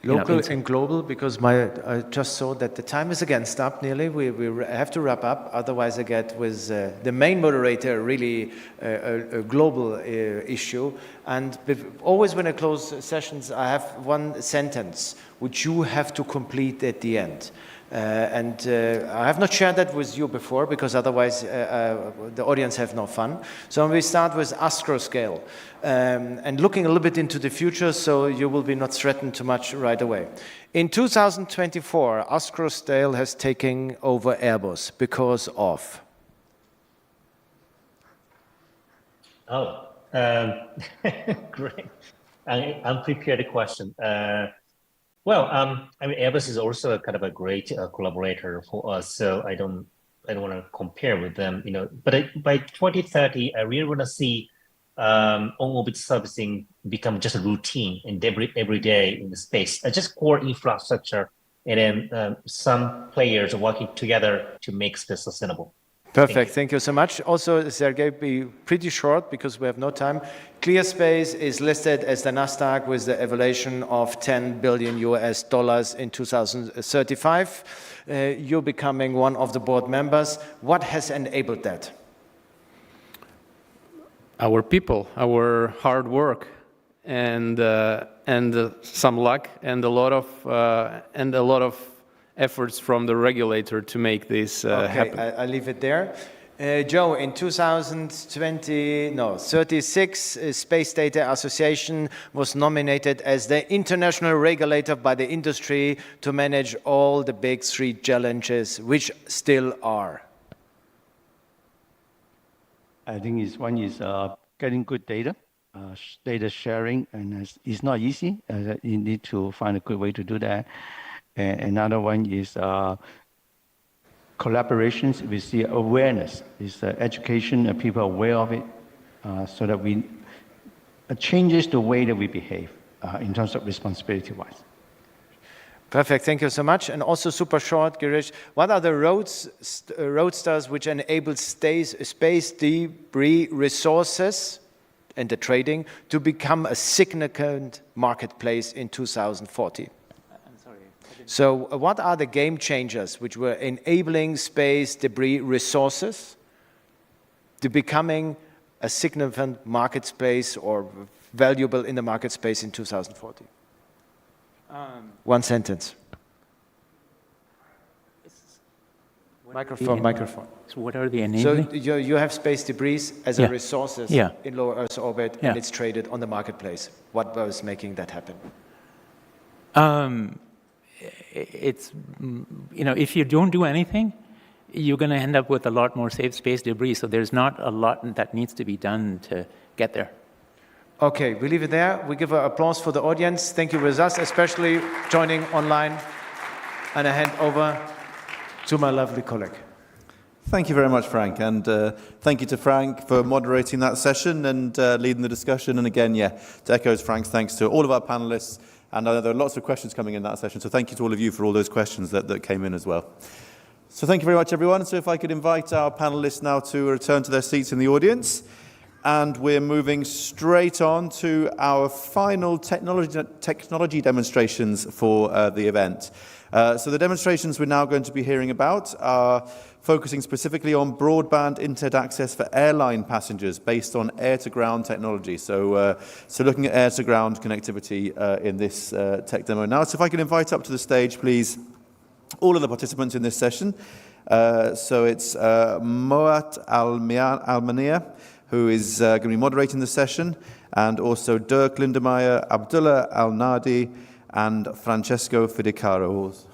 Local and global, because I just saw that the time is again stopped nearly. We have to wrap up, otherwise I get with the main moderator really a global issue. And always when I close sessions, I have one sentence which you have to complete at the end. I have not shared that with you before, because otherwise the audience have no fun. So we start with astroscale, and looking a little bit into the future, so you will be not threatened too much right away. In 2024, astroscale has taken over Airbus because of? Great. Unprepared question. Airbus is also a kind of a great collaborator for us, so I don't want to compare with them, But by 2030, I really want to see on-orbit servicing become just a routine and every day in the space, just core infrastructure, and then some players are working together to make space sustainable. Perfect. Thank you so much. Also, Sergey, be pretty short because we have no time. ClearSpace is listed as the Nasdaq with the evaluation of $10 billion in 2035. You're becoming one of the board members. What has enabled that? Our people, our hard work, and some luck, and a lot of efforts from the regulator to make this happen. I leave it there. Joe, in 36, Space Data Association was nominated as the international regulator by the industry to manage all the big three challenges, which still are. I think one is getting good data, data sharing, and it's not easy. You need to find a good way to do that. And another one is collaborations with the awareness, is education and people aware of it, so that we changes the way that we behave in terms of responsibility-wise. Perfect, thank you so much. And also super short, Girish, what are the roadsters which enable space debris resources and the trading to become a significant marketplace in 2040? So what are the game changers which were enabling space debris resources to becoming a significant market space or valuable in the market space in 2040? One sentence. Microphone. So what are the enabling? So you have space debris as a resources in low Earth orbit, and it's traded on the marketplace. What was making that happen? It's, if you don't do anything, you're going to end up with a lot more safe space debris. So there's not a lot that needs to be done to get there. Okay, we leave it there. We give an applause for the audience. Thank you with us, especially joining online. And I hand over to my lovely colleague. Thank you very much, Frank. And thank you to Frank for moderating that session and leading the discussion. And again, to echo Frank's thanks to all of our panelists. And there are lots of questions coming in that session. So thank you to all of you for all those questions that came in as well. So thank you very much, everyone. So if I could invite our panelists now to return to their seats in the audience. And we're moving straight on to our final technology demonstrations for the event. So the demonstrations we're now going to be hearing about are focusing specifically on broadband internet access for airline passengers based on air-to-ground technology. So looking at air-to-ground connectivity in this tech demo now. So if I can invite up to the stage, please, all of the participants in this session. So it's Moat Almania, who is going to be moderating the session, and also Dirk Lindemeyer, Abdullah Al-Nadi, and Francesco Fidicaro, who's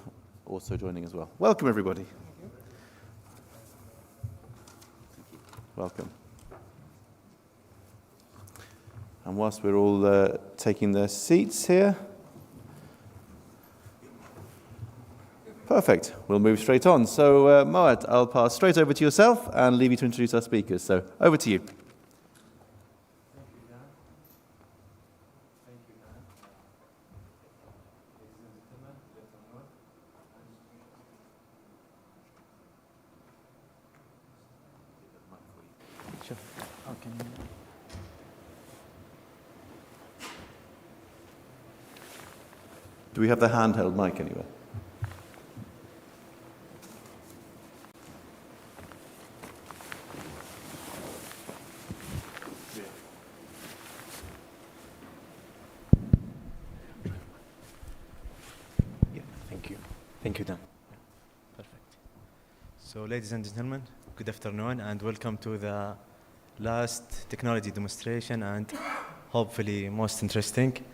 also joining as well. Welcome, everybody. Welcome. And whilst we're all taking their seats here, perfect. We'll move straight on. So, Moat, I'll pass straight over to yourself and leave you to introduce our speakers. So, over to you. Do we have the handheld mic anywhere? Yeah, thank you. Thank you, Dan. Perfect. So, ladies and gentlemen, good afternoon and welcome to the last technology demonstration and hopefully most interesting.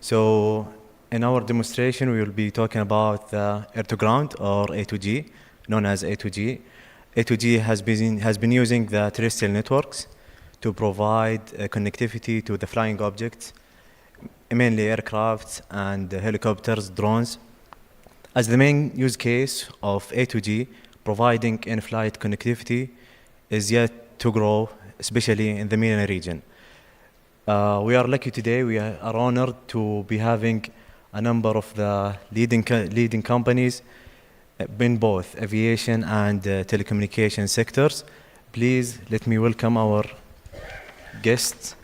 So, in our demonstration, we will be talking about the air-to-ground or A2G, known as A2G. A2G has been using the terrestrial networks to provide connectivity to the flying objects, mainly aircrafts and helicopters, drones. As the main use case of A2G, providing in-flight connectivity is yet to grow, especially in the MENA region. We are lucky today, we are honored to be having a number of the leading companies in both aviation and telecommunication sectors. Please let me welcome our guests,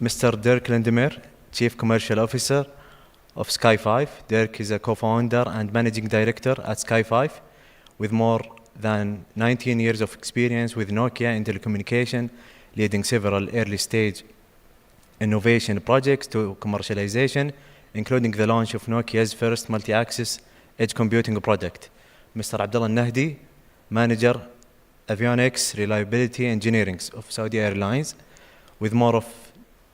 Mr. Dirk Lindemeyer, Chief Commercial Officer of Sky5. Dirk is a co-founder and managing director at Sky5 with more than 19 years of experience with Nokia in telecommunication, leading several early stage innovation projects to commercialization, including the launch of Nokia's first multi-access edge computing product. Mr. Abdullah Al-Nadi, Manager avionics, reliability, engineering of Saudi Airlines, with more of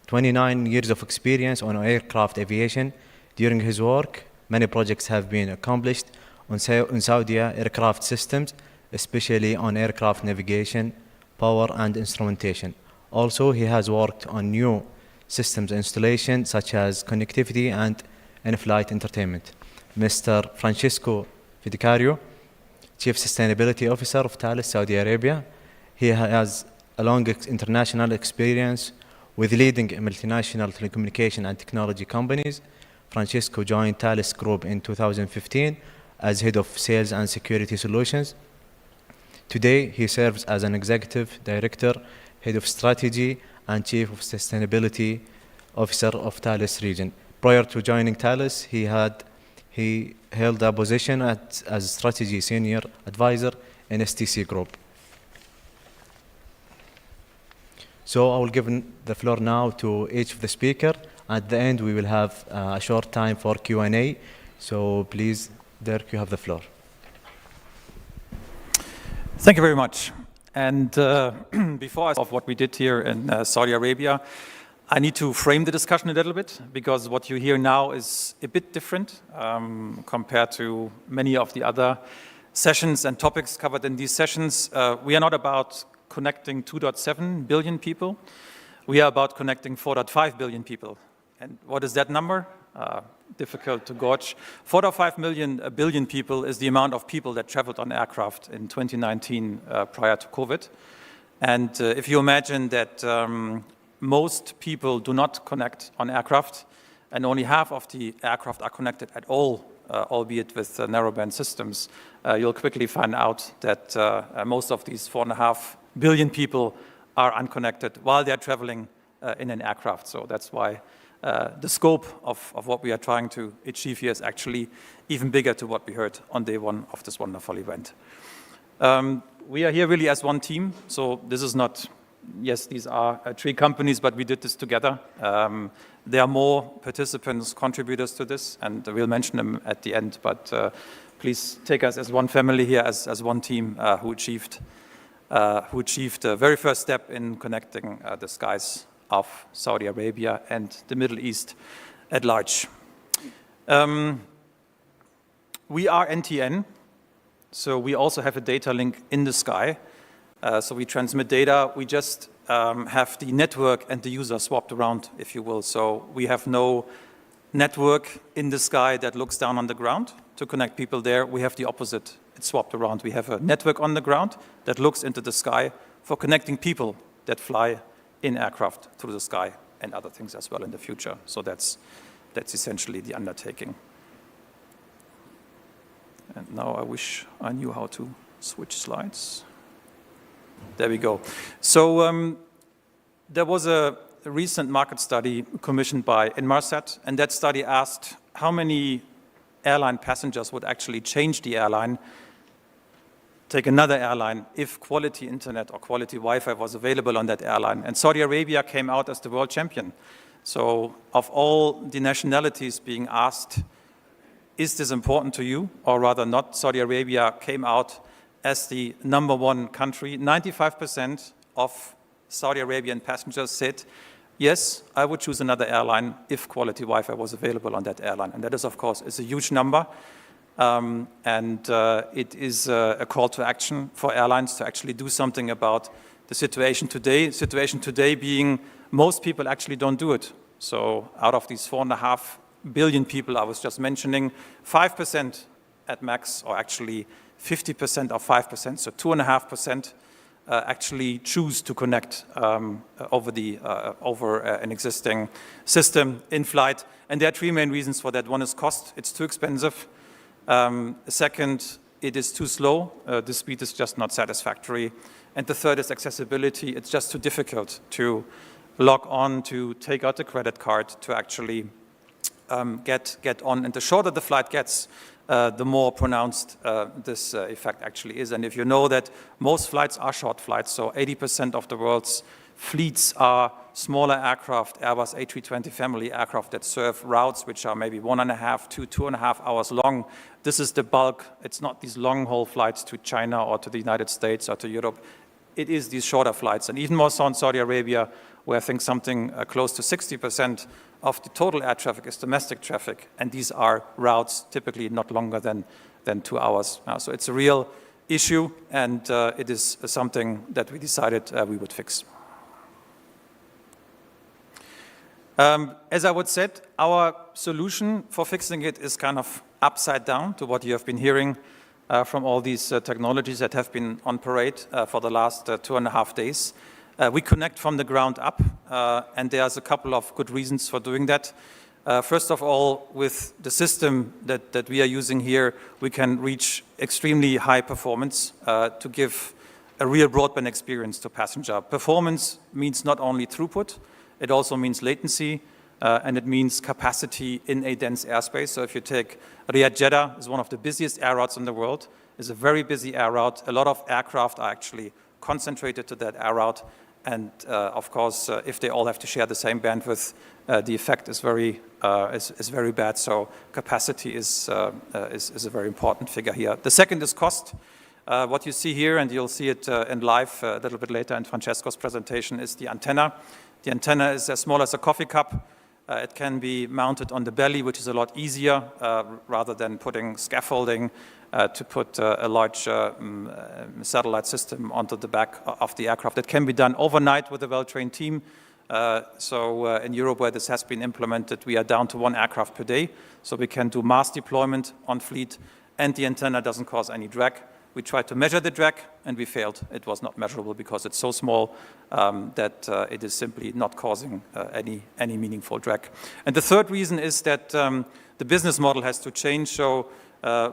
29 years of experience on aircraft aviation. During his work, many projects have been accomplished on Saudi aircraft systems, especially on aircraft navigation, power, and instrumentation. Also, he has worked on new systems installation, such as connectivity and in-flight entertainment. Mr. Francesco Fidicario, Chief Sustainability Officer of Thales Saudi Arabia. He has a long international experience with leading multinational telecommunication and technology companies. Francesco joined Thales Group in 2015 as Head of Sales and Security Solutions. Today, he serves as an Executive Director, Head of Strategy, and Chief of Sustainability Officer of Thales region. Prior to joining Thales, he held a position as Strategy Senior Advisor in STC Group. So I will give the floor now to each of the speakers. At the end, we will have a short time for Q&A. So please, Dirk, you have the floor. Thank you very much. And before I start what we did here in Saudi Arabia, I need to frame the discussion a little bit, because what you hear now is a bit different compared to many of the other sessions and topics covered in these sessions. We are not about connecting 2.7 billion people. We are about connecting 4.5 billion people. And what is that number? Difficult to gauge. 4.5 billion people is the amount of people that traveled on aircraft in 2019 prior to COVID. And if you imagine that most people do not connect on aircraft, and only half of the aircraft are connected at all, albeit with narrowband systems, you'll quickly find out that most of these 4.5 billion people are unconnected while they're traveling in an aircraft. So that's why the scope of what we are trying to achieve here is actually even bigger to what we heard on day one of this wonderful event. We are here really as one team, so this is not, yes, these are 3 companies, but we did this together. There are more participants, contributors to this, and we'll mention them at the end, but please take us as one family here, as one team who achieved the very first step in connecting the skies of Saudi Arabia and the Middle East at large. We are NTN, so we also have a data link in the sky. So we transmit data, we just have the network and the user swapped around, if you will. So we have no network in the sky that looks down on the ground to connect people there. We have the opposite, it's swapped around. We have a network on the ground that looks into the sky for connecting people that fly in aircraft through the sky and other things as well in the future. So that's essentially the undertaking. And now I wish I knew how to switch slides. There we go. So there was a recent market study commissioned by Inmarsat, and that study asked how many airline passengers would actually change the airline, take another airline, if quality internet or quality Wi-Fi was available on that airline. And Saudi Arabia came out as the world champion. So of all the nationalities being asked, is this important to you, or rather not, Saudi Arabia came out as the #1 country. 95% of Saudi Arabian passengers said, yes, I would choose another airline if quality Wi-Fi was available on that airline. And that is, of course, is a huge number. It is a call to action for airlines to actually do something about the situation today. Situation today being most people actually don't do it. So out of these 4.5 billion people I was just mentioning, 5% at max, or actually 50% of 5%, so 2.5% actually choose to connect over an existing system in flight. And there are 3 main reasons for that. One is cost, it's too expensive. Second, it is too slow, the speed is just not satisfactory. And the third is accessibility, it's just too difficult to log on, to take out a credit card, to actually get on. And the shorter the flight gets, the more pronounced this effect actually is. And if you know that most flights are short flights, so 80% of the world's Fleets are smaller aircraft, Airbus A320 family aircraft that serve routes which are maybe 1.5 to 2.5 hours long. This is the bulk. It's not these long-haul flights to China or to the United States or to Europe. It is these shorter flights, and even more so in Saudi Arabia, where I think something close to 60% of the total air traffic is domestic traffic, and these are routes typically not longer than 2 hours. So it's a real issue, and it is something that we decided we would fix. As I would said, our solution for fixing it is kind of upside down to what you have been hearing from all these technologies that have been on parade for the last 2.5 days. We connect from the ground up, and there's a couple of good reasons for doing that. First of all, with the system that we are using here, we can reach extremely high performance to give a real broadband experience to passenger. Performance means not only throughput, it also means latency, and it means capacity in a dense airspace. So if you take Riyadh Jeddah, is one of the busiest air routes in the world. It's a very busy air route. A lot of aircraft are actually concentrated to that air route. And of course, if they all have to share the same bandwidth, the effect is very bad. So capacity is a very important figure here. The second is cost. What you see here, and you'll see it in live a little bit later in Francesco's presentation, is the antenna. The antenna is as small as a coffee cup. It can be mounted on the belly, which is a lot easier, rather than putting scaffolding to put a large satellite system onto the back of the aircraft. It can be done overnight with a well-trained team. So in Europe, where this has been implemented, we are down to 1 aircraft per day. So we can do mass deployment on fleet, and the antenna doesn't cause any drag. We tried to measure the drag, and we failed. It was not measurable because it's so small that it is simply not causing any meaningful drag. And the third reason is that the business model has to change. So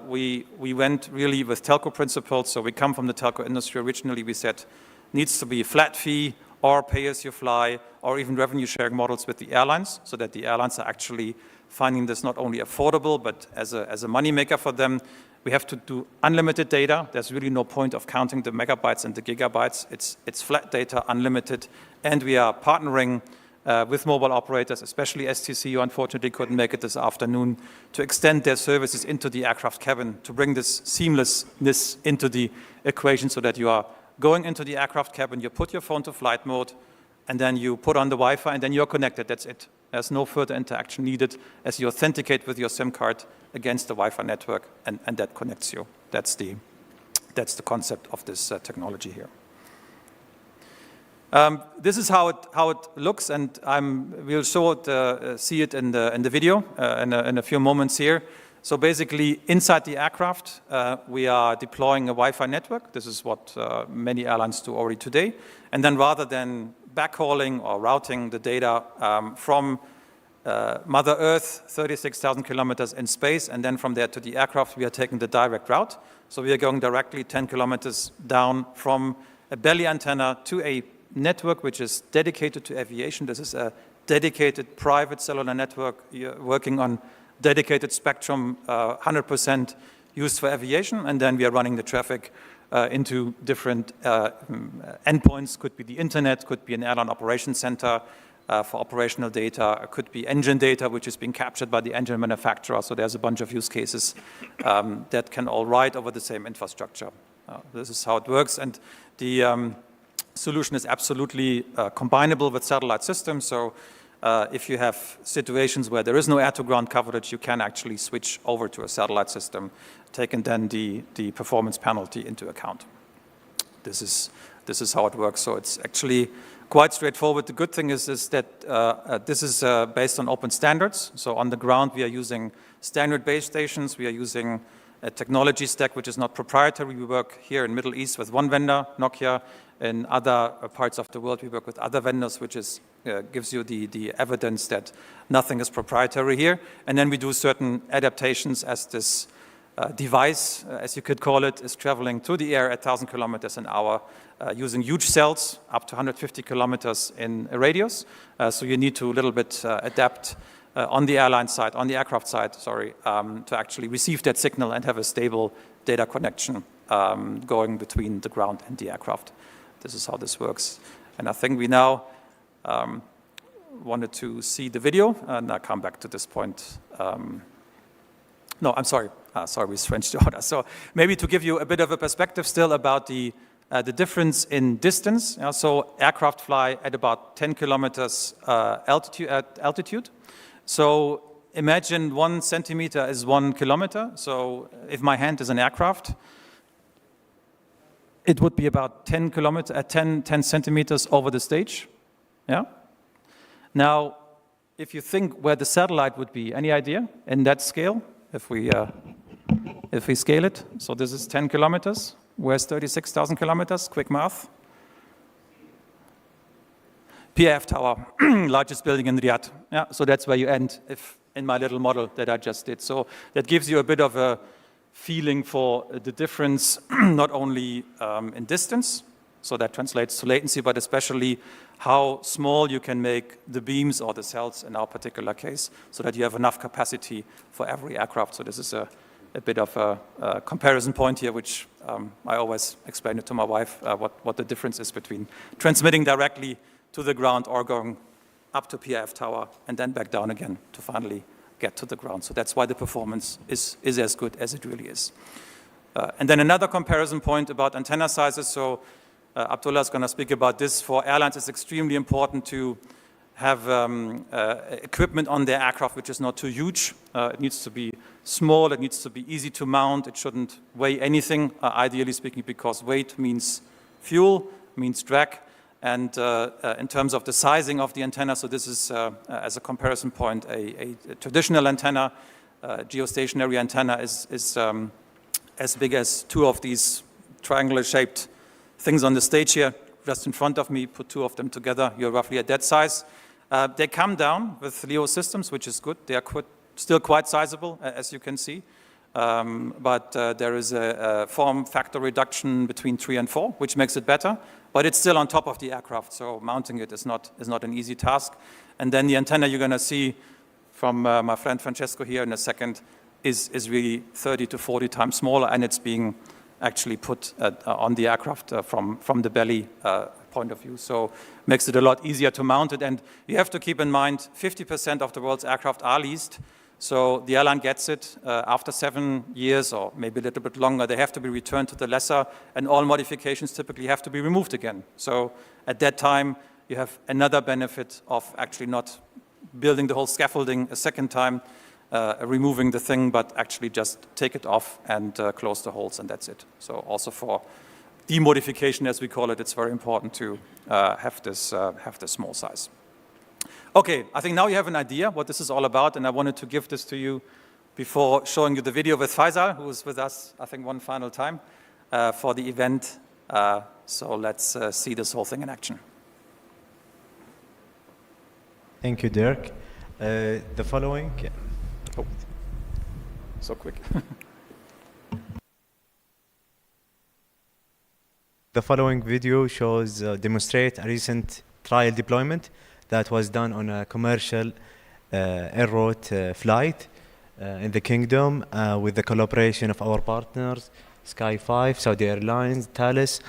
we went really with telco principles. So we come from the telco industry. Originally, we said needs to be a flat fee or pay as you fly, or even revenue sharing models with the airlines, so that the airlines are actually finding this not only affordable, but as a moneymaker for them. We have to do unlimited data. There's really no point of counting the megabytes and the gigabytes. It's flat data, unlimited. And we are partnering with mobile operators, especially STC, who unfortunately couldn't make it this afternoon, to extend their services into the aircraft cabin, to bring this seamlessness into the equation so that you are going into the aircraft cabin, you put your phone to flight mode, and then you put on the Wi-Fi, and then you're connected. That's it. There's no further interaction needed as you authenticate with your SIM card against the Wi-Fi network, and that connects you. That's the concept of this technology here. This is how it looks, and we'll see it in the video in a few moments here. So basically, inside the aircraft, we are deploying a Wi-Fi network. This is what many airlines do already today. And then rather than backhauling or routing the data from Mother Earth, 36,000 kilometers in space, and then from there to the aircraft, we are taking the direct route. So we are going directly 10 kilometers down from a belly antenna to a network which is dedicated to aviation. This is a dedicated private cellular network working on dedicated spectrum, 100% used for aviation, and then we are running the traffic into different endpoints. Could be the internet, could be an airline operations center for operational data, it could be engine data, which is being captured by the engine manufacturer. So there's a bunch of use cases that can all ride over the same infrastructure. This is how it works, and the solution is absolutely combinable with satellite systems. So if you have situations where there is no air-to-ground coverage, you can actually switch over to a satellite system, taking then the performance penalty into account. This is how it works. So it's actually quite straightforward. The good thing is that this is based on open standards. So on the ground, we are using standard base stations. We are using a technology stack which is not proprietary. We work here in Middle East with one vendor, Nokia. In other parts of the world, we work with other vendors, which gives you the evidence that nothing is proprietary here. And then we do certain adaptations as this device, as you could call it, is traveling through the air at 1,000 kilometers an hour using huge cells up to 150 kilometers in a radius. So you need to a little bit adapt on the aircraft side, to actually receive that signal and have a stable data connection going between the ground and the aircraft. This is how this works. And I think we now wanted to see the video, and I'll come back to this point. No, I'm sorry. Sorry, we switched the order. So maybe to give you a bit of a perspective still about the difference in distance. So aircraft fly at about 10 kilometers altitude. So imagine 1 centimeter is 1 kilometer. So if my hand is an aircraft, it would be about 10 centimeters over the stage. Yeah. Now, if you think where the satellite would be, any idea in that scale? If we scale it, so this is 10 kilometers. Where's 36,000 kilometers? Quick math. PIF Tower, largest building in Riyadh. Yeah, so that's where you end in my little model that I just did. So that gives you a bit of a feeling for the difference, not only in distance, so that translates to latency, but especially how small you can make the beams or the cells in our particular case, so that you have enough capacity for every aircraft. So this is a bit of a comparison point here, which I always explain it to my wife, what the difference is between transmitting directly to the ground or going up to PIF Tower and then back down again to finally get to the ground. So that's why the performance is as good as it really is. And then another comparison point about antenna sizes. So Abdullah is going to speak about this. For airlines, it's extremely important to have equipment on their aircraft which is not too huge. It needs to be small, it needs to be easy to mount, it shouldn't weigh anything, ideally speaking, because weight means fuel, means drag. And in terms of the sizing of the antenna, so this is, as a comparison point, a traditional antenna, geostationary antenna is as big as 2 of these triangular-shaped things on the stage here, just in front of me. Put 2 of them together, you're roughly at that size. They come down with LEO systems, which is good. They are still quite sizable, as you can see. But there is a form factor reduction between 3 and 4, which makes it better. But it's still on top of the aircraft, so mounting it is not an easy task. And then the antenna you're going to see from my friend Francesco here in a second is really 30 to 40 times smaller, and it's being actually put on the aircraft from the belly point of view. So makes it a lot easier to mount it. And you have to keep in mind, 50% of the world's aircraft are leased. So the airline gets it after 7 years or maybe a little bit longer. They have to be returned to the lessor, and all modifications typically have to be removed again. So at that time, you have another benefit of actually not building the whole scaffolding a second time, removing the thing, but actually just take it off and close the holes, and that's it. So also for demodification, as we call it, it's very important to have this small size. Okay, I think now you have an idea what this is all about, and I wanted to give this to you before showing you the video with Faisal, who was with us, I think, one final time for the event. So let's see this whole thing in action. Thank you, Dirk. The following... Oh, so quick. The following video shows demonstrate a recent trial deployment that was done on a commercial air route flight in the kingdom with the collaboration of our partners, Sky5, Saudi Airlines, Thales,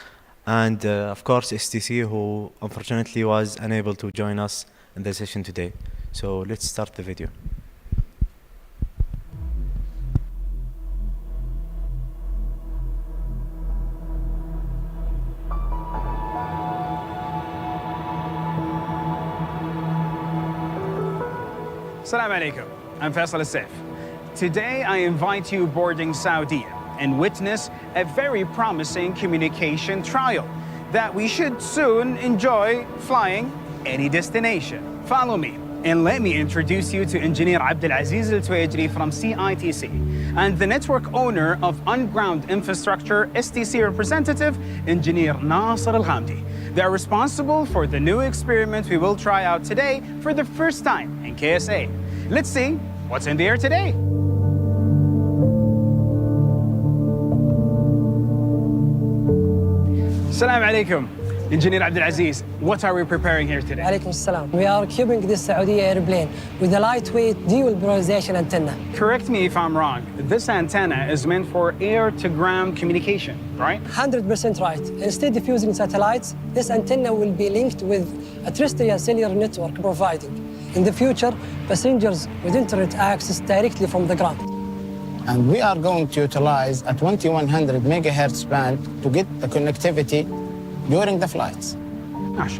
and of course STC, who unfortunately was unable to join us in the session today. So let's start the video. Assalamu alaikum. I'm Faisal Al-Saif. Today I invite you boarding Saudia and witness a very promising communication trial that we should soon enjoy flying any destination. Follow me and let me introduce you to Engineer Abdulaziz Al-Tuwajri from CITC and the network owner of On-Ground Infrastructure STC representative, Engineer Nasser Al-Ghamdi. They're responsible for the new experiment we will try out today for the first time in KSA. Let's see what's in the air today. Assalamu alaikum. Engineer Abdulaziz, what are we preparing here today? Alaikum salam. We are cubing this Saudi airplane with a lightweight dual polarization antenna. Correct me if I'm wrong. This antenna is meant for air-to-ground communication, right? 100% right. Instead of using satellites, this antenna will be linked with a terrestrial cellular network providing, in the future, passengers with internet access directly from the ground. And we are going to utilize a 2100 megahertz band to get the connectivity during the flights. Gosh.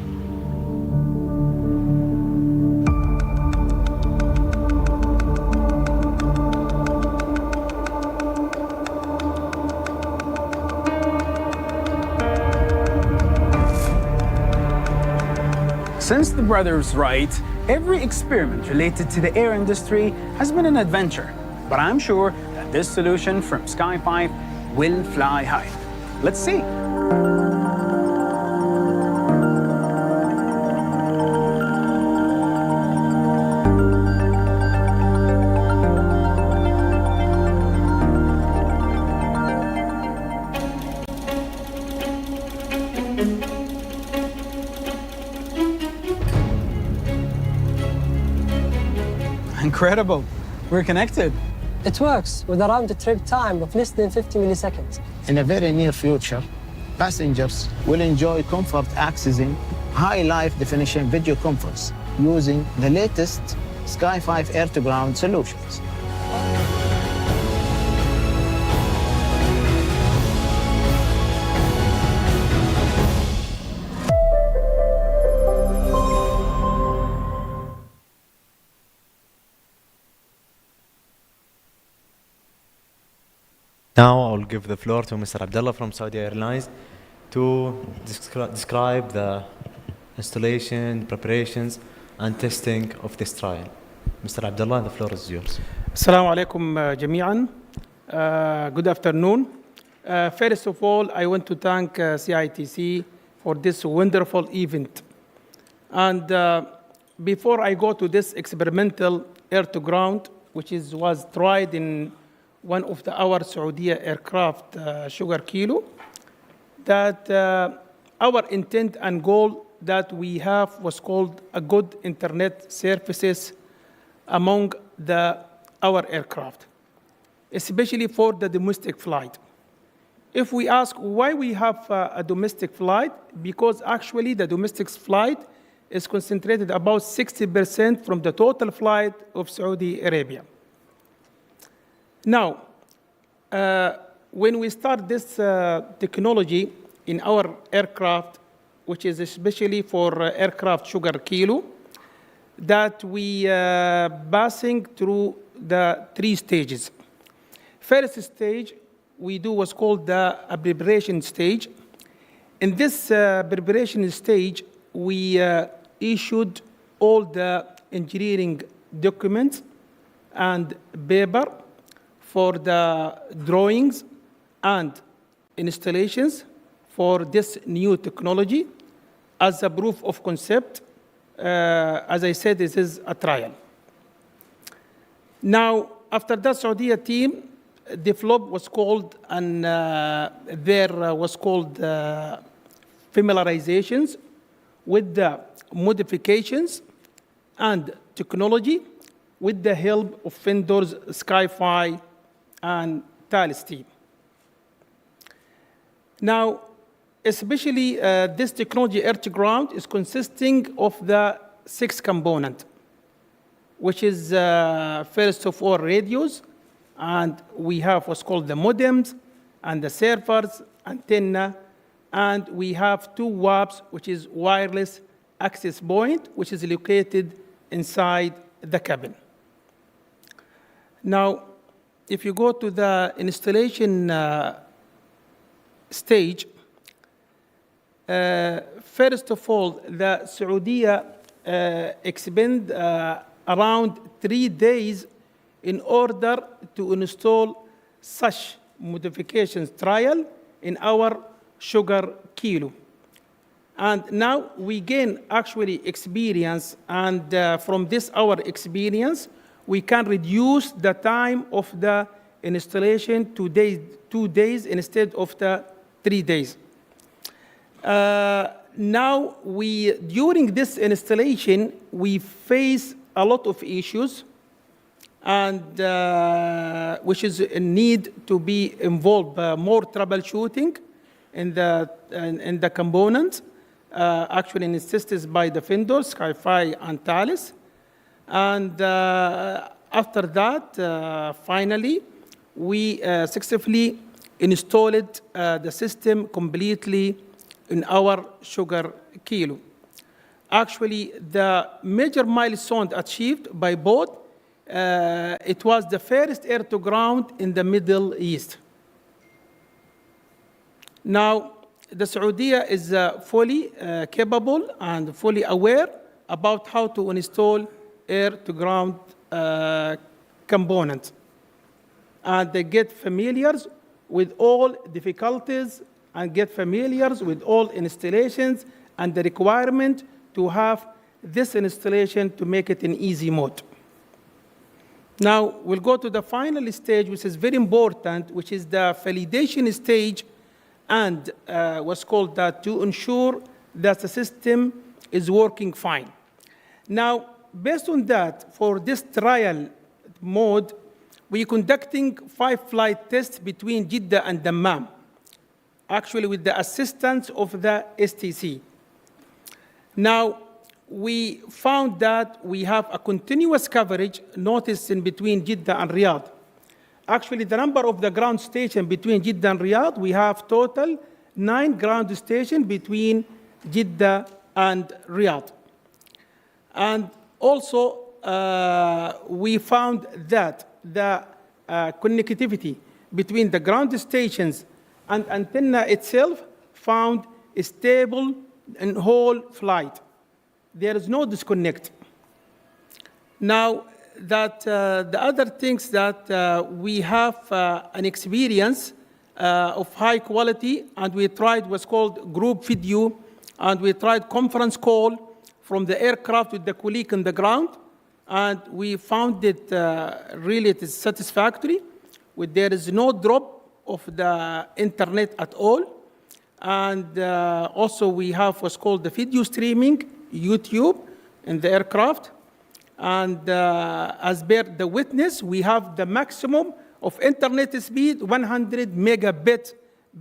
Since the brothers write, every experiment related to the air industry has been an adventure. But I'm sure that this solution from Sky 5 will fly high. Let's see. Incredible. We're connected. It works with a round-trip time of less than 50 milliseconds. In a very near future, passengers will enjoy comfort accessing high life-definition video conference using the latest Sky 5 air-to-ground solutions. Now I'll give the floor to Mr. Abdullah from Saudi Airlines to describe the installation, preparations, and testing of this trial. Mr. Abdullah, the floor is yours. Assalamu alaikum jami'an. Good afternoon. First of all, I want to thank CITC for this wonderful event. And before I go to this experimental air-to-ground, which was tried in one of our Saudi aircraft, Sugar Kilo, that our intent and goal that we have was called a good internet services among our aircraft, especially for the domestic flight. If we ask why we have a domestic flight, because actually the domestic flight is concentrated about 60% from the total flight of Saudi Arabia. Now, when we start this technology in our aircraft, which is especially for aircraft Sugar Kilo, that we passing through the 3 stages. First stage we do what's called the preparation stage. In this preparation stage, we issued all the engineering documents and paper for the drawings and installations for this new technology as a proof of concept. As I said, this is a trial. Now, after that, Saudi team developed what's called, and there was called familiarizations with the modifications and technology with the help of vendors Sky5 and Thales team. Now, especially this technology air-to-ground is consisting of the 6 components, which is first of all radios, and we have what's called the modems and the servers, antenna, and we have 2 WAPs, which is wireless access point, which is located inside the cabin. Now, if you go to the installation stage, first of all, the Saudi expend around 3 days in order to install such modifications trial in our Sugar Kilo. And now we gain actually experience, and from this our experience, we can reduce the time of the installation to 2 days instead of the 3 days. Now, during this installation, we face a lot of issues, and which is a need to be involved more troubleshooting in the components, actually insisted by the vendors, Sky5 and Thales. And after that, finally, we successfully installed the system completely in our sugar kilo. Actually, the major milestone achieved by both, it was the first air-to-ground in the Middle East. Now, the Saudi is fully capable and fully aware about how to install air-to-ground components. And they get familiar with all difficulties and get familiar with all installations and the requirement to have this installation to make it in easy mode. Now, we'll go to the final stage, which is very important, which is the validation stage, and what's called that, to ensure that the system is working fine. Now, based on that, for this trial mode, we're conducting 5 flight tests between Jeddah and Dammam, actually with the assistance of the STC. Now, we found that we have a continuous coverage noticed in between Jeddah and Riyadh. Actually, the number of the ground stations between Jeddah and Riyadh, we have total 9 ground stations between Jeddah and Riyadh. And also, we found that the connectivity between the ground stations and antenna itself found stable in whole flight. There is no disconnect. Now, that the other things that we have an experience of high quality, and we tried what's called group video, and we tried conference call from the aircraft with the colleague on the ground, and we found it really it is satisfactory. There is no drop of the internet at all. And also we have what's called the video streaming, YouTube, in the aircraft. And as per the witness, we have the maximum of internet speed, 100 megabit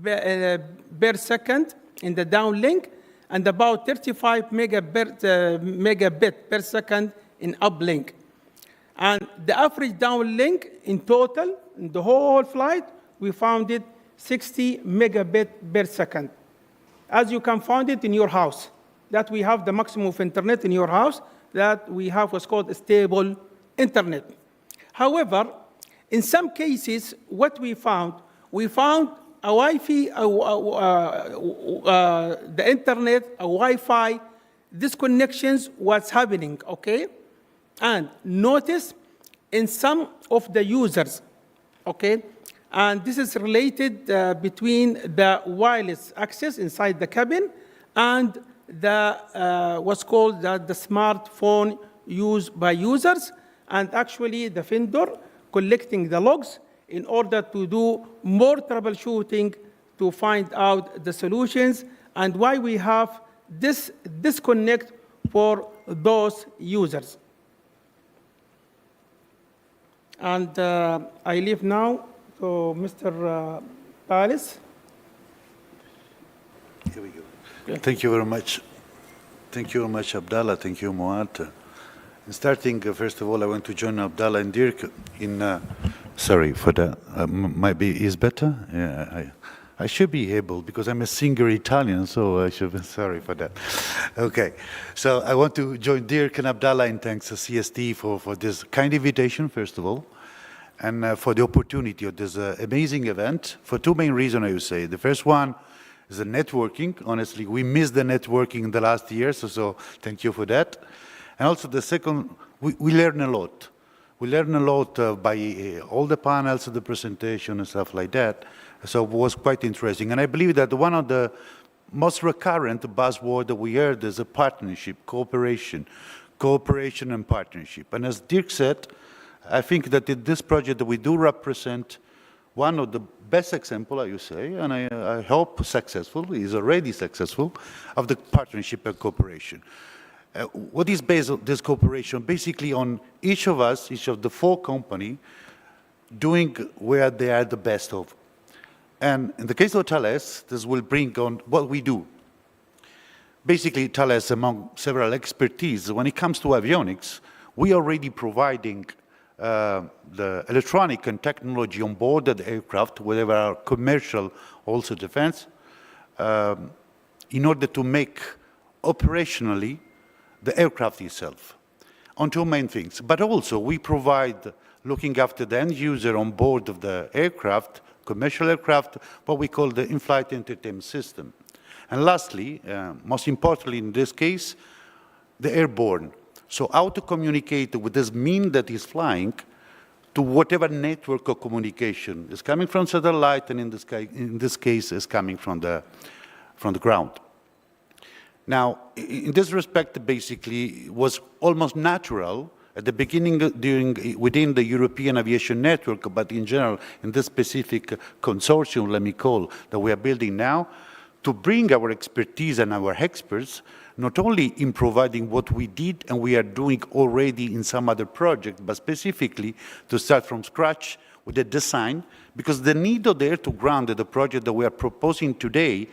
per second in the downlink, and about 35 megabit per second in uplink. And the average downlink in total, in the whole flight, we found it 60 megabit per second. As you can find it in your house, that we have the maximum of internet in your house, that we have what's called a stable internet. However, in some cases, what we found a Wi-Fi, the internet, a Wi-Fi disconnections was happening, okay? And notice in some of the users, okay? And this is related between the wireless access inside the cabin and the what's called the smartphone used by users, and actually the vendor collecting the logs in order to do more troubleshooting to find out the solutions and why we have this disconnect for those users. And I leave now to Mr. Thales. Here we go. Thank you very much. Thank you very much, Abdallah. Thank you, Muad. Starting, first of all, I want to join Abdallah and Dirk in, sorry for that, maybe is better? Yeah, I should be able, because I'm a singer Italian, so I should be, sorry for that. Okay, so I want to join Dirk and Abdallah in thanks to CST for this kind invitation, first of all, and for the opportunity of this amazing event, for 2 main reasons, I would say. The first one is the networking. Honestly, we missed the networking in the last years, so thank you for that. And also the second, we learn a lot. We learn a lot by all the panels, the presentation and stuff like that. So it was quite interesting. And I believe that one of the most recurrent buzzwords that we heard is a partnership, cooperation and partnership. And as Dirk said, I think that in this project that we do represent one of the best example, I would say, and I hope successful, is already successful, of the partnership and cooperation. What is based on this cooperation? Basically on each of us, each of the 4 companies, doing where they are the best of. And in the case of Thales, this will bring on what we do. Basically, Thales, among several expertise, when it comes to avionics, we are already providing the electronic and technology on board the aircraft, whether are commercial, also defense, in order to make operationally the aircraft itself on 2 main things. But also we provide, looking after the end user on board of the aircraft, commercial aircraft, what we call the in-flight entertainment system. And lastly, most importantly in this case, the airborne. So how to communicate with this mean that is flying to whatever network of communication is coming from satellite, and in this case is coming from the ground. Now, in this respect, basically, it was almost natural at the beginning within the European Aviation Network, but in general, in this specific consortium, let me call, that we are building now, to bring our expertise and our experts, not only in providing what we did and we are doing already in some other project, but specifically to start from scratch with the design, because the need of the air-to-ground, the project that we are proposing today,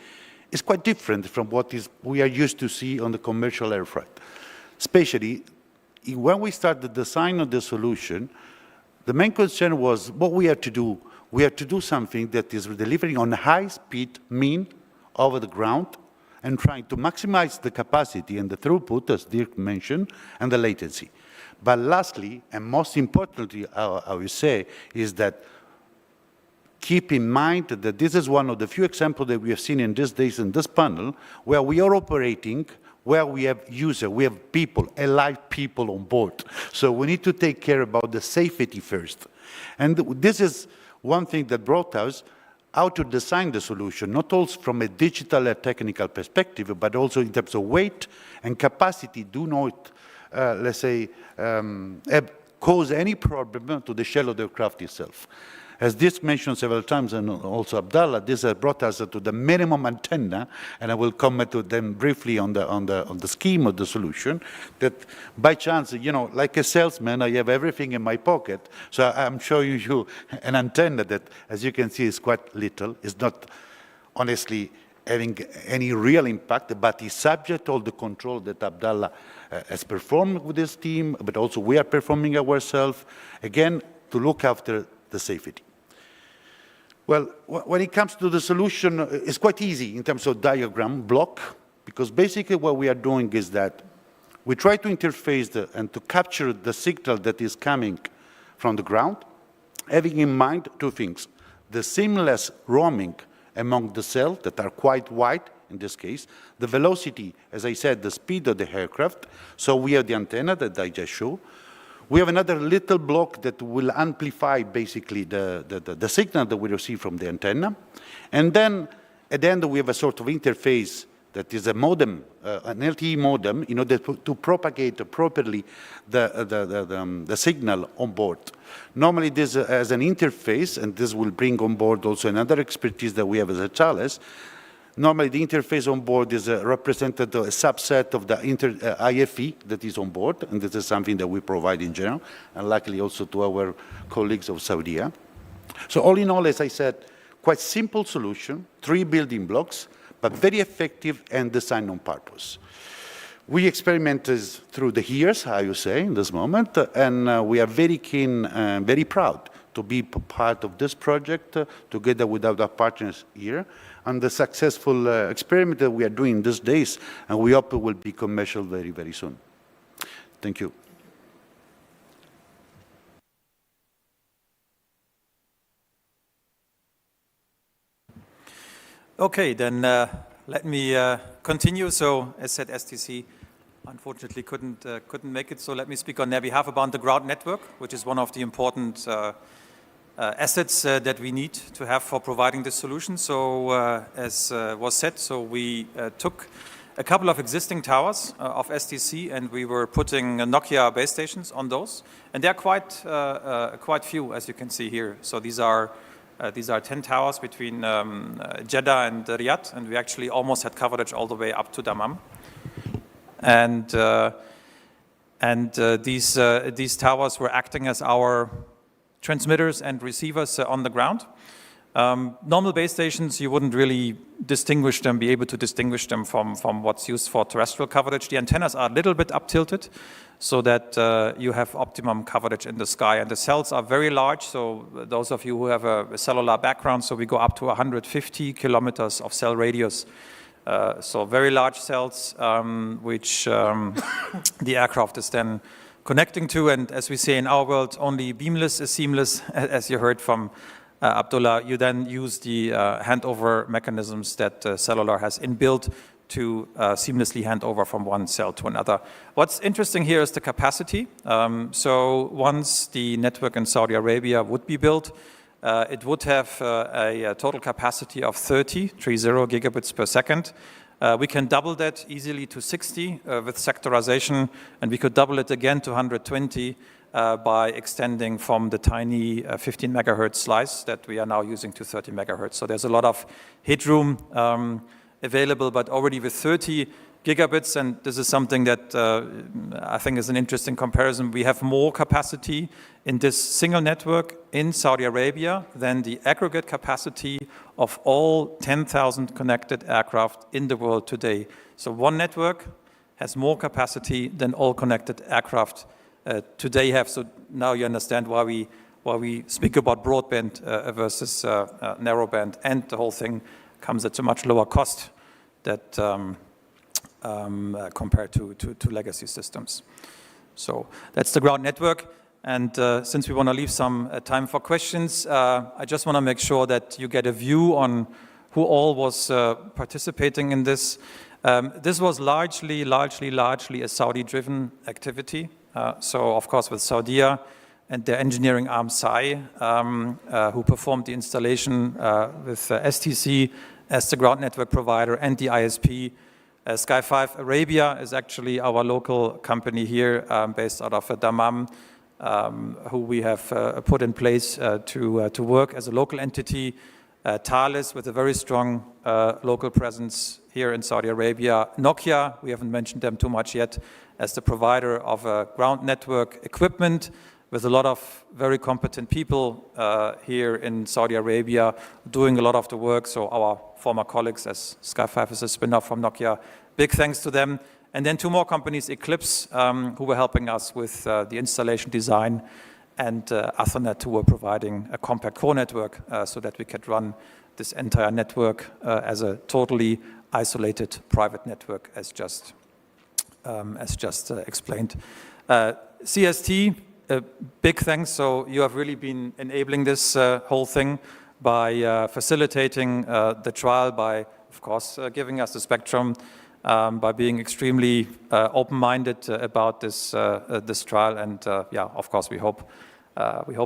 is quite different from what we are used to see on the commercial air freight. Especially when we start the design of the solution, the main concern was what we have to do. We have to do something that is delivering on high speed mean over the ground and trying to maximize the capacity and the throughput, as Dirk mentioned, and the latency. But lastly, and most importantly, I would say, is that keep in mind that this is one of the few examples that we have seen in these days in this panel, where we are operating, where we have users, we have people, alive people on board. So we need to take care about the safety first. And this is one thing that brought us how to design the solution, not also from a digital or technical perspective, but also in terms of weight and capacity do not, let's say, cause any problem to the shell of the aircraft itself. As this mentioned several times, and also Abdallah, this has brought us to the minimum antenna, and I will comment to them briefly on the scheme of the solution, that by chance, you know, like a salesman, I have everything in my pocket, so I'm showing you an antenna that, as you can see, is quite little. It's not honestly having any real impact, but is subject to all the control that Abdallah has performed with his team, but also we are performing ourselves, again, to look after the safety. Well, when it comes to the solution, it's quite easy in terms of diagram block, because basically what we are doing is that we try to interface and to capture the signal that is coming from the ground, having in mind 2 things. The seamless roaming among the cells that are quite wide, in this case, the velocity, as I said, the speed of the aircraft. So we have the antenna that I just showed. We have another little block that will amplify basically the signal that we receive from the antenna. And then at the end we have a sort of interface that is a modem, an LTE modem, in order to propagate properly the signal on board. Normally this has an interface, and this will bring on board also another expertise that we have as a Thales. Normally, the interface on board is represented a subset of the IFE that is on board, and this is something that we provide in general, and luckily also to our colleagues of Saudi. So all in all, as I said, quite simple solution, 3 building blocks, but very effective and designed on purpose. We experimented through the years, I would say, in this moment, and we are very keen and very proud to be part of this project together with our partners here, and the successful experiment that we are doing these days, and we hope it will be commercial very, very soon. Thank you. Okay, then let me continue. So, as said, STC unfortunately couldn't make it, so let me speak on their behalf about the ground network, which is one of the important assets that we need to have for providing this solution. So as was said, so we took a couple of existing towers of STC, and we were putting Nokia base stations on those, and they're quite few, as you can see here. So these are These are 10 towers between Jeddah and Riyadh, and we actually almost had coverage all the way up to Dammam. And these towers were acting as our transmitters and receivers on the ground. Normal base stations, you wouldn't really distinguish them, be able to distinguish them from what's used for terrestrial coverage. The antennas are a little bit up-tilted so that you have optimum coverage in the sky. And the cells are very large, so those of you who have a cellular background, so we go up to 150 kilometers of cell radius. So very large cells, which the aircraft is then connecting to. And as we say in our world, only beamless is seamless, as you heard from Abdullah. You then use the handover mechanisms that cellular has inbuilt to seamlessly hand over from one cell to another. What's interesting here is the capacity. So once the network in Saudi Arabia would be built, it would have a total capacity of 30 gigabits per second. We can double that easily to 60 with sectorization, and we could double it again to 120 by extending from the tiny 15 megahertz slice that we are now using to 30 megahertz. So there's a lot of headroom available, but already with 30 gigabits, and this is something that I think is an interesting comparison. We have more capacity in this single network in Saudi Arabia than the aggregate capacity of all 10,000 connected aircraft in the world today. So one network has more capacity than all connected aircraft today have. So now you understand why we speak about broadband versus narrowband, and the whole thing comes at a much lower cost that compared to legacy systems. So that's the ground network. And since we want to leave some time for questions, I just want to make sure that you get a view on who all was participating in this. This was largely a Saudi-driven activity. So of course with Saudia and their engineering arm SAI, who performed the installation with STC as the ground network provider and the ISP. Sky 5 Arabia is actually our local company here, based out of Dammam, who we have put in place to work as a local entity. Thales with a very strong local presence here in Saudi Arabia. Nokia, we haven't mentioned them too much yet, as the provider of ground network equipment with a lot of very competent people here in Saudi Arabia doing a lot of the work. So our former colleagues, as Sky 5 is a spin-off from Nokia, big thanks to them. And then two more companies, Eclipse, who were helping us with the installation design, and Ethernet, who were providing a compact core network so that we could run this entire network as a totally isolated private network, as just explained. CST, big thanks. So you have really been enabling this whole thing by facilitating the trial, by, of course, giving us the spectrum, by being extremely open-minded about this trial, and yeah, of course, we hope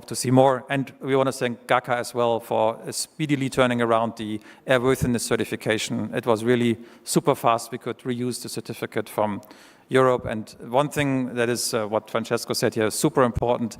to see more. And we want to thank GACA as well for speedily turning around the airworthiness certification. It was really super fast. We could reuse the certificate from Europe. And one thing that is what Francesco said here is super important.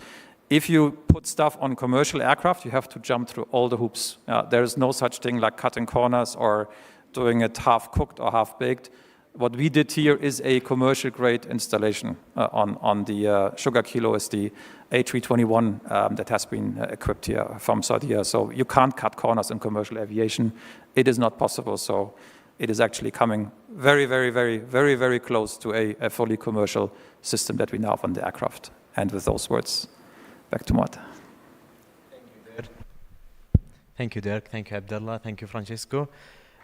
If you put stuff on commercial aircraft, you have to jump through all the hoops. There is no such thing like cutting corners or doing it half-cooked or half-baked. What we did here is a commercial-grade installation on the Sugar Kilo is the A321 that has been equipped here from Saudi. So you can't cut corners in commercial aviation. It is not possible. So it is actually coming very, very, very, very, very close to a fully commercial system that we now have on the aircraft. And with those words, back to Muat. Thank you, Dirk. Thank you, Abdullah. Thank you, Francesco.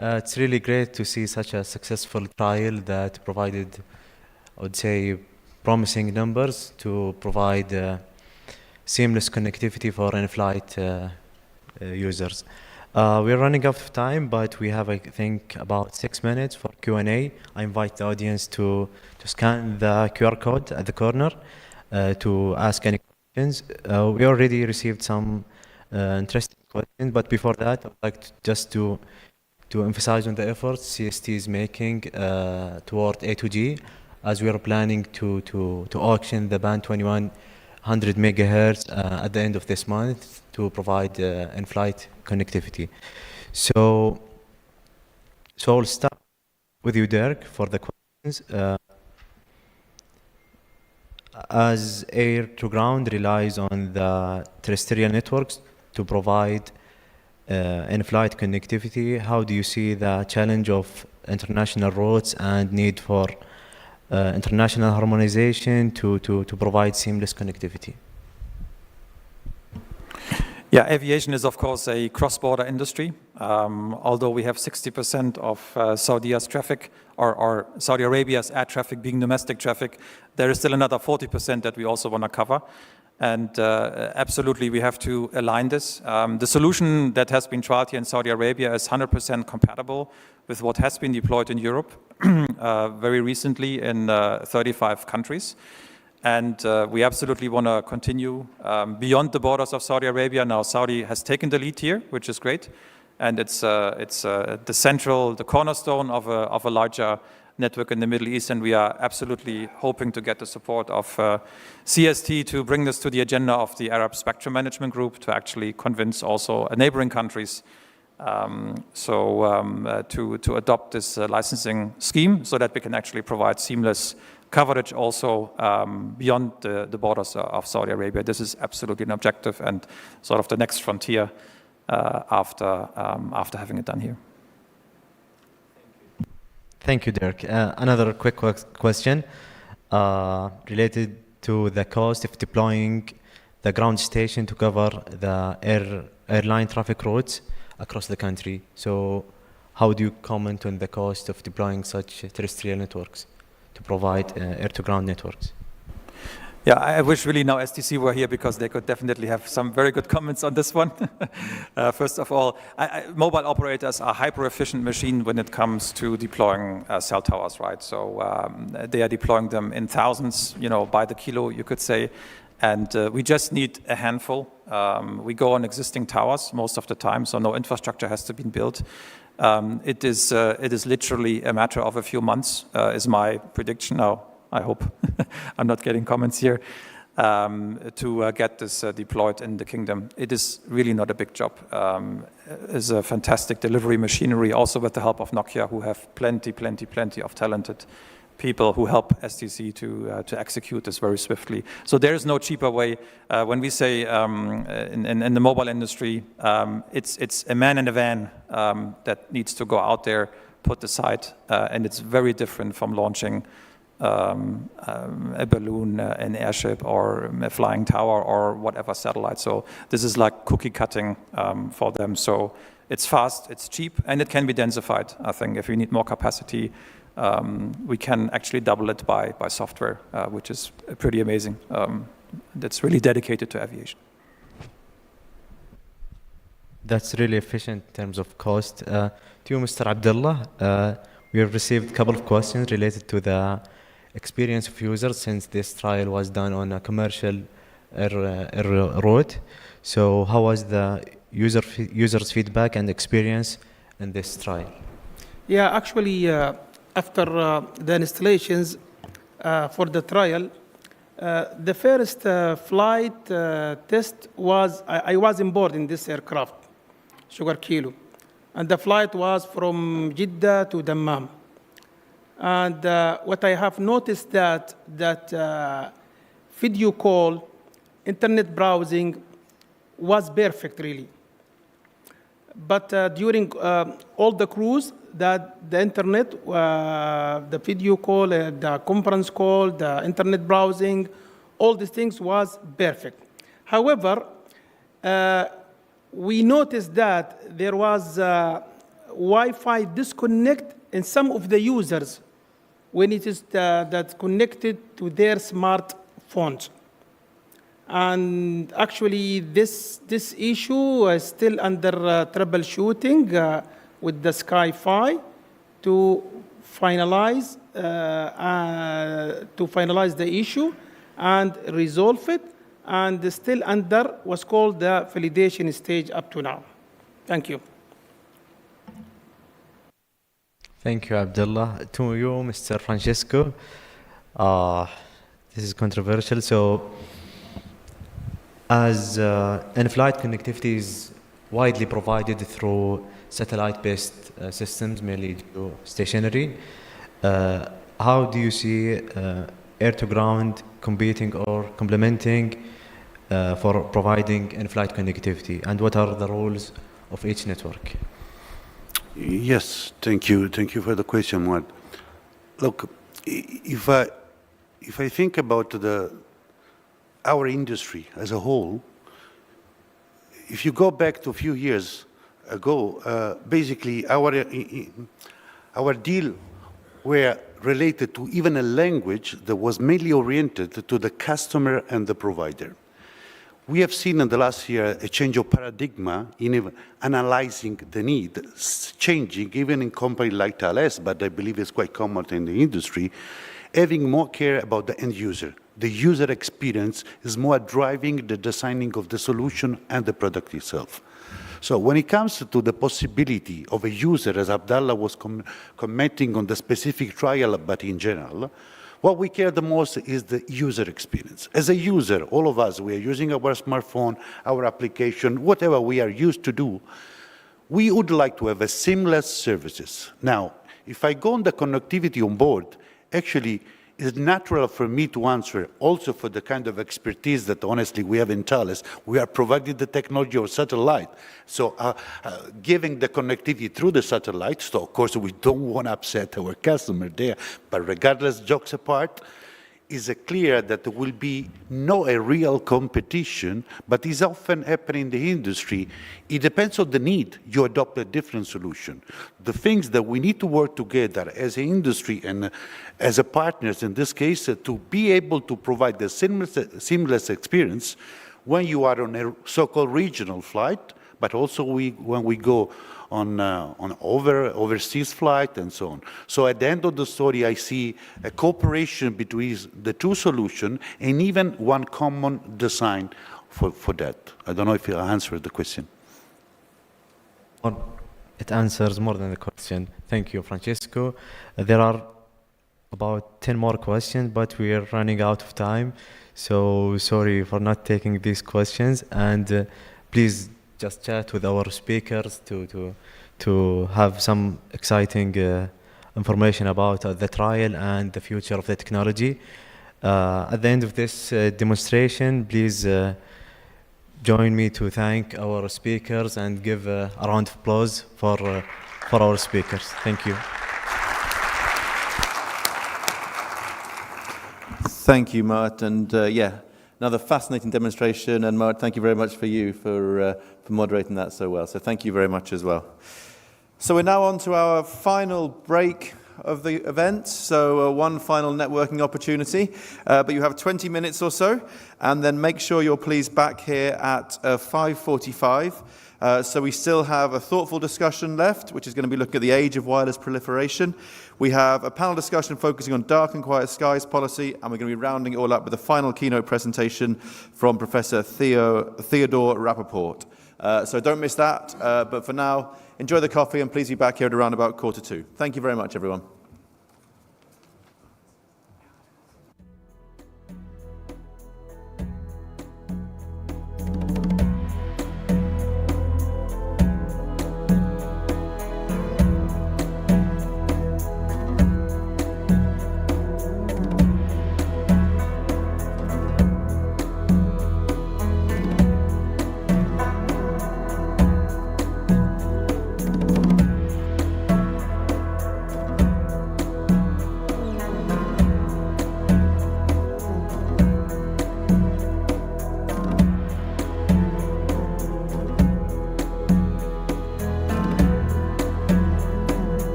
It's really great to see such a successful trial that provided, I would say, promising numbers to provide seamless connectivity for in-flight users. We're running out of time, but we have, I think, about 6 minutes for Q&A. I invite the audience to scan the QR code at the corner to ask any questions. We already received some interesting questions, but before that, I'd like to emphasize on the efforts CST is making toward A2G, as we are planning to auction the Band 21 100 megahertz at the end of this month to provide in-flight connectivity. So I'll start with you, Dirk, for the questions. As air-to-ground relies on the terrestrial networks to provide in-flight connectivity, how do you see the challenge of international routes and need for international harmonization to provide seamless connectivity? Yeah, aviation is, of course, a cross-border industry. Although we have 60% of Saudi's traffic, or Saudi Arabia's air traffic being domestic traffic, there is still another 40% that we also want to cover. And absolutely, we have to align this. The solution that has been trialed here in Saudi Arabia is 100% compatible with what has been deployed in Europe very recently in 35 countries. And we absolutely want to continue beyond the borders of Saudi Arabia. Now, Saudi has taken the lead here, which is great. And it's the cornerstone of a larger network in the Middle East. And we are absolutely hoping to get the support of CST to bring this to the agenda of the Arab Spectrum Management Group to actually convince also neighboring countries to adopt this licensing scheme so that we can actually provide seamless coverage also beyond the borders of Saudi Arabia. This is absolutely an objective and sort of the next frontier after having it done here. Thank you, Dirk. Another quick question related to the cost of deploying the ground station to cover the airline traffic routes across the country. So how do you comment on the cost of deploying such terrestrial networks to provide air-to-ground networks? Yeah, I wish really now STC were here because they could definitely have some very good comments on this one. First of all, mobile operators are hyper-efficient machine when it comes to deploying cell towers, right? So they are deploying them in thousands, by the kilo, you could say. And we just need a handful. We go on existing towers most of the time, so no infrastructure has to be built. It is literally a matter of a few months, is my prediction now. I hope I'm not getting comments here, to get this deployed in the kingdom. It is really not a big job. It's a fantastic delivery machinery, also with the help of Nokia, who have plenty of talented people who help STC to execute this very swiftly. So there is no cheaper way. When we say in the mobile industry, it's a man in a van that needs to go out there, put the site, and it's very different from launching a balloon, an airship, or a flying tower, or whatever satellite. So this is like cookie cutting for them. So it's fast, it's cheap, and it can be densified. I think if you need more capacity, we can actually double it by software, which is pretty amazing. That's really dedicated to aviation. That's really efficient in terms of cost. To you, Mr. Abdullah, we have received a couple of questions related to the experience of users since this trial was done on a commercial air route. So how was the users' feedback and experience in this trial? Yeah, actually, after the installations for the trial, the first flight test was, I was on board in this aircraft, Sugar Kilo, and the flight was from Jeddah to Dammam. And what I have noticed that video call, internet browsing was perfect, really. But during all the cruise, that the internet, the video call, the conference call, the internet browsing, all these things was perfect. However, we noticed that there was Wi-Fi disconnect in some of the users when it is that's connected to their smartphones. And actually, this issue is still under troubleshooting with the Sky-Fi to finalize the issue and resolve it, and still under what's called the validation stage up to now. Thank you. Thank you, Abdullah. To you, Mr. Francesco. This is controversial. So as in-flight connectivity is widely provided through satellite-based systems, mainly geostationary. How do you see air-to-ground competing or complementing for providing in-flight connectivity, and what are the roles of each network? Yes, thank you. Thank you for the question, Muad. Look, if I think about our industry as a whole, if you go back to a few years ago, basically our deal were related to even a language that was mainly oriented to the customer and the provider. We have seen in the last year a change of paradigm in analyzing the need, changing even in companies like Thales, but I believe it's quite common in the industry, having more care about the end user. The user experience is more driving the designing of the solution and the product itself. So when it comes to the possibility of a user, as Abdallah was commenting on the specific trial, but in general, what we care the most is the user experience. As a user, all of us, we are using our smartphone, our application, whatever we are used to do, we would like to have a seamless services. Now, if I go on the connectivity on board, actually, it's natural for me to answer also for the kind of expertise that honestly we have in Thales. We are providing the technology of satellite. So giving the connectivity through the satellite, so of course we don't want to upset our customer there, but regardless, jokes apart, is clear that there will be not a real competition, but is often happening in the industry. It depends on the need. You adopt a different solution. The things that we need to work together as an industry and as a partners in this case to be able to provide the seamless experience when you are on a so-called regional flight, but also when we go on overseas flight and so on. So at the end of the story, I see a cooperation between the two solutions and even one common design for that. I don't know if I answered the question. It answers more than the question. Thank you, Francesco. There are about 10 more questions, but we are running out of time. So sorry for not taking these questions. And please just chat with our speakers to have some exciting information about the trial and the future of the technology. At the end of this demonstration, please join me to thank our speakers and give a round of applause for our speakers. Thank you. Thank you, Mart, and another fascinating demonstration. And Mart, thank you very much for moderating that so well. So thank you very much as well. So we're now on to our final break of the event. So one final networking opportunity, but you have 20 minutes or so, and then make sure you're please back here at 5:45. So we still have a thoughtful discussion left, which is going to be looking at the age of wireless proliferation. We have a panel discussion focusing on dark and quiet skies policy, and we're going to be rounding it all up with a final keynote presentation from Professor Theodore Rappaport. So don't miss that, but for now, enjoy the coffee and please be back here at around about 1:45. Thank you very much, everyone.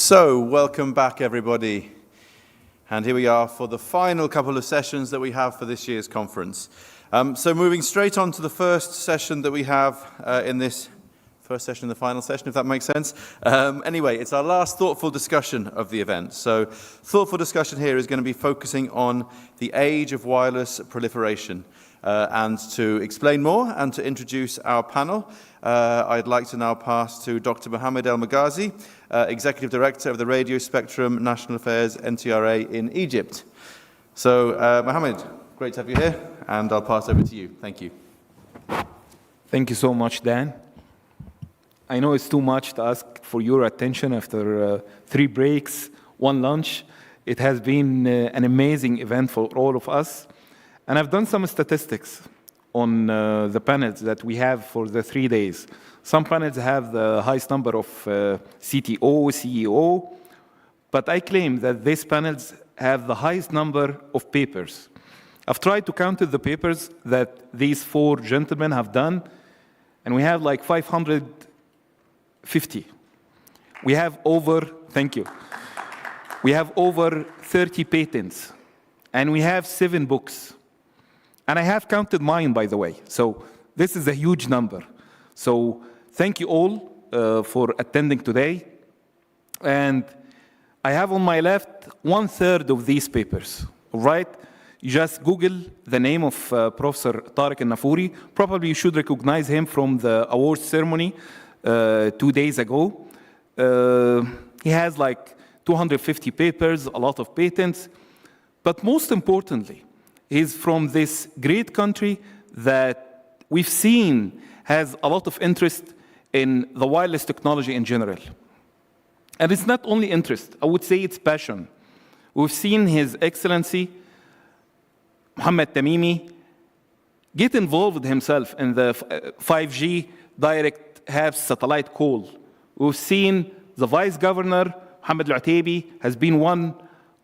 So, welcome back, everybody. And here we are for the final couple of sessions that we have for this year's conference. So moving straight on to the first session that we have in this first session, the final session, if that makes sense. Anyway, it's our last thoughtful discussion of the event. So thoughtful discussion here is going to be focusing on the age of wireless proliferation. And to explain more and to introduce our panel, I'd like to now pass to Dr. Mohammed El-Maghazi, Executive Director of the Radio Spectrum National Affairs NTRA in Egypt. So, Mohammed, great to have you here, and I'll pass over to you. Thank you. Thank you so much, Dan. I know it's too much to ask for your attention after 3 breaks, 1 lunch. It has been an amazing event for all of us. And I've done some statistics on the panels that we have for the 3 days. Some panels have the highest number of CTO, CEO, but I claim that these panels have the highest number of papers. I've tried to count the papers that these 4 gentlemen have done, and we have like 550. We have over, thank you, we have over 30 patents, and we have 7 books. And I have counted mine, by the way. So this is a huge number. So thank you all for attending today. And I have on my left 1/3 of these papers, all right? You just Google the name of Professor Tariq Al-Nafouri. Probably you should recognize him from the awards ceremony 2 days ago. He has like 250 papers, a lot of patents. But most importantly, he's from this great country that we've seen has a lot of interest in the wireless technology in general. And it's not only interest, I would say it's passion. We've seen His Excellency, Mohammed Tamimi, get involved himself in the 5G direct HAPS satellite call. We've seen the Vice Governor, Mohammed Al-Utaibi, has been one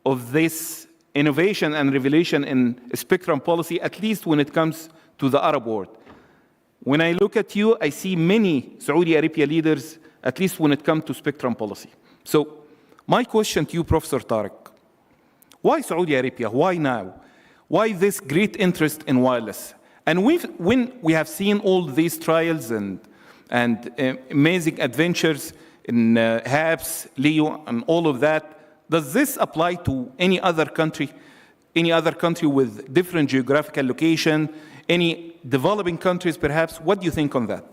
of this innovation and revelation in spectrum policy, at least when it comes to the Arab world. When I look at you, I see many Saudi Arabia leaders, at least when it comes to spectrum policy. So my question to you, Professor Tariq, why Saudi Arabia? Why now? Why this great interest in wireless? And when we have seen all these trials and amazing adventures in HAPS, LEO, and all of that, does this apply to any other country with different geographical location, any developing countries perhaps? What do you think on that?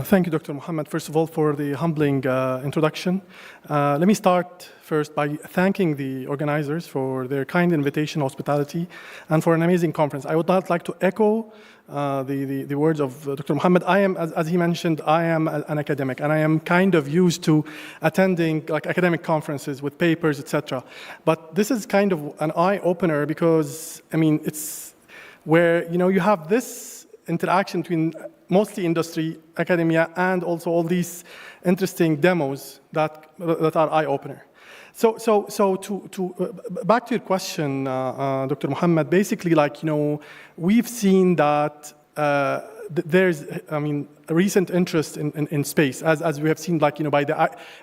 Thank you, Dr. Mohammed, first of all, for the humbling introduction. Let me start first by thanking the organizers for their kind invitation, hospitality, and for an amazing conference. I would like to echo the words of Dr. Mohammed. I am, as he mentioned, I am an academic, and I am kind of used to attending like academic conferences with papers, etc. But this is kind of an eye-opener because, I mean, it's where, you know, you have this interaction between mostly industry, academia, and also all these interesting demos that are eye-opener. So back to your question, Dr. Mohammed, basically, like, you know, we've seen that there's, I mean, a recent interest in space, as we have seen, like, you know, by the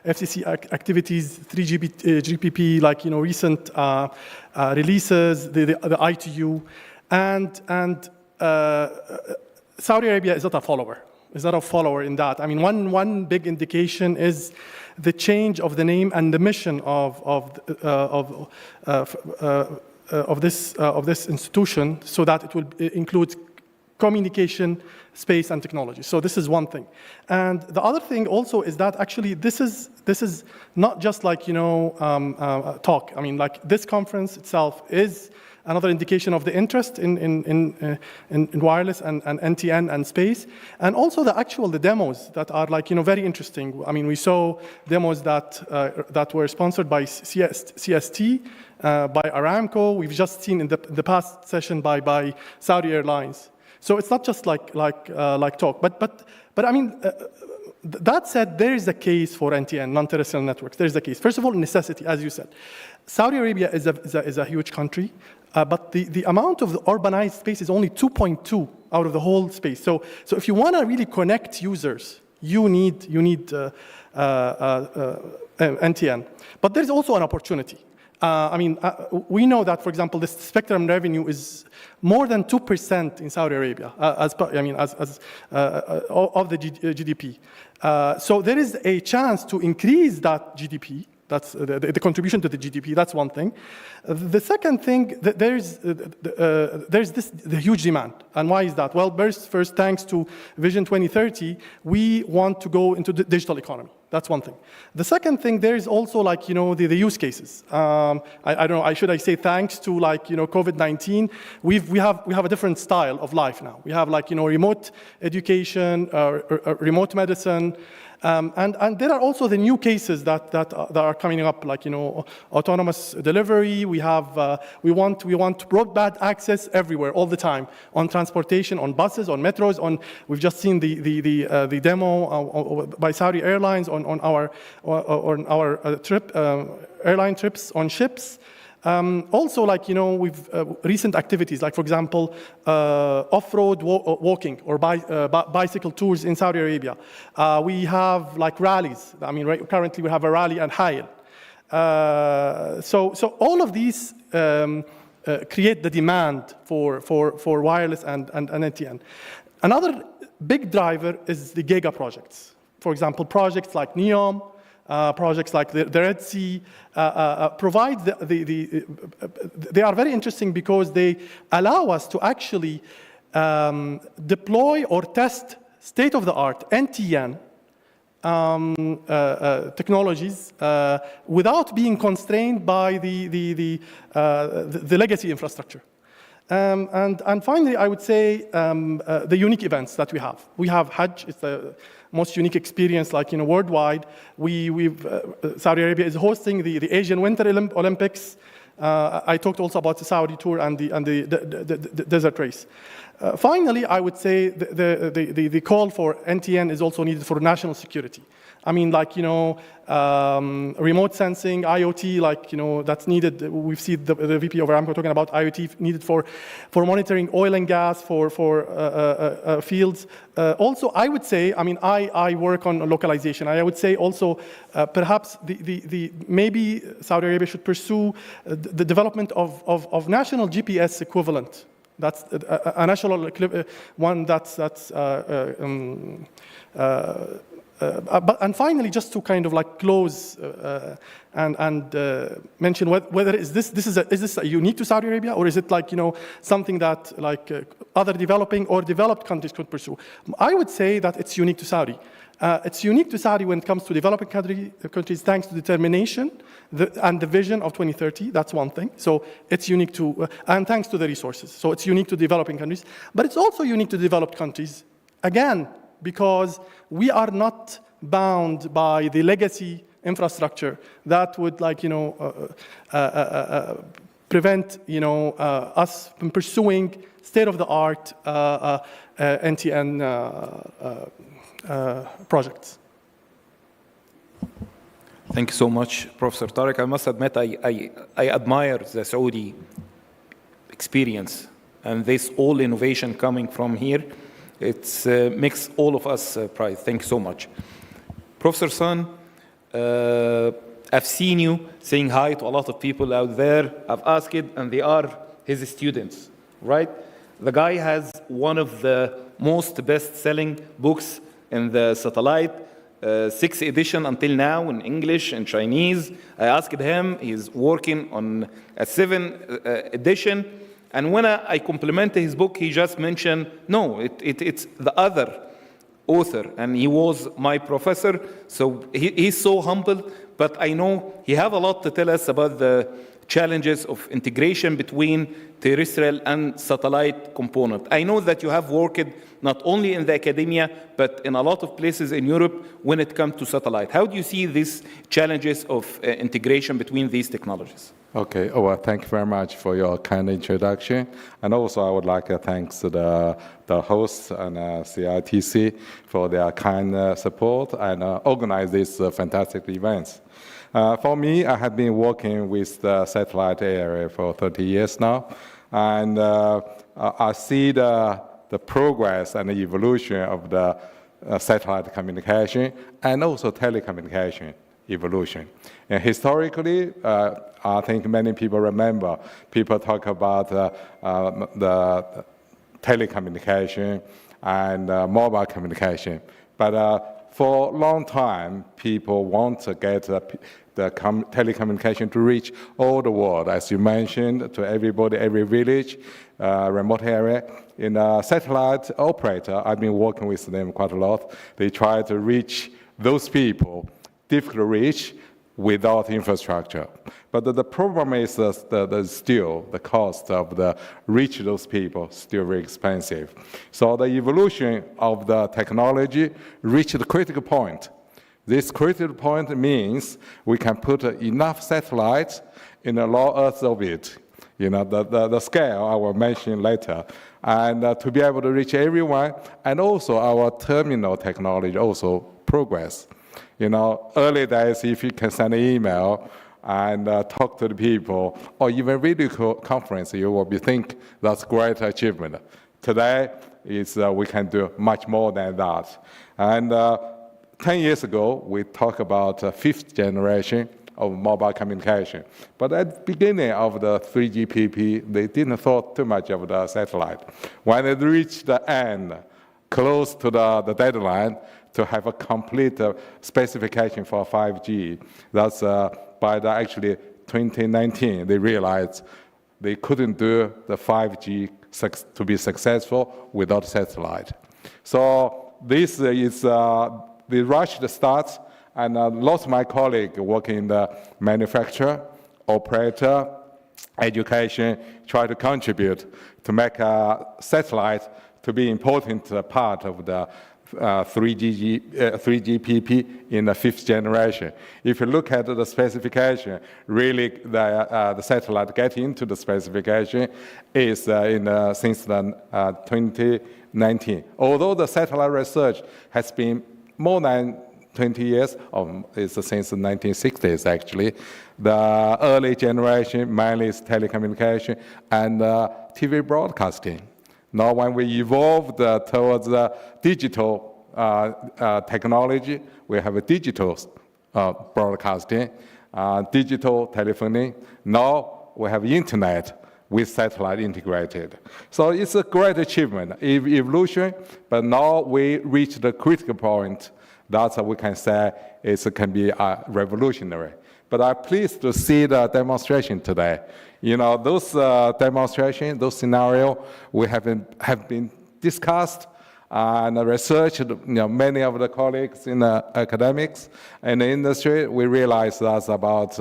FCC activities, 3GPP, like, you know, recent releases, the ITU, and Saudi Arabia is not a follower. Is not a follower in that. I mean, one big indication is the change of the name and the mission of this institution, so that it will include communication, space, and technology. So this is one thing. And the other thing also is that actually this is not just like, you know, talk. I mean, like, this conference itself is another indication of the interest in wireless and NTN and space, and also the demos that are, like, you know, very interesting. I mean, we saw demos that were sponsored by CST, by Aramco. We've just seen in the past session by Saudi Airlines. So it's not just like talk, but I mean. That said, there is a case for NTN, non-terrestrial networks. There is a case. First of all, necessity, as you said. Saudi Arabia is a huge country, but the amount of the urbanized space is only 2.2 out of the whole space. So if you want to really connect users You need NTN. But there's also an opportunity. We know that, for example, the spectrum revenue is more than 2% in Saudi Arabia, of the GDP. So there is a chance to increase that GDP. That's the contribution to the GDP. That's one thing. The second thing, there's the huge demand. And why is that? Well, first, thanks to Vision 2030, we want to go into the digital economy. That's one thing. The second thing, there is also the use cases. I don't know. Should I say thanks to COVID-19? We have a different style of life now. We have remote education, remote medicine. And there are also the new cases that are coming up, autonomous delivery. We want broadband access everywhere, all the time, on transportation, on buses, on metros. We've just seen the demo by Saudi Airlines on our airline trips on ships. Also, with recent activities, for example, off-road walking or bicycle tours in Saudi Arabia. We have rallies. Currently we have a rally and Hayel. So all of these create the demand for wireless and NTN. Another big driver is the giga projects. For example, projects like NEOM, projects like the Red Sea provide they are very interesting because they allow us to actually deploy or test state-of-the-art NTN technologies without being constrained by the legacy infrastructure. And finally, I would say the unique events that we have. We have Hajj. It's the most unique experience, worldwide. Saudi Arabia is hosting the Asian Winter Olympics. I talked also about the Saudi tour and the desert race. Finally, I would say the call for NTN is also needed for national security. Remote sensing, IoT, that's needed. We've seen the VP of Aramco talking about IoT needed for monitoring oil and gas, for fields. Also, I would say, I work on localization. I would say also, perhaps maybe Saudi Arabia should pursue the development of national GPS equivalent. That's a national one and finally, just to kind of close and mention whether is this unique to Saudi Arabia, or is it something that other developing or developed countries could pursue? I would say that it's unique to Saudi. It's unique to Saudi when it comes to developing countries, thanks to determination and the vision of 2030. That's one thing. So it's unique to, and thanks to the resources. So it's unique to developing countries, but it's also unique to developed countries. Again, because we are not bound by the legacy infrastructure that would prevent us from pursuing state-of-the-art NTN projects. Thank you so much, Professor Tariq. I must admit, I admire the Saudi experience and this all innovation coming from here. It makes all of us proud. Thank you so much. Professor San, I've seen you saying hi to a lot of people out there. I've asked it, and they are his students, right? The guy has one of the most best-selling books in the satellite, 6th edition until now in English and Chinese. I asked him, he's working on a 7th edition. And when I complimented his book, he just mentioned, no, it's the other author. And he was my professor, so he's so humble. But I know he have a lot to tell us about the challenges of integration between terrestrial and satellite component. I know that you have worked not only in the academia, but in a lot of places in Europe when it comes to satellite. How do you see these challenges of integration between these technologies? Okay. Well, thank you very much for your kind introduction. And also, I would like to thank the hosts and CITC for their kind support and organize these fantastic events. For me, I have been working with the satellite area for 30 years now. And I see the progress and the evolution of the satellite communication and also telecommunication evolution. And historically, I think many people remember, people talk about the telecommunication and mobile communication. But for a long time, people want to get the telecommunication to reach all the world, as you mentioned, to everybody, every village, remote area. In a satellite operator, I've been working with them quite a lot. They try to reach those people, difficult to reach without infrastructure. But the problem is still the cost of the reach those people still very expensive. So the evolution of the technology reached the critical point. This critical point means we can put enough satellites in a low Earth orbit. You know, the scale I will mention later, and to be able to reach everyone, and also our terminal technology also progress. You know, early days, if you can send an email and talk to the people, or even video conference, you will think that's great achievement. Today, we can do much more than that. And 10 years ago, we talked about fifth generation of mobile communication. But at the beginning of the 3GPP, they didn't thought too much of the satellite. When it reached the end, close to the deadline, to have a complete specification for 5G, that's by actually 2019, they realized they couldn't do the 5G to be successful without satellite. So this is the rush that starts, and lots of my colleagues working in the manufacture, operator, education, try to contribute to make satellite to be important part of the 3GPP in the fifth generation. If you look at the specification, really the satellite getting into the specification is since 2019. Although the satellite research has been more than 20 years, it's since the 1960s actually, the early generation mainly is telecommunication and TV broadcasting. Now, when we evolved towards digital technology, we have a digital broadcasting, digital telephony. Now we have internet with satellite integrated. So it's a great achievement, evolution, but now we reach the critical point. That's what we can say it can be revolutionary. But I'm pleased to see the demonstration today. You know, those demonstrations, those scenarios, we have been discussed and researched. You know, many of the colleagues in the academics and the industry, we realize that's about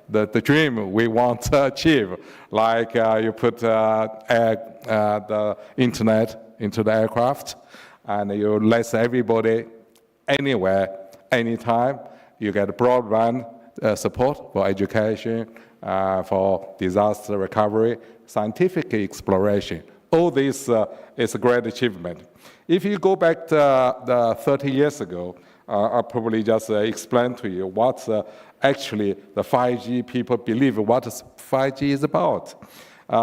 the dream we want to achieve. Like you put the internet into the aircraft, and you let everybody anywhere, anytime. You get broadband support for education, for disaster recovery, scientific exploration. All this is a great achievement. If you go back to 30 years ago, I'll probably just explain to you what actually the 5G people believe what 5G is about.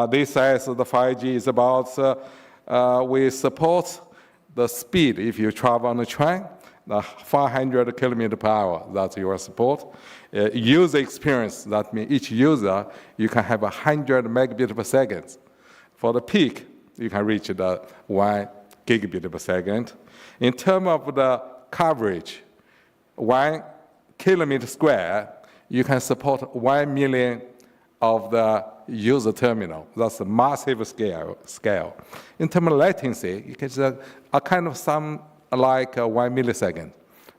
They say the 5G is about we support the speed if you travel on a train, the 500 kilometers per hour, that's your support. User experience, that means each user, you can have 100 megabits per second. For the peak, you can reach the 1 gigabit per second. In terms of the coverage, 1 kilometer square, you can support 1 million of the user terminal. That's a massive scale. In terms of latency, you can say a kind of some like 1 millisecond.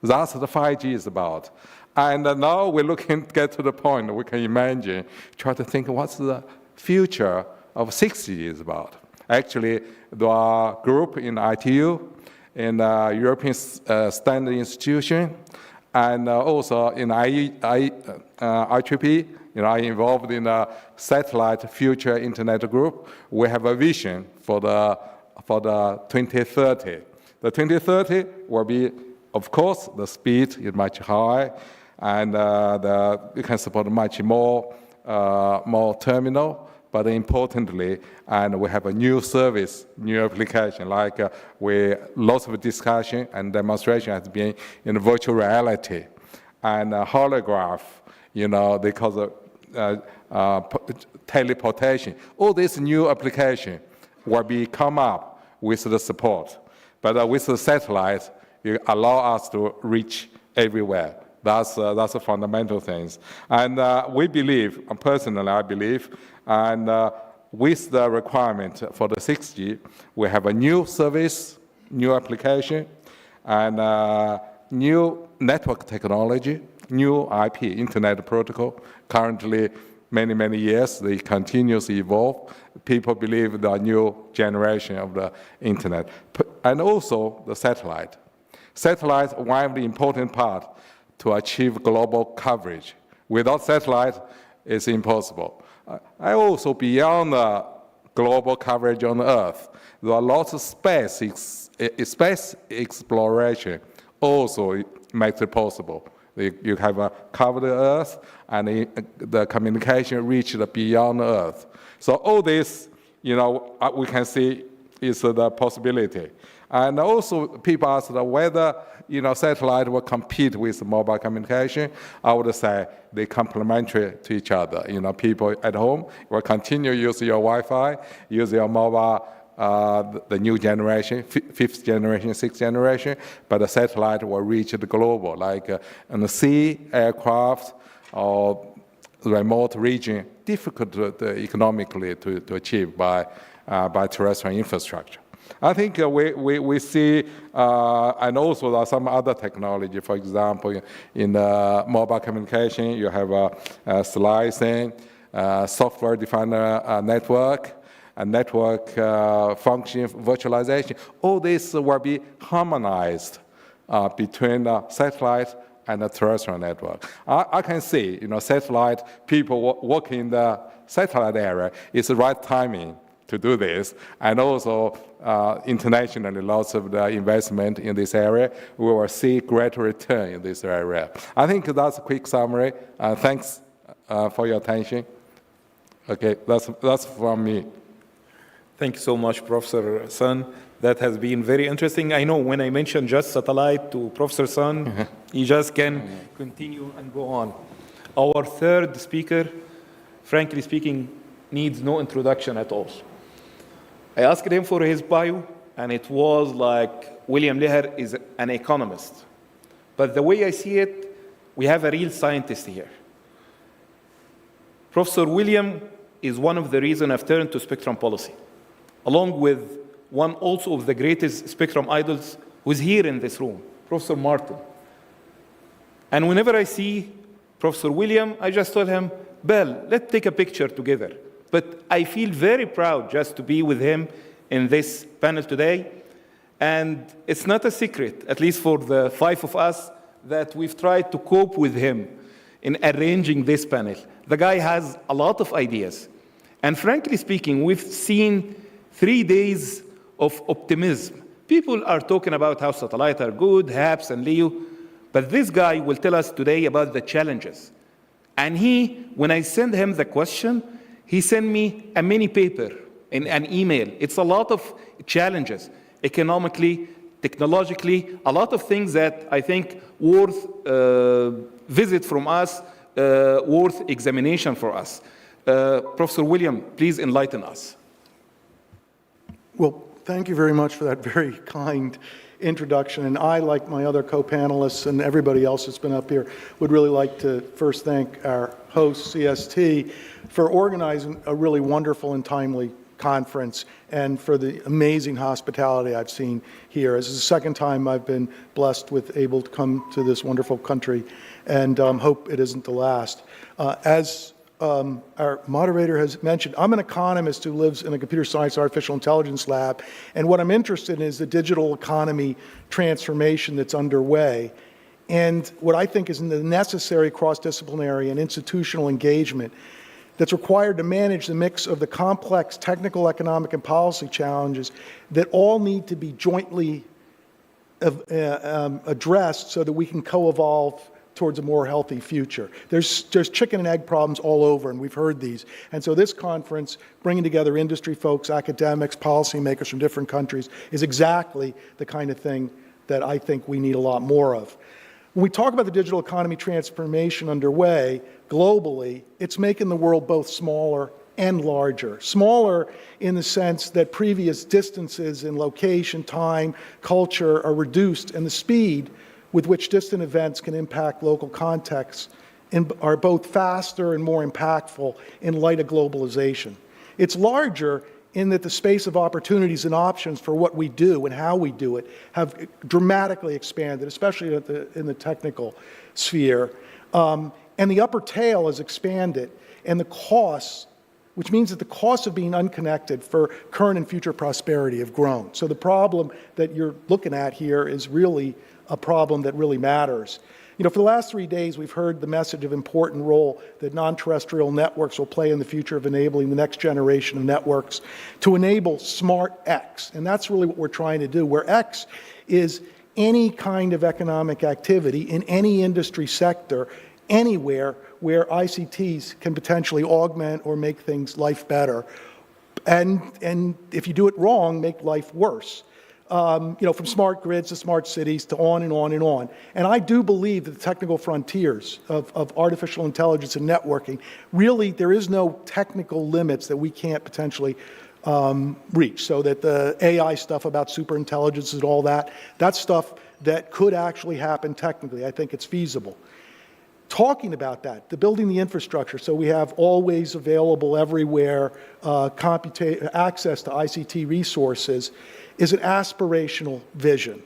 That's what the 5G is about. And now we're looking to get to the point we can imagine, try to think what's the future of 6G is about. Actually, the group in ITU, in the European Standard Institution, and also in IEEE, I'm involved in the Satellite Future Internet Group. We have a vision for the 2030. The 2030 will be, of course, the speed is much higher, and you can support much more terminal, but importantly, and we have a new service, new application, like lots of discussion and demonstration has been in virtual reality and holograph, they call it teleportation. All this new application will be come up with the support. But with the satellite, it allow us to reach everywhere. That's a fundamental thing. And we believe, personally I believe, and with the requirement for the 6G, we have a new service, new application, and new network technology, new IP, Internet Protocol. Currently, many years, they continuously evolve. People believe the new generation of the Internet. And also the satellite. Satellite, one of the important part to achieve global coverage. Without satellite, it's impossible. I also, beyond global coverage on Earth, there are lots of space exploration also makes it possible. You have covered the Earth, and the communication reached beyond Earth. So all this, we can see is the possibility. And also, people ask whether satellite will compete with mobile communication. I would say they complementary to each other. People at home will continue use your Wi-Fi, use your mobile, the new generation, 5th generation, 6th generation, but the satellite will reach the global, like in the sea, aircraft, or remote region, difficult economically to achieve by terrestrial infrastructure. I think we see, and also there are some other technology. For example, in mobile communication, you have slicing, software-defined network, and network function virtualization. All this will be harmonized between satellite and the terrestrial network. I can see, satellite people working in the satellite area is the right timing to do this, and also internationally, lots of the investment in this area. We will see greater return in this area. I think that's a quick summary. Thanks for your attention. Okay, that's from me. Thank you so much, Professor Sun. That has been very interesting. I know when I mentioned just satellite to Professor Sun, he just can continue and go on. Our third speaker, frankly speaking, needs no introduction at all. I asked him for his bio, and it was like William Leher is an economist. But the way I see it, we have a real scientist here. Professor William is one of the reasons I've turned to spectrum policy, along with one also of the greatest spectrum idols who's here in this room, Professor Martin. And whenever I see Professor William, I just tell him, Bell, let's take a picture together. But I feel very proud just to be with him in this panel today. And it's not a secret, at least for the 5 of us, that we've tried to cope with him in arranging this panel. The guy has a lot of ideas. And frankly speaking, we've seen 3 days of optimism. People are talking about how satellites are good, HAPS and LEO, but this guy will tell us today about the challenges. And when I send him the question, he sent me a mini paper in an email. It's a lot of challenges, economically, technologically, a lot of things that I think worth visit from us, worth examination for us. Professor William, please enlighten us. Well, thank you very much for that very kind introduction. And I, like my other co-panelists and everybody else that's been up here, would really like to first thank our host, CST, for organizing a really wonderful and timely conference and for the amazing hospitality I've seen here. This is the second time I've been blessed with able to come to this wonderful country, and hope it isn't the last. As our moderator has mentioned, I'm an economist who lives in a computer science artificial intelligence lab, and what I'm interested in is the digital economy transformation that's underway, and what I think is the necessary cross-disciplinary and institutional engagement that's required to manage the mix of the complex technical, economic, and policy challenges that all need to be jointly addressed so that we can co-evolve towards a more healthy future. There's chicken and egg problems all over, and we've heard these. And so this conference, bringing together industry folks, academics, policymakers from different countries, is exactly the kind of thing that I think we need a lot more of. When we talk about the digital economy transformation underway globally, it's making the world both smaller and larger. Smaller in the sense that previous distances in location, time, culture are reduced, and the speed with which distant events can impact local contexts are both faster and more impactful in light of globalization. It's larger in that the space of opportunities and options for what we do and how we do it have dramatically expanded, especially in the technical sphere. And the upper tail has expanded, and the costs, which means that the costs of being unconnected for current and future prosperity have grown. So the problem that you're looking at here is really a problem that really matters. You know, for the last 3 days, we've heard the message of important role that non-terrestrial networks will play in the future of enabling the next generation of networks to enable smart X. And that's really what we're trying to do, where X is any kind of economic activity in any industry sector, anywhere where ICTs can potentially augment or make things life better. And if you do it wrong, make life worse. You know, from smart grids to smart cities to on and on and on. And I do believe that the technical frontiers of artificial intelligence and networking, really there is no technical limits that we can't potentially reach. So that the AI stuff about superintelligence and all that, that's stuff that could actually happen technically. I think it's feasible. Talking about that, building the infrastructure so we have always available everywhere access to ICT resources is an aspirational vision.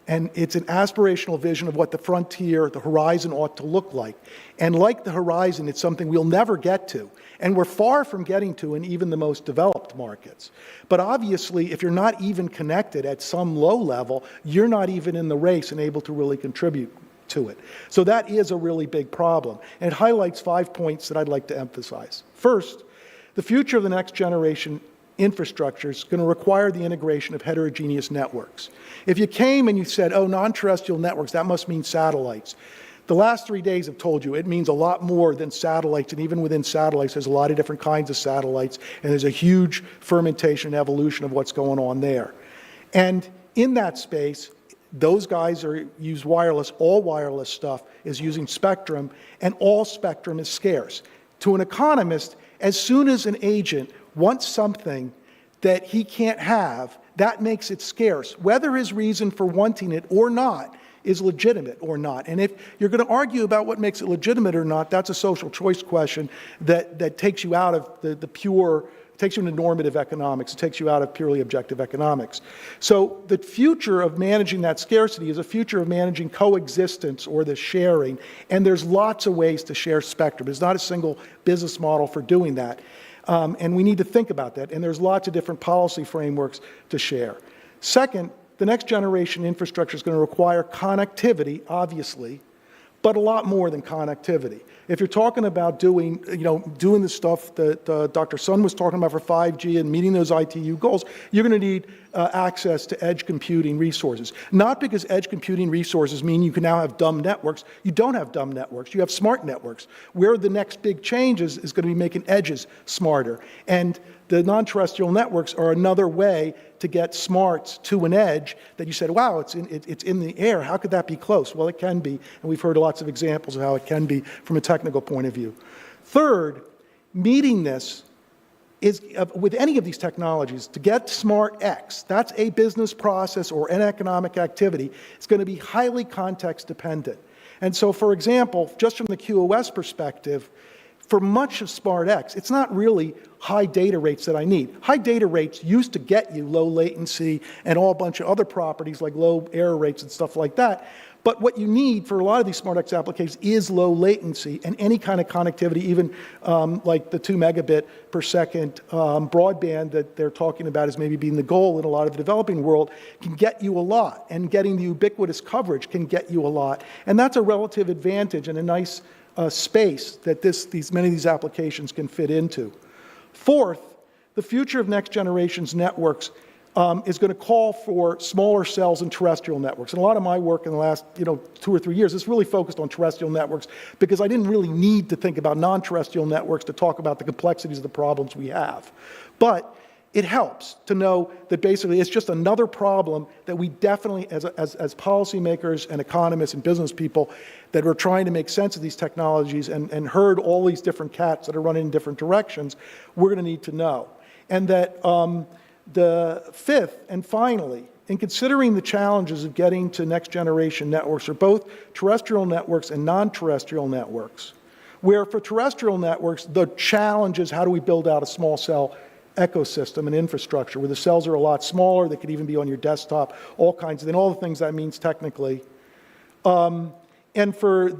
And it's an aspirational vision of what the frontier, the horizon ought to look like. And like the horizon, it's something we'll never get to. And we're far from getting to in even the most developed markets. But obviously, if you're not even connected at some low level, you're not even in the race and able to really contribute to it. So that is a really big problem. And it highlights 5 points that I'd like to emphasize. First, the future of the next generation infrastructure is going to require the integration of heterogeneous networks. If you came and you said, oh, non-terrestrial networks, that must mean satellites. The last 3 days have told you it means a lot more than satellites, and even within satellites, there's a lot of different kinds of satellites, and there's a huge fermentation and evolution of what's going on there. And in that space, those guys use wireless. All wireless stuff is using spectrum, and all spectrum is scarce. To an economist, as soon as an agent wants something that he can't have, that makes it scarce, whether his reason for wanting it or not is legitimate or not. And if you're going to argue about what makes it legitimate or not, that's a social choice question that takes you out of the pure, takes you into normative economics, it takes you out of purely objective economics. So the future of managing that scarcity is a future of managing coexistence or the sharing, and there's lots of ways to share spectrum. There's not a single business model for doing that. And we need to think about that, and there's lots of different policy frameworks to share. Second, the next generation infrastructure is going to require connectivity, obviously, but a lot more than connectivity. If you're talking about doing the stuff that Dr. Sun was talking about for 5G and meeting those ITU goals, you're going to need access to edge computing resources. Not because edge computing resources mean you can now have dumb networks. You don't have dumb networks. You have smart networks. Where the next big change is going to be making edges smarter. And the non-terrestrial networks are another way to get smarts to an edge that you said, wow, it's in the air. How could that be close? Well, it can be, and we've heard lots of examples of how it can be from a technical point of view. Third, meeting this is with any of these technologies, to get smart X, that's a business process or an economic activity, it's going to be highly context dependent. And so, for example, just from the QoS perspective, for much of smart X, it's not really high data rates that I need. High data rates used to get you low latency and all a bunch of other properties like low error rates and stuff like that. But what you need for a lot of these smart X applications is low latency and any kind of connectivity, even like the 2 megabit per second broadband that they're talking about as maybe being the goal in a lot of the developing world can get you a lot. And getting the ubiquitous coverage can get you a lot. And that's a relative advantage and a nice space that many of these applications can fit into. Fourth, the future of next generation's networks is going to call for smaller cells in terrestrial networks. And a lot of my work in the last 2 or 3 years is really focused on terrestrial networks because I didn't really need to think about non-terrestrial networks to talk about the complexities of the problems we have. But it helps to know that basically it's just another problem that we definitely, as policymakers and economists and business people that are trying to make sense of these technologies and herd all these different cats that are running in different directions, we're going to need to know. And that the fifth and finally, in considering the challenges of getting to next generation networks, are both terrestrial networks and non-terrestrial networks, where for terrestrial networks, the challenge is how do we build out a small cell ecosystem and infrastructure where the cells are a lot smaller, they could even be on your desktop, all kinds of things, all the things that means technically. And for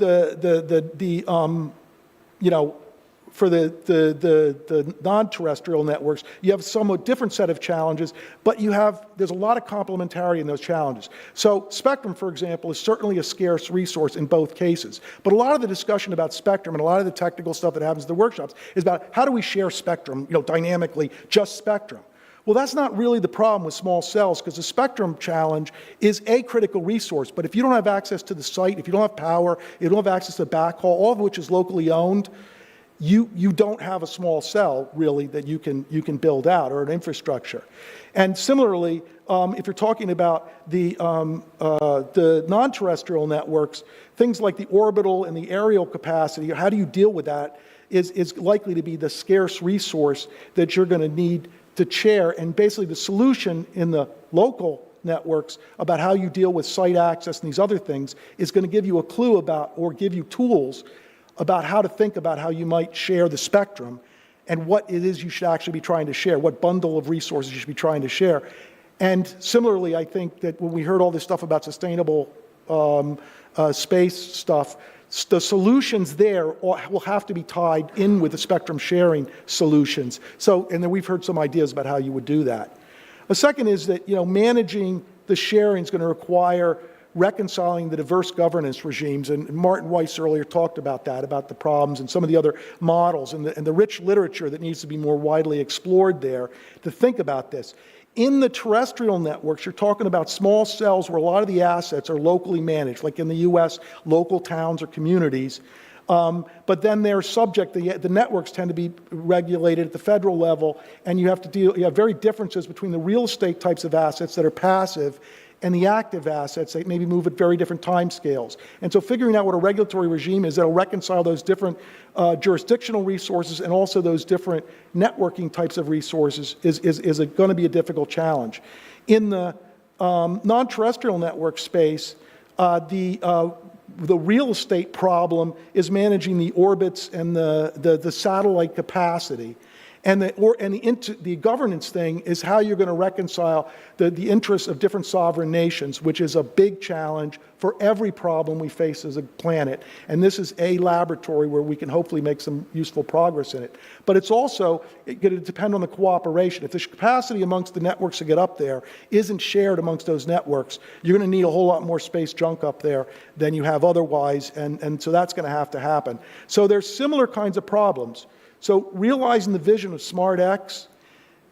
for the non-terrestrial networks, you have a somewhat different set of challenges, but there's a lot of complementarity in those challenges. So spectrum, for example, is certainly a scarce resource in both cases. But a lot of the discussion about spectrum and a lot of the technical stuff that happens in the workshops is about how do we share spectrum, dynamically, just spectrum. Well, that's not really the problem with small cells because the spectrum challenge is a critical resource. But if you don't have access to the site, if you don't have power, if you don't have access to backhaul, all of which is locally owned, you don't have a small cell, really, that you can build out, or an infrastructure. And similarly, if you're talking about the non-terrestrial networks, things like the orbital and the aerial capacity, how do you deal with that, is likely to be the scarce resource that you're going to need to share. And basically the solution in the local networks about how you deal with site access and these other things is going to give you a clue about, or give you tools about how to think about how you might share the spectrum and what it is you should actually be trying to share, what bundle of resources you should be trying to share. And similarly, I think that when we heard all this stuff about sustainable space stuff, the solutions there will have to be tied in with the spectrum sharing solutions. And then we've heard some ideas about how you would do that. A second is that managing the sharing is going to require reconciling the diverse governance regimes, and Martin Weiss earlier talked about that, about the problems and some of the other models and the rich literature that needs to be more widely explored there to think about this. In the terrestrial networks, you're talking about small cells where a lot of the assets are locally managed, like in the US, local towns or communities. But then they're subject, the networks tend to be regulated at the federal level, and you have very differences between the real estate types of assets that are passive and the active assets that maybe move at very different time scales. And so figuring out what a regulatory regime is that will reconcile those different jurisdictional resources and also those different networking types of resources is going to be a difficult challenge. In the non-terrestrial network space, the real estate problem is managing the orbits and the satellite capacity. And the governance thing is how you're going to reconcile the interests of different sovereign nations, which is a big challenge for every problem we face as a planet. And this is a laboratory where we can hopefully make some useful progress in it. But it's also going to depend on the cooperation. If the capacity amongst the networks to get up there isn't shared amongst those networks, you're going to need a whole lot more space junk up there than you have otherwise. And so that's going to have to happen. So there's similar kinds of problems. So realizing the vision of SmartX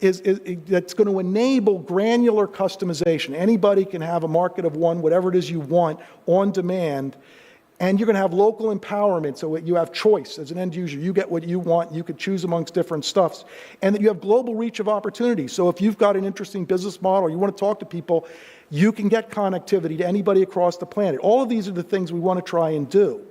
that's going to enable granular customization. Anybody can have a market of one, whatever it is you want, on demand, and you're going to have local empowerment so that you have choice as an end user. You get what you want, you could choose amongst different stuffs, and that you have global reach of opportunity. So if you've got an interesting business model, you want to talk to people, you can get connectivity to anybody across the planet. All of these are the things we want to try and do.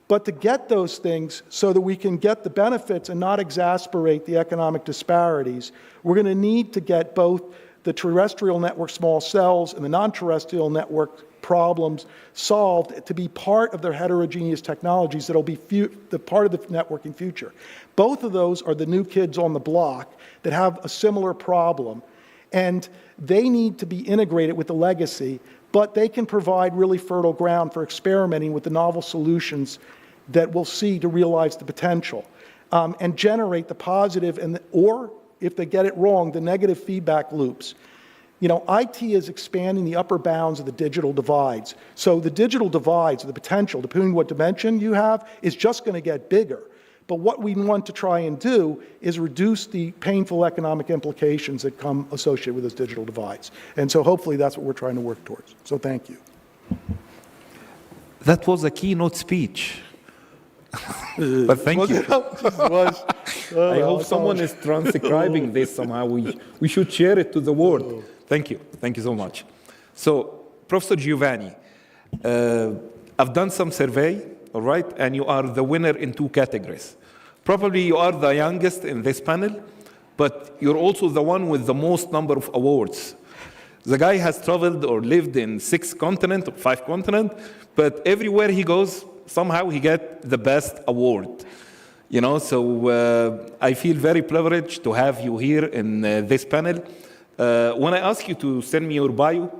But to get those things so that we can get the benefits and not exasperate the economic disparities, we're going to need to get both the terrestrial network small cells and the non-terrestrial network problems solved to be part of their heterogeneous technologies that will be the part of the networking future. Both of those are the new kids on the block that have a similar problem, and they need to be integrated with the legacy, but they can provide really fertile ground for experimenting with the novel solutions that we'll see to realize the potential and generate the positive or, if they get it wrong, the negative feedback loops. IT is expanding the upper bounds of the digital divides. So the digital divides, the potential, depending on what dimension you have, is just going to get bigger. But what we want to try and do is reduce the painful economic implications that come associated with those digital divides. And so hopefully that's what we're trying to work towards. So thank you. That was a keynote speech. But thank you. I hope someone is transcribing this somehow. We should share it to the world. Thank you. Thank you so much. So, Professor Giovanni, I've done some survey, all right, and you are the winner in 2 categories. Probably you are the youngest in this panel, but you're also the one with the most number of awards. The guy has traveled or lived in 6 continents or 5 continents, but everywhere he goes, somehow he gets the best award. You know, so I feel very privileged to have you here in this panel. When I ask you to send me your bio,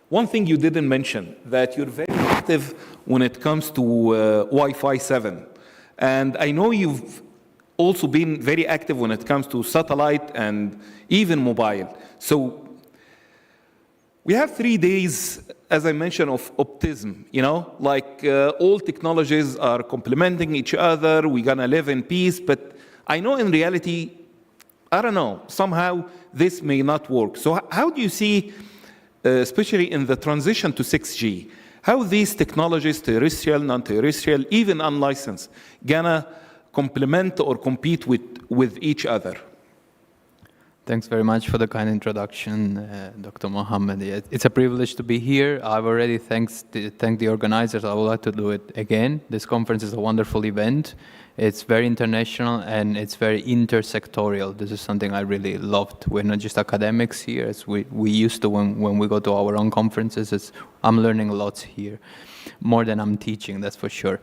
one thing you didn't mention, that you're very active when it comes to Wi-Fi 7. And I know you've also been very active when it comes to satellite and even mobile. So we have 3 days, as I mentioned, of optimism, you know, like all technologies are complementing each other, we're gonna live in peace, but I know in reality, I don't know, somehow this may not work. So how do you see, especially in the transition to 6G, how these technologies, terrestrial, non-terrestrial, even unlicensed, gonna complement or compete with each other? Thanks very much for the kind introduction, Dr. Mohammed. It's a privilege to be here. I've already thanked the organizers. I would like to do it again. This conference is a wonderful event. It's very international and it's very intersectorial. This is something I really loved. We're not just academics here, as we used to when we go to our own conferences. I'm learning a lot here, more than I'm teaching, that's for sure.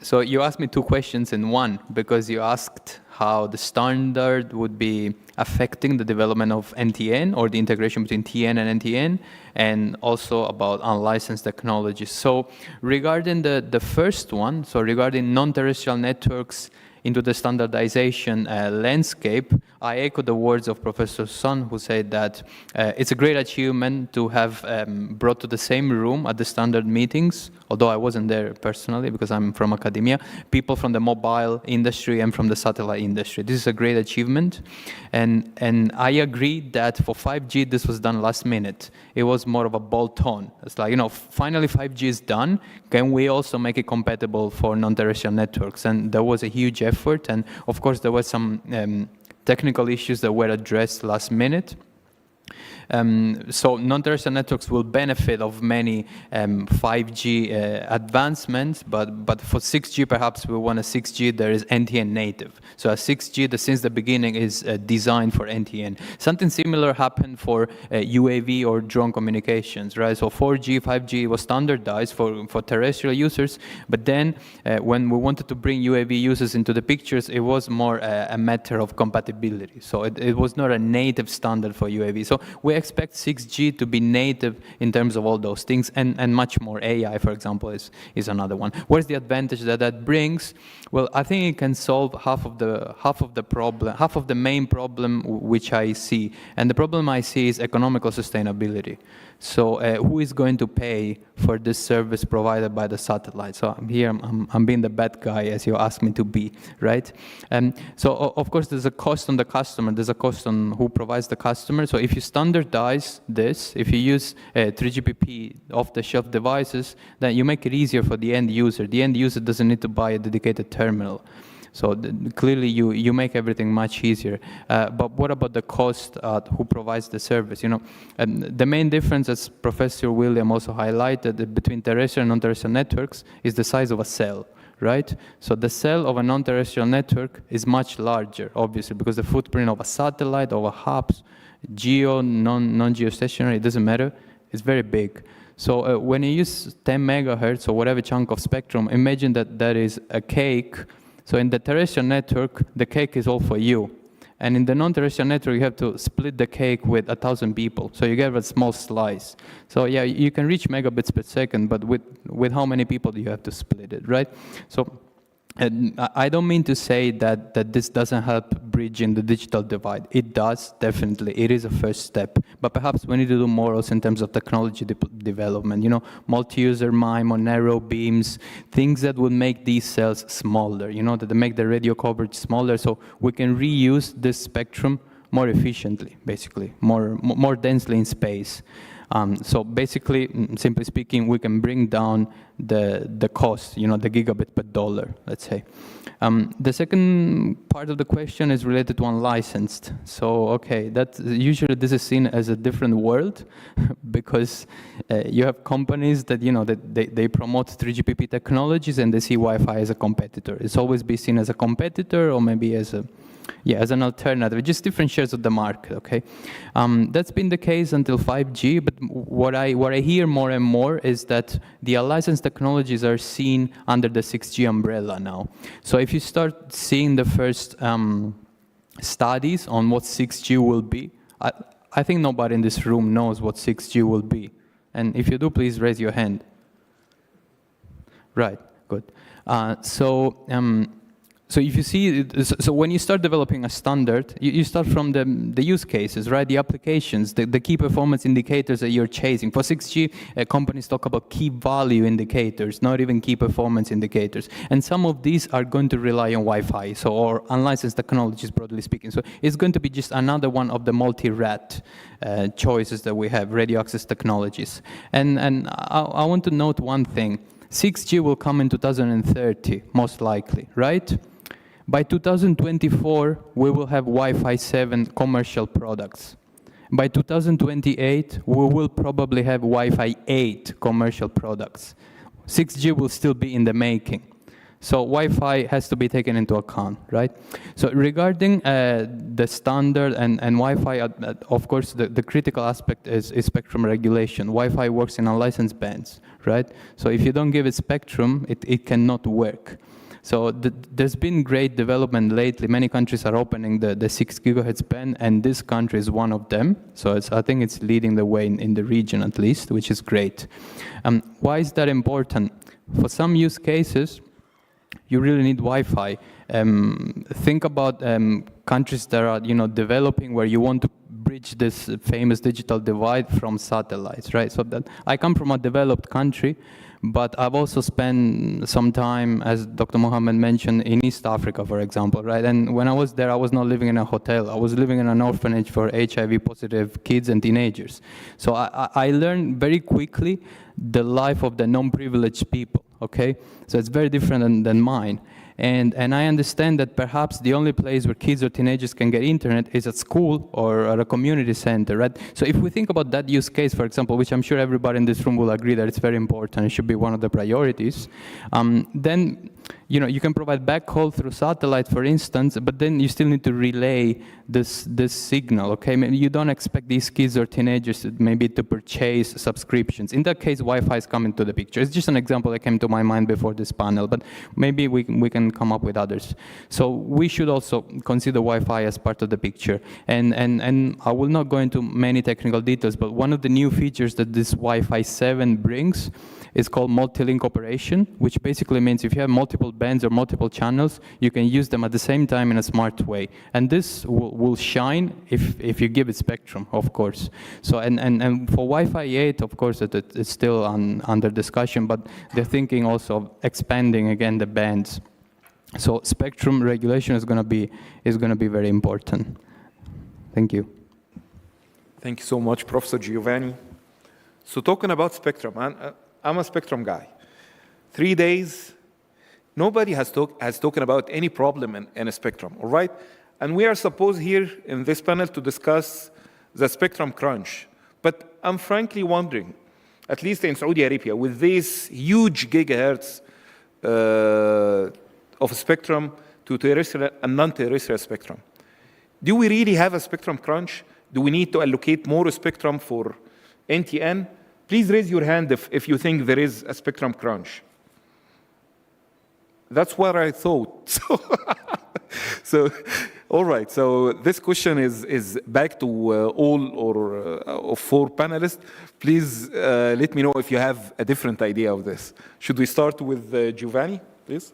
So you asked me 2 questions in one, because you asked how the standard would be affecting the development of NTN or the integration between TN and NTN, and also about unlicensed technologies. So regarding the first one, so regarding non-terrestrial networks into the standardization landscape, I echo the words of Professor Sun, who said that it's a great achievement to have brought to the same room at the standard meetings, although I wasn't there personally because I'm from academia, people from the mobile industry and from the satellite industry. This is a great achievement. And I agree that for 5G, this was done last minute. It was more of a bolt-on. It's like, you know, finally 5G is done. Can we also make it compatible for non-terrestrial networks? And there was a huge effort. And of course, there were some technical issues that were addressed last minute. So non-terrestrial networks will benefit of many 5G advancements, but for 6G, perhaps we want a 6G that is NTN native. So a 6G that since the beginning is designed for NTN. Something similar happened for UAV or drone communications, right? So 4G, 5G was standardized for terrestrial users, but then when we wanted to bring UAV users into the pictures, it was more a matter of compatibility. So it was not a native standard for UAV. So we expect 6G to be native in terms of all those things, and much more. AI, for example, is another one. What is the advantage that brings? Well, I think it can solve half of the main problem which I see. And the problem I see is economical sustainability. So who is going to pay for this service provided by the satellite? So I'm being the bad guy, as you asked me to be, right? So of course there's a cost on the customer, there's a cost on who provides the customer. So if you standardize this, if you use 3GPP off-the-shelf devices, then you make it easier for the end user. The end user doesn't need to buy a dedicated terminal. So clearly you make everything much easier. But what about the cost, who provides the service? You know, the main difference, as Professor William also highlighted, between terrestrial and non-terrestrial networks is the size of a cell, right? So the cell of a non-terrestrial network is much larger, obviously, because the footprint of a satellite, of a hub, geo, non-geostationary, it doesn't matter, it's very big. So when you use 10 megahertz or whatever chunk of spectrum, imagine that that is a cake. So in the terrestrial network, the cake is all for you. And in the non-terrestrial network, you have to split the cake with 1,000 people. So you get a small slice. So yeah, you can reach megabits per second, but with how many people do you have to split it, right? So And I don't mean to say that this doesn't help bridging the digital divide. It does, definitely. It is a first step. But perhaps we need to do more also in terms of technology development. You know, multi-user MIME or narrow beams, things that would make these cells smaller, you know, that make the radio coverage smaller so we can reuse this spectrum more efficiently, basically, more densely in space. So basically, simply speaking, we can bring down the cost, you know, the gigabit per dollar, let's say. The second part of the question is related to unlicensed. So, okay, usually this is seen as a different world because you have companies that, you know, that they promote 3GPP technologies and they see Wi-Fi as a competitor. It's always be seen as a competitor or maybe as an alternative, just different shares of the market, okay? That's been the case until 5G, but what I hear more and more is that the unlicensed technologies are seen under the 6G umbrella now. So if you start seeing the first studies on what 6G will be, I think nobody in this room knows what 6G will be. And if you do, please raise your hand. Right, good. So if you see, so when you start developing a standard, you start from the use cases, right? The applications, the key performance indicators that you're chasing. For 6G, companies talk about key value indicators, not even key performance indicators. And some of these are going to rely on Wi-Fi, or unlicensed technologies, broadly speaking. So it's going to be just another one of the multi-RAT choices that we have, radio access technologies. And I want to note one thing. 6G will come in 2030, most likely, right? By 2024, we will have Wi-Fi 7 commercial products. By 2028, we will probably have Wi-Fi 8 commercial products. 6G will still be in the making. So Wi-Fi has to be taken into account, right? So regarding the standard and Wi-Fi, of course, the critical aspect is spectrum regulation. Wi-Fi works in unlicensed bands, right? So if you don't give it spectrum, it cannot work. So there's been great development lately. Many countries are opening the 6 gigahertz band, and this country is one of them. So I think it's leading the way in the region at least, which is great. Why is that important? For some use cases, you really need Wi-Fi. Think about countries that are, you know, developing where you want to bridge this famous digital divide from satellites, right? So that I come from a developed country, but I've also spent some time, as Dr. Mohammed mentioned, in East Africa, for example, right? And when I was there, I was not living in a hotel. I was living in an orphanage for HIV-positive kids and teenagers. So I learned very quickly the life of the non-privileged people, okay? So it's very different than mine. And I understand that perhaps the only place where kids or teenagers can get internet is at school or at a community center, right? So if we think about that use case, for example, which I'm sure everybody in this room will agree that it's very important, it should be one of the priorities, then you know, you can provide backhaul through satellite, for instance, but then you still need to relay this signal, okay? Maybe you don't expect these kids or teenagers maybe to purchase subscriptions. In that case, Wi-Fi is coming to the picture. It's just an example that came to my mind before this panel, but maybe we can come up with others. So we should also consider Wi-Fi as part of the picture. And I will not go into many technical details, but one of the new features that this Wi-Fi 7 brings is called multi-link operation, which basically means if you have multiple bands or multiple channels, you can use them at the same time in a smart way. And this will shine if you give it spectrum, of course. So and for Wi-Fi 8, of course, it's still under discussion, but they're thinking also of expanding again the bands. So spectrum regulation is going to be very important. Thank you. Thank you so much, Professor Giovanni. So talking about spectrum, I'm a spectrum guy. 3 days, nobody has spoken about any problem in a spectrum, all right? And we are supposed here in this panel to discuss the spectrum crunch. But I'm frankly wondering, at least in Saudi Arabia, with these huge gigahertz of spectrum to terrestrial and non-terrestrial spectrum, do we really have a spectrum crunch? Do we need to allocate more spectrum for NTN? Please raise your hand if you think there is a spectrum crunch. That's what I thought. So all right. So this question is back to all or 4 panelists. Please let me know if you have a different idea of this. Should we start with Giovanni, please?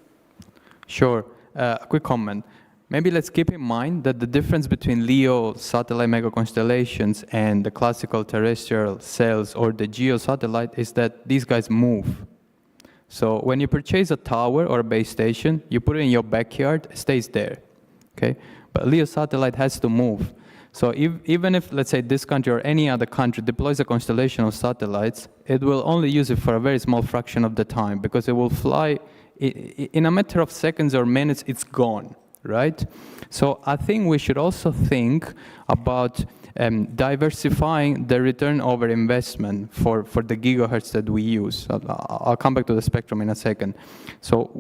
Sure. A quick comment. Maybe let's keep in mind that the difference between LEO satellite mega constellations and the classical terrestrial cells or the GEO satellite is that these guys move. So when you purchase a tower or a base station, you put it in your backyard, it stays there. Okay? But LEO satellite has to move. So even if, let's say, this country or any other country deploys a constellation of satellites, it will only use it for a very small fraction of the time because it will fly in a matter of seconds or minutes, it's gone, right? So I think we should also think about diversifying the return over investment for the gigahertz that we use. I'll come back to the spectrum in a second. So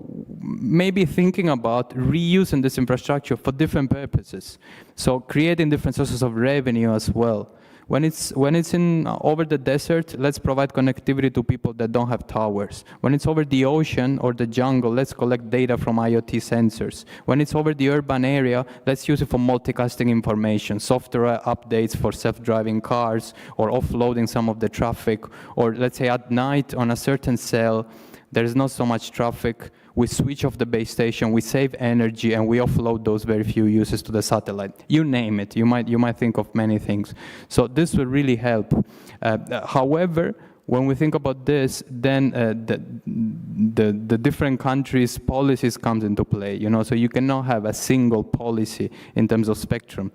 maybe thinking about reusing this infrastructure for different purposes. So creating different sources of revenue as well. When it's in over the desert, let's provide connectivity to people that don't have towers. When it's over the ocean or the jungle, let's collect data from IoT sensors. When it's over the urban area, let's use it for multicasting information, software updates for self-driving cars, or offloading some of the traffic. Or let's say at night on a certain cell, there is not so much traffic. We switch off the base station, we save energy, and we offload those very few uses to the satellite. You name it. You might think of many things. So this will really help. However, when we think about this, then the different countries' policies comes into play. You know, so you cannot have a single policy in terms of spectrum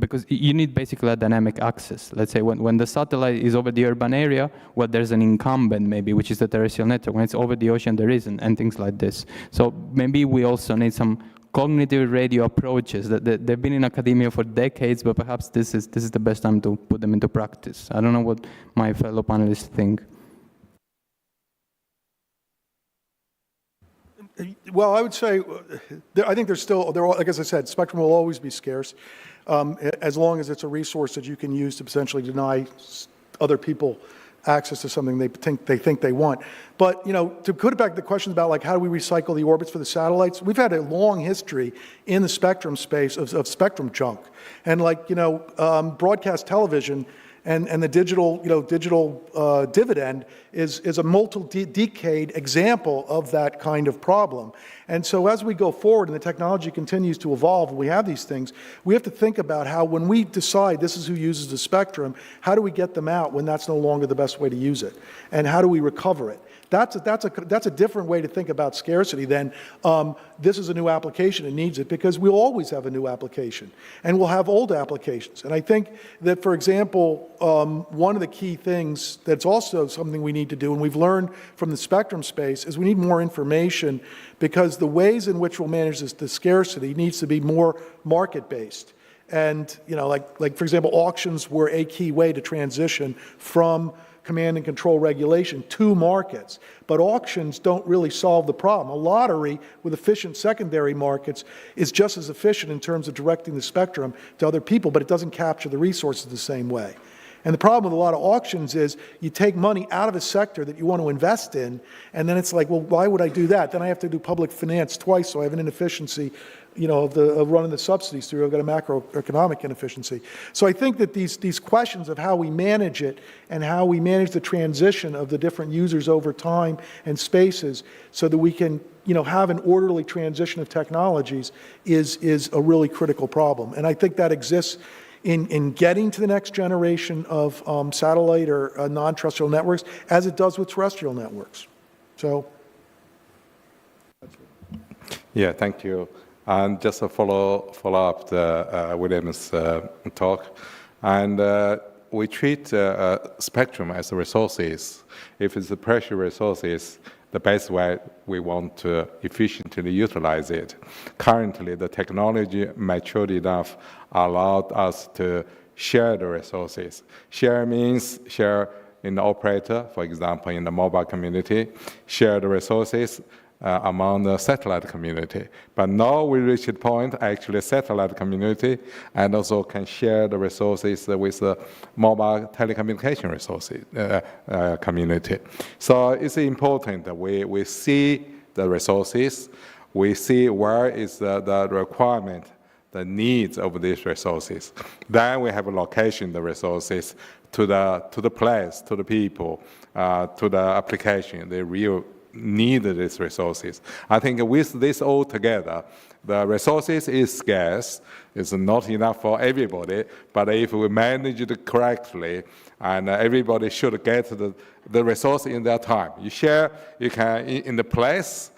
because you need basically a dynamic access. Let's say when the satellite is over the urban area, well, there's an incumbent maybe, which is the terrestrial network. When it's over the ocean, there isn't, and things like this. So maybe we also need some cognitive radio approaches that they've been in academia for decades, but perhaps this is the best time to put them into practice. I don't know what my fellow panelists think. Well, I would say, I think there's still, like as I said, spectrum will always be scarce, as long as it's a resource that you can use to potentially deny other people access to something they think they want. But, you know, to put it back to the questions about, like, how do we recycle the orbits for the satellites, we've had a long history in the spectrum space of spectrum junk. And, like, you know, broadcast television and the digital dividend is a multi-decade example of that kind of problem. And so as we go forward and the technology continues to evolve and we have these things, we have to think about how, when we decide this is who uses the spectrum, how do we get them out when that's no longer the best way to use it? And how do we recover it? That's a different way to think about scarcity than this is a new application and needs it, because we'll always have a new application and we'll have old applications. And I think that, for example, one of the key things that's also something we need to do, and we've learned from the spectrum space, is we need more information, because the ways in which we'll manage the scarcity needs to be more market-based. And, you know, like for example, auctions were a key way to transition from command and control regulation to markets. But auctions don't really solve the problem. A lottery with efficient secondary markets is just as efficient in terms of directing the spectrum to other people, but it doesn't capture the resources the same way. And the problem with a lot of auctions is you take money out of a sector that you want to invest in, and then it's like, well, why would I do that? Then I have to do public finance twice, so I have an inefficiency, you know, of running the subsidies through. I've got a macroeconomic inefficiency. So I think that these questions of how we manage it and how we manage the transition of the different users over time and spaces so that we can, you know, have an orderly transition of technologies is a really critical problem. And I think that exists in getting to the next generation of satellite or non-terrestrial networks, as it does with terrestrial networks. So. Yeah, thank you. And just a follow up the William's talk. And we treat spectrum as resources. If it's a precious resources, the best way we want to efficiently utilize it. Currently, the technology matured enough allowed us to share the resources. Share means share in the operator, for example, in the mobile community, share the resources among the satellite community. But now we reach a point, actually, satellite community, and also can share the resources with the mobile telecommunication resources community. So it's important that we see the resources, we see where is the requirement, the needs of these resources. Then we have a location the resources to the place, to the people, to the application, the real need these resources. I think with this all together, the resources is scarce. It's not enough for everybody, but if we manage it correctly, and everybody should get the resource in their time. You share, you can, in the place,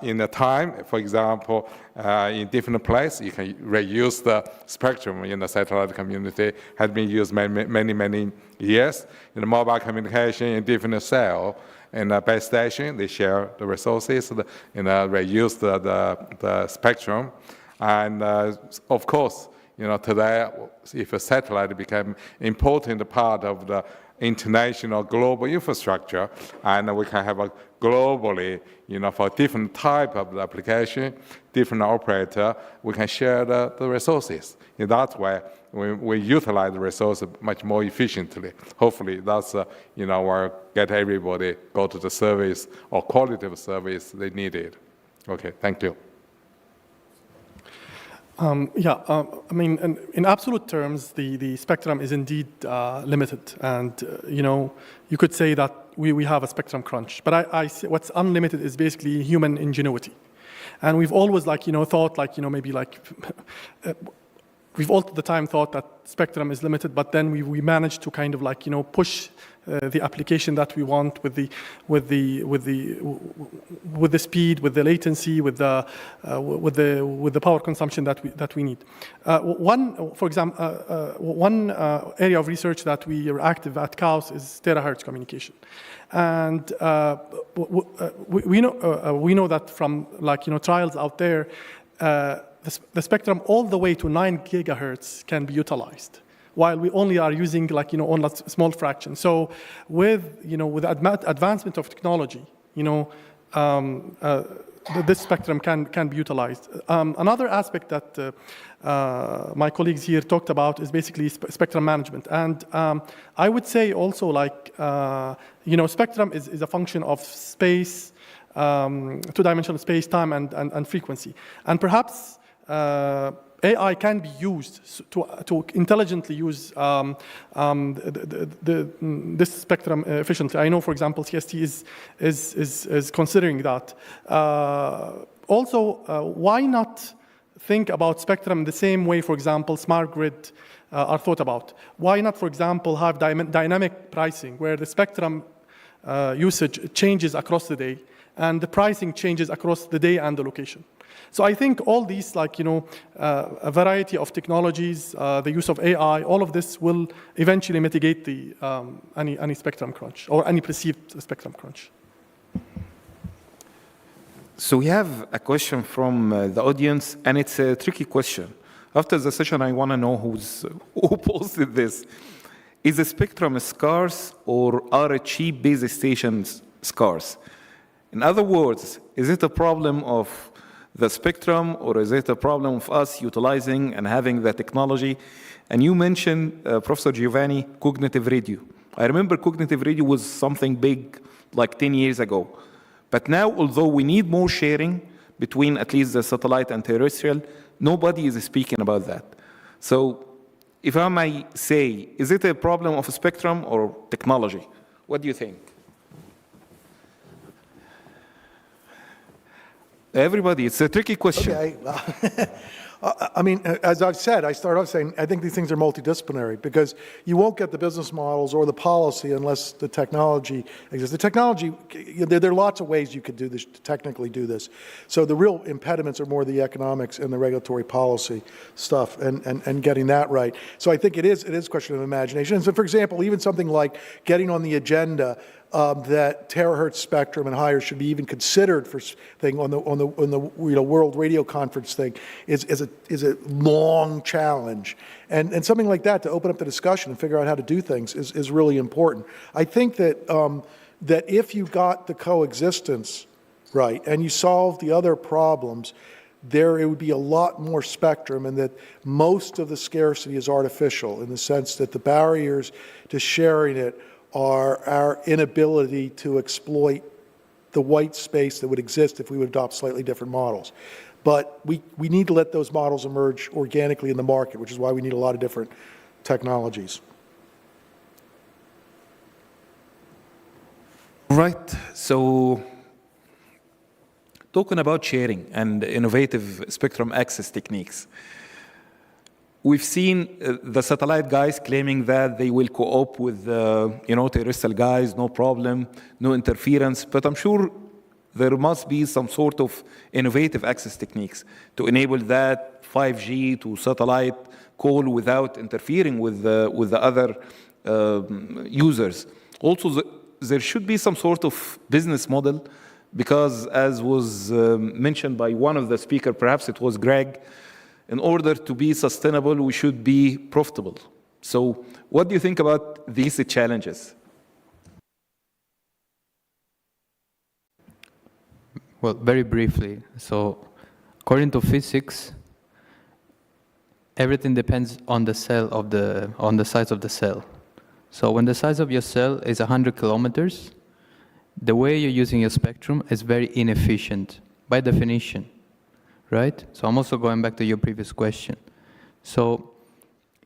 in the time, for example, in different places, you can reuse the spectrum in the satellite community, has been used many years. In the mobile communication, in different cell, in the base station, they share the resources, reuse the spectrum. And of course, today, if a satellite became important part of the international global infrastructure, and we can have a globally, for different type of application, different operator, we can share the resources. In that way, we utilize the resources much more efficiently. Hopefully, that's, where get everybody go to the service or qualitative service they needed. Okay, thank you. I mean, in absolute terms, the spectrum is indeed limited. And, you could say that we have a spectrum crunch. But I see what's unlimited is basically human ingenuity. And we've always, thought, maybe we've all the time thought that spectrum is limited, but then we managed to kind of push the application that we want with the speed, with the latency, with the power consumption that we need. For example, one area of research that we are active at CAUS is terahertz communication, and we know that from trials out there, the spectrum all the way to 9 gigahertz can be utilized, while we only are using on a small fraction. So with advancement of technology, this spectrum can be utilized. Another aspect that my colleagues here talked about is basically spectrum management. And I would say also spectrum is a function of space, two-dimensional space, time, and frequency. And perhaps AI can be used to intelligently use this spectrum efficiently. I know, for example, CST is considering that. Also, why not think about spectrum the same way, for example, smart grid are thought about? Why not, for example, have dynamic pricing, where the spectrum usage changes across the day, and the pricing changes across the day and the location? So I think all these, a variety of technologies, the use of AI, all of this will eventually mitigate the any spectrum crunch or any perceived spectrum crunch. So we have a question from the audience, and it's a tricky question. After the session, I want to know who posted this. Is the spectrum scarce, or are cheap base stations scarce? In other words, is it a problem of the spectrum, or is it a problem of us utilizing and having the technology? And you mentioned, Professor Giovanni, cognitive radio. I remember cognitive radio was something big like 10 years ago. But now, although we need more sharing between at least the satellite and terrestrial, nobody is speaking about that. So if I may say, is it a problem of a spectrum or technology? What do you think? Everybody, it's a tricky question. Okay. I mean, as I've said, I start off saying I think these things are multidisciplinary, because you won't get the business models or the policy unless the technology exists. The technology, there are lots of ways you could do this, to technically do this. So the real impediments are more the economics and the regulatory policy stuff and getting that right. So I think it is a question of imagination. And so, for example, even something like getting on the agenda that terahertz spectrum and higher should be even considered for thing on the World Radio Conference thing is a long challenge, and something like that to open up the discussion and figure out how to do things is really important. I think that that if you got the coexistence right and you solve the other problems, it would be a lot more spectrum, and that most of the scarcity is artificial in the sense that the barriers to sharing it are our inability to exploit the white space that would exist if we would adopt slightly different models. But we need to let those models emerge organically in the market, which is why we need a lot of different technologies. Right. So talking about sharing and innovative spectrum access techniques. We've seen the satellite guys claiming that they will co-op with terrestrial guys, no problem, no interference, but I'm sure there must be some sort of innovative access techniques to enable that 5G to satellite call without interfering with the other users. Also, there should be some sort of business model, because as was mentioned by one of the speakers, perhaps it was Greg, in order to be sustainable, we should be profitable. So what do you think about these challenges? Well, very briefly. So according to physics, everything depends on the cell on the size of the cell. So when the size of your cell is 100 kilometers, the way you're using your spectrum is very inefficient by definition, right? So I'm also going back to your previous question. So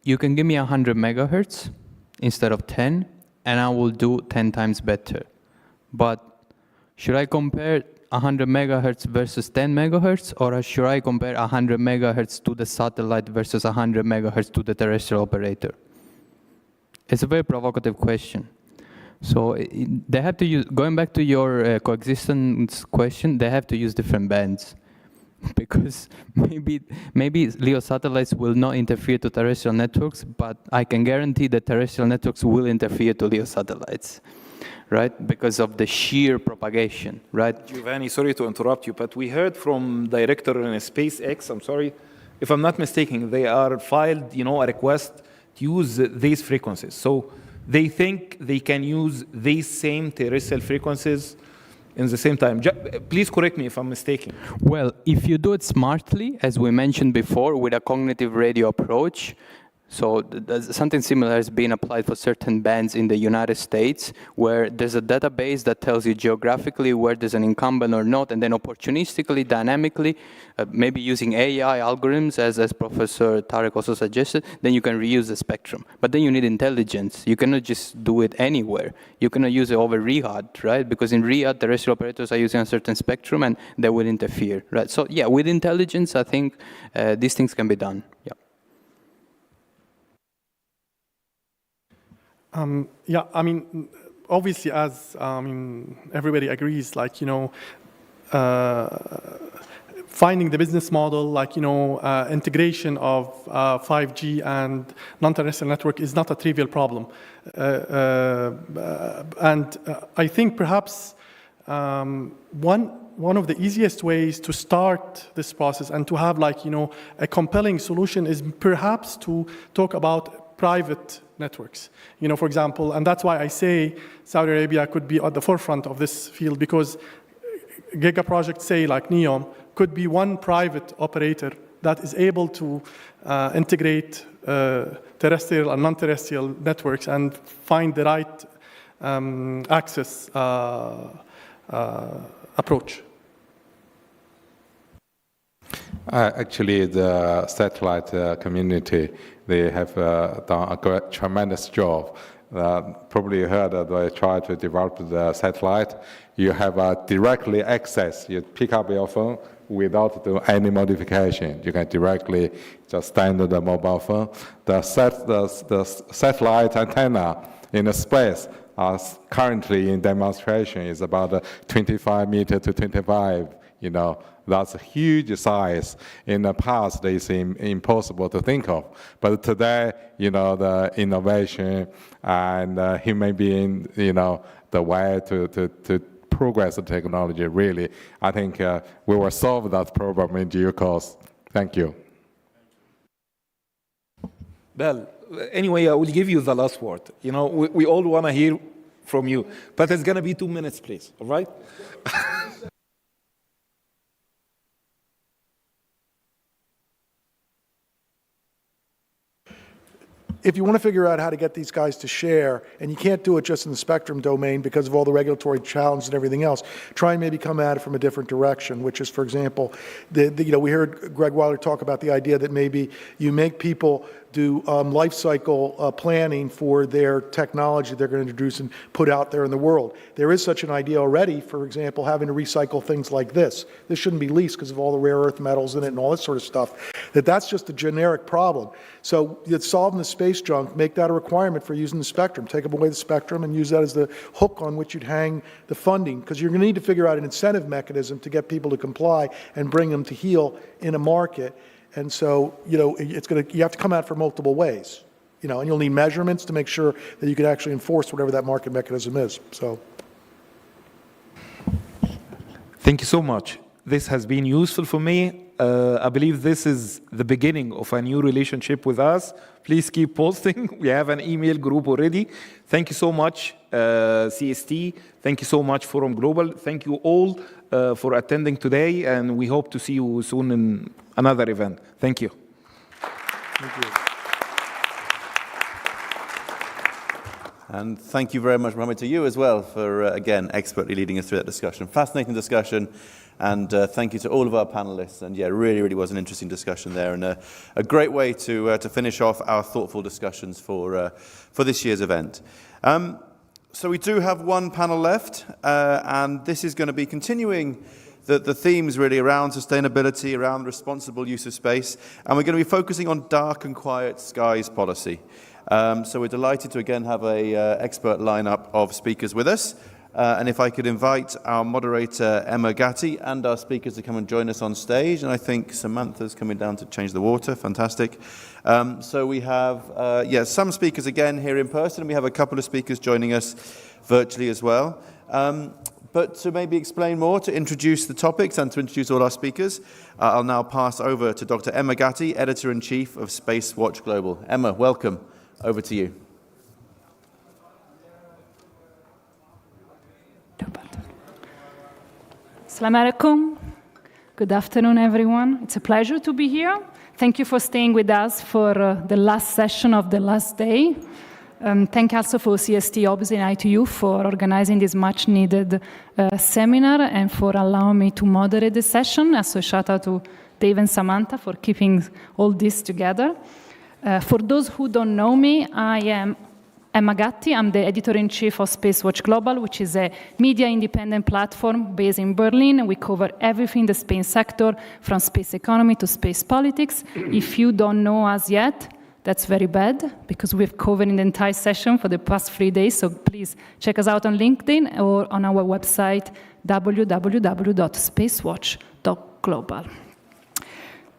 you can give me 100 megahertz instead of 10, and I will do 10 times better. But should I compare 100 megahertz versus 10 megahertz, or should I compare 100 megahertz to the satellite versus 100 megahertz to the terrestrial operator? It's a very provocative question. So they have to use, going back to your coexistence question, they have to use different bands. Because maybe LEO satellites will not interfere to terrestrial networks, but I can guarantee that terrestrial networks will interfere to LEO satellites, right? Because of the sheer propagation, right? Giovanni, sorry to interrupt you, but we heard from director in SpaceX, I'm sorry, if I'm not mistaken, they are filed, a request to use these frequencies. So they think they can use these same terrestrial frequencies in the same time. Please correct me if I'm mistaken. Well, if you do it smartly, as we mentioned before, with a cognitive radio approach, so something similar has been applied for certain bands in the United States, where there's a database that tells you geographically where there's an incumbent or not, and then opportunistically, dynamically, maybe using AI algorithms, as Professor Tarek also suggested, then you can reuse the spectrum. But then you need intelligence. You cannot just do it anywhere. You cannot use it over Riyadh, right? Because in Riyadh, terrestrial operators are using a certain spectrum, and they will interfere, right? So yeah, with intelligence, I think these things can be done. Yeah. Yeah, I mean, obviously, as everybody agrees, finding the business model, integration of 5G and non-terrestrial network is not a trivial problem. And I think perhaps one of the easiest ways to start this process and to have a compelling solution is perhaps to talk about private networks. For example, and that's why I say Saudi Arabia could be at the forefront of this field, because giga projects, say like NEOM, could be one private operator that is able to integrate terrestrial and non-terrestrial networks and find the right access approach. Actually, the satellite community, they have done a tremendous job. Probably you heard that they try to develop the satellite. You have directly access. You pick up your phone without doing any modification. You can directly just stand on the mobile phone. The satellite antenna in the space currently in demonstration is about 25 meters to 25. That's a huge size. In the past, they seem impossible to think of. But today, the innovation and human being, the way to progress the technology, really, I think we will solve that problem in due course. Thank you. Well, anyway, I will give you the last word. We all want to hear from you. But it's going to be 2 minutes, please. All right? If you want to figure out how to get these guys to share, and you can't do it just in the spectrum domain because of all the regulatory challenges and everything else, try and maybe come at it from a different direction, which is, for example, we heard Greg Weiler talk about the idea that maybe you make people do life cycle planning for their technology they're going to introduce and put out there in the world. There is such an idea already, for example, having to recycle things like this. This shouldn't be leased because of all the rare earth metals in it and all this sort of stuff. That's just a generic problem. So it's solving the space junk, make that a requirement for using the spectrum. Take away the spectrum and use that as the hook on which you'd hang the funding, because you're going to need to figure out an incentive mechanism to get people to comply and bring them to heel in a market. And so, you have to come at it from multiple ways, and you'll need measurements to make sure that you can actually enforce whatever that market mechanism is. So, thank you so much. This has been useful for me. I believe this is the beginning of a new relationship with us. Please keep posting. We have an email group already. Thank you so much, CST. Thank you so much, Forum Global. Thank you all for attending today, and we hope to see you soon in another event. Thank you. Thank you. And thank you very much, Mohammed, to you as well for, again, expertly leading us through that discussion. Fascinating discussion. And thank you to all of our panelists. And yeah, really was an interesting discussion there, and a great way to finish off our thoughtful discussions for this year's event. So we do have one panel left, and this is going to be continuing the themes really around sustainability, around responsible use of space, and we're going to be focusing on dark and quiet skies policy. So we're delighted to again have a expert lineup of speakers with us. And if I could invite our moderator, Emma Gatti, and our speakers to come and join us on stage. And I think Samantha's coming down to change the water. Fantastic. So we have, some speakers again here in person. We have a couple of speakers joining us virtually as well. But to maybe explain more, to introduce the topics and to introduce all our speakers, I'll now pass over to Dr. Emma Gatti, Editor-in-Chief of Space Watch Global. Emma, welcome. Over to you. Assalamu alaikum. Good afternoon, everyone. It's a pleasure to be here. Thank you for staying with us for the last session of the last day. Thank you also for CST, obviously, and ITU for organizing this much-needed seminar and for allowing me to moderate the session. Also, a shout out to Dave and Samantha for keeping all this together. For those who don't know me, I am Emma Gatti. I'm the editor-in-chief of Space Watch Global, which is a media independent platform based in Berlin. We cover everything in the space sector, from space economy to space politics. If you don't know us yet, that's very bad, because we've covered in the entire session for the past 3 days. So please check us out on LinkedIn or on our website, www.spacewatch.global.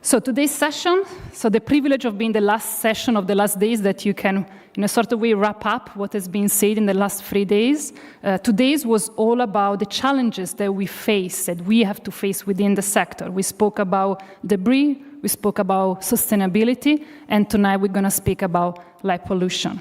So today's session, the privilege of being the last session of the last days that you can, in a sort of way, wrap up what has been said in the last 3 days. Today's was all about the challenges that we face, that we have to face within the sector. We spoke about debris, we spoke about sustainability, and tonight we're going to speak about light pollution.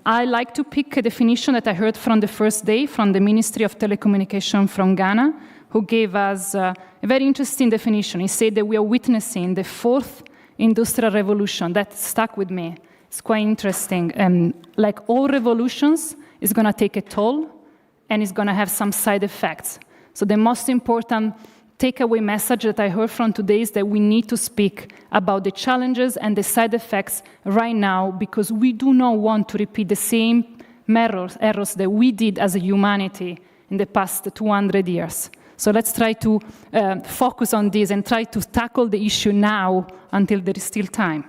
I like to pick a definition that I heard from the first day from the Ministry of Telecommunication from Ghana, who gave us a very interesting definition. He said that we are witnessing the fourth industrial revolution. That stuck with me. It's quite interesting. Like all revolutions, it's going to take a toll, and it's going to have some side effects. So the most important takeaway message that I heard from today is that we need to speak about the challenges and the side effects right now, because we do not want to repeat the same errors that we did as a humanity in the past 200 years. So let's try to focus on this and try to tackle the issue now until there is still time.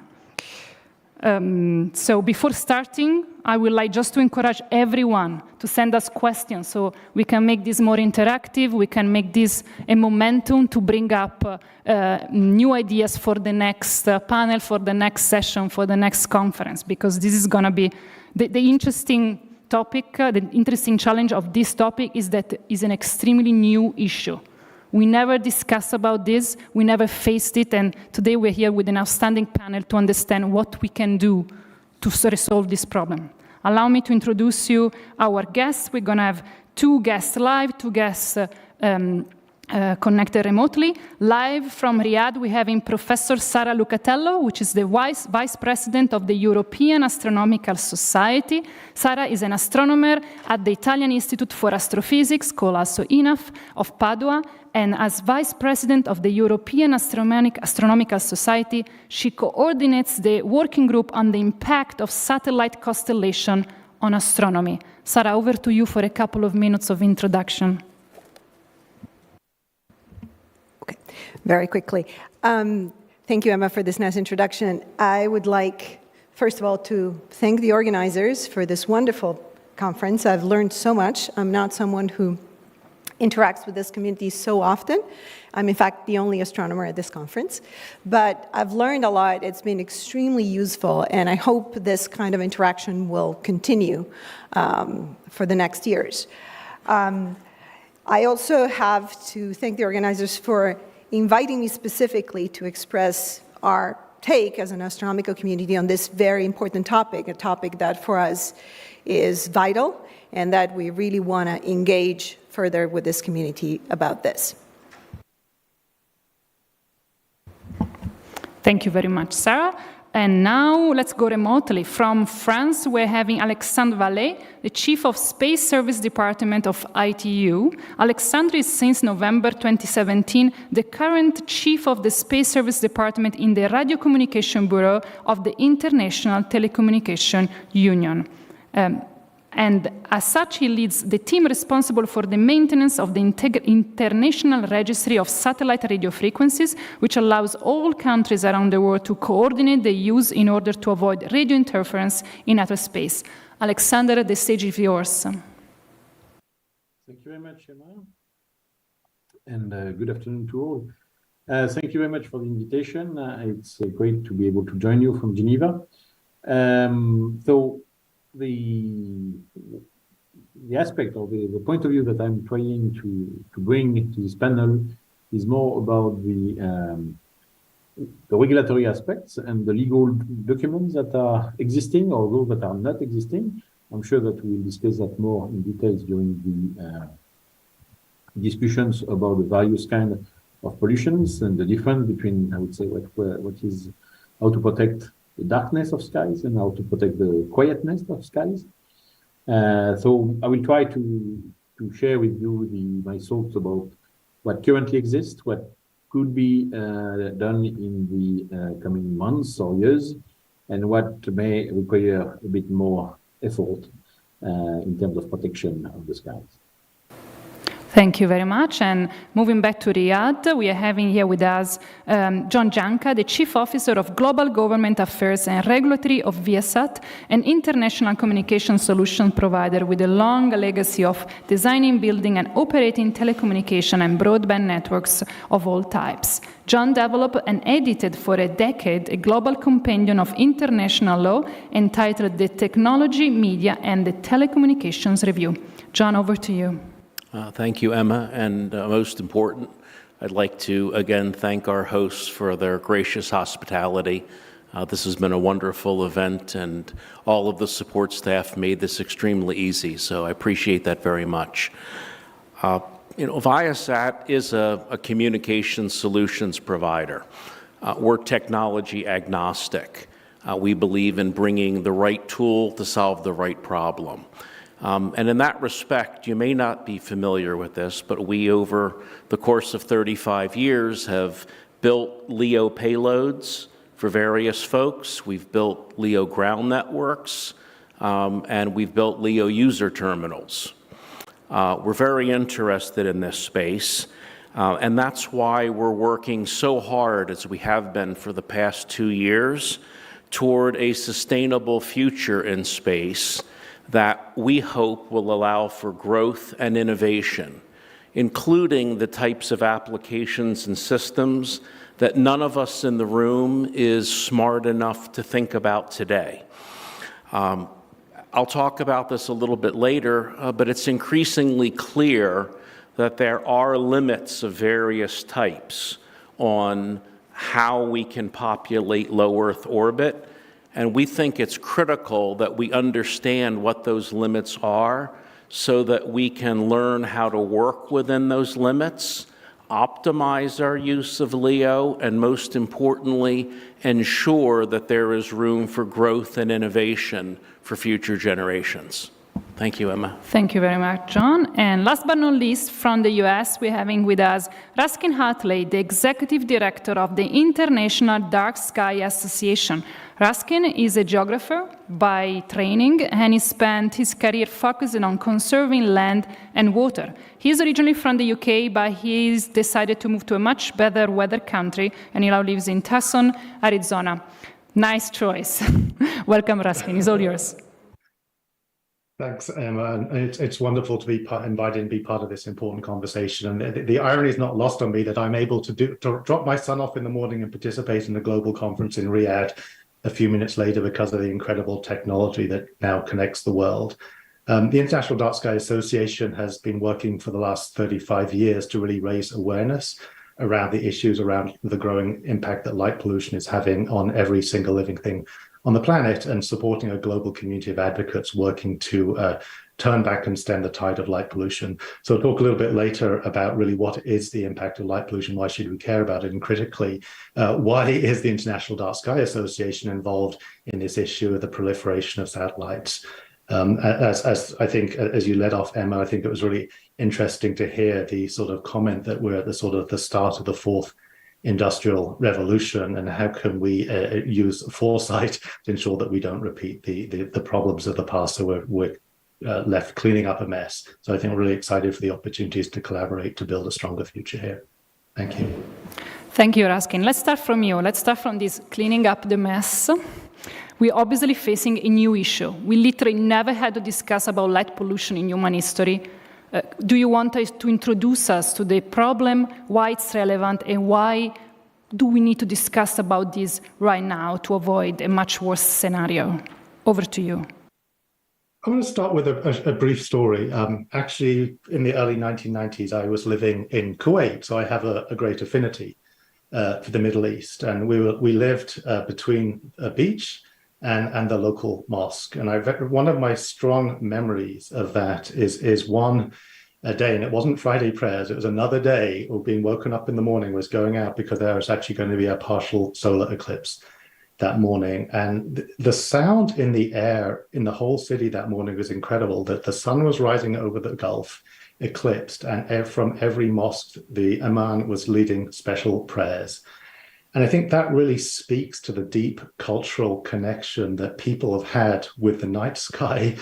So before starting, I would like just to encourage everyone to send us questions so we can make this more interactive, we can make this a momentum to bring up new ideas for the next panel, for the next session, for the next conference, because this is going to be the interesting topic, the interesting challenge of this topic is that it is an extremely new issue. We never discussed about this, we never faced it, and today we're here with an outstanding panel to understand what we can do to resolve this problem. Allow me to introduce you our guests. We're going to have 2 guests live, 2 guests connected remotely. Live from Riyadh, we have in Professor Sara Lucatello, which is the Vice President of the European Astronomical Society. Sara is an astronomer at the Italian Institute for Astrophysics, called also INAF, of Padua, and as Vice President of the European Astronomical Society, she coordinates the working group on the impact of satellite constellation on astronomy. Sara, over to you for a couple of minutes of introduction. Very quickly. Thank you, Emma, for this nice introduction. I would like, first of all, to thank the organizers for this wonderful conference. I've learned so much. I'm not someone who interacts with this community so often. I'm, in fact, the only astronomer at this conference. But I've learned a lot. It's been extremely useful, and I hope this kind of interaction will continue for the next years. I also have to thank the organizers for inviting me specifically to express our take as an astronomical community on this very important topic, a topic that for us is vital and that we really want to engage further with this community about this. Thank you very much, Sarah. And now let's go remotely. From France, we're having Alexandre Vallée, the Chief of Space Service Department of ITU. Alexandre is since November 2017 the current Chief of the Space Service Department in the Radio Communication Bureau of the International Telecommunication Union. And as such, he leads the team responsible for the maintenance of the International Registry of Satellite Radio Frequencies, which allows all countries around the world to coordinate the use in order to avoid radio interference in outer space. Alexander, the stage is yours. Thank you very much, Emma. And good afternoon to all. Thank you very much for the invitation. It's great to be able to join you from Geneva. The aspect or the point of view that I'm trying to bring to this panel is more about the regulatory aspects and the legal documents that are existing or those that are not existing. I'm sure that we'll discuss that more in details during the discussions about the various kind of pollutions and the difference between, I would say, what is how to protect the darkness of skies and how to protect the quietness of skies. So I will try to share with you my thoughts about what currently exists, what could be done in the coming months or years, and what may require a bit more effort in terms of protection of the skies. Thank you very much. And moving back to Riyadh, we are having here with us John Janka, the Chief Officer of Global Government Affairs and Regulatory of Viasat, an international communication solution provider with a long legacy of designing, building, and operating telecommunication and broadband networks of all types. John developed and edited for a decade a global compendium of international law entitled The Technology, Media, and the Telecommunications Review. John, over to you. Thank you, Emma, and most important, I'd like to again thank our hosts for their gracious hospitality. This has been a wonderful event, and all of the support staff made this extremely easy, so I appreciate that very much. Viasat is a communication solutions provider. We're technology agnostic. We believe in bringing the right tool to solve the right problem. And in that respect, you may not be familiar with this, but we, over the course of 35 years, have built LEO payloads for various folks. We've built LEO ground networks, and we've built LEO user terminals. We're very interested in this space, and that's why we're working so hard, as we have been for the past 2 years, toward a sustainable future in space that we hope will allow for growth and innovation, including the types of applications and systems that none of us in the room is smart enough to think about today. I'll talk about this a little bit later, but it's increasingly clear that there are limits of various types on how we can populate low Earth orbit. And we think it's critical that we understand what those limits are so that we can learn how to work within those limits optimize our use of LEO, and most importantly, ensure that there is room for growth and innovation for future generations. Thank you, Emma. Thank you very much, John. And last but not least, from the US, we're having with us Ruskin Hartley, the Executive Director of the International Dark Sky Association. Ruskin is a geographer by training, and he spent his career focusing on conserving land and water. He's originally from the UK, but he's decided to move to a much better weather country, and he now lives in Tucson, Arizona. Nice choice. Welcome, Ruskin. It's all yours. Thanks, Emma. And it's wonderful to be invited and be part of this important conversation. And the irony is not lost on me that I'm able to drop my son off in the morning and participate in the global conference in Riyadh a few minutes later because of the incredible technology that now connects the world. The International Dark Sky Association has been working for the last 35 years to really raise awareness around the issues around the growing impact that light pollution is having on every single living thing on the planet, and supporting a global community of advocates working to turn back and stem the tide of light pollution. So I'll talk a little bit later about really what is the impact of light pollution, why should we care about it, and critically, why is the International Dark Sky Association involved in this issue of the proliferation of satellites. As I think, as you led off, Emma, I think it was really interesting to hear the sort of comment that we're at the sort of the start of the fourth industrial revolution, and how can we use foresight to ensure that we don't repeat the problems of the past, so we're left cleaning up a mess. So I think we're really excited for the opportunities to collaborate to build a stronger future here. Thank you. Thank you, Ruskin. Let's start from you. Let's start from this cleaning up the mess. We're obviously facing a new issue. We literally never had to discuss about light pollution in human history. Do you want to introduce us to the problem, why it's relevant, and why do we need to discuss about this right now to avoid a much worse scenario? Over to you. I'm going to start with a brief story. Actually, in the early 1990s, I was living in Kuwait, so I have a great affinity for the Middle East. And we lived between a beach and the local mosque. And one of my strong memories of that is one day, and it wasn't Friday prayers, it was another day of being woken up in the morning, was going out because there was actually going to be a partial solar eclipse that morning. And the sound in the air in the whole city that morning was incredible, that the sun was rising over the Gulf, eclipsed, and from every mosque, the imam was leading special prayers. And I think that really speaks to the deep cultural connection that people have had with the night sky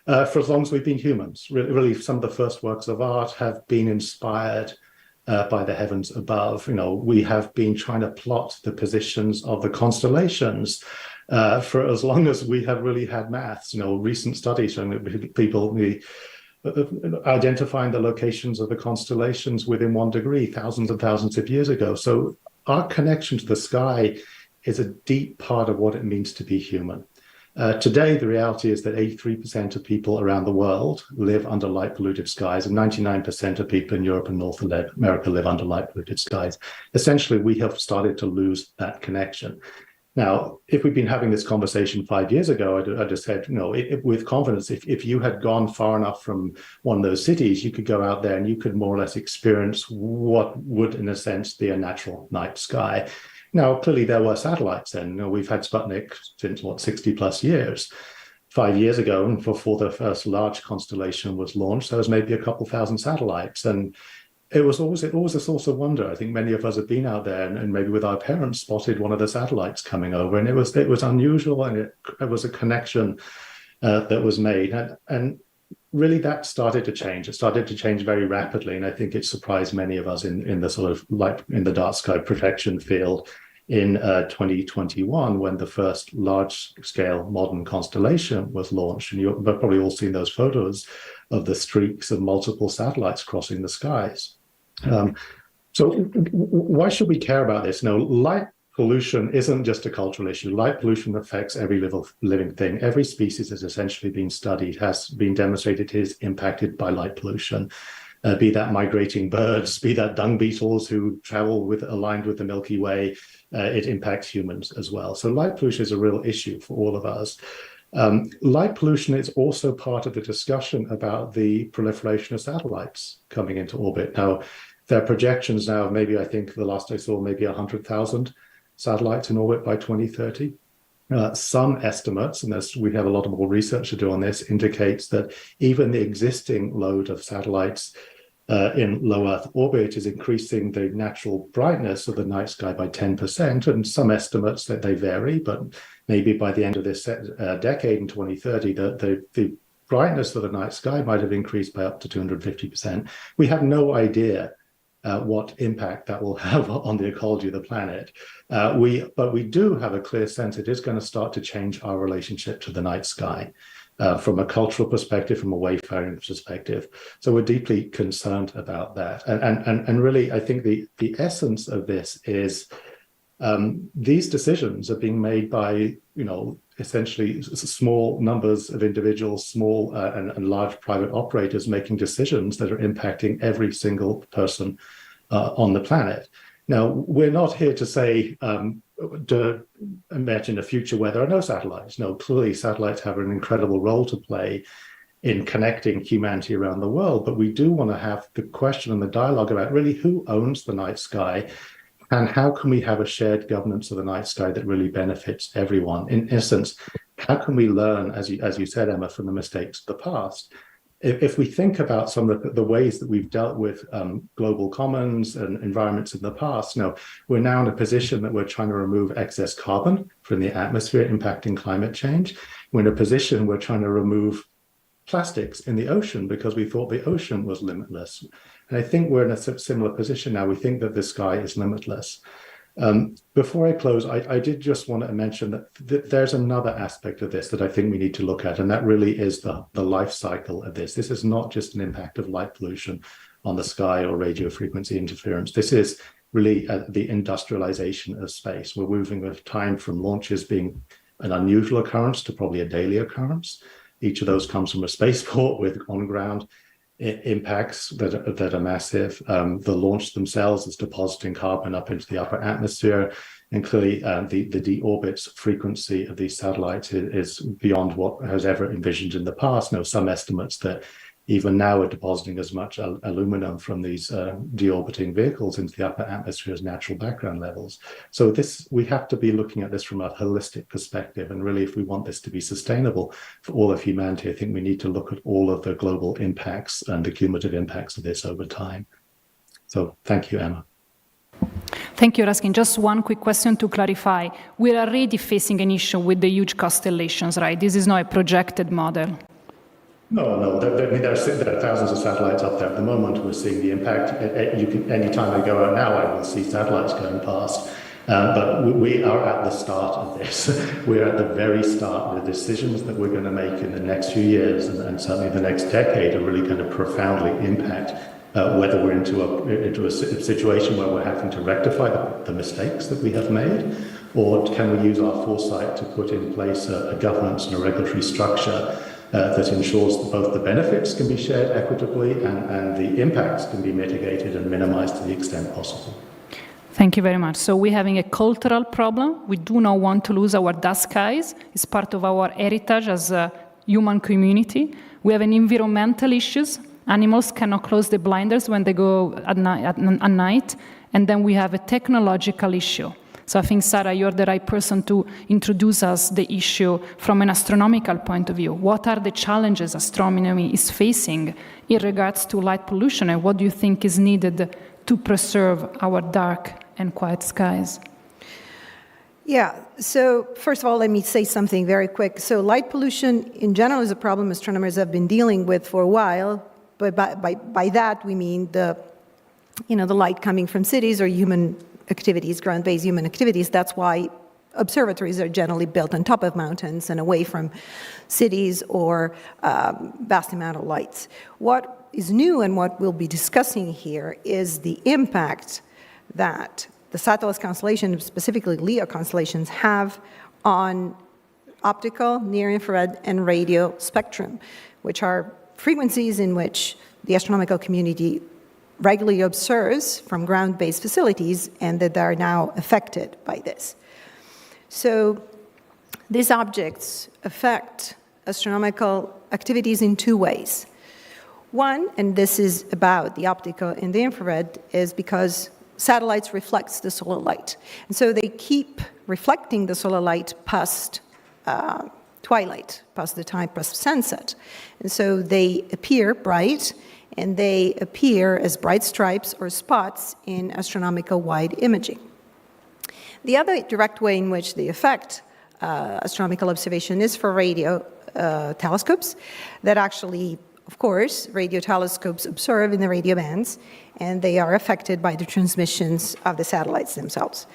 for as long as we've been humans. Really, some of the first works of art have been inspired by the heavens above. You know, we have been trying to plot the positions of the constellations for as long as we have really had maths. You know, recent studies showing that people identifying the locations of the constellations within 1 degree, thousands and thousands of years ago. So our connection to the sky is a deep part of what it means to be human. Today, the reality is that 83% of people around the world live under light polluted skies, and 99% of people in Europe and North America live under light polluted skies. Essentially, we have started to lose that connection. Now, if we'd been having this conversation 5 years ago, I'd have said, you know, with confidence, if you had gone far enough from one of those cities, you could go out there and you could more or less experience what would, in a sense, be a natural night sky. Now, clearly there were satellites then. You know, we've had Sputnik since, 60 plus years. 5 years ago, and before the first large constellation was launched, there was maybe a couple thousand satellites. And it was always a source of wonder. I think many of us have been out there and maybe with our parents spotted one of the satellites coming over, and it was unusual, and it was a connection that was made. And really that started to change. It started to change very rapidly, and I think it surprised many of us in the sort of like in the dark sky protection field in 2021 when the first large-scale modern constellation was launched. And you've probably all seen those photos of the streaks of multiple satellites crossing the skies. So why should we care about this? No, light pollution isn't just a cultural issue. Light pollution affects every living thing. Every species has essentially been studied, has been demonstrated is impacted by light pollution. Be that migrating birds, be that dung beetles who travel aligned with the Milky Way, it impacts humans as well. So light pollution is a real issue for all of us. Light pollution is also part of the discussion about the proliferation of satellites coming into orbit. Now, There are projections now of maybe, I think the last I saw, maybe 100,000 satellites in orbit by 2030. Some estimates, and we have a lot more research to do on this, indicates that even the existing load of satellites in low Earth orbit is increasing the natural brightness of the night sky by 10%. And some estimates that they vary, but maybe by the end of this decade in 2030, the brightness of the night sky might have increased by up to 250%. We have no idea what impact that will have on the ecology of the planet. But we do have a clear sense it is going to start to change our relationship to the night sky from a cultural perspective, from a wayfaring perspective. So we're deeply concerned about that. And really, I think the essence of this is these decisions are being made by, essentially small numbers of individuals, small and large private operators making decisions that are impacting every single person on the planet. Now, we're not here to say, to imagine a future where there are no satellites. No, clearly satellites have an incredible role to play in connecting humanity around the world, but we do want to have the question and the dialogue about really who owns the night sky and how can we have a shared governance of the night sky that really benefits everyone? In essence, how can we learn, as you said, Emma, from the mistakes of the past? If we think about some of the ways that we've dealt with global commons and environments in the past, we're now in a position that we're trying to remove excess carbon from the atmosphere impacting climate change. We're in a position we're trying to remove plastics in the ocean because we thought the ocean was limitless. And I think we're in a similar position now. We think that the sky is limitless. Before I close, I did just want to mention that there's another aspect of this that I think we need to look at, and that really is the life cycle of this. This is not just an impact of light pollution on the sky or radio frequency interference. This is really the industrialization of space. We're moving with time from launches being an unusual occurrence to probably a daily occurrence. Each of those comes from a spaceport with on-ground impacts that are massive. The launch themselves is depositing carbon up into the upper atmosphere, and clearly the deorbit frequency of these satellites is beyond what has ever envisioned in the past. Some estimates that even now are depositing as much aluminum from these deorbiting vehicles into the upper atmosphere as natural background levels. So we have to be looking at this from a holistic perspective. And really, if we want this to be sustainable for all of humanity, I think we need to look at all of the global impacts and the cumulative impacts of this over time. So thank you, Emma. Thank you, Raskin. Just one quick question to clarify. We're already facing an issue with the huge constellations, right? This is not a projected model. No. There are thousands of satellites up there at the moment. We're seeing the impact. Anytime I go out now, I will see satellites going past. But we are at the start of this. We're at the very start. The decisions that we're going to make in the next few years and certainly the next decade are really going to profoundly impact whether we're into a situation where we're having to rectify the mistakes that we have made, or can we use our foresight to put in place a governance and a regulatory structure that ensures that both the benefits can be shared equitably and the impacts can be mitigated and minimized to the extent possible. Thank you very much. So we're having a cultural problem. We do not want to lose our dark skies. It's part of our heritage as a human community. We have an environmental issues. Animals cannot close the blinders when they go at night. And then we have a technological issue. So I think, Sarah, you're the right person to introduce us the issue from an astronomical point of view. What are the challenges astronomy is facing in regards to light pollution, and what do you think is needed to preserve our dark and quiet skies? Yeah, so first of all, let me say something very quick. So light pollution in general is a problem astronomers have been dealing with for a while, but by that we mean the light coming from cities or human activities, ground-based human activities. That's why observatories are generally built on top of mountains and away from cities or vast amount of lights. What is new and what we'll be discussing here is the impact that the satellite constellations, specifically LEO constellations, have on optical, near-infrared, and radio spectrum, which are frequencies in which the astronomical community regularly observes from ground-based facilities and that are now affected by this. So these objects affect astronomical activities in two ways. One, and this is about the optical and the infrared, is because satellites reflect the solar light. And so they keep reflecting the solar light past twilight, past the time, past sunset. And so they appear bright, and they appear as bright stripes or spots in astronomical wide imaging. The other direct way in which they affect astronomical observation is for radio telescopes that actually, of course, radio telescopes observe in the radio bands, and they are affected by the transmissions of the satellites themselves.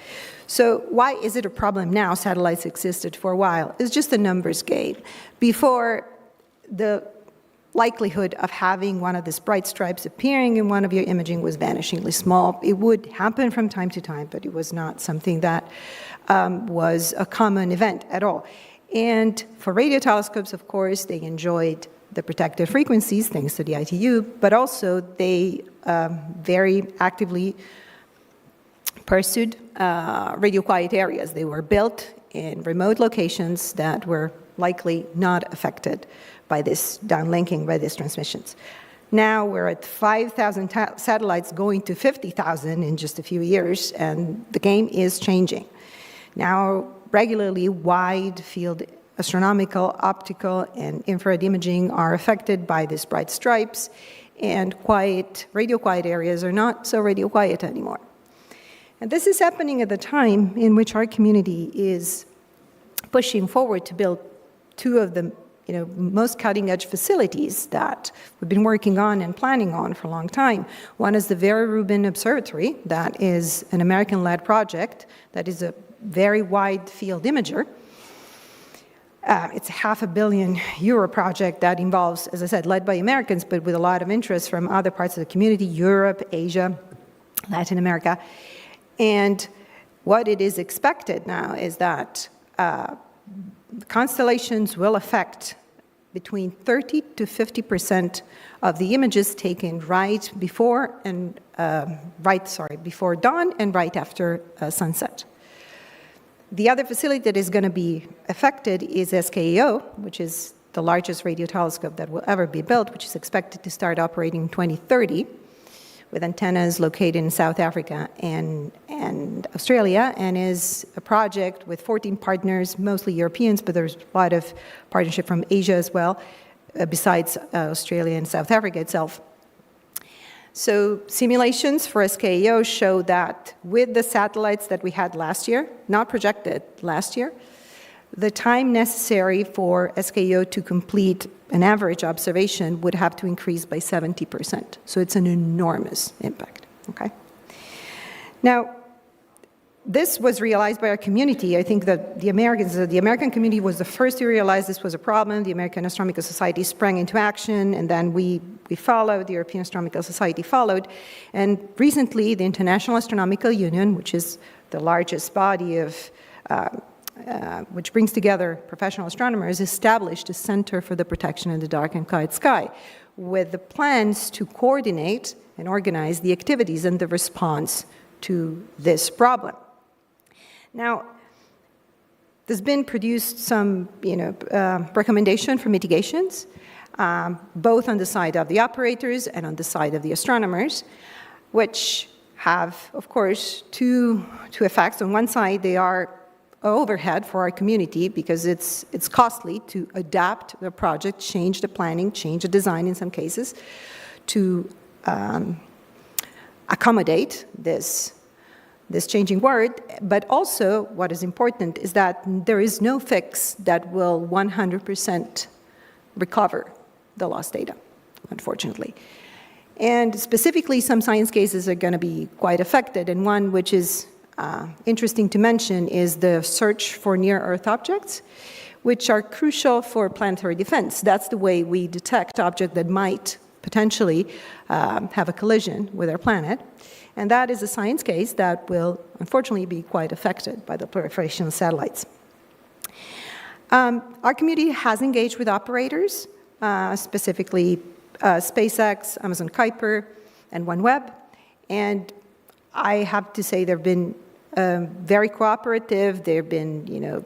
So why is it a problem now? Satellites existed for a while. It's just a numbers game. Before, the likelihood of having one of these bright stripes appearing in one of your imaging was vanishingly small. It would happen from time to time, but it was not something that was a common event at all. And for radio telescopes, of course, they enjoyed the protected frequencies, thanks to the ITU, but also they very actively pursued radio quiet areas. They were built in remote locations that were likely not affected by this downlinking, by these transmissions. Now we're at 5,000 satellites going to 50,000 in just a few years, and the game is changing. Now, regularly wide field astronomical, optical, and infrared imaging are affected by these bright stripes, and radio quiet areas are not so radio quiet anymore. And this is happening at the time in which our community is pushing forward to build two of the most cutting-edge facilities that we've been working on and planning on for a long time. One is the Vera Rubin Observatory, that is an American-led project that is a very wide field imager. It's a €500 million project that involves, as I said, led by Americans, but with a lot of interest from other parts of the community, Europe, Asia, Latin America. And what it is expected now is that constellations will affect between 30 to 50% of the images taken before dawn and right after sunset. The other facility that is going to be affected is SKAO, which is the largest radio telescope that will ever be built, which is expected to start operating in 2030, with antennas located in South Africa and Australia, and is a project with 14 partners, mostly Europeans, but there's a lot of partnership from Asia as well, besides Australia and South Africa itself. So simulations for SKAO show that with the satellites that we had last year, not projected last year, the time necessary for SKAO to complete an average observation would have to increase by 70%. So it's an enormous impact, okay? Now, this was realized by our community. I think that the American community was the first to realize this was a problem. The American Astronomical Society sprang into action, and then we followed, the European Astronomical Society followed. And recently, the International Astronomical Union, which is the largest body of which brings together professional astronomers, established a Center for the Protection of the Dark and Quiet Sky with the plans to coordinate and organize the activities and the response to this problem. Now, there's been produced some recommendation for mitigations, both on the side of the operators and on the side of the astronomers, which have, of course, two effects. On one side, they are overhead for our community because it's costly to adapt the project, change the planning, change the design in some cases to accommodate this changing world. But also, what is important is that there is no fix that will 100% recover the lost data, unfortunately. And specifically, some science cases are going to be quite affected, and one which is interesting to mention is the search for near-Earth objects, which are crucial for planetary defense. That's the way we detect objects that might potentially have a collision with our planet. And that is a science case that will, unfortunately, be quite affected by the proliferation of satellites. Our community has engaged with operators, specifically SpaceX, Amazon Kuiper, and OneWeb. And I have to say they've been very cooperative. They've been,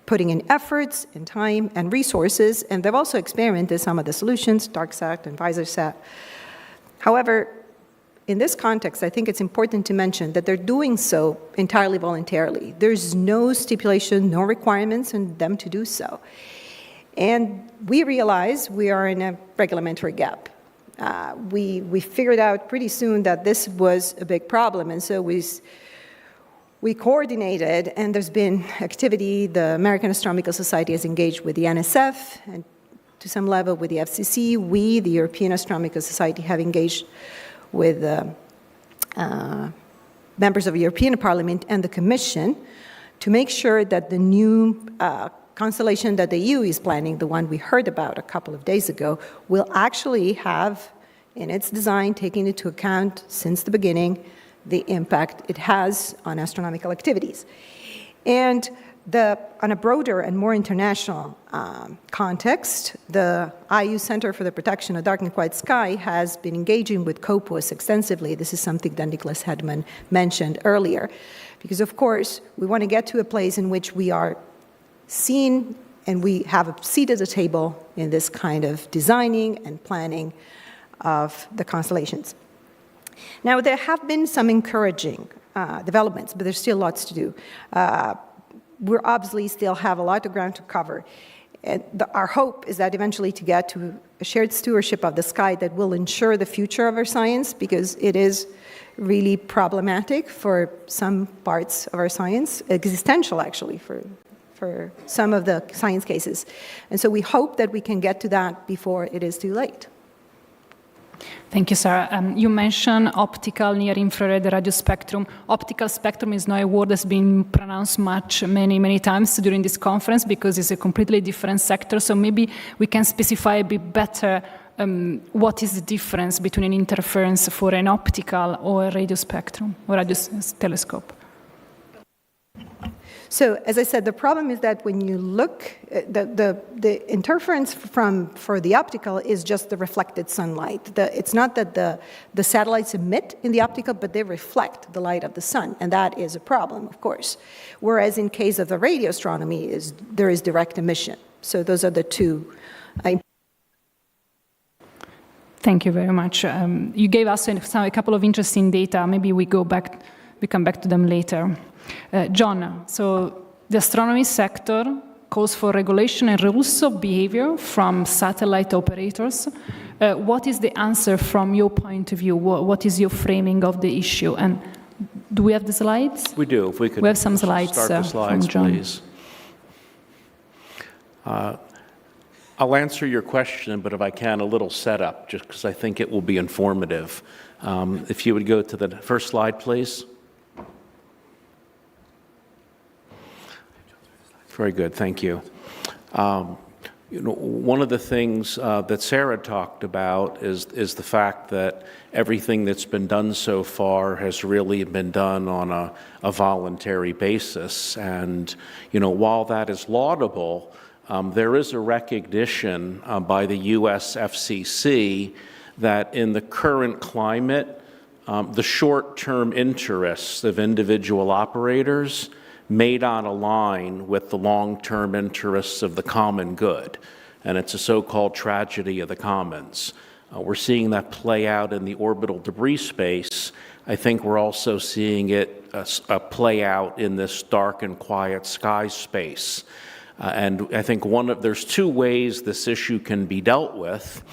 putting in efforts and time and resources, and they've also experimented some of the solutions, DarkSat and VisorSat. However, in this context, I think it's important to mention that they're doing so entirely voluntarily. There's no stipulation, no requirements on them to do so. And we realize we are in a regulatory gap. We figured out pretty soon that this was a big problem, and so we coordinated, and there's been activity. The American Astronomical Society has engaged with the NSF, and to some level with the FCC. We, the European Astronomical Society, have engaged with members of the European Parliament and the Commission to make sure that the new constellation that the EU is planning, the one we heard about a couple of days ago, will actually have in its design taken into account since the beginning the impact it has on astronomical activities. And on a broader and more international context, the IU Center for the Protection of Dark and Quiet Sky has been engaging with COPUOS extensively. This is something that Nicholas Hedman mentioned earlier, because of course we want to get to a place in which we are seen and we have a seat at the table in this kind of designing and planning of the constellations. Now, there have been some encouraging developments, but there's still lots to do. We obviously still have a lot of ground to cover. And our hope is that eventually to get to a shared stewardship of the sky that will ensure the future of our science, because it is really problematic for some parts of our science, existential actually for some of the science cases. And so we hope that we can get to that before it is too late. Thank you, Sarah. You mentioned optical, near-infrared, radio spectrum. Optical spectrum is not a word that's been pronounced many times during this conference because it's a completely different sector. So maybe we can specify a bit better what is the difference between an interference for an optical or a radio spectrum or radio telescope. So, as I said, the problem is that when you look, the interference for the optical is just the reflected sunlight. It's not that the satellites emit in the optical, but they reflect the light of the sun, and that is a problem, of course. Whereas in case of the radio astronomy, there is direct emission. So those are the two. Thank you very much. You gave us a couple of interesting data. Maybe we come back to them later. John, so the astronomy sector calls for regulation and rules of behavior from satellite operators. What is the answer from your point of view? What is your framing of the issue? And do we have the slides? We do. If we could we have some slides, start the slides, from John. please. I'll answer your question, but if I can, a little setup, just because I think it will be informative. If you would go to the first slide, please. Very good, thank you. One of the things that Sarah talked about is the fact that everything that's been done so far has really been done on a voluntary basis. And while that is laudable, there is a recognition by the US FCC that in the current climate, the short-term interests of individual operators may not align with the long-term interests of the common good. And it's a so-called tragedy of the commons. We're seeing that play out in the orbital debris space. I think we're also seeing it play out in this dark and quiet sky space. And I think there's two ways this issue can be dealt with.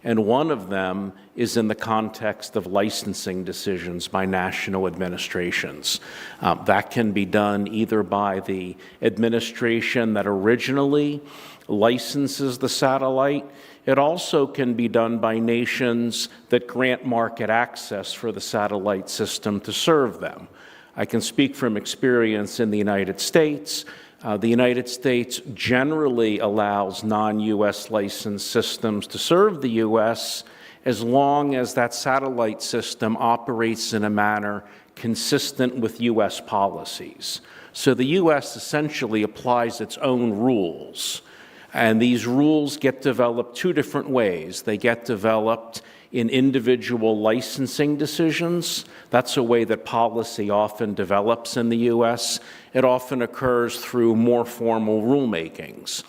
And one of them is in the context of licensing decisions by national administrations. That can be done either by the administration that originally licenses the satellite. It also can be done by nations that grant market access for the satellite system to serve them. I can speak from experience in the United States. The United States generally allows non-U.S. licensed systems to serve the U.S. as long as that satellite system operates in a manner consistent with U.S. policies. So the U.S. essentially applies its own rules, and these rules get developed two different ways. They get developed in individual licensing decisions. That's a way that policy often develops in the US. It often occurs through more formal rulemakings.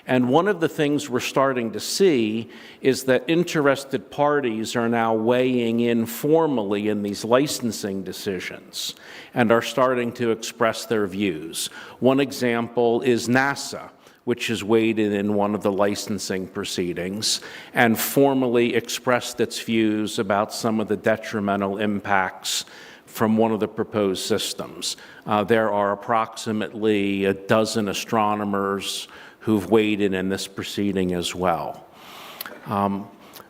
And one of the things we're starting to see is that interested parties are now weighing in formally in these licensing decisions and are starting to express their views. One example is NASA, which has weighed in one of the licensing proceedings and formally expressed its views about some of the detrimental impacts from one of the proposed systems. There are approximately a dozen astronomers who've weighed in this proceeding as well.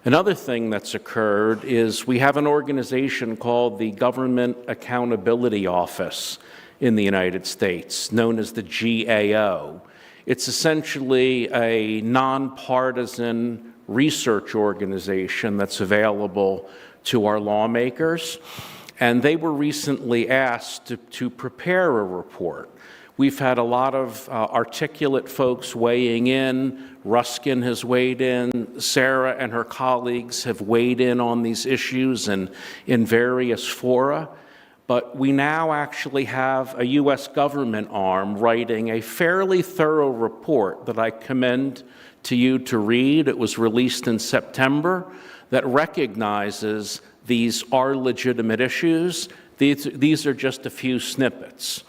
Another thing that's occurred is we have an organization called the Government Accountability Office in the United States, known as the GAO. It's essentially a nonpartisan research organization that's available to our lawmakers, and they were recently asked to prepare a report. We've had a lot of articulate folks weighing in. Ruskin has weighed in. Sarah and her colleagues have weighed in on these issues and in various fora. But we now actually have a U.S. government arm writing a fairly thorough report that I commend to you to read. It was released in September that recognizes these are legitimate issues. These are just a few snippets.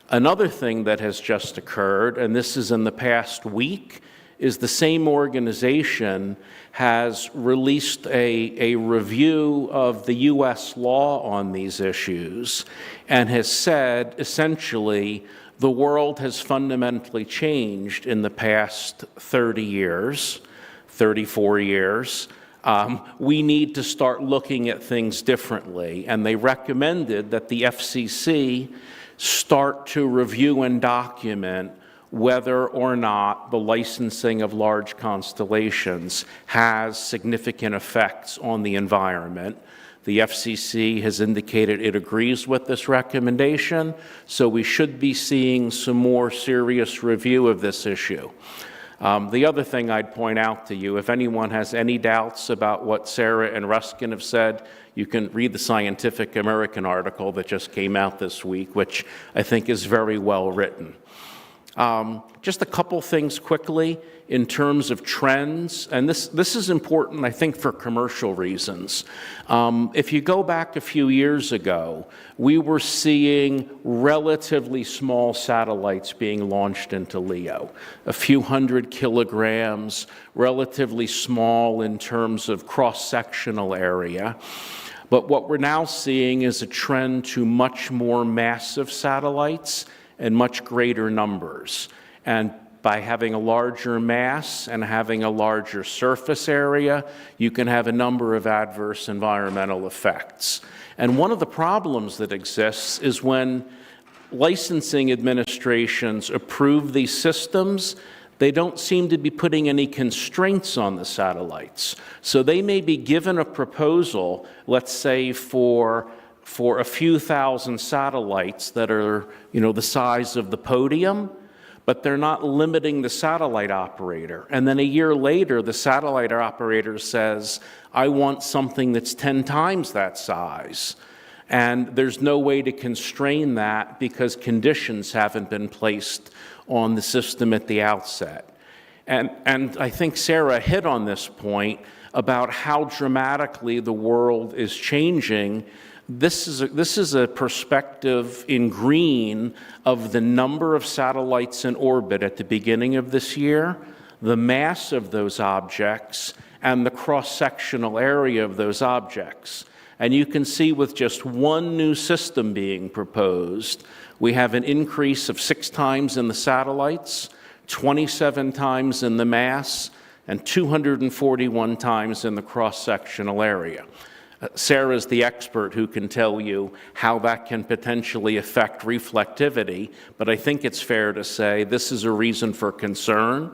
Another thing that has just occurred, and this is in the past week, is the same organization has released a review of the U.S. law on these issues and has said, essentially, the world has fundamentally changed in the past 30 years, 34 years. We need to start looking at things differently. And they recommended that the FCC start to review and document whether or not the licensing of large constellations has significant effects on the environment. The FCC has indicated it agrees with this recommendation, so we should be seeing some more serious review of this issue. The other thing I'd point out to you, if anyone has any doubts about what Sarah and Ruskin have said, you can read the Scientific American article that just came out this week, which I think is very well written. Just a couple things quickly in terms of trends, and this is important, I think, for commercial reasons. If you go back a few years ago, we were seeing relatively small satellites being launched into LEO, a few hundred kilograms, relatively small in terms of cross-sectional area. But what we're now seeing is a trend to much more massive satellites and much greater numbers. And by having a larger mass and having a larger surface area, you can have a number of adverse environmental effects. And one of the problems that exists is when licensing administrations approve these systems, they don't seem to be putting any constraints on the satellites. So they may be given a proposal, let's say for a few thousand satellites that are, the size of the podium, but they're not limiting the satellite operator. And then a year later, the satellite operator says, I want something that's 10 times that size. And there's no way to constrain that because conditions haven't been placed on the system at the outset. And I think Sarah hit on this point about how dramatically the world is changing. This is a perspective in green of the number of satellites in orbit at the beginning of this year, the mass of those objects, and the cross-sectional area of those objects. And you can see with just one new system being proposed, we have an increase of 6 times in the satellites, 27 times in the mass, and 241 times in the cross-sectional area. Sarah's the expert who can tell you how that can potentially affect reflectivity, but I think it's fair to say this is a reason for concern.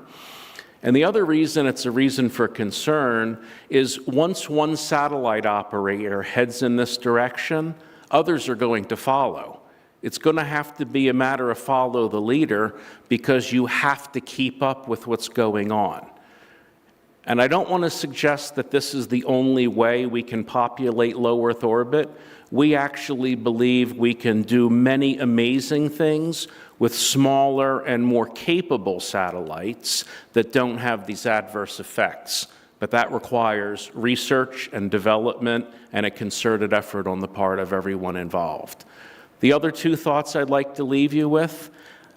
And the other reason it's a reason for concern is once one satellite operator heads in this direction, others are going to follow. It's going to have to be a matter of follow the leader because you have to keep up with what's going on. And I don't want to suggest that this is the only way we can populate low Earth orbit. We actually believe we can do many amazing things with smaller and more capable satellites that don't have these adverse effects. But that requires research and development and a concerted effort on the part of everyone involved. The other two thoughts I'd like to leave you with: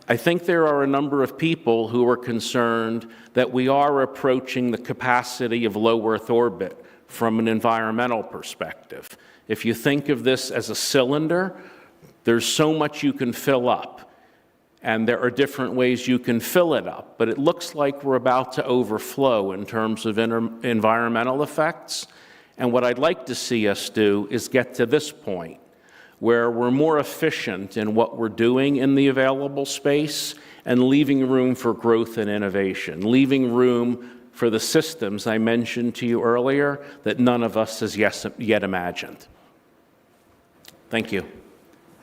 I think there are a number of people who are concerned that we are approaching the capacity of low Earth orbit from an environmental perspective. If you think of this as a cylinder, there's so much you can fill up, and there are different ways you can fill it up, but it looks like we're about to overflow in terms of environmental effects. And what I'd like to see us do is get to this point, where we're more efficient in what we're doing in the available space and leaving room for growth and innovation, leaving room for the systems I mentioned to you earlier that none of us has yet imagined. Thank you.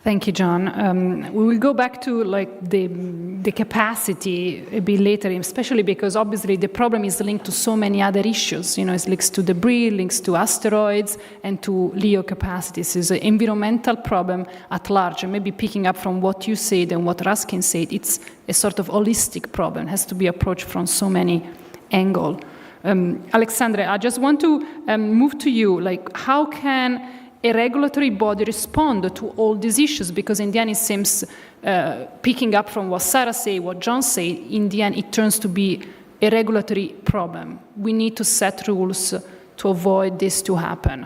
Thank you, John. We will go back to the capacity a bit later, especially because obviously the problem is linked to so many other issues. You know, it links to debris, links to asteroids, and to LEO capacities. It's an environmental problem at large. And maybe picking up from what you said and what Ruskin said, it's a sort of holistic problem. It has to be approached from so many angles. Alexandre, I just want to move to you. Like, how can a regulatory body respond to all these issues? Because in the end, it seems, picking up from what Sarah said, what John said, in the end, it turns to be a regulatory problem. We need to set rules to avoid this to happen.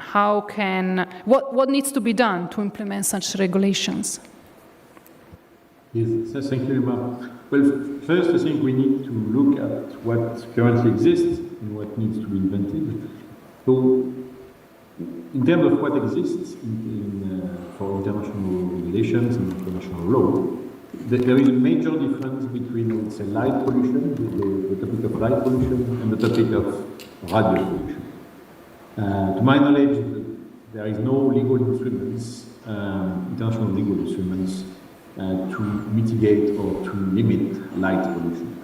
What needs to be done to implement such regulations? Yes, thank you, Emma. Well, first, I think we need to look at what currently exists and what needs to be invented. So, in terms of what exists for international regulations and international law, there is a major difference between, I would say, light pollution, the topic of light pollution, and the topic of radio pollution. To my knowledge, there is no legal instruments, international legal instruments, to mitigate or to limit light pollution,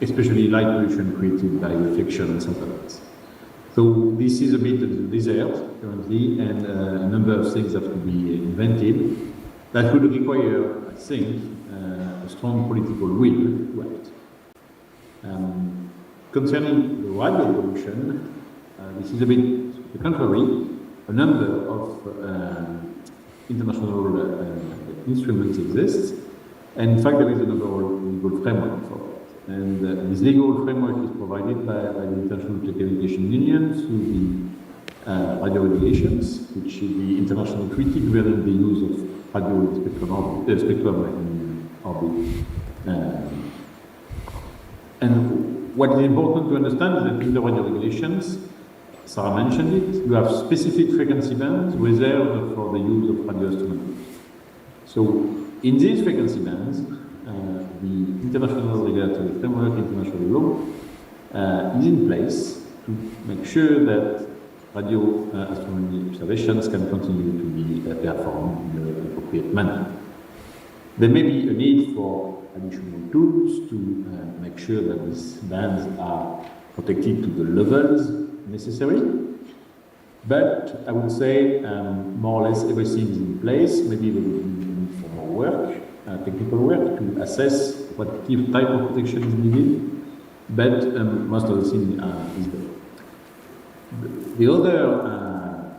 especially light pollution created by reflection and satellites. So this is a bit of the desert currently, and a number of things have to be invented. That would require, I think, a strong political will to act. Concerning the radio pollution, this is a bit the contrary. A number of international instruments exist, and in fact there is an overall legal framework for it. And this legal framework is provided by the International Telecommunication Union through the radio regulations, which is the international treaty governing the use of radio spectrum in orbit. And what is important to understand is that in the radio regulations, Sarah mentioned it, you have specific frequency bands reserved for the use of radio astronomy. So in these frequency bands, the international regulatory framework, international law, is in place to make sure that radio astronomy observations can continue to be performed in an appropriate manner. There may be a need for additional tools to make sure that these bands are protected to the levels necessary, but I would say more or less everything is in place. Maybe there will be need for more work, technical work, to assess what type of protection is needed, but most of the thing is there. The other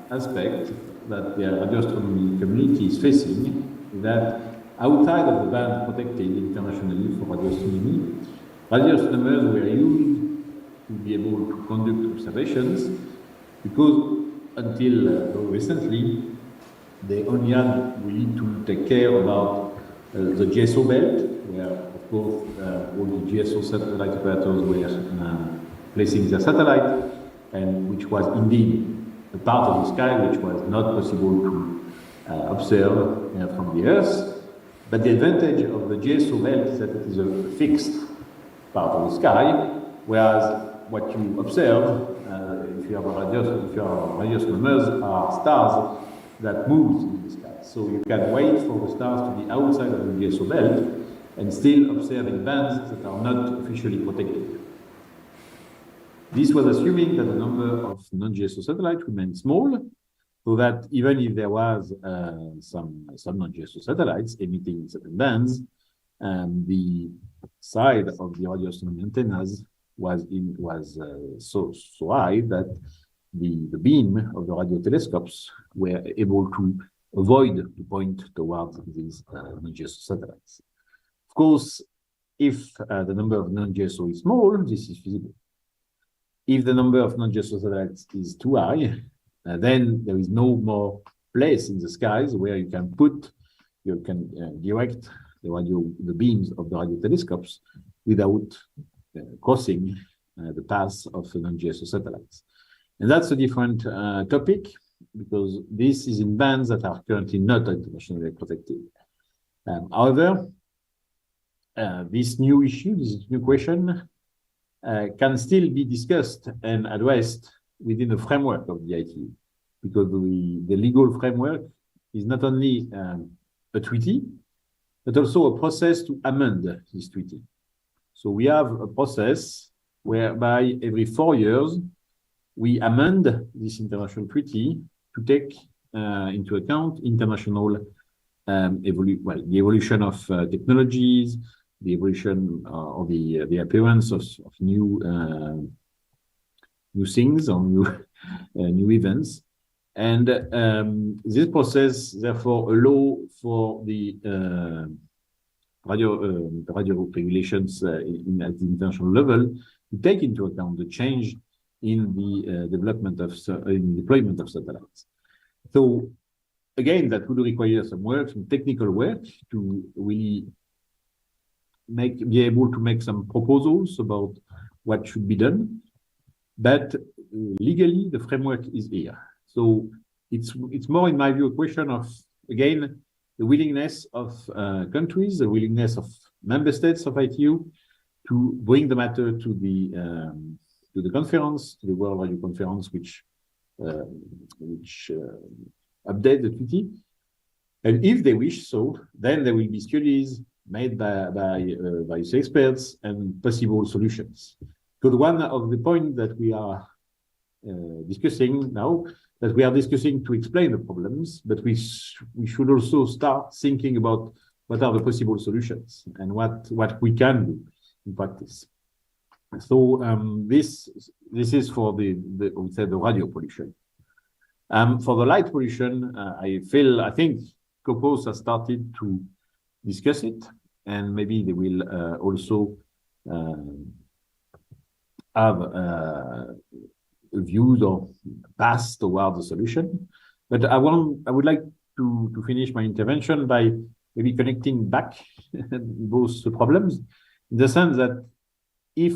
aspect that the radio astronomy community is facing is that outside of the band protected internationally for radio astronomers were used to be able to conduct observations, because until very recently they only had really to take care about the GSO belt, where of course all the GSO satellite operators were placing their satellite, and which was indeed a part of the sky which was not possible to observe from the Earth. But the advantage of the GSO belt is that it is a fixed part of the sky, whereas what you observe, if you are radio astronomers, are stars that move in the sky. So you can wait for the stars to be outside of the GSO belt and still observe in bands that are not officially protected. This was assuming that the number of non-GSO satellites remained small, so that even if there was some non-GSO satellites emitting certain bands, the side of the radio astronomy antennas was so high that the beam of the radio telescopes were able to avoid to point towards these non-GSO satellites. Of course, if the number of non-GSO is small, this is feasible. If the number of non-GSO satellites is too high, then there is no more place in the skies where you can direct the beams of the radio telescopes without crossing the path of the non-GSO satellites. And that's a different topic, because this is in bands that are currently not internationally protected. However, this new issue, this new question, can still be discussed and addressed within the framework of the ITU, because the legal framework is not only a treaty, but also a process to amend this treaty. So we have a process whereby every 4 years, we amend this international treaty to take into account international the evolution of technologies, the evolution or the appearance of new things or new events, and this process therefore allow for the radio regulations at the international level to take into account the change in the deployment of satellites. So again, that would require some work, some technical work, to really be able to make some proposals about what should be done. But legally, the framework is here. So it's more, in my view, a question of, again, the willingness of countries, the willingness of member states of ITU to bring the matter to the conference, to the World Radio Conference, which update the treaty. And if they wish so, then there will be studies made by experts and possible solutions. Because one of the points that we are discussing now, that we are discussing to explain the problems, but we should also start thinking about what are the possible solutions and what we can do in practice. So this is for the radio pollution. For the light pollution, I think COPOS has started to discuss it, and maybe they will also have views or paths towards the solution. But I would like to finish my intervention by maybe connecting back both problems, in the sense that if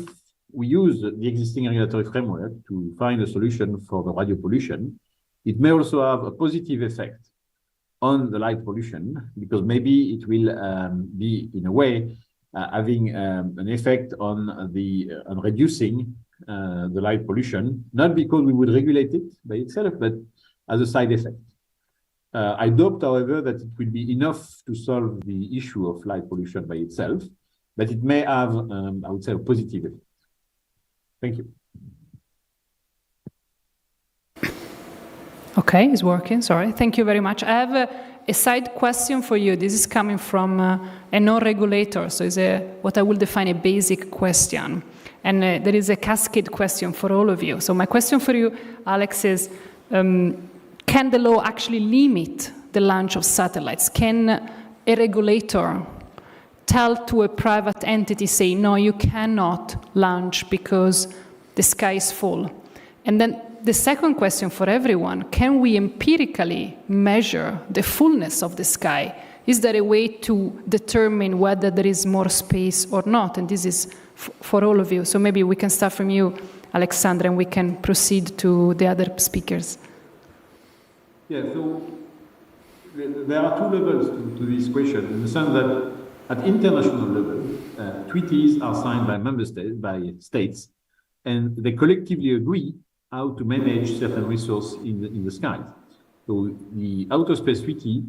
we use the existing regulatory framework to find a solution for the radio pollution, it may also have a positive effect on the light pollution, because maybe it will be, in a way, having an effect on reducing the light pollution, not because we would regulate it by itself, but as a side effect. I doubt, however, that it will be enough to solve the issue of light pollution by itself, but it may have, I would say, a positive effect. Thank you. Okay, it's working, sorry. Thank you very much. I have a side question for you. This is coming from a non-regulator, so it's what I will define a basic question. And there is a cascade question for all of you. So my question for you, Alex, is can the law actually limit the launch of satellites? Can a regulator tell to a private entity, say, no, you cannot launch because the sky is full? And then the second question for everyone, can we empirically measure the fullness of the sky? Is there a way to determine whether there is more space or not? And this is for all of you. So maybe we can start from you, Alexandra, and we can proceed to the other speakers. Yeah, so there are two levels to this question, in the sense that at international level, treaties are signed by states, and they collectively agree how to manage certain resources in the skies. So the Outer Space Treaty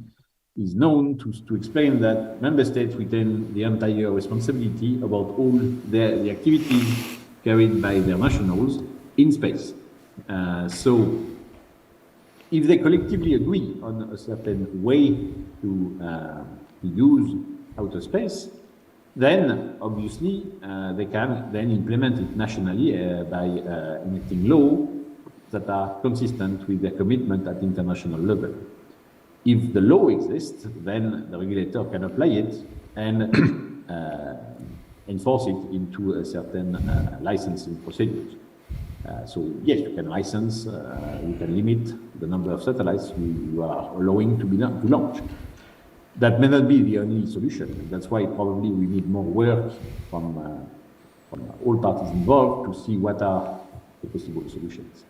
is known to explain that member states retain the entire responsibility about all the activities carried by their nationals in space. So if they collectively agree on a certain way to use outer space, then obviously they can then implement it nationally by enacting law that are consistent with their commitment at international level. If the law exists, then the regulator can apply it and enforce it into a certain licensing procedures. So yes, you can license, you can limit the number of satellites you are allowing to launch. That may not be the only solution. That's why probably we need more work from all parties involved to see what are the possible solutions.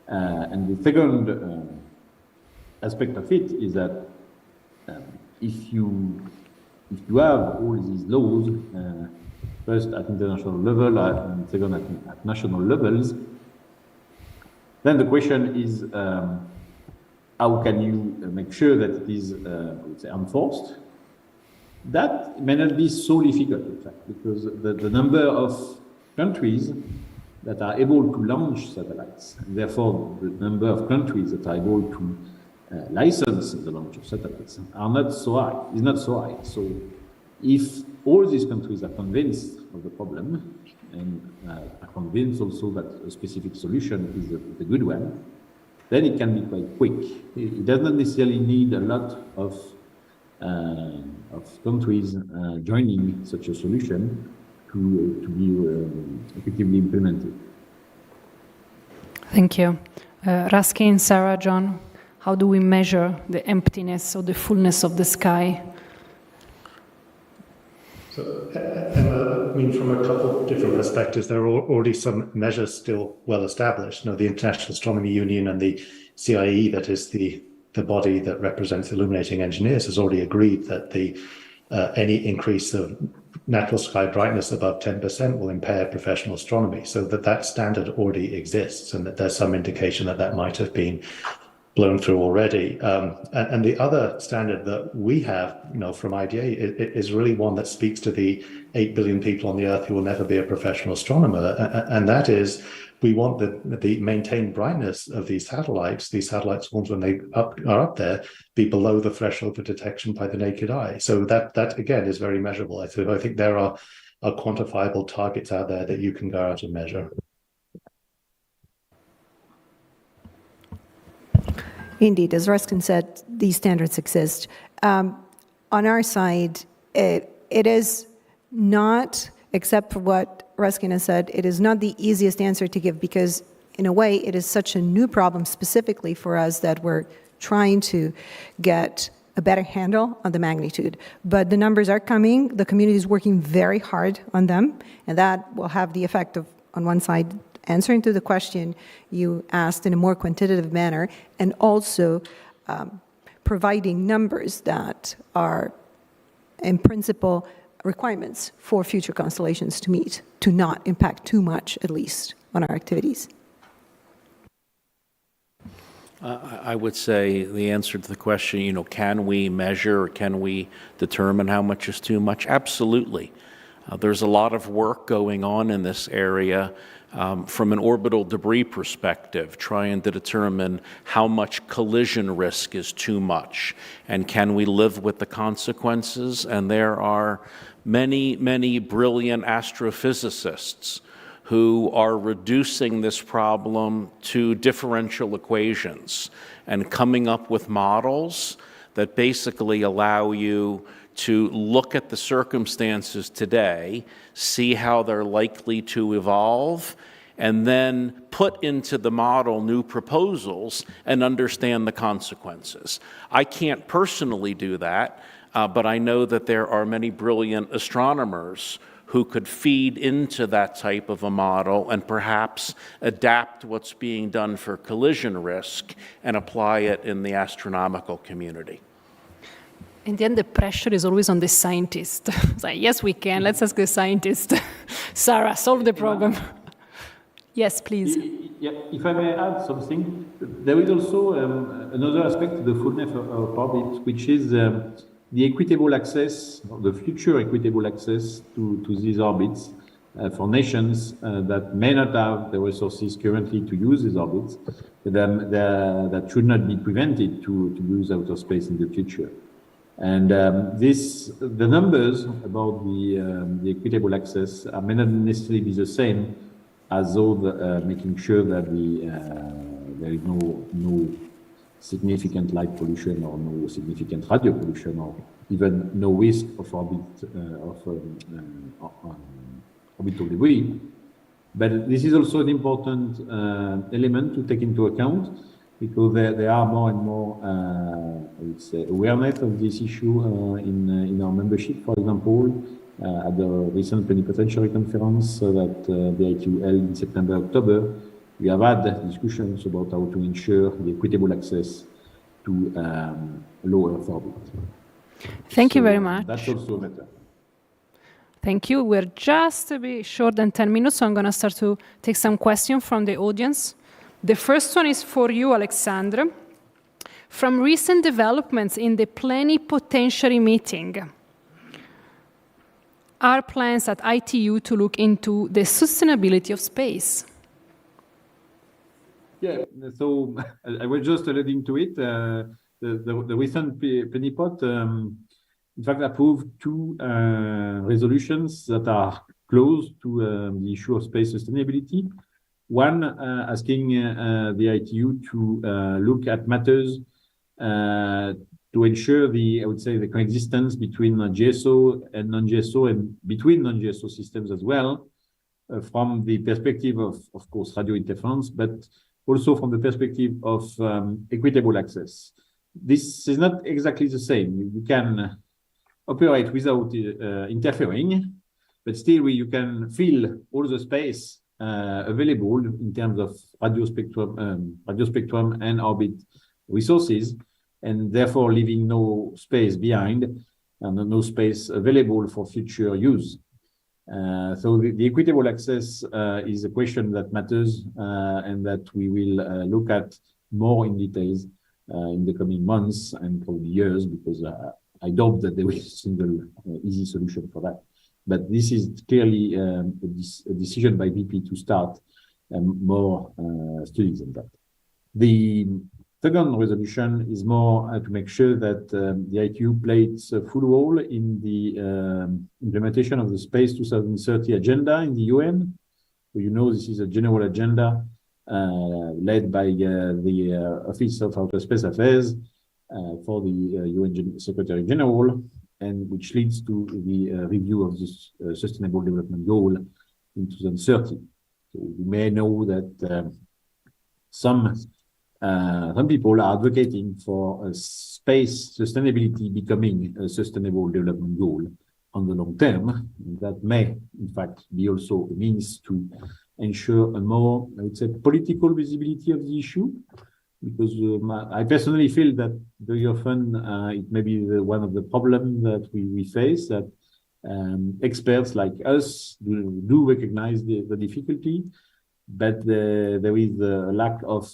And the second aspect of it is that if you have all these laws, first at international level and second at national levels, then the question is how can you make sure that it is I would say enforced? That may not be so difficult, in fact, because the number of countries that are able to launch satellites, and therefore the number of countries that are able to license the launch of satellites are not so high, is not so high. So if all these countries are convinced of the problem and are convinced also that a specific solution is a good one, then it can be quite quick. It does not necessarily need a lot of countries joining such a solution to be effectively implemented. Thank you. Ruskin, Sarah, John, how do we measure the emptiness or the fullness of the sky? So, Emma, I mean, from a couple of different perspectives, there are already some measures still well established. The International Astronomy Union and the CIE, that is the body that represents illuminating engineers, has already agreed that any increase of natural sky brightness above 10% will impair professional astronomy. So that standard already exists, and that there's some indication that might have been blown through already. And the other standard that we have, from IDA is really one that speaks to the 8 billion people on the Earth who will never be a professional astronomer. And that is, we want the maintained brightness of these satellites when they are up there, be below the threshold for detection by the naked eye. So that again is very measurable. I think there are quantifiable targets out there that you can go out and measure. Indeed, as Ruskin said, these standards exist. On our side, it is not, except for what Ruskin has said, it is not the easiest answer to give because, in a way, it is such a new problem specifically for us that we're trying to get a better handle on the magnitude. But the numbers are coming, the community is working very hard on them, and that will have the effect of, on one side, answering to the question you asked in a more quantitative manner, and also providing numbers that are, in principle, requirements for future constellations to meet, to not impact too much, at least, on our activities. I would say the answer to the question, can we measure or can we determine how much is too much? Absolutely. There's a lot of work going on in this area from an orbital debris perspective, trying to determine how much collision risk is too much and can we live with the consequences. And there are many, many brilliant astrophysicists who are reducing this problem to differential equations and coming up with models that basically allow you to look at the circumstances today, see how they're likely to evolve, and then put into the model new proposals and understand the consequences. I can't personally do that, but I know that there are many brilliant astronomers who could feed into that type of a model and perhaps adapt what's being done for collision risk and apply it in the astronomical community. In the end, the pressure is always on the scientist. It's like, yes, we can. Let's ask the scientist. Sarah, solve the problem. Yes, please. Yeah, if I may add something, there is also another aspect to the fullness of orbit, which is the equitable access, or the future equitable access to these orbits. for nations that may not have the resources currently to use these orbits, that should not be prevented to use outer space in the future. And the numbers about the equitable access may not necessarily be the same as those making sure that there is no significant light pollution or no significant radio pollution or even no risk of orbital debris. But this is also an important element to take into account, because there are more and more, I would say, awareness of this issue in our membership. For example, at the recent plenipotentiary conference that the ITU held in September, October, we have had discussions about how to ensure the equitable access to low Earth orbit. Thank you very much. That's also a matter. Thank you. We're just a bit short than 10 minutes, so I'm going to start to take some questions from the audience. The first one is for you, Alexandre. From recent developments in the plenipotentiary meeting, are plans at ITU to look into the sustainability of space? Yeah, so I was just alluding to it. The recent plenipot, in fact, approved two resolutions that are close to the issue of space sustainability. One asking the ITU to look at matters to ensure I would say, the coexistence between GSO and non-GSO and between non-GSO systems as well, from the perspective of course, radio interference, but also from the perspective of equitable access. This is not exactly the same. You can operate without interfering, but still you can fill all the space available in terms of radio spectrum and orbit resources, and therefore leaving no space behind and no space available for future use. So the equitable access is a question that matters and that we will look at more in details in the coming months and probably years, because I doubt that there is a single easy solution for that. But this is clearly a decision by BP to start more studies on that. The second resolution is more to make sure that the ITU plays a full role in the implementation of the Space 2030 agenda in the UN. So you know, this is a general agenda led by the Office of Outer Space Affairs for the UN Secretary General, and which leads to the review of this Sustainable Development Goal in 2030. So you may know that some people are advocating for space sustainability becoming a Sustainable Development Goal on the long term. That may, in fact, be also a means to ensure a more, I would say, political visibility of the issue. Because I personally feel that very often it may be one of the problems that we face, that experts like us do recognize the difficulty, but there is a lack of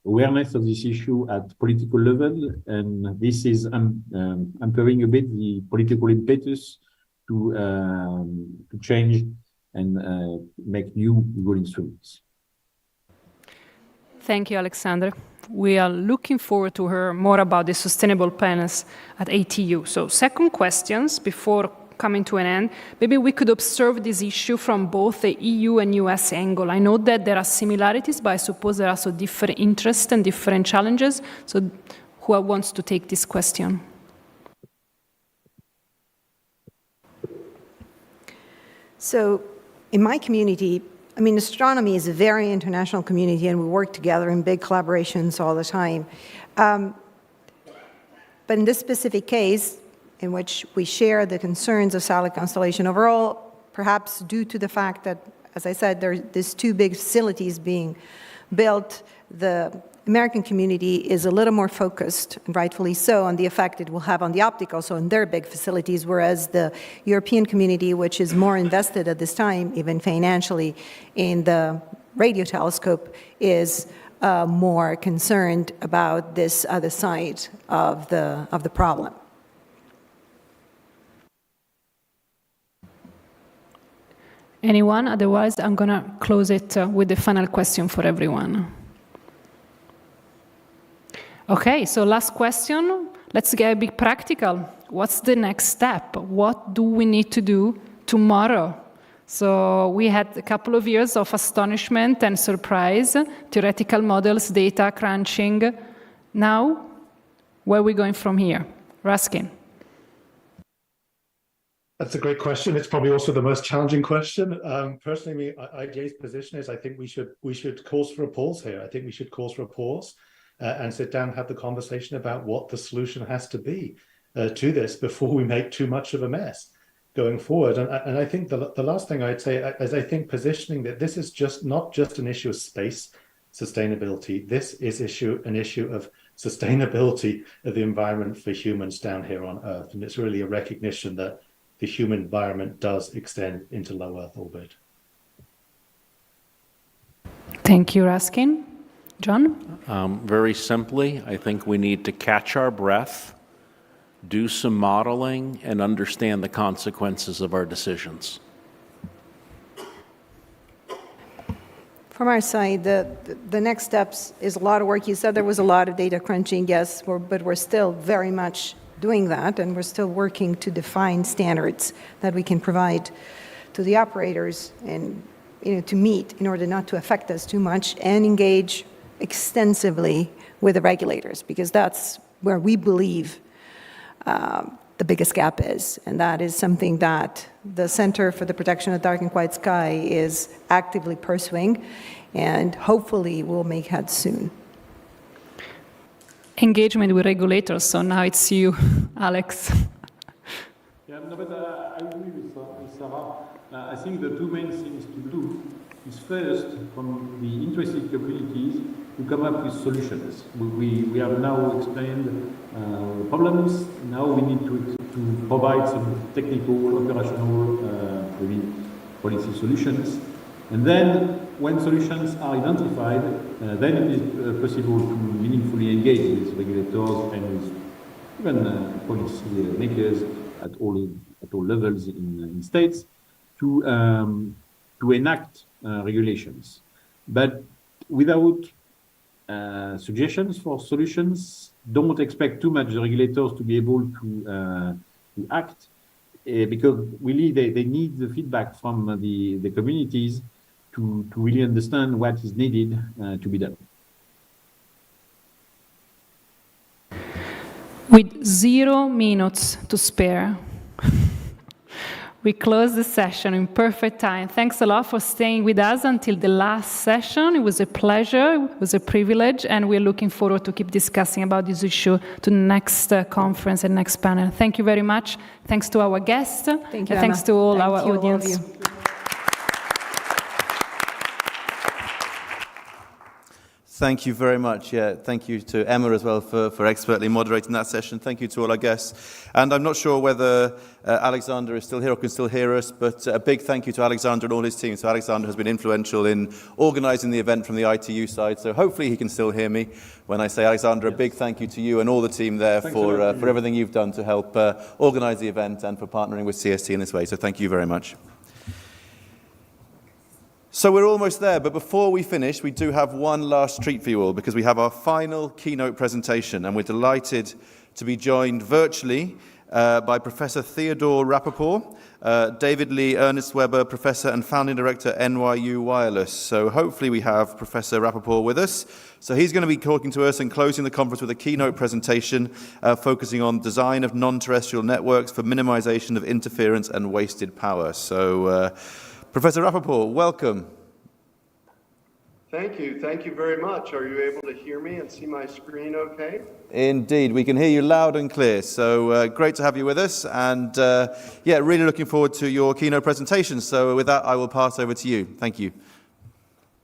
awareness of this issue at political level, and this is hampering a bit the political impetus to change and make new legal instruments. Thank you, Alexandre. We are looking forward to hear more about the sustainable plans at ATU. So second questions before coming to an end. Maybe we could observe this issue from both the EU and US angle. I know that there are similarities, but I suppose there are also different interests and different challenges. So who wants to take this question? So in my community, I mean, astronomy is a very international community, and we work together in big collaborations all the time. But in this specific case, in which we share the concerns of satellite constellation overall, perhaps due to the fact that, as I said, there's two big facilities being built, the American community is a little more focused, and rightfully so, on the effect it will have on the optical, so in their big facilities, whereas the European community, which is more invested at this time, even financially, in the radio telescope, is more concerned about this other side of the problem. Anyone? Otherwise, I'm going to close it with the final question for everyone. Okay, so last question. Let's get a bit practical. What's the next step? What do we need to do tomorrow? So we had a couple of years of astonishment and surprise, theoretical models, data crunching. Now, where are we going from here? Ruskin. That's a great question. It's probably also the most challenging question. Personally, IDA's position is I think we should cause for a pause here. I think we should cause for a pause and sit down and have the conversation about what the solution has to be to this before we make too much of a mess going forward. And I think the last thing I'd say is I think positioning that this is not just an issue of space sustainability. This is an issue of sustainability of the environment for humans down here on Earth. And it's really a recognition that the human environment does extend into low Earth orbit. Thank you, Ruskin. John? Very simply, I think we need to catch our breath, do some modeling, and understand the consequences of our decisions. From our side, the next steps is a lot of work. You said there was a lot of data crunching, yes, but we're still very much doing that, and we're still working to define standards that we can provide to the operators and to meet in order not to affect us too much, and engage extensively with the regulators, because that's where we believe the biggest gap is, and that is something that the Center for the Protection of Dark and Quiet Sky is actively pursuing, and hopefully will make head soon. Engagement with regulators, so now it's you, Alex. Yeah, no, but I agree with Sarah. I think the two main things to do is first, from the interested communities, to come up with solutions. We have now explained the problems. Now we need to provide some technical, operational, maybe policy solutions. And then, when solutions are identified, then it is possible to meaningfully engage with regulators and with even policy makers at all levels in states to enact regulations. But without suggestions for solutions, don't expect too much the regulators to be able to act, because really they need the feedback from the communities to really understand what is needed to be done. With 0 minutes to spare, we close the session in perfect time. Thanks a lot for staying with us until the last session. It was a pleasure, it was a privilege, and we're looking forward to keep discussing about this issue to the next conference and next panel. Thank you very much. Thanks to our guests. Thank you, and thanks to all our audience. All of you. Thank you very much. Yeah, thank you to Emma as well for expertly moderating that session. Thank you to all our guests. And I'm not sure whether Alexander is still here or can still hear us, but a big thank you to Alexander and all his team. So Alexander has been influential in organising the event from the ITU side. So hopefully he can still hear me when I say, Alexander, a big thank you to you and all the team there for everything you've done to help organise the event and for partnering with CST in this way. So thank you very much. So we're almost there, but before we finish, we do have one last treat for you all, because we have our final keynote presentation, and we're delighted to be joined virtually by Professor Theodore Rappaport, David Lee Ernest Weber, Professor and Founding Director, NYU Wireless. So hopefully we have Professor Rappaport with us. So he's going to be talking to us and closing the conference with a keynote presentation focusing on design of non-terrestrial networks for minimization of interference and wasted power. So Professor Rappaport, welcome. Thank you. Thank you very much. Are you able to hear me and see my screen okay? Indeed. We can hear you loud and clear. So great to have you with us. And yeah, really looking forward to your keynote presentation. So with that, I will pass over to you. Thank you.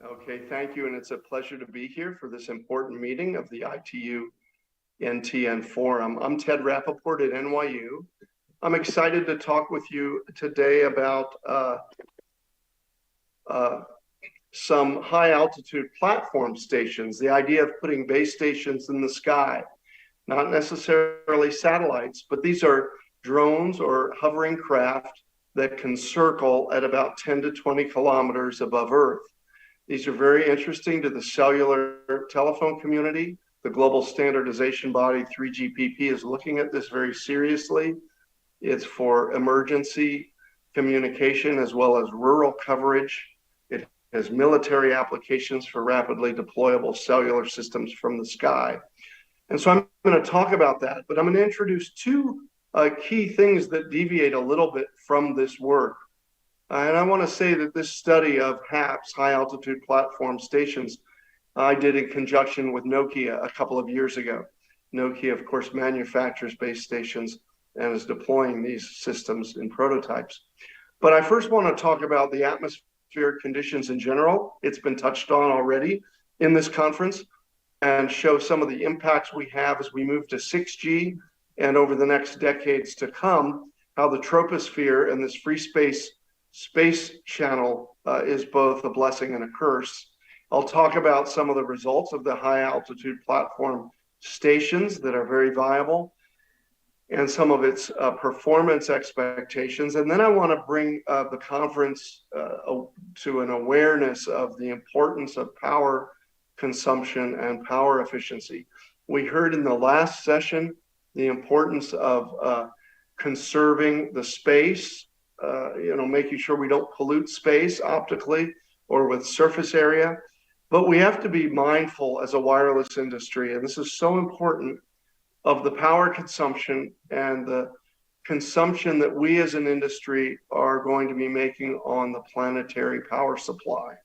Okay, thank you. And it's a pleasure to be here for this important meeting of the ITU NTN Forum. I'm Ted Rappaport at NYU. I'm excited to talk with you today about some high-altitude platform stations, the idea of putting base stations in the sky, not necessarily satellites, but these are drones or hovering craft that can circle at about 10 to 20 kilometers above Earth. These are very interesting to the cellular telephone community. The global standardization body 3GPP is looking at this very seriously. It's for emergency communication as well as rural coverage. It has military applications for rapidly deployable cellular systems from the sky. And so I'm going to talk about that, but I'm going to introduce two key things that deviate a little bit from this work. And I want to say that this study of HAPS, high altitude platform stations, I did in conjunction with Nokia a couple of years ago. Nokia, of course, manufactures base stations and is deploying these systems in prototypes. But I first want to talk about the atmospheric conditions in general. It's been touched on already in this conference, and show some of the impacts we have as we move to 6G and over the next decades to come, how the troposphere and this free space channel is both a blessing and a curse. I'll talk about some of the results of the high altitude platform stations that are very viable and some of its performance expectations. And then I want to bring the conference to an awareness of the importance of power consumption and power efficiency. We heard in the last session the importance of conserving the space, making sure we don't pollute space optically or with surface area. But we have to be mindful as a wireless industry, and this is so important, of the power consumption and the consumption that we as an industry are going to be making on the planetary power supply.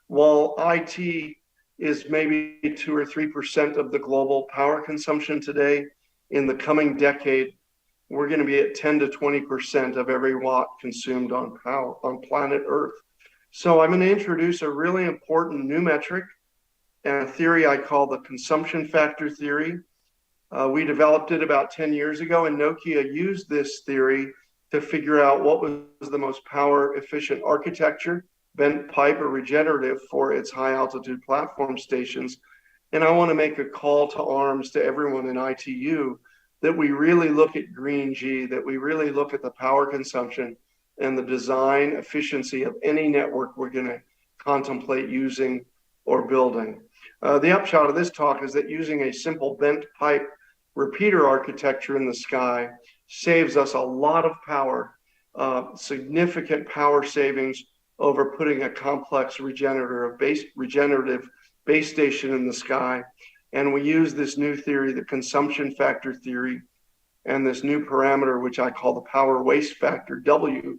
While IT is maybe 2 or 3% of the global power consumption today, in the coming decade, we're going to be at 10 to 20% of every watt consumed on power on planet Earth. So I'm going to introduce a really important new metric and a theory I call the consumption factor theory. We developed it about 10 years ago, and Nokia used this theory to figure out what was the most power efficient architecture, bent pipe or regenerative, for its high altitude platform stations. And I want to make a call to arms to everyone in ITU that we really look at green G, that we really look at the power consumption and the design efficiency of any network we're going to contemplate using or building. The upshot of this talk is that using a simple bent pipe repeater architecture in the sky saves us a lot of power, significant power savings over putting a complex regenerative base station in the sky. And we use this new theory, the consumption factor theory, and this new parameter, which I call the power waste factor, W,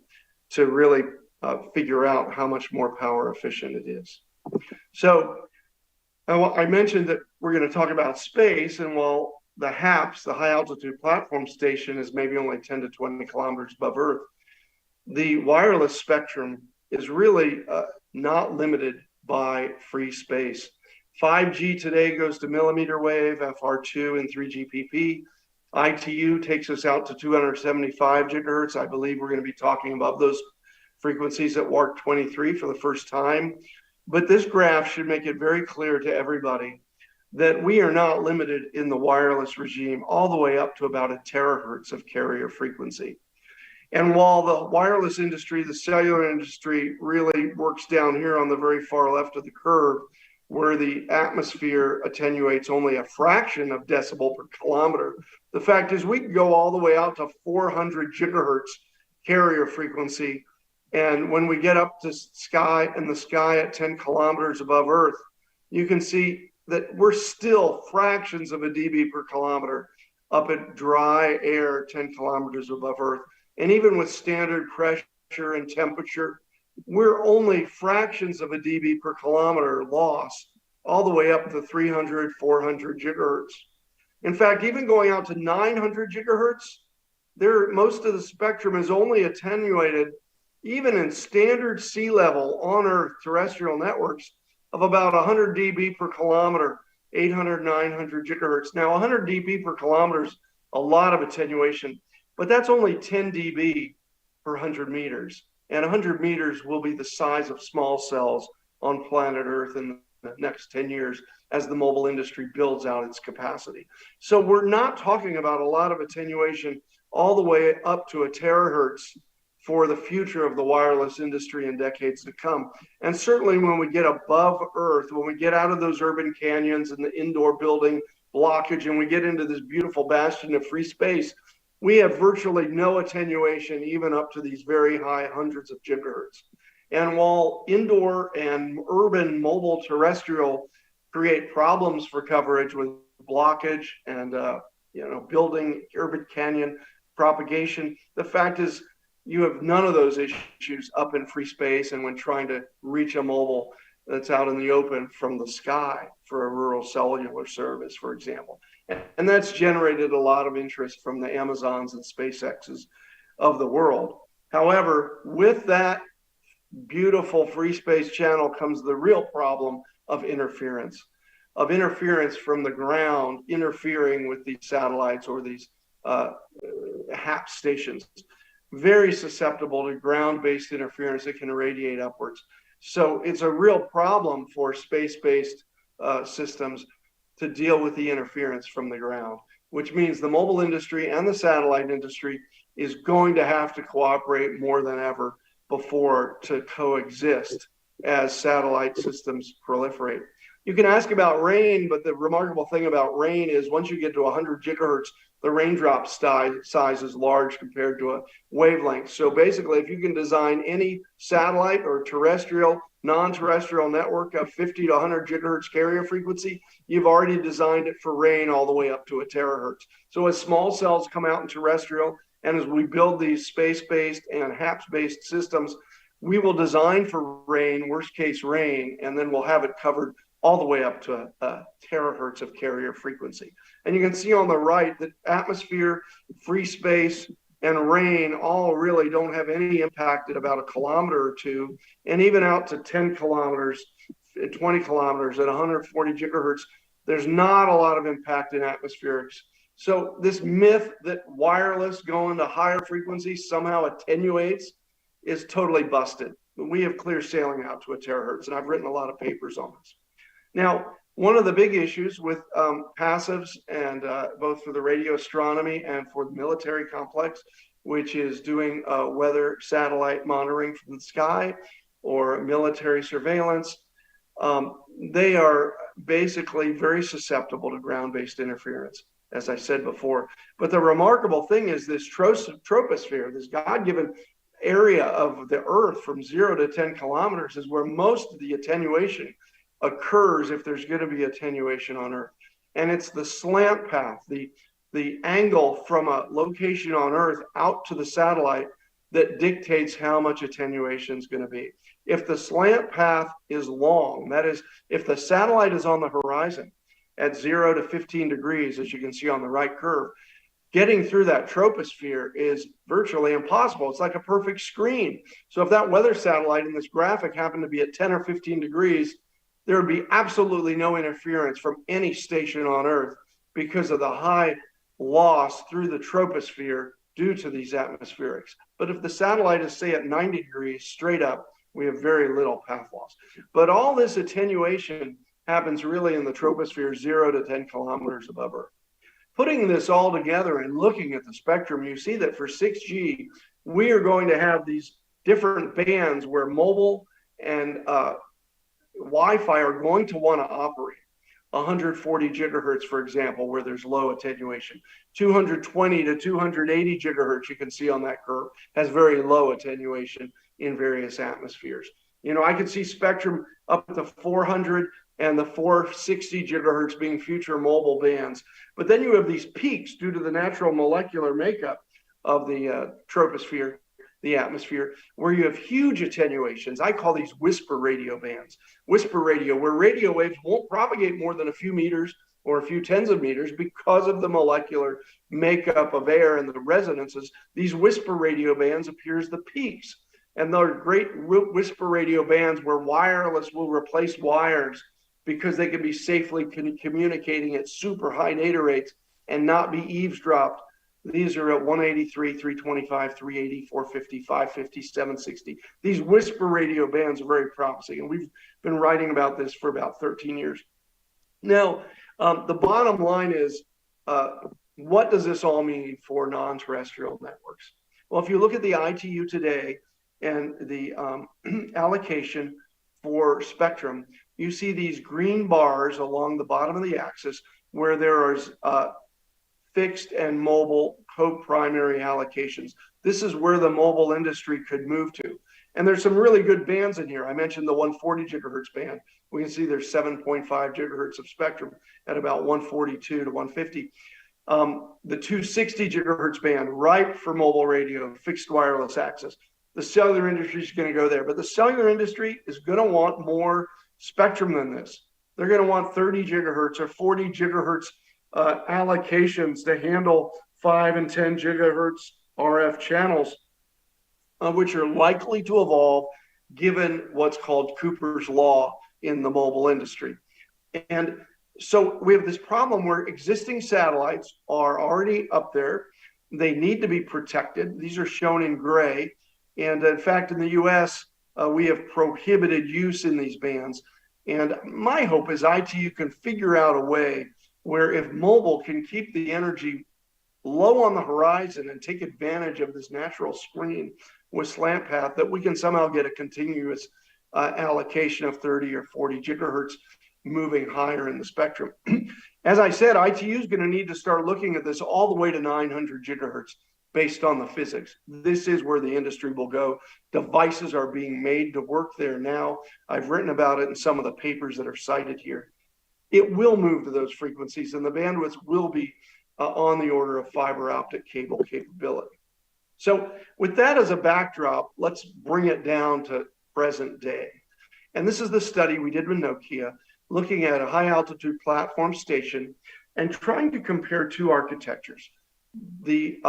to really figure out how much more power efficient it is. So I mentioned that we're going to talk about space, and while the HAPS, the high altitude platform station, is maybe only 10 to 20 kilometers above Earth, the wireless spectrum is really not limited by free space. 5G today goes to millimeter wave, FR2 and 3GPP. ITU takes us out to 275 gigahertz. I believe we're going to be talking about those frequencies at WARC 23 for the first time. But this graph should make it very clear to everybody that we are not limited in the wireless regime all the way up to about a terahertz of carrier frequency. And while the wireless industry, the cellular industry, really works down here on the very far left of the curve, where the atmosphere attenuates only a fraction of decibel per kilometer, the fact is we can go all the way out to 400 gigahertz carrier frequency. And when we get up to sky at 10 kilometers above Earth, you can see that we're still fractions of a dB per kilometer up at dry air 10 kilometers above Earth. And even with standard pressure and temperature, we're only fractions of a dB per kilometer loss all the way up to 300, 400 gigahertz. In fact, even going out to 900 gigahertz, most of the spectrum is only attenuated, even in standard sea level on Earth terrestrial networks, of about 100 dB per kilometer, 800, 900 gigahertz. Now, 100 dB per kilometer is a lot of attenuation, but that's only 10 dB per 100 meters. And 100 meters will be the size of small cells on planet Earth in the next 10 years as the mobile industry builds out its capacity. So we're not talking about a lot of attenuation all the way up to a terahertz for the future of the wireless industry in decades to come. And certainly when we get above Earth, when we get out of those urban canyons and the indoor building blockage and we get into this beautiful bastion of free space, we have virtually no attenuation, even up to these very high hundreds of gigahertz. And while indoor and urban mobile terrestrial create problems for coverage with blockage and building urban canyon propagation, the fact is you have none of those issues up in free space and when trying to reach a mobile that's out in the open from the sky for a rural cellular service, for example. And that's generated a lot of interest from the Amazons and SpaceXs of the world. However, with that beautiful free space channel comes the real problem of interference from the ground interfering with these satellites or these HAP stations. Very susceptible to ground-based interference that can radiate upwards. So it's a real problem for space-based systems to deal with the interference from the ground, which means the mobile industry and the satellite industry is going to have to cooperate more than ever before to coexist as satellite systems proliferate. You can ask about rain, but the remarkable thing about rain is once you get to 100 gigahertz, the raindrop size is large compared to a wavelength. So basically, if you can design any satellite or terrestrial, non-terrestrial network of 50 to 100 gigahertz carrier frequency, you've already designed it for rain all the way up to a terahertz. So as small cells come out in terrestrial, and as we build these space-based and HAPS-based systems, we will design for rain, worst case rain, and then we'll have it covered all the way up to a terahertz of carrier frequency. And you can see on the right that atmosphere, free space, and rain all really don't have any impact at about a kilometer or two, and even out to 10 kilometers, 20 kilometers at 140 gigahertz, there's not a lot of impact in atmospherics. So this myth that wireless going to higher frequencies somehow attenuates is totally busted. We have clear sailing out to a terahertz, and I've written a lot of papers on this. Now, one of the big issues with passives, and both for the radio astronomy and for the military complex, which is doing weather satellite monitoring from the sky or military surveillance, they are basically very susceptible to ground-based interference, as I said before. But the remarkable thing is this troposphere, this God-given area of the Earth from 0 to 10 kilometers is where most of the attenuation occurs if there's going to be attenuation on Earth. And it's the slant path, the angle from a location on Earth out to the satellite that dictates how much attenuation is going to be. If the slant path is long, that is, if the satellite is on the horizon at 0 to 15 degrees, as you can see on the right curve, getting through that troposphere is virtually impossible. It's like a perfect screen. So if that weather satellite in this graphic happened to be at 10 or 15 degrees, there would be absolutely no interference from any station on Earth because of the high loss through the troposphere due to these atmospherics. But if the satellite is, say, at 90 degrees straight up, we have very little path loss. But all this attenuation happens really in the troposphere 0 to 10 kilometers above Earth. Putting this all together and looking at the spectrum, you see that for 6G, we are going to have these different bands where mobile and Wi-Fi are going to want to operate. 140 gigahertz, for example, where there's low attenuation. 220 to 280 gigahertz, you can see on that curve, has very low attenuation in various atmospheres. You know, I could see spectrum up to 400 and the 460 gigahertz being future mobile bands. But then you have these peaks due to the natural molecular makeup of the troposphere, the atmosphere, where you have huge attenuations. I call these whisper radio bands. Whisper radio, where radio waves won't propagate more than a few meters or a few tens of meters because of the molecular makeup of air and the resonances. These whisper radio bands appear as the peaks. And they're great whisper radio bands where wireless will replace wires because they can be safely communicating at super high data rates and not be eavesdropped. These are at 183, 325, 380, 450, 550, 760. These whisper radio bands are very promising, and we've been writing about this for about 13 years. Now, the bottom line is, what does this all mean for non-terrestrial networks? Well, if you look at the ITU today and the allocation for spectrum, you see these green bars along the bottom of the axis where there is fixed and mobile co-primary allocations. This is where the mobile industry could move to. And there's some really good bands in here. I mentioned the 140 gigahertz band. We can see there's 7.5 gigahertz of spectrum at about 142 to 150. The 260 gigahertz band, ripe for mobile radio, fixed wireless access. The cellular industry is going to go there, but the cellular industry is going to want more spectrum than this. They're going to want 30 gigahertz or 40 gigahertz allocations to handle 5 and 10 gigahertz RF channels, which are likely to evolve given what's called Cooper's Law in the mobile industry. And so we have this problem where existing satellites are already up there. They need to be protected. These are shown in gray. And in fact, in the US, we have prohibited use in these bands. And my hope is ITU can figure out a way where if mobile can keep the energy low on the horizon and take advantage of this natural screen with slant path, that we can somehow get a continuous allocation of 30 or 40 gigahertz moving higher in the spectrum. As I said, ITU is going to need to start looking at this all the way to 900 gigahertz based on the physics. This is where the industry will go. Devices are being made to work there now. I've written about it in some of the papers that are cited here. It will move to those frequencies, and the bandwidth will be on the order of fiber optic cable capability. So with that as a backdrop, let's bring it down to present day. And this is the study we did with Nokia, looking at a high altitude platform station and trying to compare two architectures. The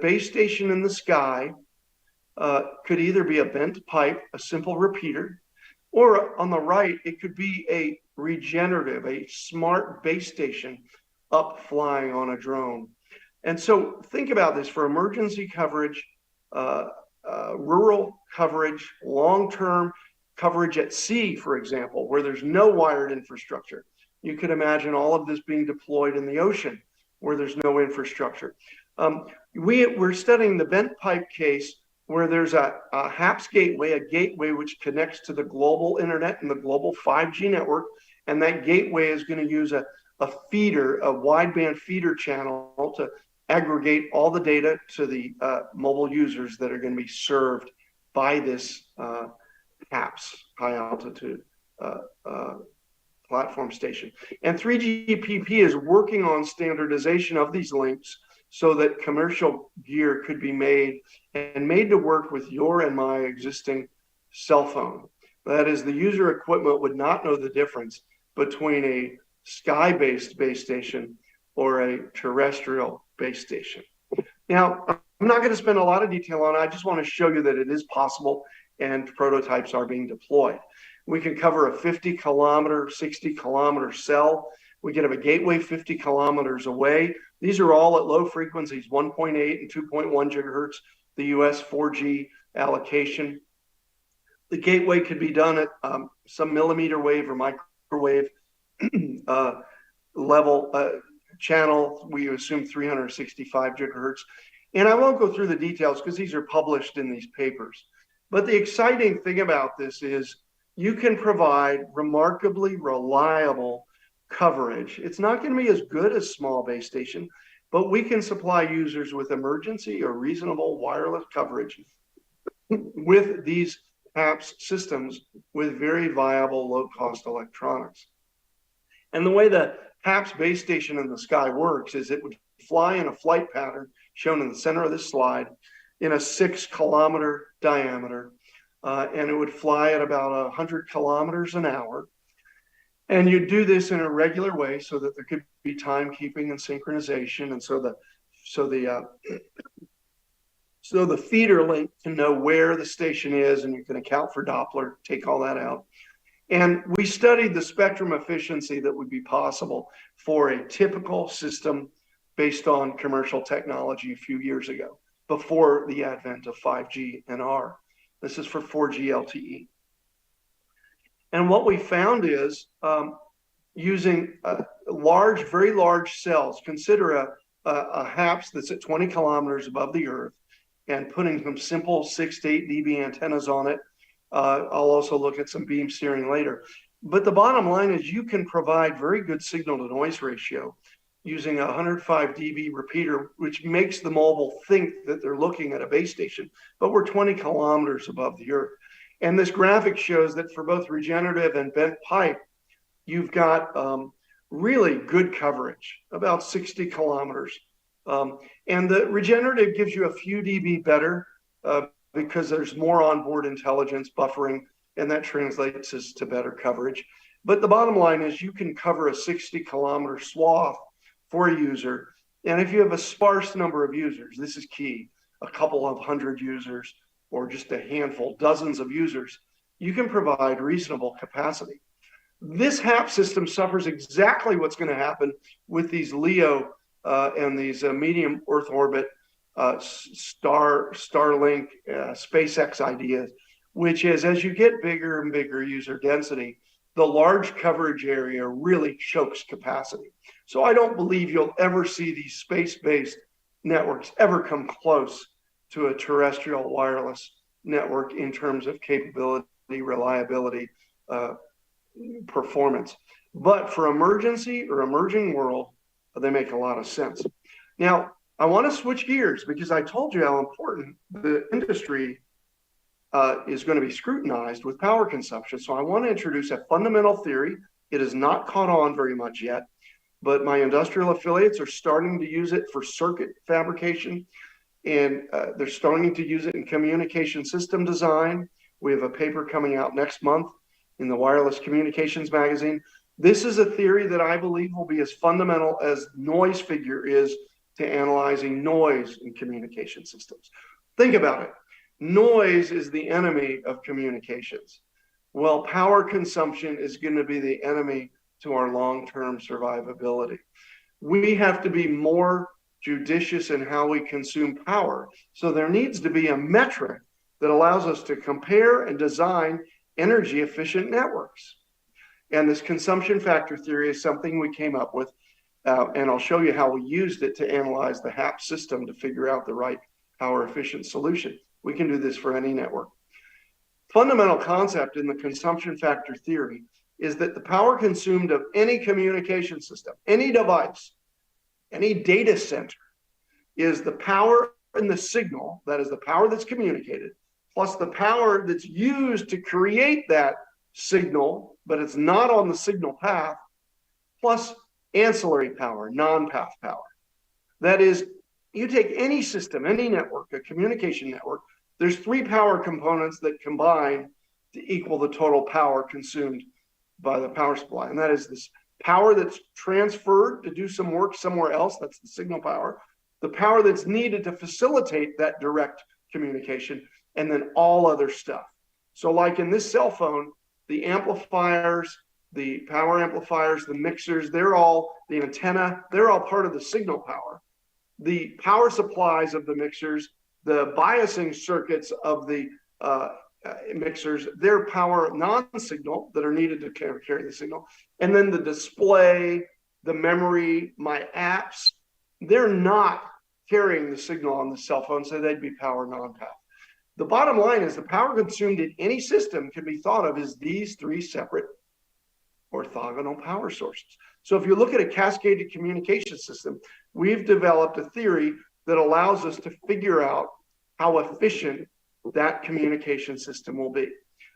base station in the sky could either be a bent pipe, a simple repeater, or on the right, it could be a regenerative, a smart base station up flying on a drone. And so think about this for emergency coverage, rural coverage, long-term coverage at sea, for example, where there's no wired infrastructure. You could imagine all of this being deployed in the ocean where there's no infrastructure. We're studying the bent pipe case where there's a HAPS gateway, a gateway which connects to the global internet and the global 5G network. And that gateway is going to use a feeder, a wideband feeder channel to aggregate all the data to the mobile users that are going to be served by this HAPS, high altitude platform station. And 3GPP is working on standardization of these links so that commercial gear could be made and made to work with your and my existing cell phone. That is, the user equipment would not know the difference between a sky-based base station or a terrestrial base station. Now, I'm not going to spend a lot of detail on it. I just want to show you that it is possible and prototypes are being deployed. We can cover a 50 kilometer, 60 kilometer cell. We can have a gateway 50 kilometers away. These are all at low frequencies, 1.8 and 2.1 gigahertz, the US 4G allocation. The gateway could be done at some millimeter wave or microwave level channel. We assume 365 gigahertz. And I won't go through the details because these are published in these papers. But the exciting thing about this is you can provide remarkably reliable coverage. It's not going to be as good as small base station, but we can supply users with emergency or reasonable wireless coverage with these HAPS systems with very viable low-cost electronics. And the way the HAPS base station in the sky works is it would fly in a flight pattern shown in the center of this slide in a 6 kilometer diameter, and it would fly at about 100 kilometers an hour. And you do this in a regular way so that there could be timekeeping and synchronization, and so the feeder link can know where the station is, and you can account for Doppler, take all that out. And we studied the spectrum efficiency that would be possible for a typical system based on commercial technology a few years ago, before the advent of 5G and R. This is for 4G LTE. And what we found is using very large cells, consider a HAPS that's at 20 kilometers above the Earth, and putting some simple 6 to 8 dB antennas on it. I'll also look at some beam steering later. But the bottom line is you can provide very good signal to noise ratio using a 105 dB repeater, which makes the mobile think that they're looking at a base station, but we're 20 kilometers above the Earth. And this graphic shows that for both regenerative and bent pipe, you've got really good coverage, about 60 kilometers. And the regenerative gives you a few dB better because there's more onboard intelligence buffering, and that translates us to better coverage. But the bottom line is you can cover a 60-kilometer swath for a user. And if you have a sparse number of users, this is key, a couple of hundred users or just a handful, dozens of users, you can provide reasonable capacity. This HAP system suffers exactly what's going to happen with these LEO and these medium Earth orbit Starlink, SpaceX ideas, which is as you get bigger and bigger user density, the large coverage area really chokes capacity. So I don't believe you'll ever see these space-based networks ever come close to a terrestrial wireless network in terms of capability, reliability, performance. But for emergency or emerging world, they make a lot of sense. Now, I want to switch gears because I told you how important the industry is going to be scrutinized with power consumption. So I want to introduce a fundamental theory. It has not caught on very much yet, but my industrial affiliates are starting to use it for circuit fabrication, and they're starting to use it in communication system design. We have a paper coming out next month in the Wireless Communications magazine. This is a theory that I believe will be as fundamental as noise figure is to analyzing noise in communication systems. Think about it. Noise is the enemy of communications. Well, power consumption is going to be the enemy to our long-term survivability. We have to be more judicious in how we consume power. So there needs to be a metric that allows us to compare and design energy efficient networks. And this consumption factor theory is something we came up with, and I'll show you how we used it to analyze the HAP system to figure out the right power efficient solution. We can do this for any network. Fundamental concept in the consumption factor theory is that the power consumed of any communication system, any device, any data center, is the power in the signal, that is the power that's communicated, plus the power that's used to create that signal, but it's not on the signal path, plus ancillary power, non-path power. That is, you take any system, any network, a communication network, there's 3 power components that combine to equal the total power consumed by the power supply. And that is this power that's transferred to do some work somewhere else, that's the signal power, the power that's needed to facilitate that direct communication, and then all other stuff. So like in this cell phone, the amplifiers, the power amplifiers, the mixers, they're all, the antenna, they're all part of the signal power. The power supplies of the mixers, the biasing circuits of the mixers, they're power non-signal that are needed to carry the signal. And then the display, the memory, my apps, they're not carrying the signal on the cell phone, so they'd be power non-path. The bottom line is the power consumed in any system can be thought of as these 3 separate orthogonal power sources. So if you look at a cascaded communication system, we've developed a theory that allows us to figure out how efficient that communication system will be.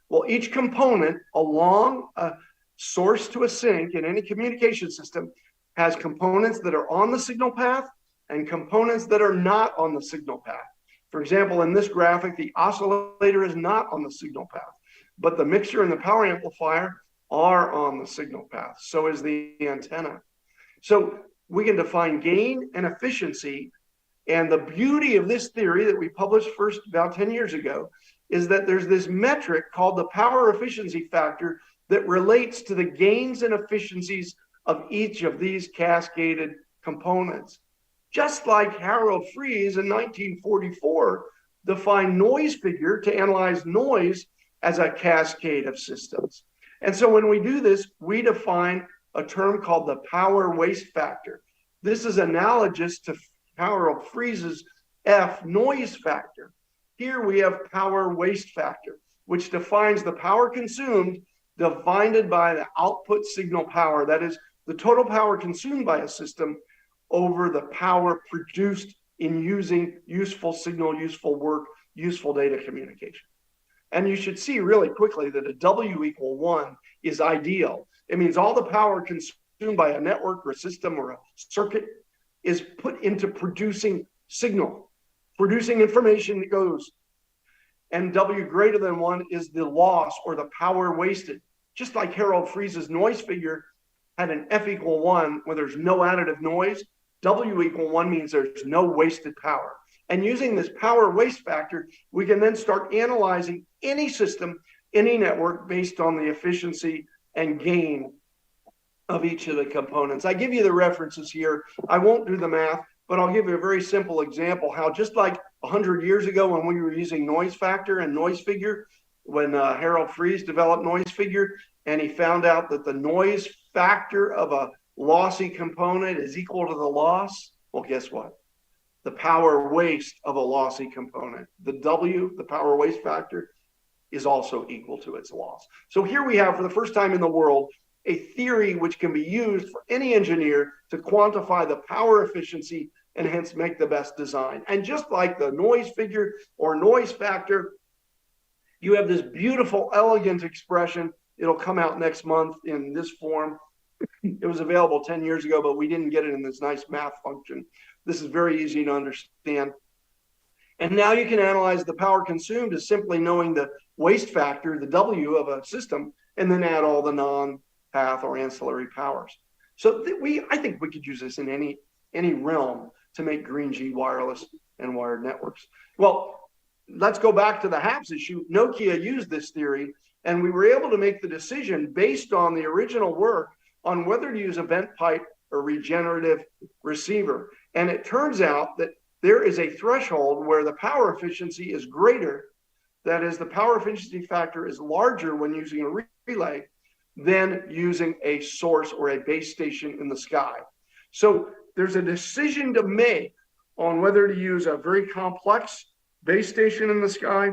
Well, each component along a source to a sink in any communication system has components that are on the signal path and components that are not on the signal path. For example, in this graphic, the oscillator is not on the signal path, but the mixer and the power amplifier are on the signal path. So is the antenna. So we can define gain and efficiency. And the beauty of this theory that we published first about 10 years ago is that there's this metric called the power efficiency factor that relates to the gains and efficiencies of each of these cascaded components. Just like Harold Fries in 1944 defined noise figure to analyze noise as a cascade of systems. And so when we do this, we define a term called the power waste factor. This is analogous to Harold Fries's F, noise factor. Here we have power waste factor, which defines the power consumed divided by the output signal power. That is the total power consumed by a system over the power produced in using useful signal, useful work, useful data communication. And you should see really quickly that a W equal 1 is ideal. It means all the power consumed by a network or a system or a circuit is put into producing signal, producing information that goes. And W greater than 1 is the loss or the power wasted. Just like Harold Freese's noise figure had an F equal 1 where there's no additive noise, W equal 1 means there's no wasted power. And using this power waste factor, we can then start analyzing any system, any network based on the efficiency and gain of each of the components. I give you the references here. I won't do the math, but I'll give you a very simple example how just like 100 years ago when we were using noise factor and noise figure, when Harold Freese developed noise figure, and he found out that the noise factor of a lossy component is equal to the loss, well, guess what? The power waste of a lossy component, the W, the power waste factor, is also equal to its loss. So here we have, for the first time in the world, a theory which can be used for any engineer to quantify the power efficiency and hence make the best design. And just like the noise figure or noise factor, you have this beautiful, elegant expression. It'll come out next month in this form. It was available 10 years ago, but we didn't get it in this nice math function. This is very easy to understand. And now you can analyze the power consumed as simply knowing the waste factor, the W of a system, and then add all the non-path or ancillary powers. So I think we could use this in any realm to make green G wireless and wired networks. Well, let's go back to the HAPS issue. Nokia used this theory, and we were able to make the decision based on the original work on whether to use a bent pipe or regenerative receiver. And it turns out that there is a threshold where the power efficiency is greater. That is, the power efficiency factor is larger when using a relay than using a source or a base station in the sky. So there's a decision to make on whether to use a very complex base station in the sky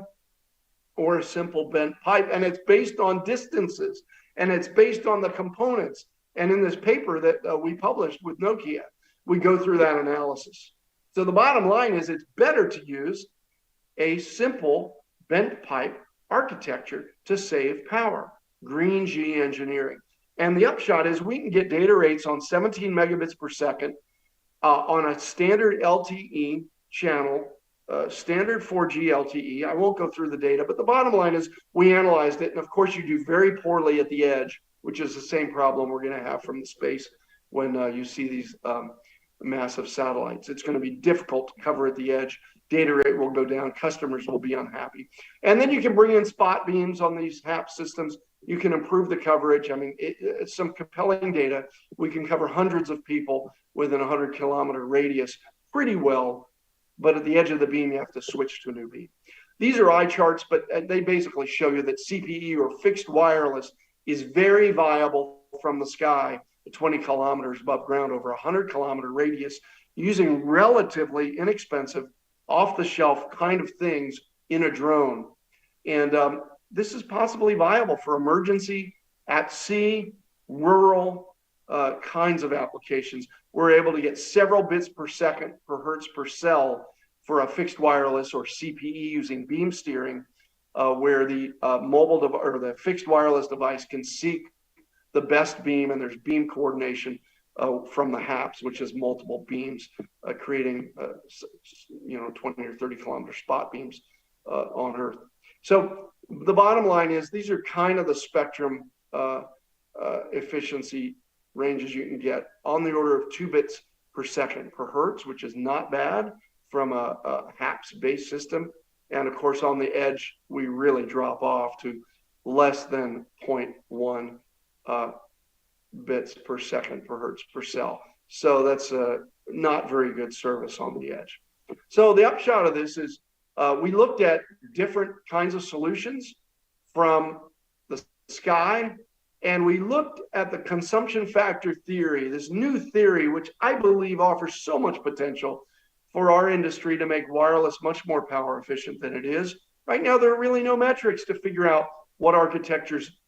or a simple bent pipe. And it's based on distances, and it's based on the components. And in this paper that we published with Nokia, we go through that analysis. So the bottom line is it's better to use a simple bent pipe architecture to save power, green G engineering. And the upshot is we can get data rates on 17 megabits per second on a standard LTE channel, standard 4G LTE. I won't go through the data, but the bottom line is we analyzed it. And of course, you do very poorly at the edge, which is the same problem we're going to have from the space when you see these massive satellites. It's going to be difficult to cover at the edge. Data rate will go down. Customers will be unhappy. And then you can bring in spot beams on these HAP systems. You can improve the coverage. I mean, it's some compelling data. We can cover hundreds of people within a 100-kilometer radius pretty well. But at the edge of the beam, you have to switch to a new beam. These are eye charts, but they basically show you that CPE or fixed wireless is very viable from the sky at 20 kilometers above ground over a 100-kilometer radius using relatively inexpensive, off-the-shelf kind of things in a drone. And this is possibly viable for emergency, at sea, rural kinds of applications. We're able to get several bits per second per hertz per cell for a fixed wireless or CPE using beam steering, where the or the fixed wireless device can seek the best beam, and there's beam coordination from the HAPS, which is multiple beams, creating 20 or 30 kilometer spot beams on Earth. So the bottom line is these are kind of the spectrum efficiency ranges you can get on the order of 2 bits per second per hertz, which is not bad from a HAPS-based system. And of course, on the edge, we really drop off to less than 0.1 bits per second per hertz per cell. So that's not very good service on the edge. So the upshot of this is we looked at different kinds of solutions from the sky, and we looked at the consumption factor theory, this new theory, which I believe offers so much potential for our industry to make wireless much more power efficient than it is. Right now, there are really no metrics to figure out what architecture's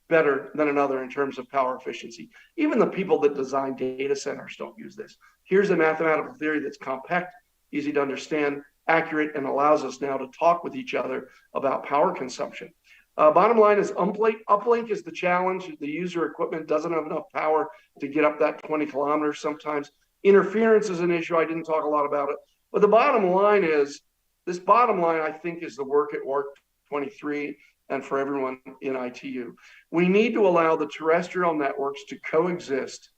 better than another in terms of power efficiency. Even the people that design data centers don't use this. Here's a mathematical theory that's compact, easy to understand, accurate, and allows us now to talk with each other about power consumption. Bottom line is uplink is the challenge. The user equipment doesn't have enough power to get up that 20 kilometers sometimes. Interference is an issue. I didn't talk a lot about it. But the bottom line is, this bottom line, I think, is the work at WARC 23 and for everyone in ITU. We need to allow the terrestrial networks to coexist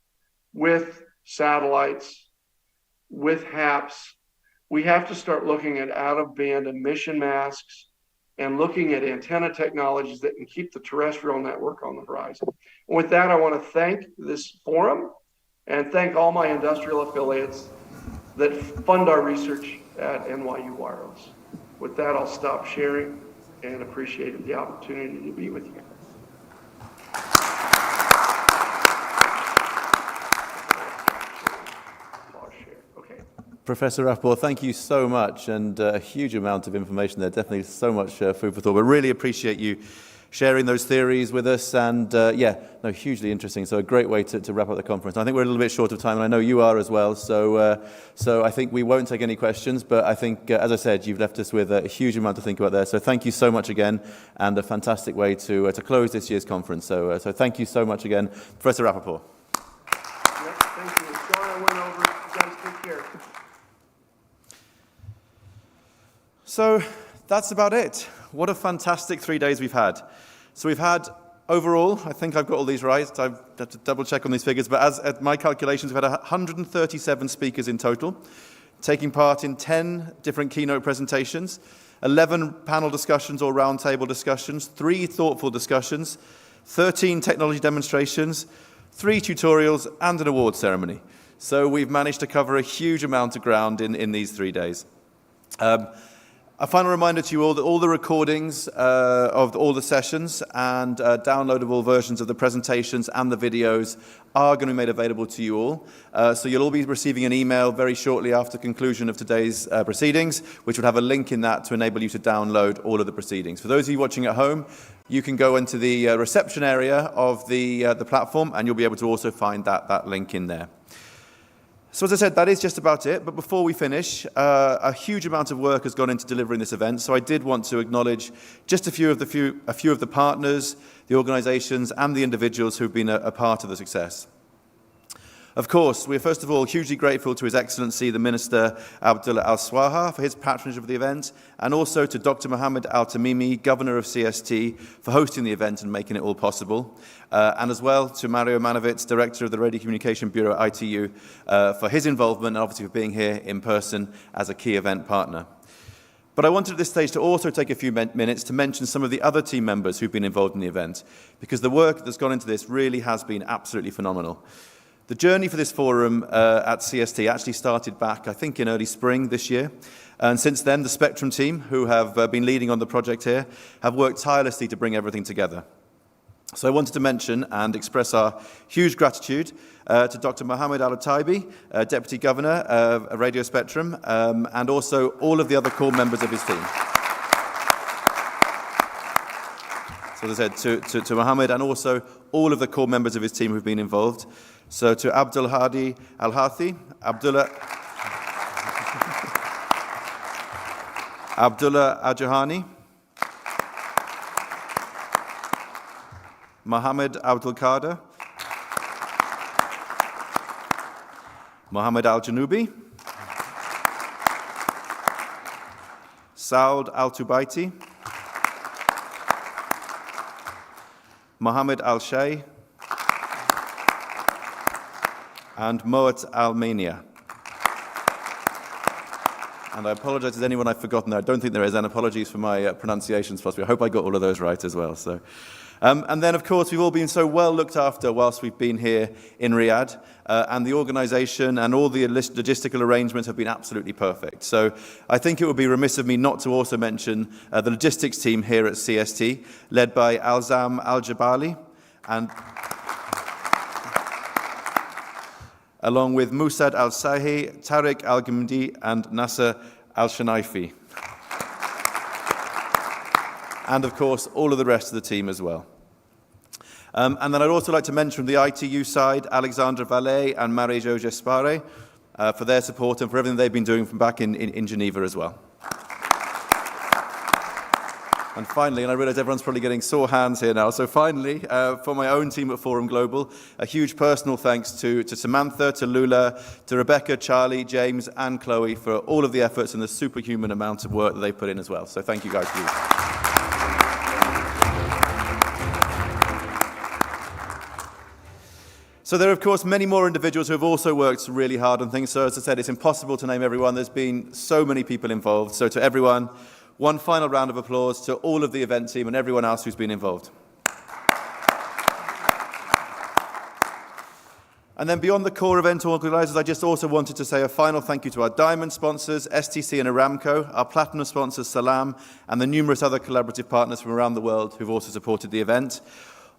with satellites, with HAPS. We have to start looking at out-of-band emission masks and looking at antenna technologies that can keep the terrestrial network on the horizon. And with that, I want to thank this forum and thank all my industrial affiliates that fund our research at NYU Wireless. With that, I'll stop sharing and appreciate the opportunity to be with you. Professor Rappaport, thank you so much, and a huge amount of information there. Definitely so much food for thought. We really appreciate you sharing those theories with us, and hugely interesting. So a great way to wrap up the conference. I think we're a little bit short of time, and I know you are as well. So I think we won't take any questions, but I think, as I said, you've left us with a huge amount to think about there. So thank you so much again, and a fantastic way to close this year's conference. So thank you so much again, Professor Rappaport. Thank you. Sorry I went over. You guys take care. So that's about it. What a fantastic 3 days we've had. So we've had, overall, I think I've got all these right. I have to double check on these figures, but as at my calculations, we've had 137 speakers in total, taking part in 10 different keynote presentations, 11 panel discussions or roundtable discussions, 3 thoughtful discussions, 13 technology demonstrations, 3 tutorials, and an award ceremony. So we've managed to cover a huge amount of ground in these 3 days. A final reminder to you all that all the recordings of all the sessions and downloadable versions of the presentations and the videos are going to be made available to you all. So you'll all be receiving an email very shortly after conclusion of today's proceedings, which would have a link in that to enable you to download all of the proceedings. For those of you watching at home, you can go into the reception area of the platform, and you'll be able to also find that link in there. So as I said, that is just about it. But before we finish, a huge amount of work has gone into delivering this event. So I did want to acknowledge just a few of the partners, the organizations, and the individuals who've been a part of the success. Of course, we're first of all hugely grateful to His Excellency, the Minister Abdullah Al-Swaha, for his patronage of the event, and also to Dr. Mohammed Al-Tamimi, Governor of CST, for hosting the event and making it all possible, and as well to Mario Manovitz, Director of the Radio Communication Bureau at ITU, for his involvement and obviously for being here in person as a key event partner. But I wanted at this stage to also take a few minutes to mention some of the other team members who've been involved in the event, because the work that's gone into this really has been absolutely phenomenal. The journey for this forum at CST actually started back, I think, in early spring this year. And since then, the Spectrum team, who have been leading on the project here, have worked tirelessly to bring everything together. So I wanted to mention and express our huge gratitude to Dr. Mohammed Al-Taibi, Deputy Governor of Radio Spectrum, and also all of the other core members of his team. So as I said, to Mohammed and also all of the core members of his team who've been involved. So to Abdul Hadi Al-Hathi, Abdullah Ajahani, Mohammed Abdul Qadir, Mohammed Al-Janubi, Saud Al-Tubaiti, Mohammed Al-Shay, and Moet Al-Mania. And I apologize to anyone I've forgotten there. I don't think there is, and apologies for my pronunciations possibly. I hope I got all of those right as well. So, and then, of course, we've all been so well looked after whilst we've been here in Riyadh, and the organization and all the logistical arrangements have been absolutely perfect. So I think it would be remiss of me not to also mention the logistics team here at CST, led by Alzam Al-Jabali, and along with Musad Al-Sahi, Tariq Al-Ghamdi, and Nasser Al-Shanaifi. And of course, all of the rest of the team as well. And then I'd also like to mention from the ITU side, Alexandre Vallée and Marie-Jo Gespare for their support and for everything they've been doing from back in Geneva as well. And finally, and I realize everyone's probably getting sore hands here now, so finally, for my own team at Forum Global, a huge personal thanks to Samantha, to Lula, to Rebecca, Charlie, James, and Chloe for all of the efforts and the superhuman amount of work that they put in as well. So thank you guys for this. So there are, of course, many more individuals who have also worked really hard on things. So as I said, it's impossible to name everyone. There's been so many people involved. So to everyone, one final round of applause to all of the event team and everyone else who's been involved. And then beyond the core event organisers, I just also wanted to say a final thank you to our diamond sponsors, STC and Aramco, our platinum sponsors, Salam, and the numerous other collaborative partners from around the world who've also supported the event.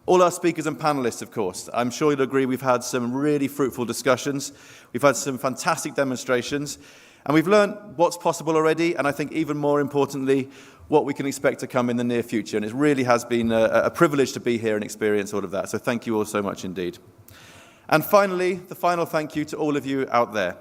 All our speakers and panelists, of course. I'm sure you'll agree we've had some really fruitful discussions. We've had some fantastic demonstrations. And we've learned what's possible already, and I think even more importantly, what we can expect to come in the near future. And it really has been a privilege to be here and experience all of that. So thank you all so much indeed. And finally, the final thank you to all of you out there.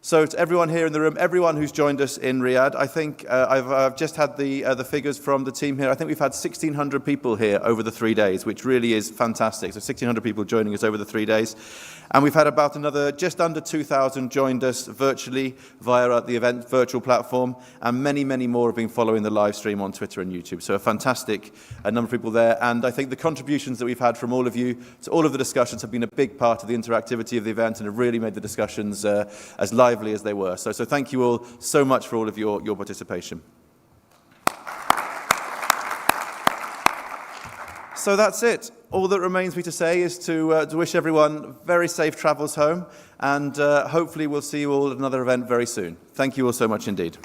So to everyone here in the room, everyone who's joined us in Riyadh, I think I've just had the figures from the team here. I think we've had 1,600 people here over the 3 days, which really is fantastic. So 1,600 people joining us over the 3 days. And we've had about another, just under 2,000 joined us virtually via the event virtual platform, and many, many more have been following the live stream on Twitter and YouTube. So a fantastic number of people there. And I think the contributions that we've had from all of you to all of the discussions have been a big part of the interactivity of the event and have really made the discussions as lively as they were. So thank you all so much for all of your participation. So that's it. All that remains me to say is to wish everyone very safe travels home, and hopefully we'll see you all at another event very soon. Thank you all so much indeed.